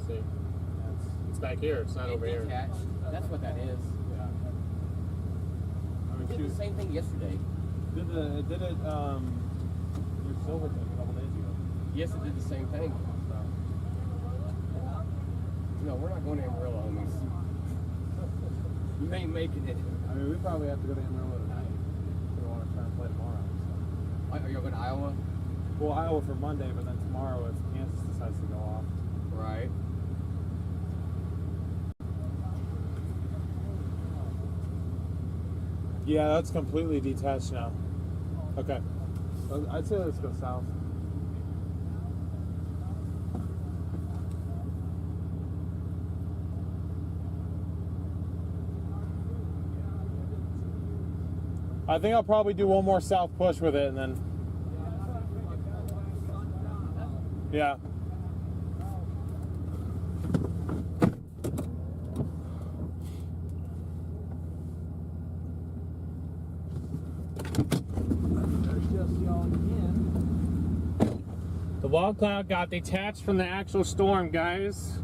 See, it's back here. It's not over here. Detached. That's what that is. It did the same thing yesterday. Did it your silver thing a couple days ago? Yes, it did the same thing. No, we're not going to Amarillo, homies. You ain't making it. I mean, we probably have to go to Amarillo tonight if we want to try and play tomorrow. So. Are you going to Iowa? Well, Iowa for Monday, but then tomorrow if Kansas decides to go off. Right. Yeah, that's completely detached now. Okay. I'd say let's go south. I think I'll probably do one more south push with it and then... Yeah. The wall cloud got detached from the actual storm, guys.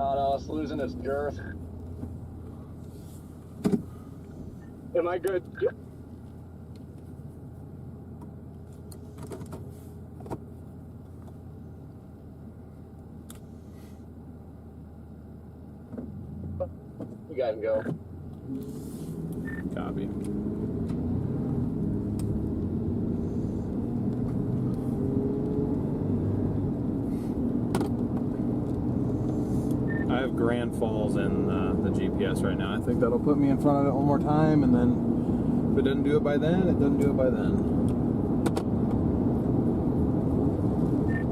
Oh no, it's losing its girth. Am I good? You guys can go. Copy. I have Grand Falls in the GPS right now. I think that'll put me in front of it one more time, and then if it doesn't do it by then, it doesn't do it by then.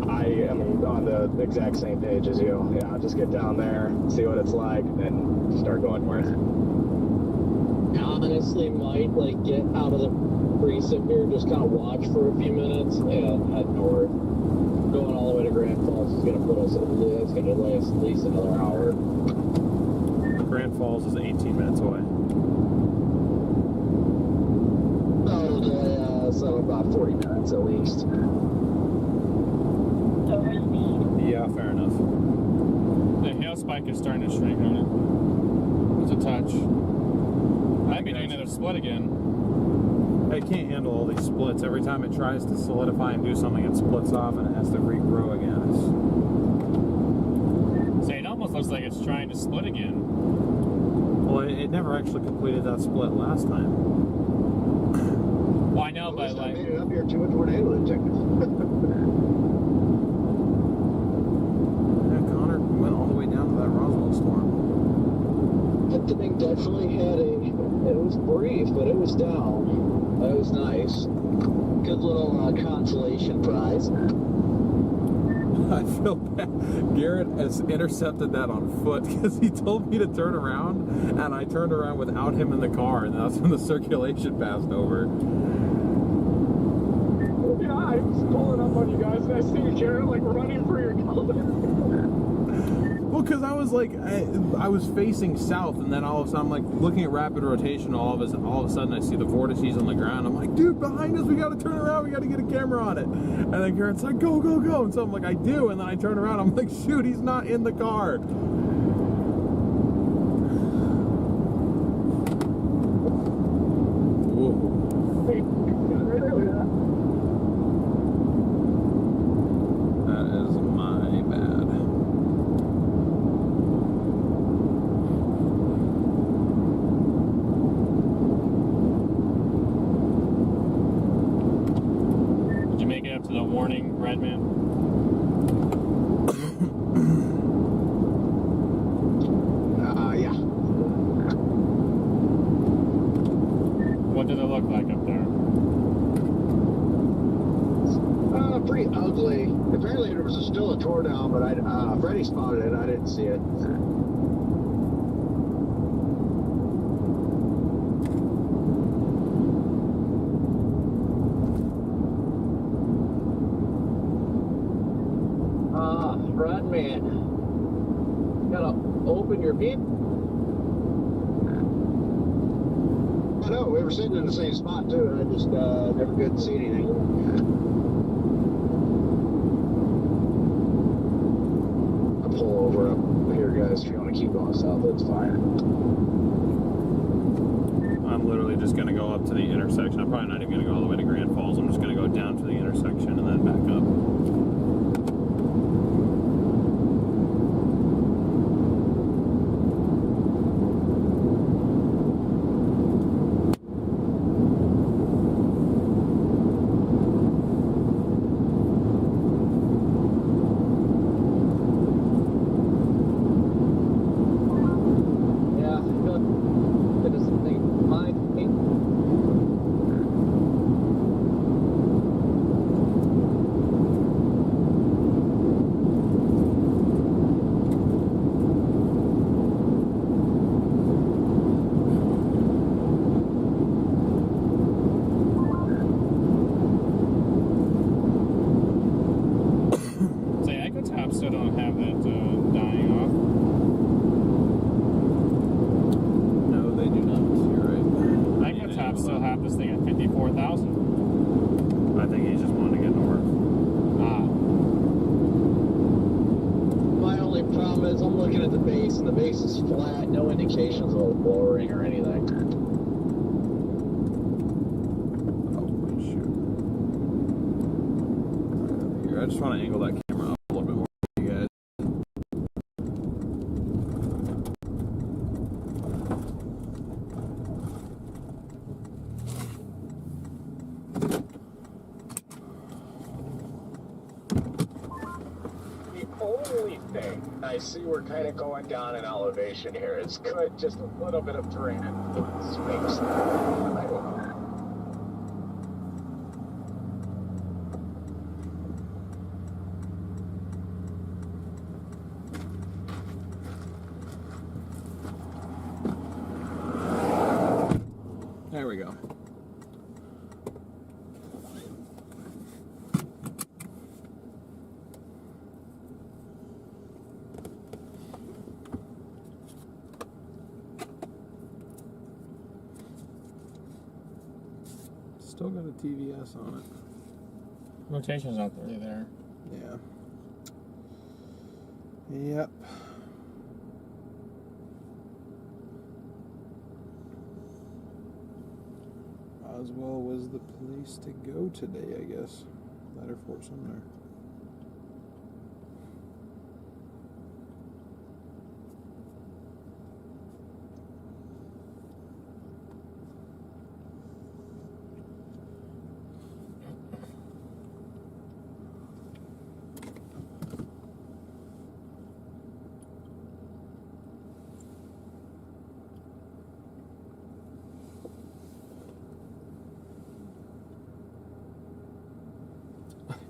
I am on the exact same page as you. Yeah, I'll just get down there, see what it's like, and then start going north. honestly might like get out of the precinct here, just kind of watch for a few minutes and head north. Going all the way to Grand Falls is going to put us it's going to delay us at least another hour. Grand Falls is 18 minutes away. Oh, it'll delay us about 40 minutes at least. Yeah, fair enough. The hail spike is starting to shrink on it. It's a touch. Might be doing another split again. It can't handle all these splits. Every time it tries to solidify and do something, it splits off and it has to regrow again. So it almost looks like it's trying to split again. Well, it never actually completed that split last time. Well, I know, but I like, made it up here to a tornado detective. Yeah, Connor went all the way down to that Roswell storm. That thing definitely had it was brief, but it was down. That was nice. Good little consolation prize. I feel bad. Garrett has intercepted that on foot because he told me to turn around, and I turned around without him in the car, and that's when the circulation passed over. Yeah, I was pulling up on you guys, and I see Garrett like running for your color. Well, because I was like, I was facing south, and then all of a sudden I'm like looking at rapid rotation. All of a sudden I see the vortices on the ground. I'm like, dude, behind us, we got to turn around. We got to get a camera on it. And then Garrett's like, go, go, go. And so I'm like, I do. And then I turn around. I'm like, shoot, he's not in the car. Whoa. That is my bad. did you make it up to the warning, Redman? Yeah. What does it look like up there? Pretty ugly. Apparently there was still a tore down, but Freddie spotted it. I didn't see it. Rodman, gotta open your beep. I know, we were sitting in the same spot too, and I just never could see anything. I'll pull over up here, guys. If you want to keep going south, that's fine. I'm literally just going to go up to the intersection. I'm probably not even going to go all the way to Grand Falls. I'm just going to go down to the intersection and then back up. Still don't have that dying off. No, they do not. You're right. Icotop still have this thing at 54,000. I think he's just wanting to get north. My only problem is I'm looking at the base, and the base is flat. No indications of lowering or anything. Holy shoot. I just want to angle that camera up a little bit more for you guys. The only thing I see we're kind of going down in elevation here. It's good, just a little bit of terrain and space. I don't know. There we go. Still got a TVS on it. Rotation's not really there. Yeah. Yep. Oswell was the place to go today, I guess. That or Fort Sumner.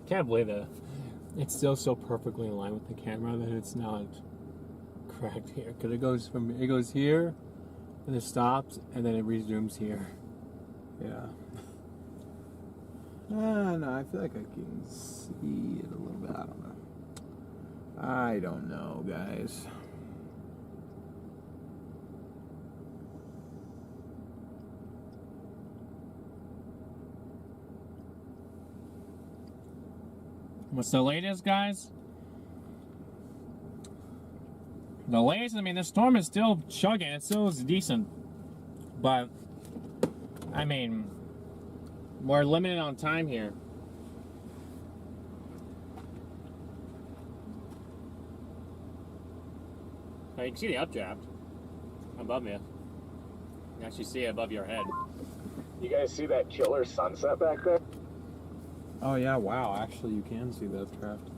Can't believe that it's still so perfectly in line with the camera that it's not cracked here. Because it goes here, and it stops, and then it resumes here. Yeah. No, I feel like I can see it a little bit. I don't know, guys. What's the latest, guys? The latest, I mean, the storm is still chugging. It still is decent. But, I mean, we're limited on time here. Now, you can see the updraft above you. You can actually see it above your head. You guys see that killer sunset back there? Oh yeah, wow, actually you can see that draft.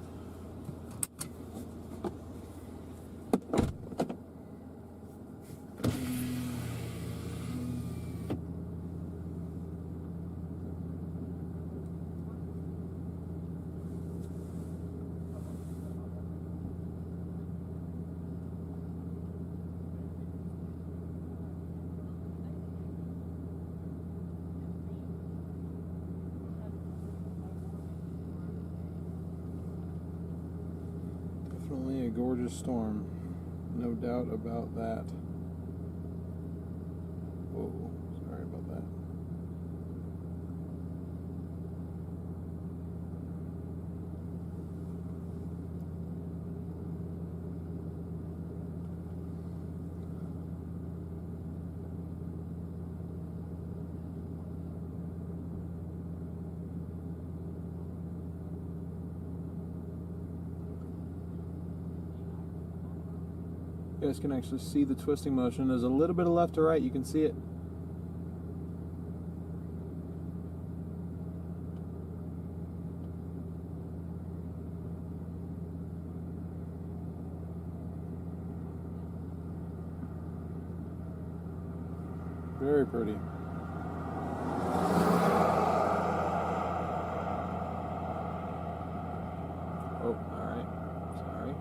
Definitely a gorgeous storm. No doubt about that. Whoa, sorry about that. You guys can actually see the twisting motion. There's a little bit of left to right. You can see it. Very pretty. Oh, all right. Sorry.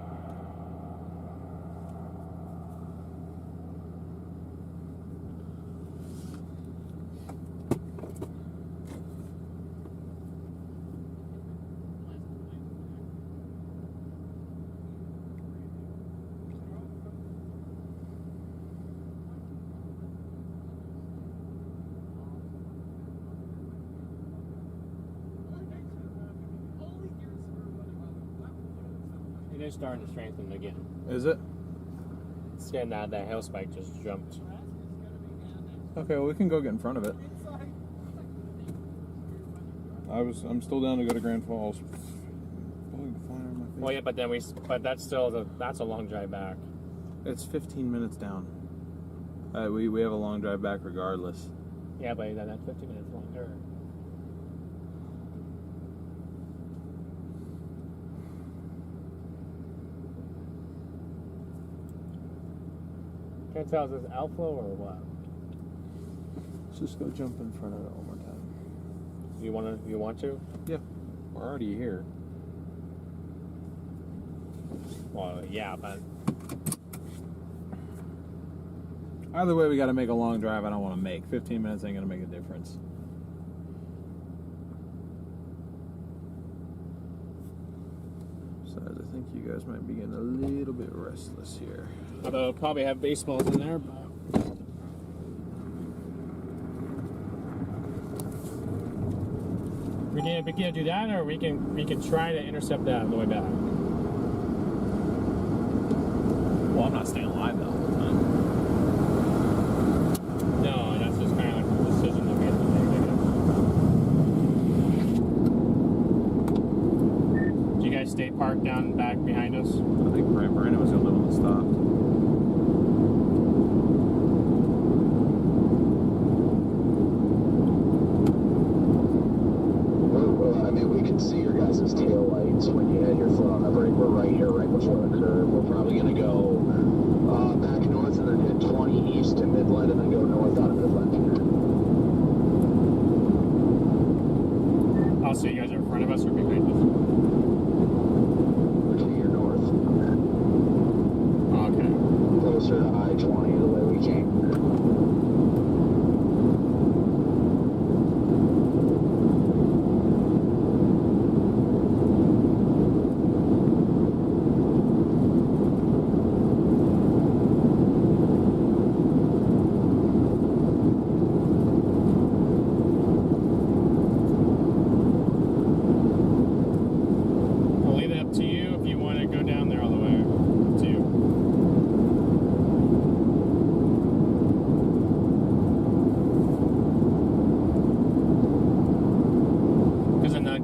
It is starting to strengthen again. Is it? It's getting that hail spike just jumped. Okay, well we can go get in front of it. I'm still down to go to Grand Falls. Well, yeah, but that's a long drive back. It's 15 minutes down. We have a long drive back regardless. Yeah, but then that's 15 minutes longer. Can't tell, is this outflow or what? Let's just go jump in front of it one more time. You want to? Yeah. We're already here. Well, yeah, but Either way, we got to make a long drive I don't want to make. 15 minutes ain't going to make a difference. Besides, I think you guys might be getting a little bit restless here. Although probably have baseballs in there, but we can do that, or we can try to intercept that on the way back. Well, I'm not staying alive the whole time. No, that's just kind of like the decision that we have to make, I guess. Do you guys stay parked down back behind us? I think Brandon was the only one that stopped. I mean, we can see your guys' tail lights when you had your foot on the brake. We're right here, right before the curve. We're probably going to go back north and then hit 20 east to Midland and then go north out of Midland. I'll see you guys are in front of us or behind us. We're to your north. Okay. Closer to I-20 the way we came. I'll leave it up to you if you want to go down there all the way. Up to you.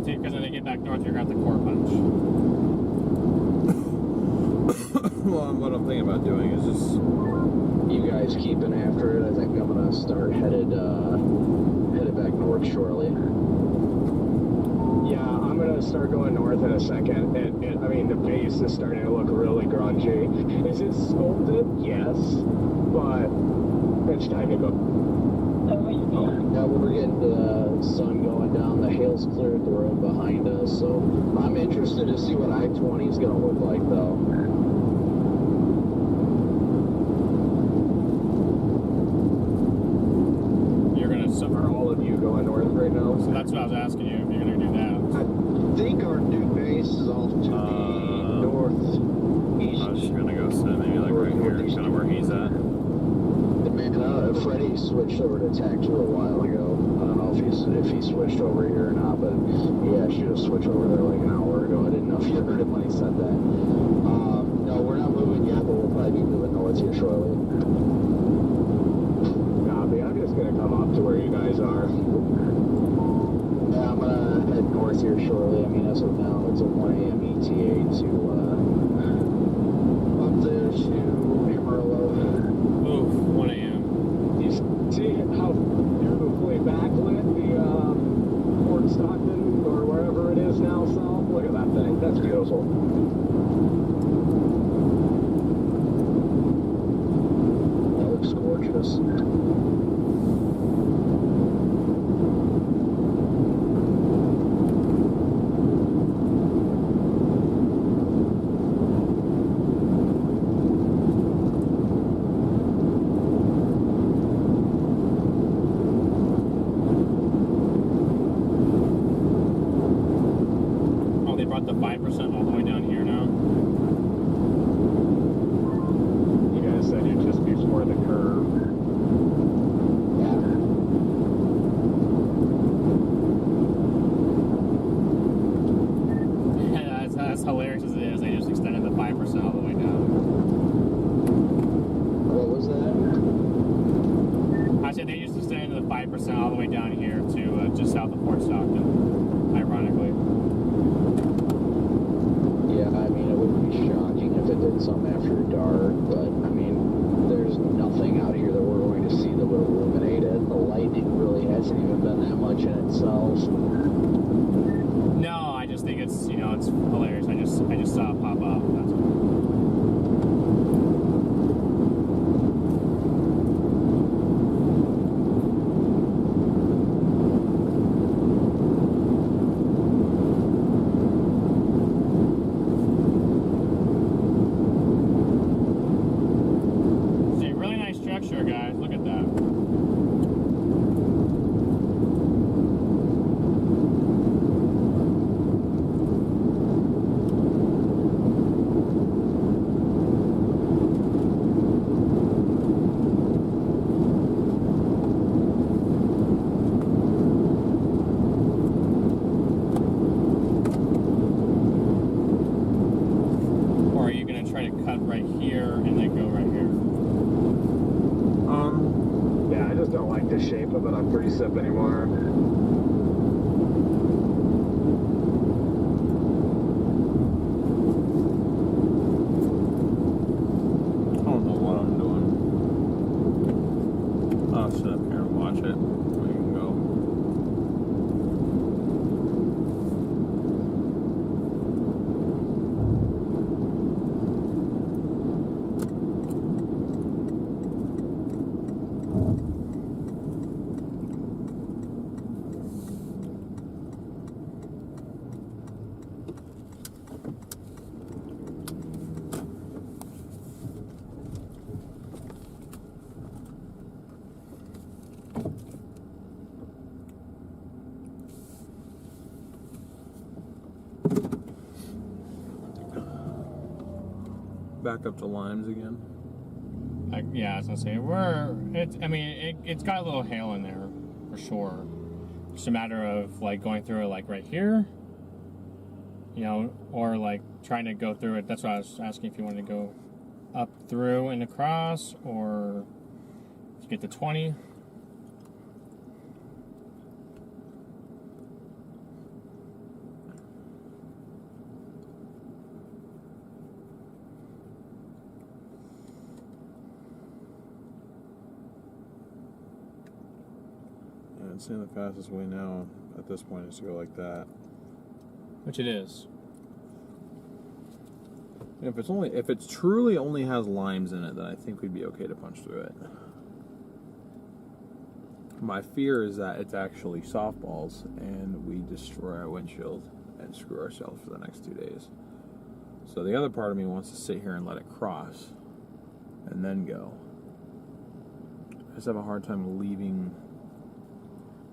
Because then they get back north, you're going to have the core punch. Well, what I'm thinking about doing is just... You guys keeping after it. I think I'm going to start headed back north shortly. Yeah, I'm gonna start going north in a second. And I mean, the base is starting to look really grungy. Is it sculpted? Yes, but it's time to go. Now we're getting the sun going down. The hail's cleared the road behind us. So I'm interested to see what I-20 is going to look like, though. You're going to Are all of you going north right now? So that's what I was asking you, if you're going to do that. I think our new base is off to the northeast. I was just going to go sit maybe like right here, kind of where he's at. Man, Freddie switched over to tactical a while ago. I don't know if he switched over here or not, but yeah, should have switched over there like an hour ago. I didn't know if you heard him when he said that. No, we're not moving yet, but we'll probably be moving north here shortly. Copy. I'm just gonna come up to where you guys are. Yeah, I'm gonna head north here shortly. I mean, as of now, it's a 1 a.m. ETA to up there to Amarillo. Oof, 1 a.m. You see how beautifully backlit the Fort Stockton or wherever it is now south? Look at that thing. That's beautiful. That looks gorgeous. Oh, they brought the 5% all the way down here now. You guys said it just before the curve. That's hilarious as it is. They just extended the 5% all the way down. What was that? I said they just extended the 5% all the way down here to just south of Fort Stockton, ironically. Yeah, I mean, it wouldn't be shocking if it did some after dark, but I mean, there's nothing out here that we're going to see that would illuminate it. The lightning really hasn't even been that much in itself. No, I just think it's, you know, it's hilarious. I just saw it pop up. That's all. See, really nice structure, guys. precip anymore. I don't know what I'm doing. I'll sit up here and watch it. We can go. Back up to limes again. Yeah, I was gonna say it's got a little hail in there for sure. It's a matter of like going through it like right here, you know, or like trying to go through it. That's why I was asking if you wanted to go up through and across, or to get to 20. I'd say the fastest way now at this point is to go like that. Which it is. If it's truly only has limes in it, then I think we'd be okay to punch through it. My fear is that it's actually softballs and we destroy our windshield and screw ourselves for the next 2 days. So the other part of me wants to sit here and let it cross and then go. I just have a hard time leaving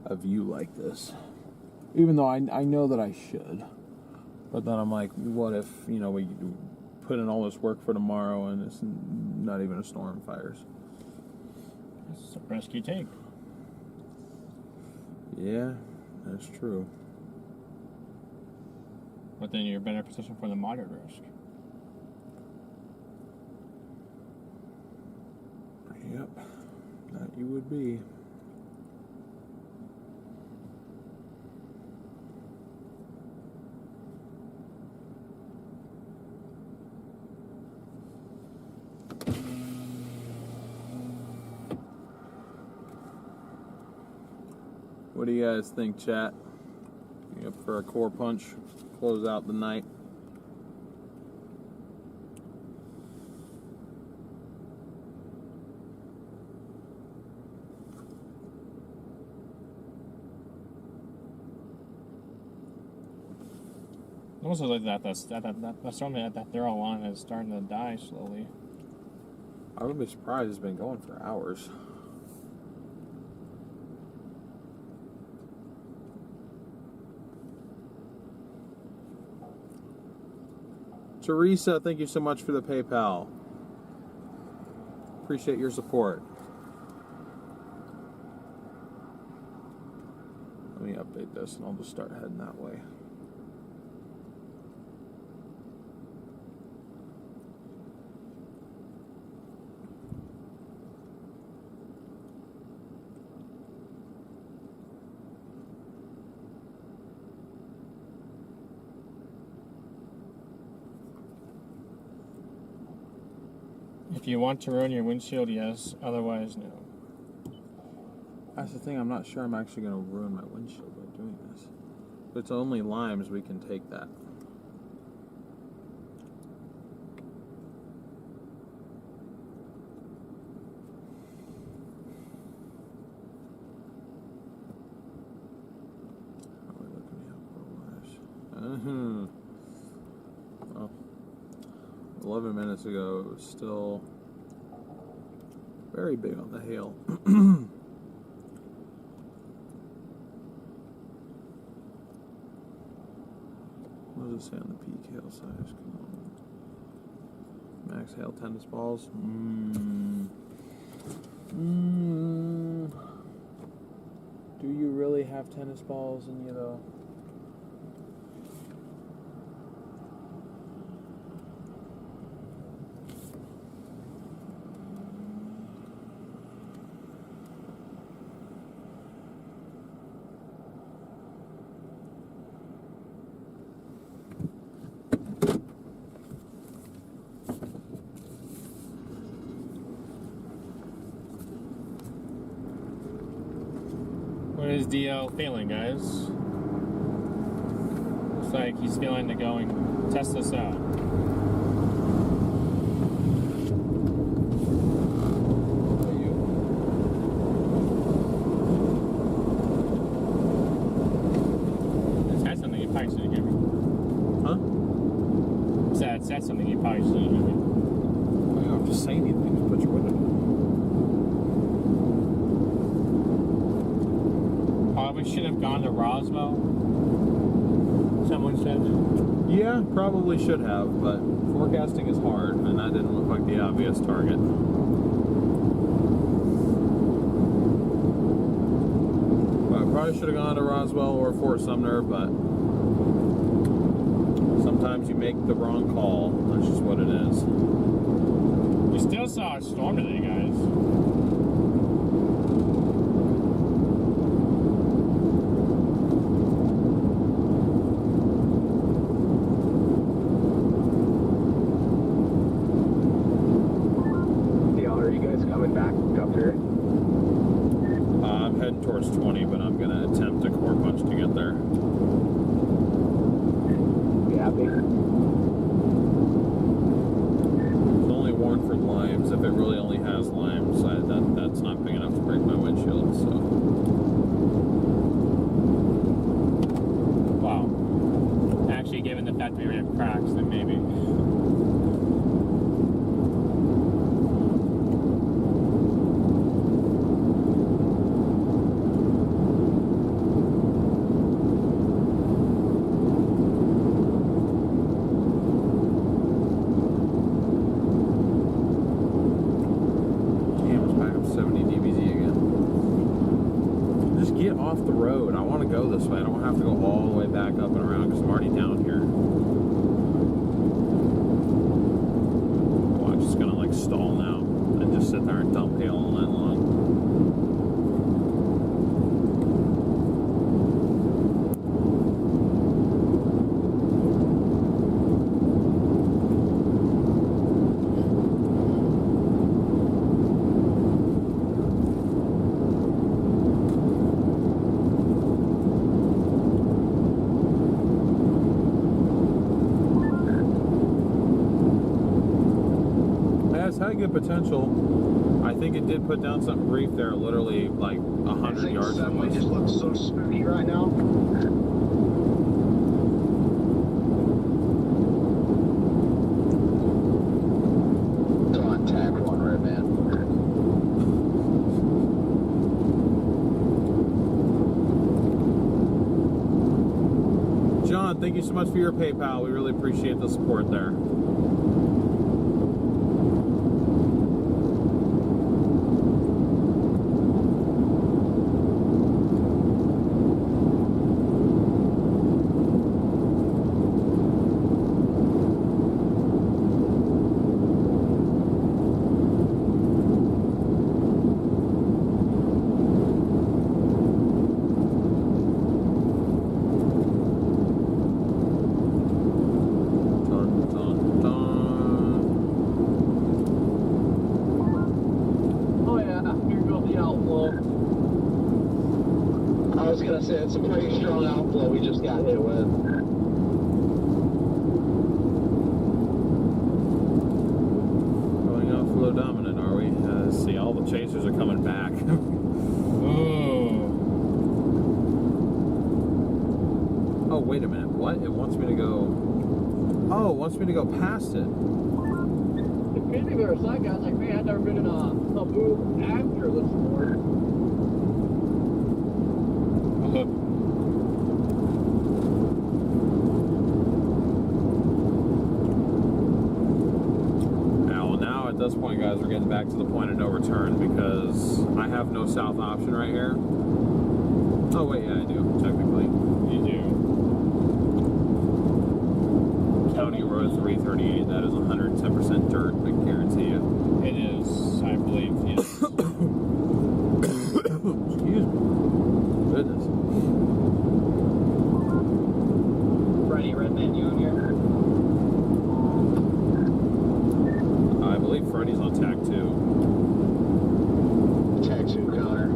a view like this, even though I know that I should, but then I'm like, what if, you know, we put in all this work for tomorrow and it's not even a storm fires? It's a risk you take. Yeah, that's true. But then you're better positioned for the moderate risk. Yep, that you would be. What do you guys think, chat? You up for a core punch? Close out the night. Almost like that's something that they're all on is starting to die slowly. I wouldn't be surprised. It's been going for hours. Teresa, thank you so much for the PayPal. Appreciate your support. Let me update this and I'll just start heading that way. If you want to ruin your windshield, yes. Otherwise, no. That's the thing. I'm not sure I'm actually going to ruin my windshield by doing this. If it's only limes, we can take that. How are we looking at well, 11 minutes ago, it was still very big on the hail. What does it say on the peak hail size? Come on. Max hail tennis balls. Do you really have tennis balls in you though? What is Dio feeling, guys? Looks like he's feeling to go and test this out. That's something you probably shouldn't give me. Huh? That's something you probably shouldn't give me. Well, you don't have to say anything. Just put your window down. Probably should have gone to Roswell. Someone said. Yeah, probably should have, but forecasting is hard, and that didn't look like the obvious target. Well, I probably should have gone to Roswell or Fort Sumner, but sometimes you make the wrong call. That's just what it is. We still saw a storm today, guys. Are you guys coming back up here? I'm heading towards 20, but I'm going to attempt a core punch to get there. You happy? It's only warned for limes. If it really only has limes, that's not big enough to break my windshield, so. Wow. Actually, given the fact that we have cracks, then maybe. Off the road. I want to go this way. I don't have to go all the way back up and around because I'm already down here. Oh, I'm just gonna like stall now and just sit there and dump hail all night long. Had a good potential. I think it did put down something brief there, literally like 100 yards from us. It just looks so spooky right now. Come on, tack one, right, man. John, thank you so much for your PayPal. We really appreciate the support there. It's a pretty strong outflow we just got hit with. Going outflow dominant, are we? See, all the chasers are coming back. Oh, wait a minute. What? It wants me to go... Oh, it wants me to go past it. If anything, there are side guys like me, I've never been in a move after the storm. At this point, guys, we're getting back to the point of no return because I have no south option right here. Oh, wait, yeah, I do, technically. You do. County Road 338, that is 110% dirt, I guarantee you. It is, I believe, yes. Excuse me. Goodness. Freddie, Redman, you on here? I believe Freddy's on tack 2. Tack 2, Connor.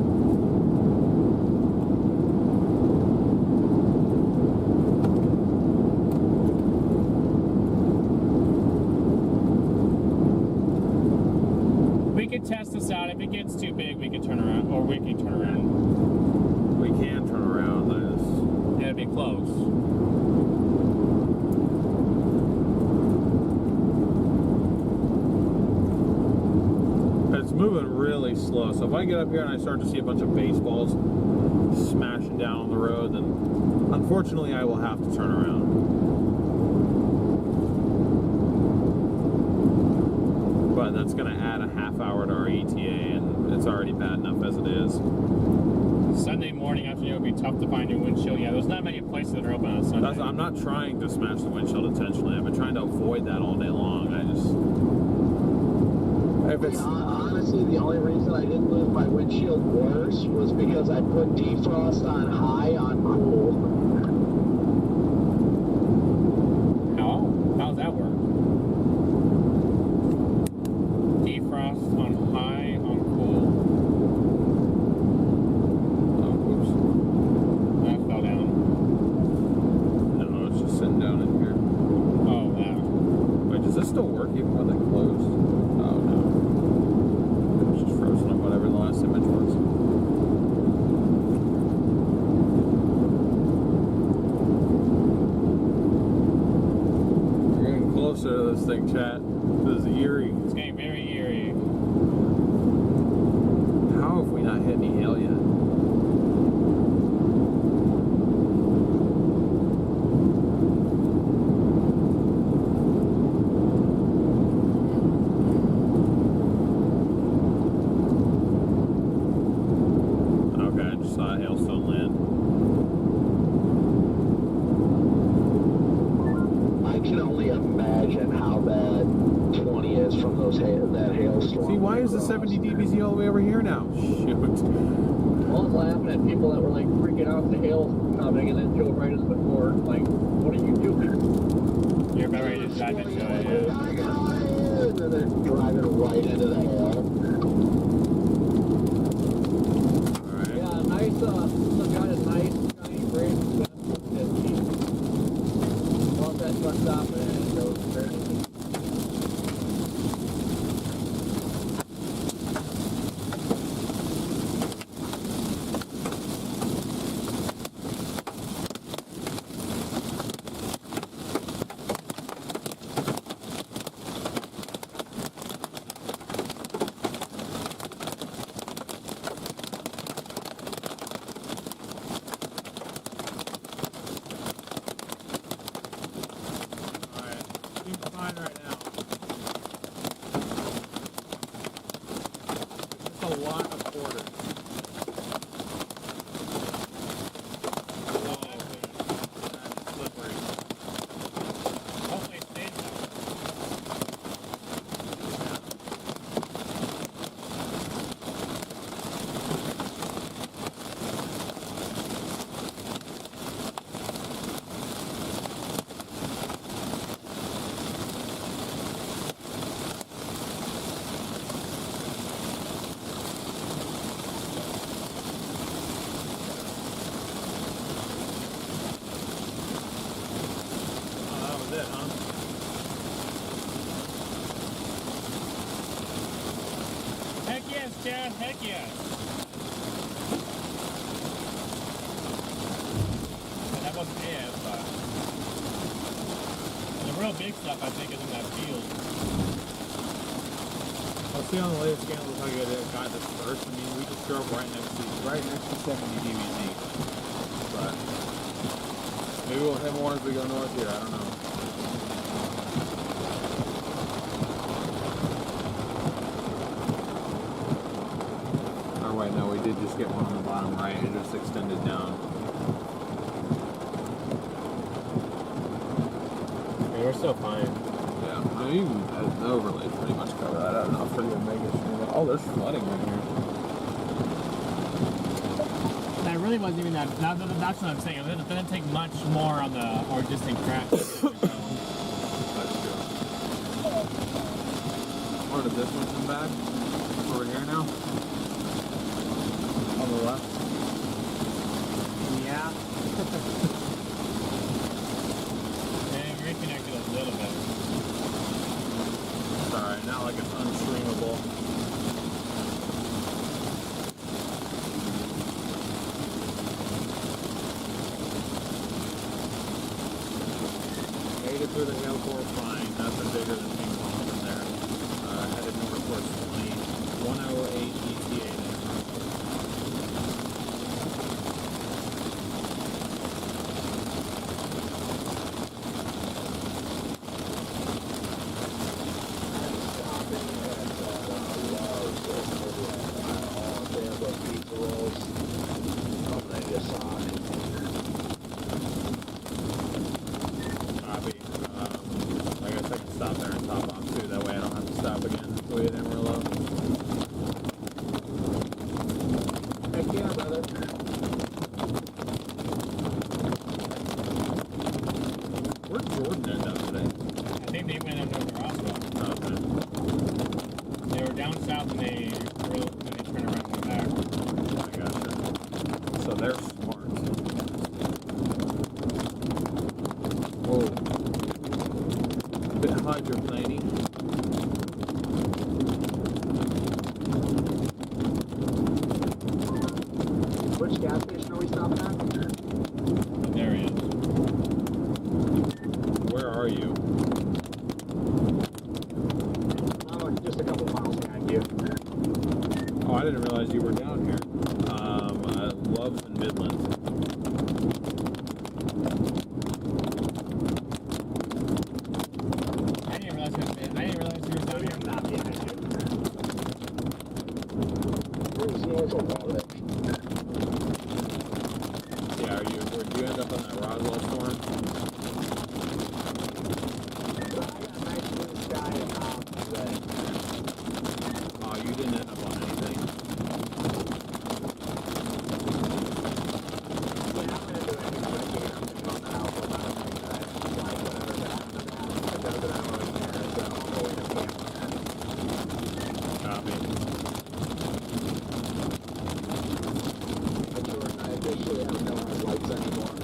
it gets too big, we can turn around, or we can turn around. We can turn around. It'd be close. It's moving really slow. So if I get up here and I start to see a bunch of baseballs smashing down on the road, then unfortunately I will have to turn around. But that's going to add a half hour to our ETA, and it's already bad enough as it is. Sunday morning, afternoon would be tough to find your windshield. Yeah, there's not many places that are open on Sunday. I'm not trying to smash the windshield intentionally. I've been trying to avoid that all day long. Honestly, the only reason I didn't lose my windshield worse was because I put defrost on high on cool. How's that work? Defrost on high on cool. Oh, whoops. That fell down. No, it's just sitting down in here. Oh, that. Wait, does this still work even when they closed? Oh, no. It's just frozen on whatever the last image was. We're getting closer to this thing, chat. This is eerie. It's getting very eerie. How have we not hit any hail yet? Okay, I just saw a hailstone land. I can only imagine how bad 20 is from that hailstorm. See, why is the 70 dBz all the way over here now? Shoot. I was laughing at people that were like freaking out the hail coming and then drove right into the core. Like, what are you doing? You're about ready to dive into it, yeah. And then they're driving right into the hail. Alright. Yeah, nice, some got a nice shiny bridge. Off that truck stop and it goes straight. Fine right now. It's just a lot of quarters. Oh, that's slippery. Hopefully it stays that way. Heck yes, Chad, heck yes. And that wasn't it, but the real big stuff I think is in that field. I'll see on the latest scan, looks like it got dispersed. I mean, we just drove right next to 70 dBz. But maybe we'll hit more as we go north here. I don't know. Oh wait, no, we did just get one on the bottom right. It just extended down. Yeah, we're still fine. Yeah, I mean, even the overlay pretty much covered that. I don't know if we're gonna make it. Oh, there's flooding right here. That really wasn't even that. That's what I'm saying. It didn't take much more on our existing track. That's true. Where did this one come back? Over here now? On the left? Yeah. And reconnected a little bit. It's alright, not like it's unstreamable. the hail core, fine. Nothing bigger than ping pong in there. Headed north towards 20. 108 ETA there. Copy. I guess I can stop there and top off too. That way I don't have to stop again. The way in Orla. Heck yeah, brother. Where'd Jordan end up today? I think they went up to Roswell. Oh, okay. They were down south and they turned around and went back. I gotcha. So they're smart. Whoa. A bit hydroplaning. Which gas station are we stopping at? There he is. Where are you? I'm like just a couple miles behind you. Oh, I didn't realize you were down here. Love's in Midland. I didn't realize he was down here. Not behind you. Where's north of Orla? Yeah, where'd you end up on that Roswell storm? I got a nice blue sky and today. Oh, you didn't end up on anything. Yeah, I'm gonna do anything but get something on the house about it. Like whatever that happens, it doesn't have on there, so I'll go in and camp on that. Copy. But Jordan, I officially have no headlights anymore.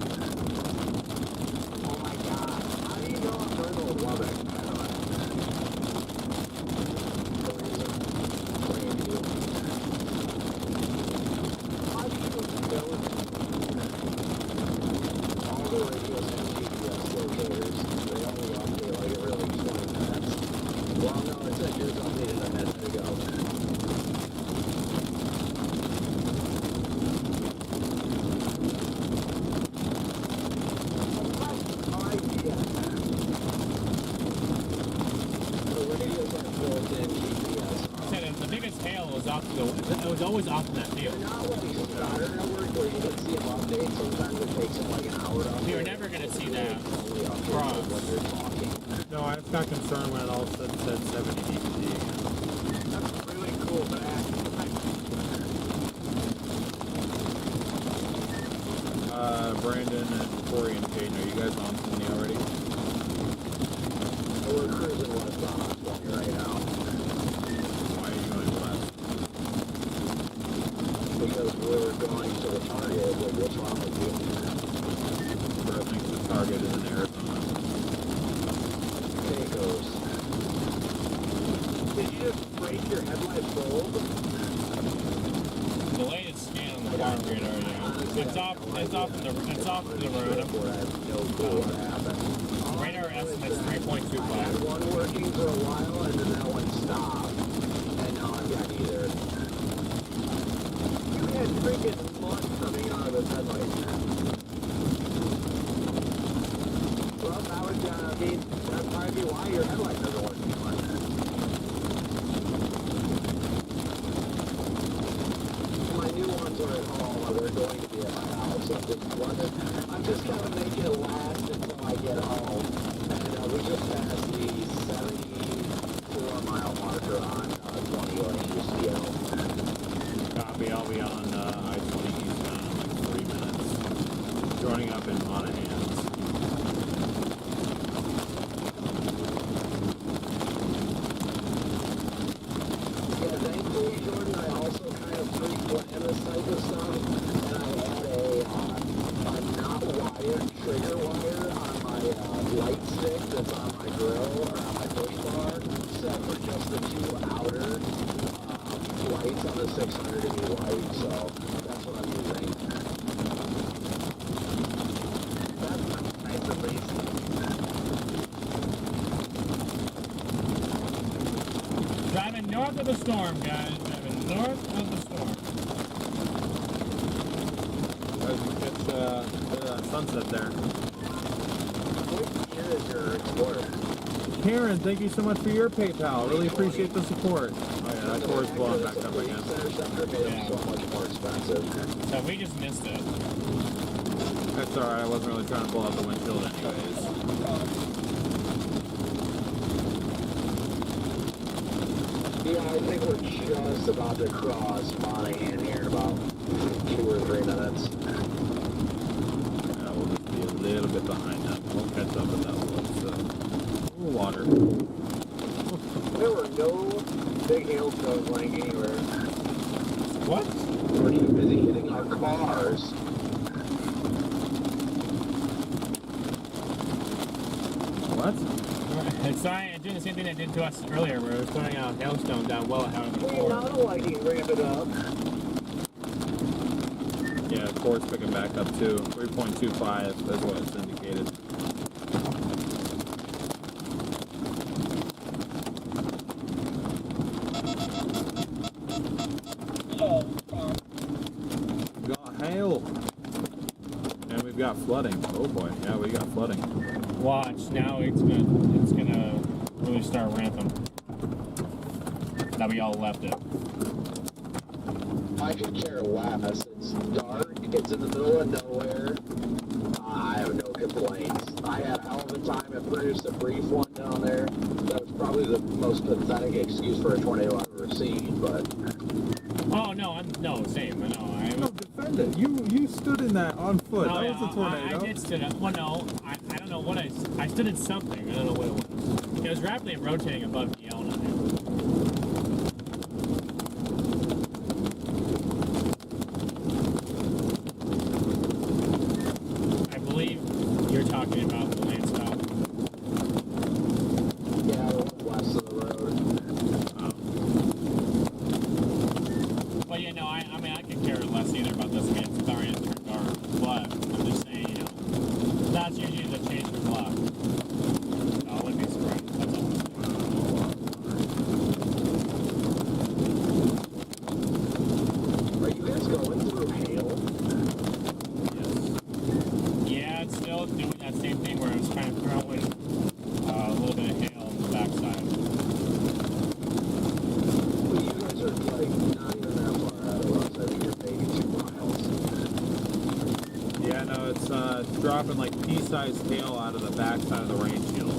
Oh my god. How do you know I'm further Lubbock? I don't know. No reason. Playing you. How do you know? All the radios have GPS locators. They only update like every like 20 minutes. Well, no, it said yours updated a minute ago. Idea. The radios are built-in GPS. I said the biggest hail was off it was always off in that They're field. not like starter network where you can see them update. Sometimes it takes them like an hour to update. We were never gonna see that. Only update Cross. when you're talking. No, I was not concerned when it all said 70 DPD again. That's really cool, but Brandon and Corey and Caden, are you guys on 20 already? we're cruising west on 20 right now Why are you going west? because we're going to the target. Like, what's wrong with you? Bro thinks the target is in Arizona. Pecos. Did you just break your headlight bulb? The latest scan on the farm radar, yeah. It's off the road. I have no clue what happened. Radar estimate's I had 3.25. one working for a while and then that one stopped. And now I've got neither. You had freaking mud coming out of the headlight. Well, that would be, that'd probably be why your headlight doesn't work anymore. My new ones are at home, or they're going to be at my house. I'm just kind of making it last until I get home. And we just passed the 74-mile marker on 20 lane UCL. Copy, I'll be on I-20 eastbound in like 3 minutes. Joining up in Monahans. Yeah, thankfully, Jordan, I also kind of pre-planned this type of stuff. And I had a not wired trigger wire on my light stick that's on my grill or on my push bar, set for just the two outer lights on the 600 ME light. So that's what I'm using. That's north of the storm, guys. Driving north of the storm. As you catch the sunset there. What year is your Explorer? Karen, thank you so much for your PayPal. Really appreciate the support. Oh yeah, that core's blowing back up again. Interceptor made Yeah. it so much more expensive. So we just missed it. That's alright, I wasn't really trying to blow out the windshield anyways. Yeah, I think we're just about to cross Monahan here in about 2 or 3 minutes. Yeah, we'll just be a little bit behind them. We'll catch up with that one. So, ooh, water. There were no big hailstones laying anywhere. What? We're too busy hitting our cars. What? It's doing the same thing they did to us earlier, where it was throwing out hailstone down well out of the We're core. not lighting, ramp it up. Yeah, the core's picking back up too. 3.25, that's what it's indicated. We got hail. And we've got flooding. Oh boy, yeah, we got flooding. Watch, now it's gonna really start ramping. That we all left it. I could care less. It's dark. It's in the middle of nowhere. I have no complaints. I had a hell of a time. I produced a brief one down there. That was probably the most pathetic excuse for a tornado I've ever seen. But Oh no, same. I know. No, defend it. You stood in that on foot. Oh, That yeah, was a tornado. I did stood up. Well, no, I don't know what I stood in something. I don't know what it was. It was rapidly rotating above the L9. I believe you're talking about the land stop. yeah, the one west of the road. But yeah, no, I mean, I could care less either about this. I mean, it's already turned dark. But I'm just saying, you know, that's usually the change from left. I wouldn't be surprised. That's all. Are you guys going through hail? Yeah, it's still doing that same thing where it's kind of throwing a little bit of hail on the backside. Well, you guys are like not even that far out of us. I think you're maybe 2 miles. Yeah, no, it's dropping like pea-sized hail out of the backside of the rain shield.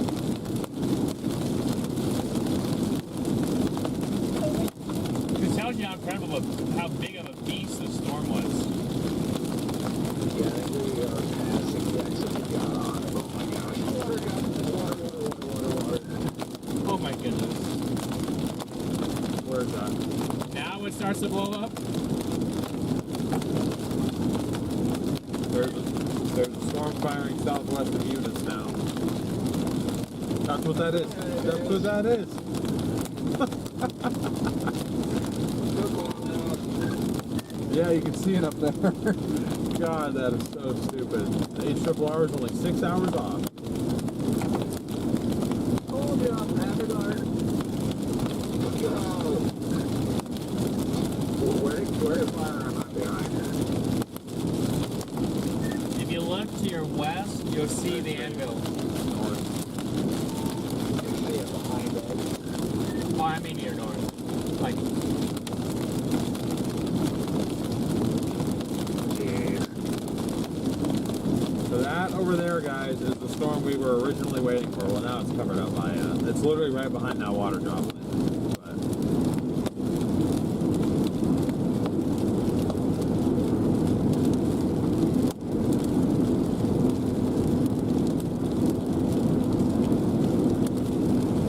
It tells you how incredible, how big of a beast the storm was. Yeah, I think we are passing the exit we got on. Oh my gosh. Water, water. Oh my goodness. Where's that? Now it starts to blow up. There's a storm firing southwest of Eunice now. That's what that is. That's what that is. Yeah, you can see it up there. God, that is so stupid. The HRRR is only 6 hours off. Hold you up, Avatar. Go. Where is fire am I behind? If you look to your west, you'll see the anvil. You see it behind it. Oh, I mean your north. Like, So that over there, guys, is the storm we were originally waiting for. Well, now it's covered up by it's literally right behind that water droplet. But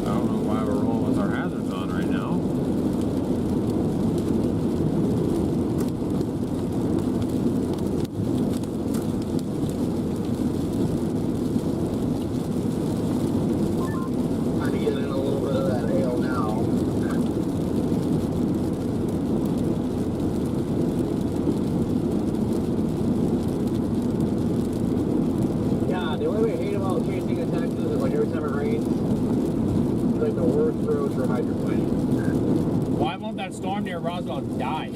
I don't know why we're rolling with our hazards on right now. Trying to get in a little bit of that hail now. that storm near Roswell died.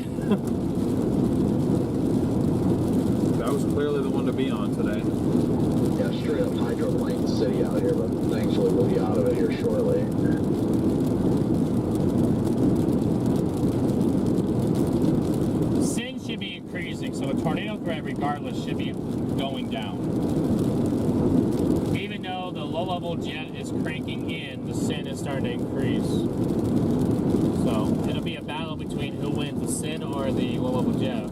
That was clearly the one to be on today. Yeah, straight up hydroplane city out here, but thankfully we'll be out of it here shortly. Sin should be increasing, so the tornado threat regardless should be going down. Even though the low-level jet is cranking in, the sin is starting to increase. So it'll be a battle between who wins, the sin or the low-level jet.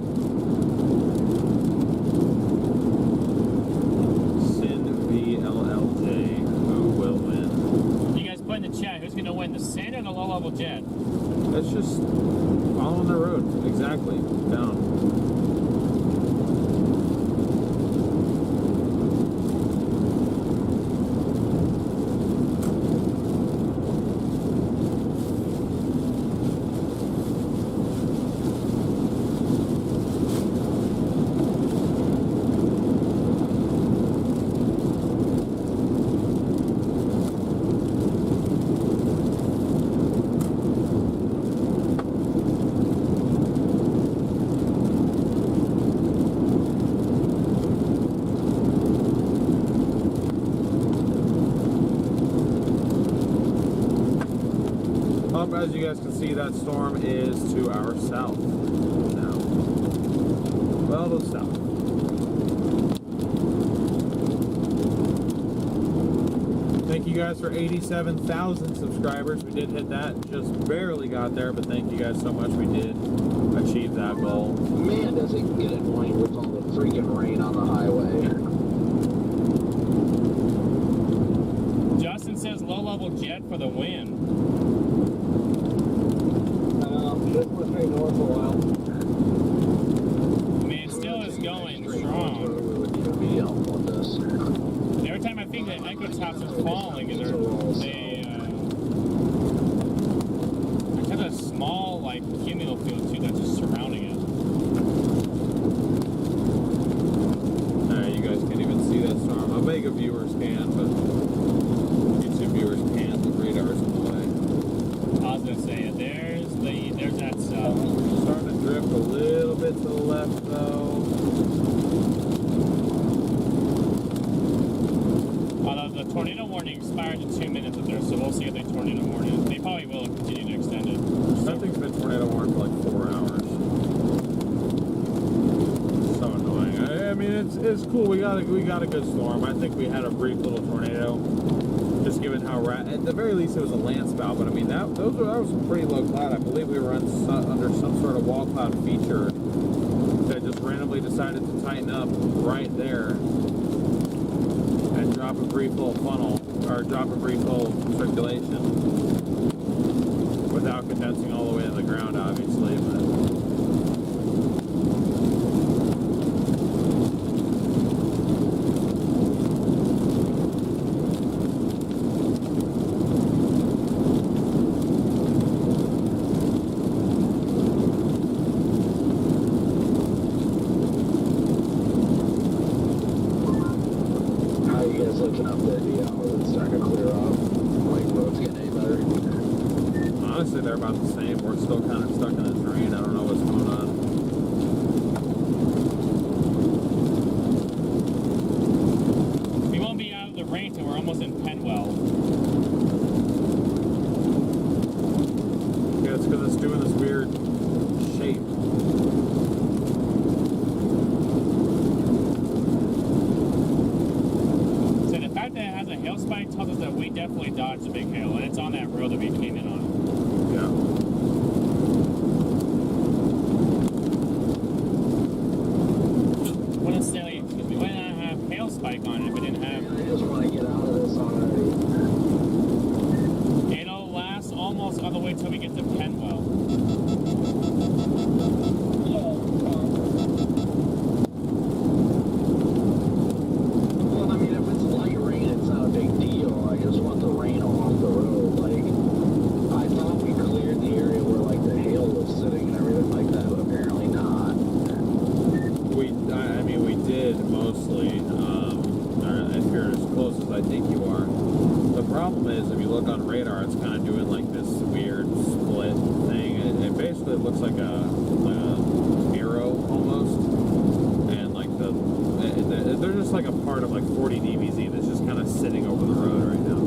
Sin VLLJ. Who will win? You guys put in the chat, who's going to win, the sin or the low-level jet? That's just following the road. Exactly. Down. As you guys can see, that storm is to our south now. Well, to the south. Thank you guys for 87,000 subscribers. We did hit that. Just barely got there, but thank you guys so much. We did achieve that goal. Man, does it get annoying with all the freaking rain on the highway. Justin says low-level jet for the win. This must be north a while. I mean, it still is going strong. Every time I think that Echo Tops is falling, they have a small, like, cumulonimbus too that's just surrounding it. Alright, you guys can't even see that storm. Omega viewers can, but YouTube viewers can't. The radar's in the way. I was gonna say, there's that cell. Starting to drift a little bit to the left, though. Although the tornado warning expired in 2 minutes up there, so we'll see if they tornado warn it. They probably will continue to extend it. That thing's been tornado warned for like 4 hours. So annoying. I mean, it's cool. We got a good storm. I think we had a brief little tornado. Just given how at the very least it was a land spout, but I mean that was some pretty low cloud. I believe we were under some sort of wall cloud feature that just randomly decided to tighten up right there and drop a brief little funnel or drop a brief little circulation without condensing all the way to the ground, obviously. But they're about the same. We're still kind of stuck in a drain. I don't know what's going on. We won't be out of the rain till we're almost in Penwell. Yeah, it's because it's doing this weird shape. So the fact that it has a hail spike tells us that we definitely dodged a big hail, and it's on that road that we came in on. Yeah. Wouldn't say, because we might not have hail spike on it if we didn't have. I just want to get out of this already. It'll last almost all the way till we get to Penwell. Well, I mean, if it's light rain, it's not a big deal. I just want the rain off the road. Like, I thought we cleared the area where, like, the hail was sitting and everything like that, but apparently not. I mean, we did mostly. if you're as close as I think you are. The problem is, if you look on radar, it's kind of doing like this weird split thing. It basically looks like a Miro almost, and like they're just like a part of like 40 DBZ that's just kind of sitting over the road right now.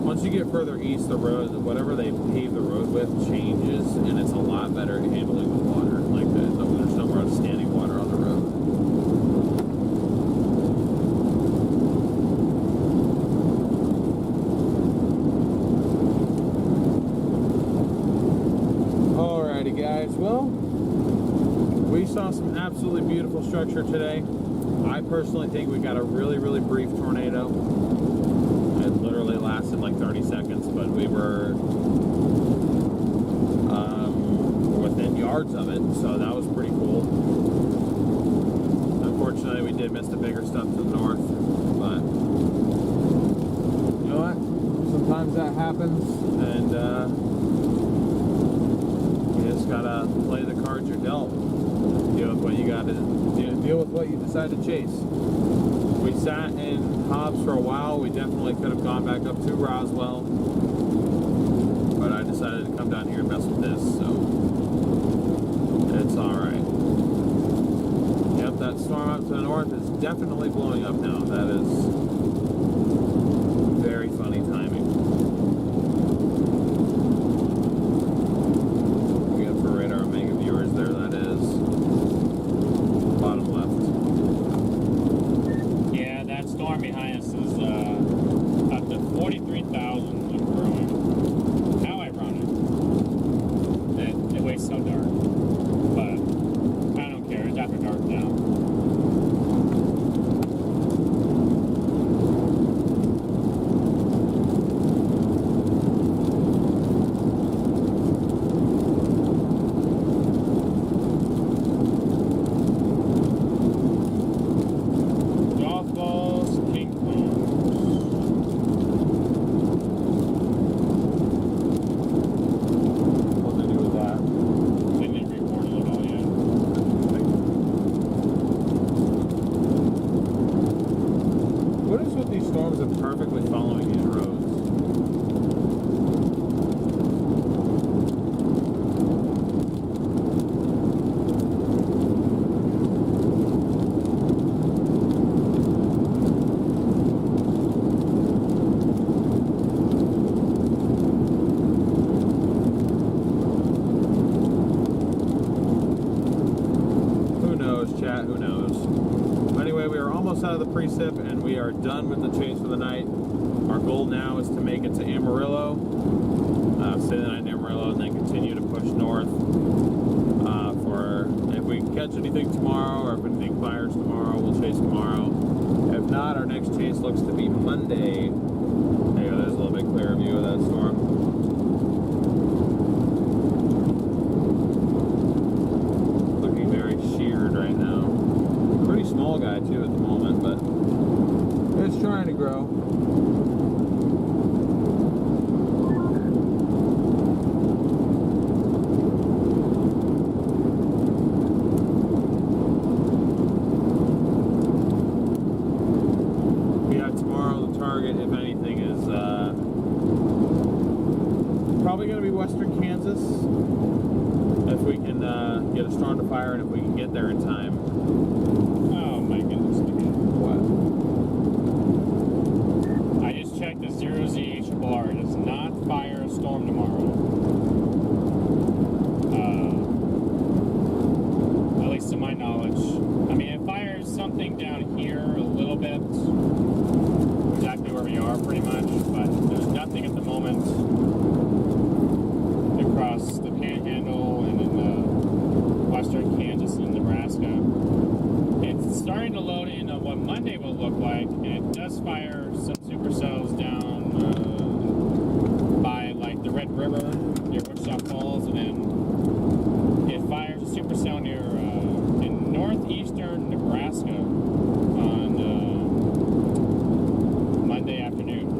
Once you get further east, the road, whatever they pave the road with, changes, and it's a lot better at handling the water. Like there's no more standing water on the road. Alrighty, guys. Well, we saw some absolutely beautiful structure today. I personally think we got a really, really brief tornado. It literally lasted like 30 seconds, but we were within yards of it, so that was pretty cool. Unfortunately, we did miss the bigger stuff to the north, but you know what? Sometimes that happens, and you just gotta play the cards you're dealt. Deal with what you got to deal with what you decide to chase. We sat in Hobbs for a while. We definitely could have gone back up to Roswell, but I decided to come down here and mess with this, so it's alright. Yep, that storm up to the north is definitely blowing up now. That is very funny timing. We got for radar mega viewers there, that is bottom left. Storm behind us is up to 43,000 and growing. How ironic that it waits so dark, but I don't care. It's after dark now. Out of the precip, and we are done with the chase for the night. Our goal now is to make it to Amarillo, stay the night in Amarillo, and then continue to push north. For if we catch anything tomorrow, or if anything fires tomorrow, we'll chase tomorrow. If not, our next chase looks to be Monday. There you go, there's a little bit clearer view of that storm. Looking very sheared right now. Pretty small guy too at the moment, but it's trying to grow. Yeah, tomorrow the target, if anything, is probably going to be western Kansas. If we can get a storm to fire, and if we can get there in time. Oh my goodness. What? I just checked the 0Z HRR. It does not fire a storm tomorrow. At least to my knowledge. I mean, it fires something down here a little bit. Exactly where we are, pretty much. But there's nothing at the moment across the Panhandle and in western Kansas and Nebraska. It's starting to load into what Monday will look like, and it does fire some supercells down by like the Red River near Wichita Falls, and then it fires a supercell near in northeastern Nebraska on Monday afternoon.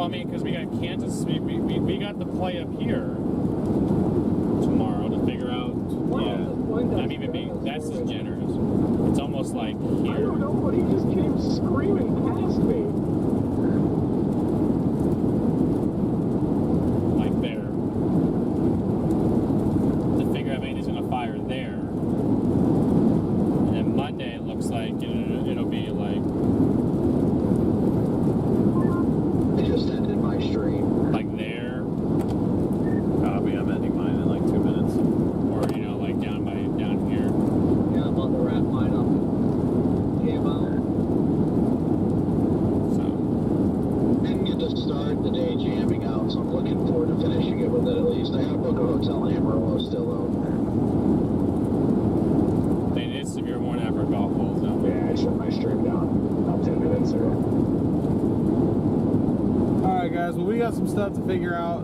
I mean, because we got Kansas, we got the play up here tomorrow to figure out. Yeah, I'm even being, that's just generous. It's almost like here. I don't know, but he just came screaming past me. Like there. To figure out if anything's going to fire there. And then Monday it looks like it'll be like. I just ended my stream. Like there. Copy, I'm ending mine in like 2 minutes. Or, you know, like down here. Yeah, I'm on the wrap mine up. Came out. So. Didn't get to start the day jamming out, so I'm looking forward to finishing it with it at least. I gotta book a hotel in Amarillo still though. They did severe warning after golf holes out there. Yeah, I shut my stream down about 10 minutes ago. Alright guys, well we got some stuff to figure out.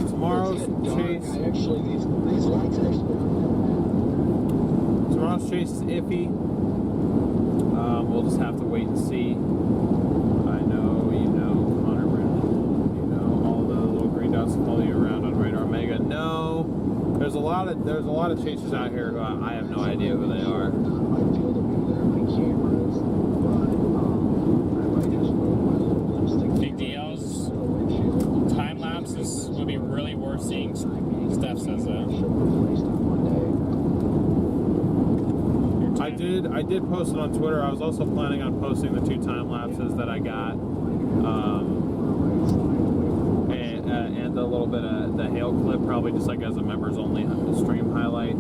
Tomorrow's chase. Actually, these lights actually Tomorrow's chase is iffy. We'll just have to wait and see. I know, you know, Connor Brandon, you know, all the little green dots follow you around on Radar Omega. No, there's a lot of chasers out here who I have no idea who they are. I feel to be there, my cameras, but I might just move my little lipstick. Big deals. Time lapses would be really worth seeing. Steph says that. I did post it on Twitter. I was also planning on posting the 2 time lapses that I got, and a little bit of the hail clip, probably just like as a members only stream highlight.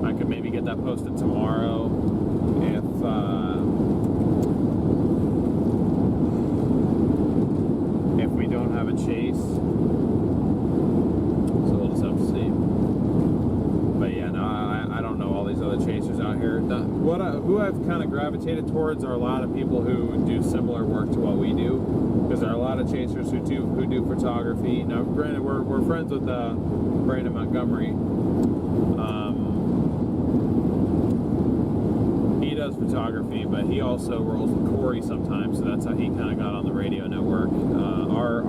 I could maybe get that posted tomorrow if we don't have a chase. So we'll just have to see. But yeah, no, I don't know all these other chasers out here. Who I've kind of gravitated towards are a lot of people who do similar work to what we do, because there are a lot of chasers who do photography. Now, granted, we're friends with Brandon Montgomery. He does photography, but he also rolls with Corey sometimes, so that's how he kind of got on the radio network.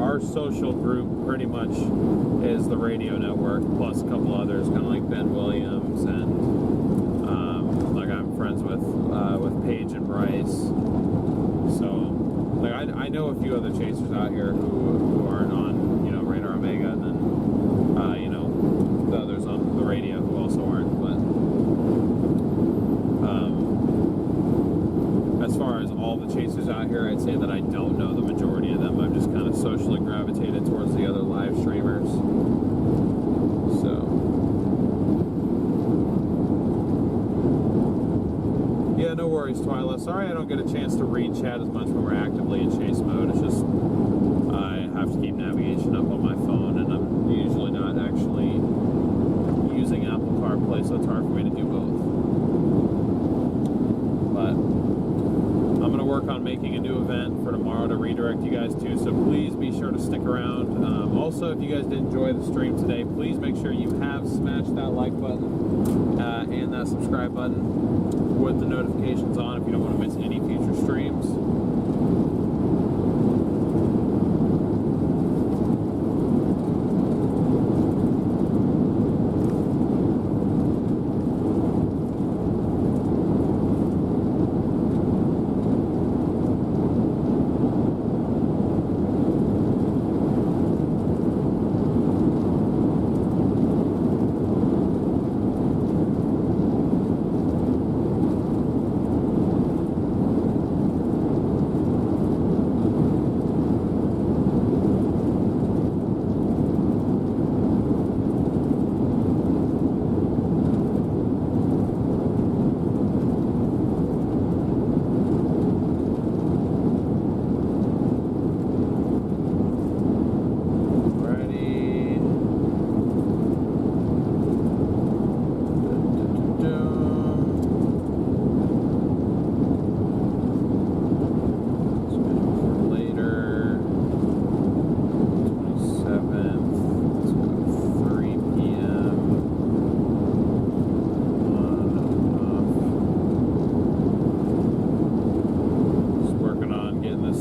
Our social group pretty much is the radio network, plus a couple others, kind of like Ben Williams, and like I'm friends with Paige and Bryce. So like I know a few other chasers out here who aren't on, you know, Radar Omega, and then you know, the others on the radio who also aren't. But as far as all the chasers out here, I'd say that I don't know the majority of them. I've just kind of socially gravitated towards the other live streamers. So yeah, no worries, Twyla. Sorry I don't get a chance to read chat as much when we're actively in chase mode. It's just I have to keep navigation up on my phone, and I'm usually not actually using Apple CarPlay, so it's hard for me to do both. But I'm going to work on making a new event for tomorrow to redirect you guys to, so please be sure to stick around. Also, if you guys did enjoy the stream today, please make sure you have smashed that like button and that subscribe button with the notifications on if you don't want to miss any future streams.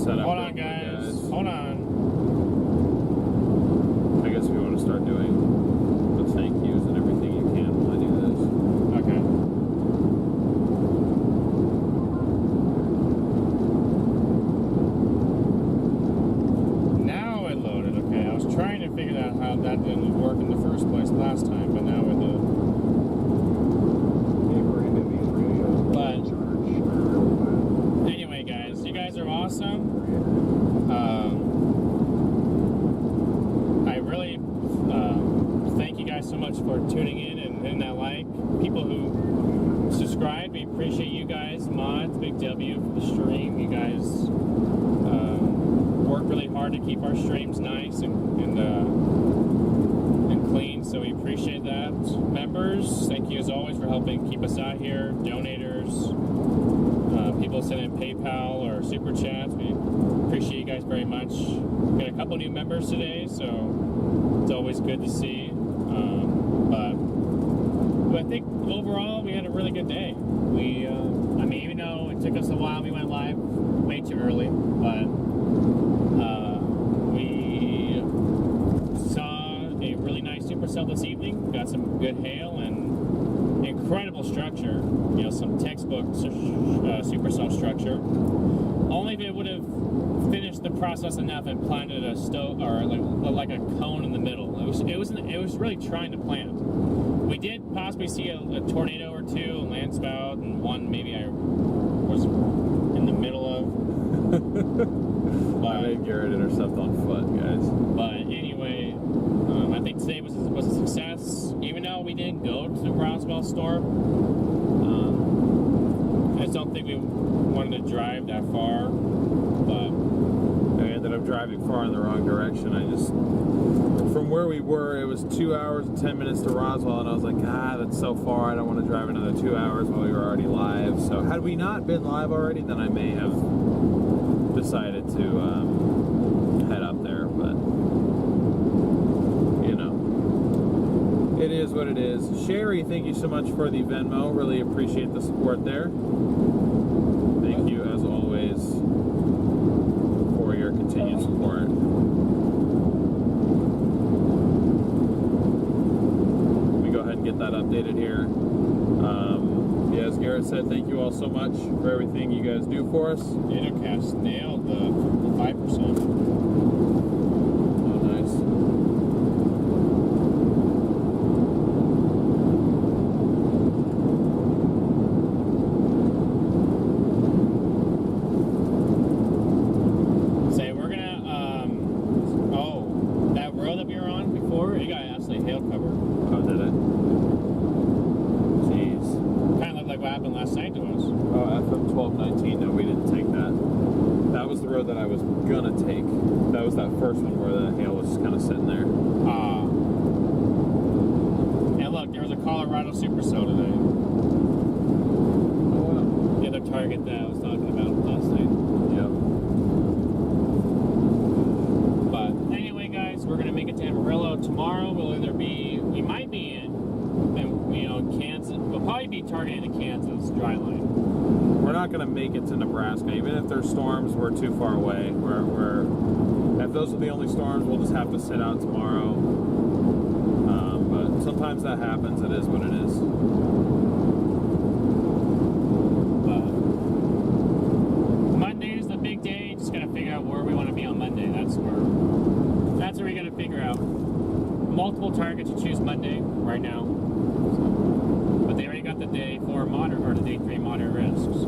Hold on, guys. Hold on. awesome. I really thank you guys so much for tuning in and hitting that like. People who subscribe, we appreciate you guys. Mods, Big W for the stream. You guys work really hard to keep our streams nice and clean, so we appreciate that. Members, thank you as always for helping keep us out here. Donators, people sending PayPal or Super Chats, we appreciate you guys very much. We got a couple new members today, so it's always good to see. But I think overall we had a really good day. We, I mean, even though it took us a while, we went live way too early, but we saw a really nice supercell this evening. Got some good hail and incredible structure. You know, some textbook supercell structure. Only if it would have finished the process enough and planted a stove or like a cone in the middle. It was really trying to plant. We did possibly see a tornado or two, a land spout, and one maybe I was in the middle of. I made Garrett intercept on foot, guys. But anyway, I think today was a success. Even though we didn't go to the Roswell storm, I just don't think we wanted to drive that far. But I ended up driving far in the wrong direction. From where we were, it was 2 hours and 10 minutes to Roswell, and I was like, that's so far. I don't want to drive another 2 hours while we were already live. So had we not been live already, then I may have decided to head up there. But, you know, it is what it is. Sherry, thank you so much for the Venmo. Really appreciate the support there. Thank you, as always, for your continued support. Get that updated here. Yeah, as Garrett said, thank you all so much for everything you guys do for us. DataCast nailed the 5%. Oh, nice. Say we're gonna that road that we were on before, it got absolutely hail covered. Oh, did it? What happened last night to us. Oh, FM 1219. No, we didn't take that. That was the road that I was gonna take. That was that first one where the hail was just kind of sitting there. And look, there was a Colorado supercell today. Oh, wow. The other target that I was talking about last night. Yep. But anyway, guys, we're gonna make it to Amarillo tomorrow. We might be in Kansas. We'll probably be targeting the Kansas dry line. We're not going to make it to Nebraska, even if there's storms. We're too far away. If those are the only storms, we'll just have to sit out tomorrow. But sometimes that happens. It is what it is. Monday is the big day. Just gotta figure out where we want to be on Monday. That's where we gotta figure out. Multiple targets to choose Monday right now. But they already got the day 4 moderate or the day 3 moderate risks.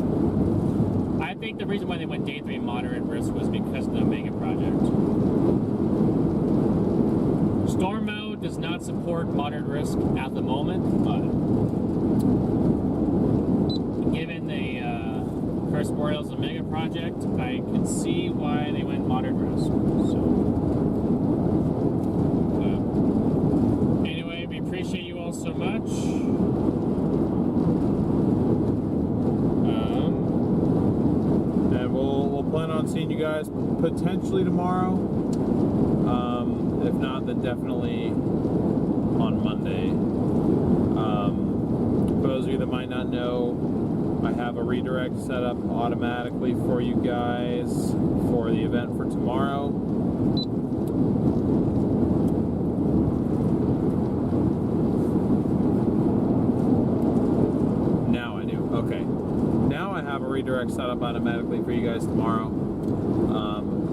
I think the reason why they went day 3 moderate risk was because of the mega project. Storm mode does not support moderate risk at the moment, but given the Curse Boreals and mega project, I can see why they went moderate risk. So. Anyway, we appreciate you all so much. And we'll plan on seeing you guys potentially tomorrow. If not, then definitely on Monday. For those of you that might not know, I have a redirect set up automatically for you guys for the event for tomorrow. Now I do. Okay. Now I have a redirect set up automatically for you guys tomorrow.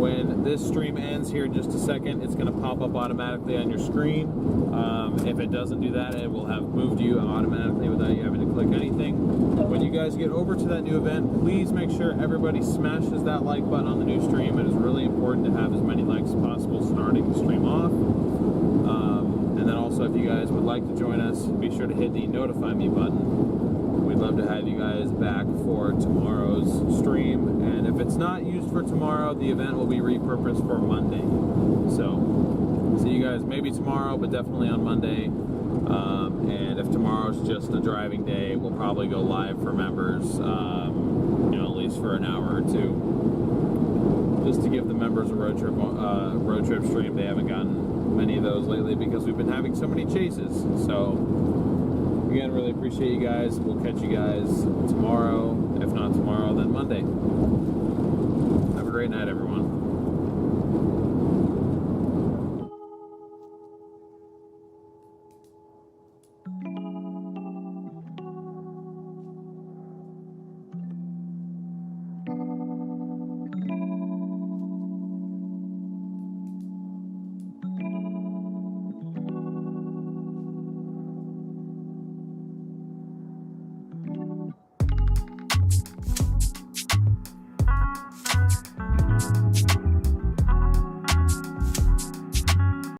When this stream ends here in just a second, it's going to pop up automatically on your screen. If it doesn't do that, it will have moved you automatically without you having to click anything. When you guys get over to that new event, please make sure everybody smashes that like button on the new stream. It is really important to have as many likes as possible starting the stream off. And then also, if you guys would like to join us, be sure to hit the notify me button. We'd love to have you guys back for tomorrow's stream. And if it's not used for tomorrow, the event will be repurposed for Monday. So, see you guys maybe tomorrow, but definitely on Monday. And if tomorrow's just a driving day, we'll probably go live for members, you know, at least for an hour or two, just to give the members a road trip stream. They haven't gotten many of those lately because we've been having so many chases. So again, really appreciate you guys. We'll catch you guys tomorrow. If not tomorrow, then Monday. Have a great night, everyone.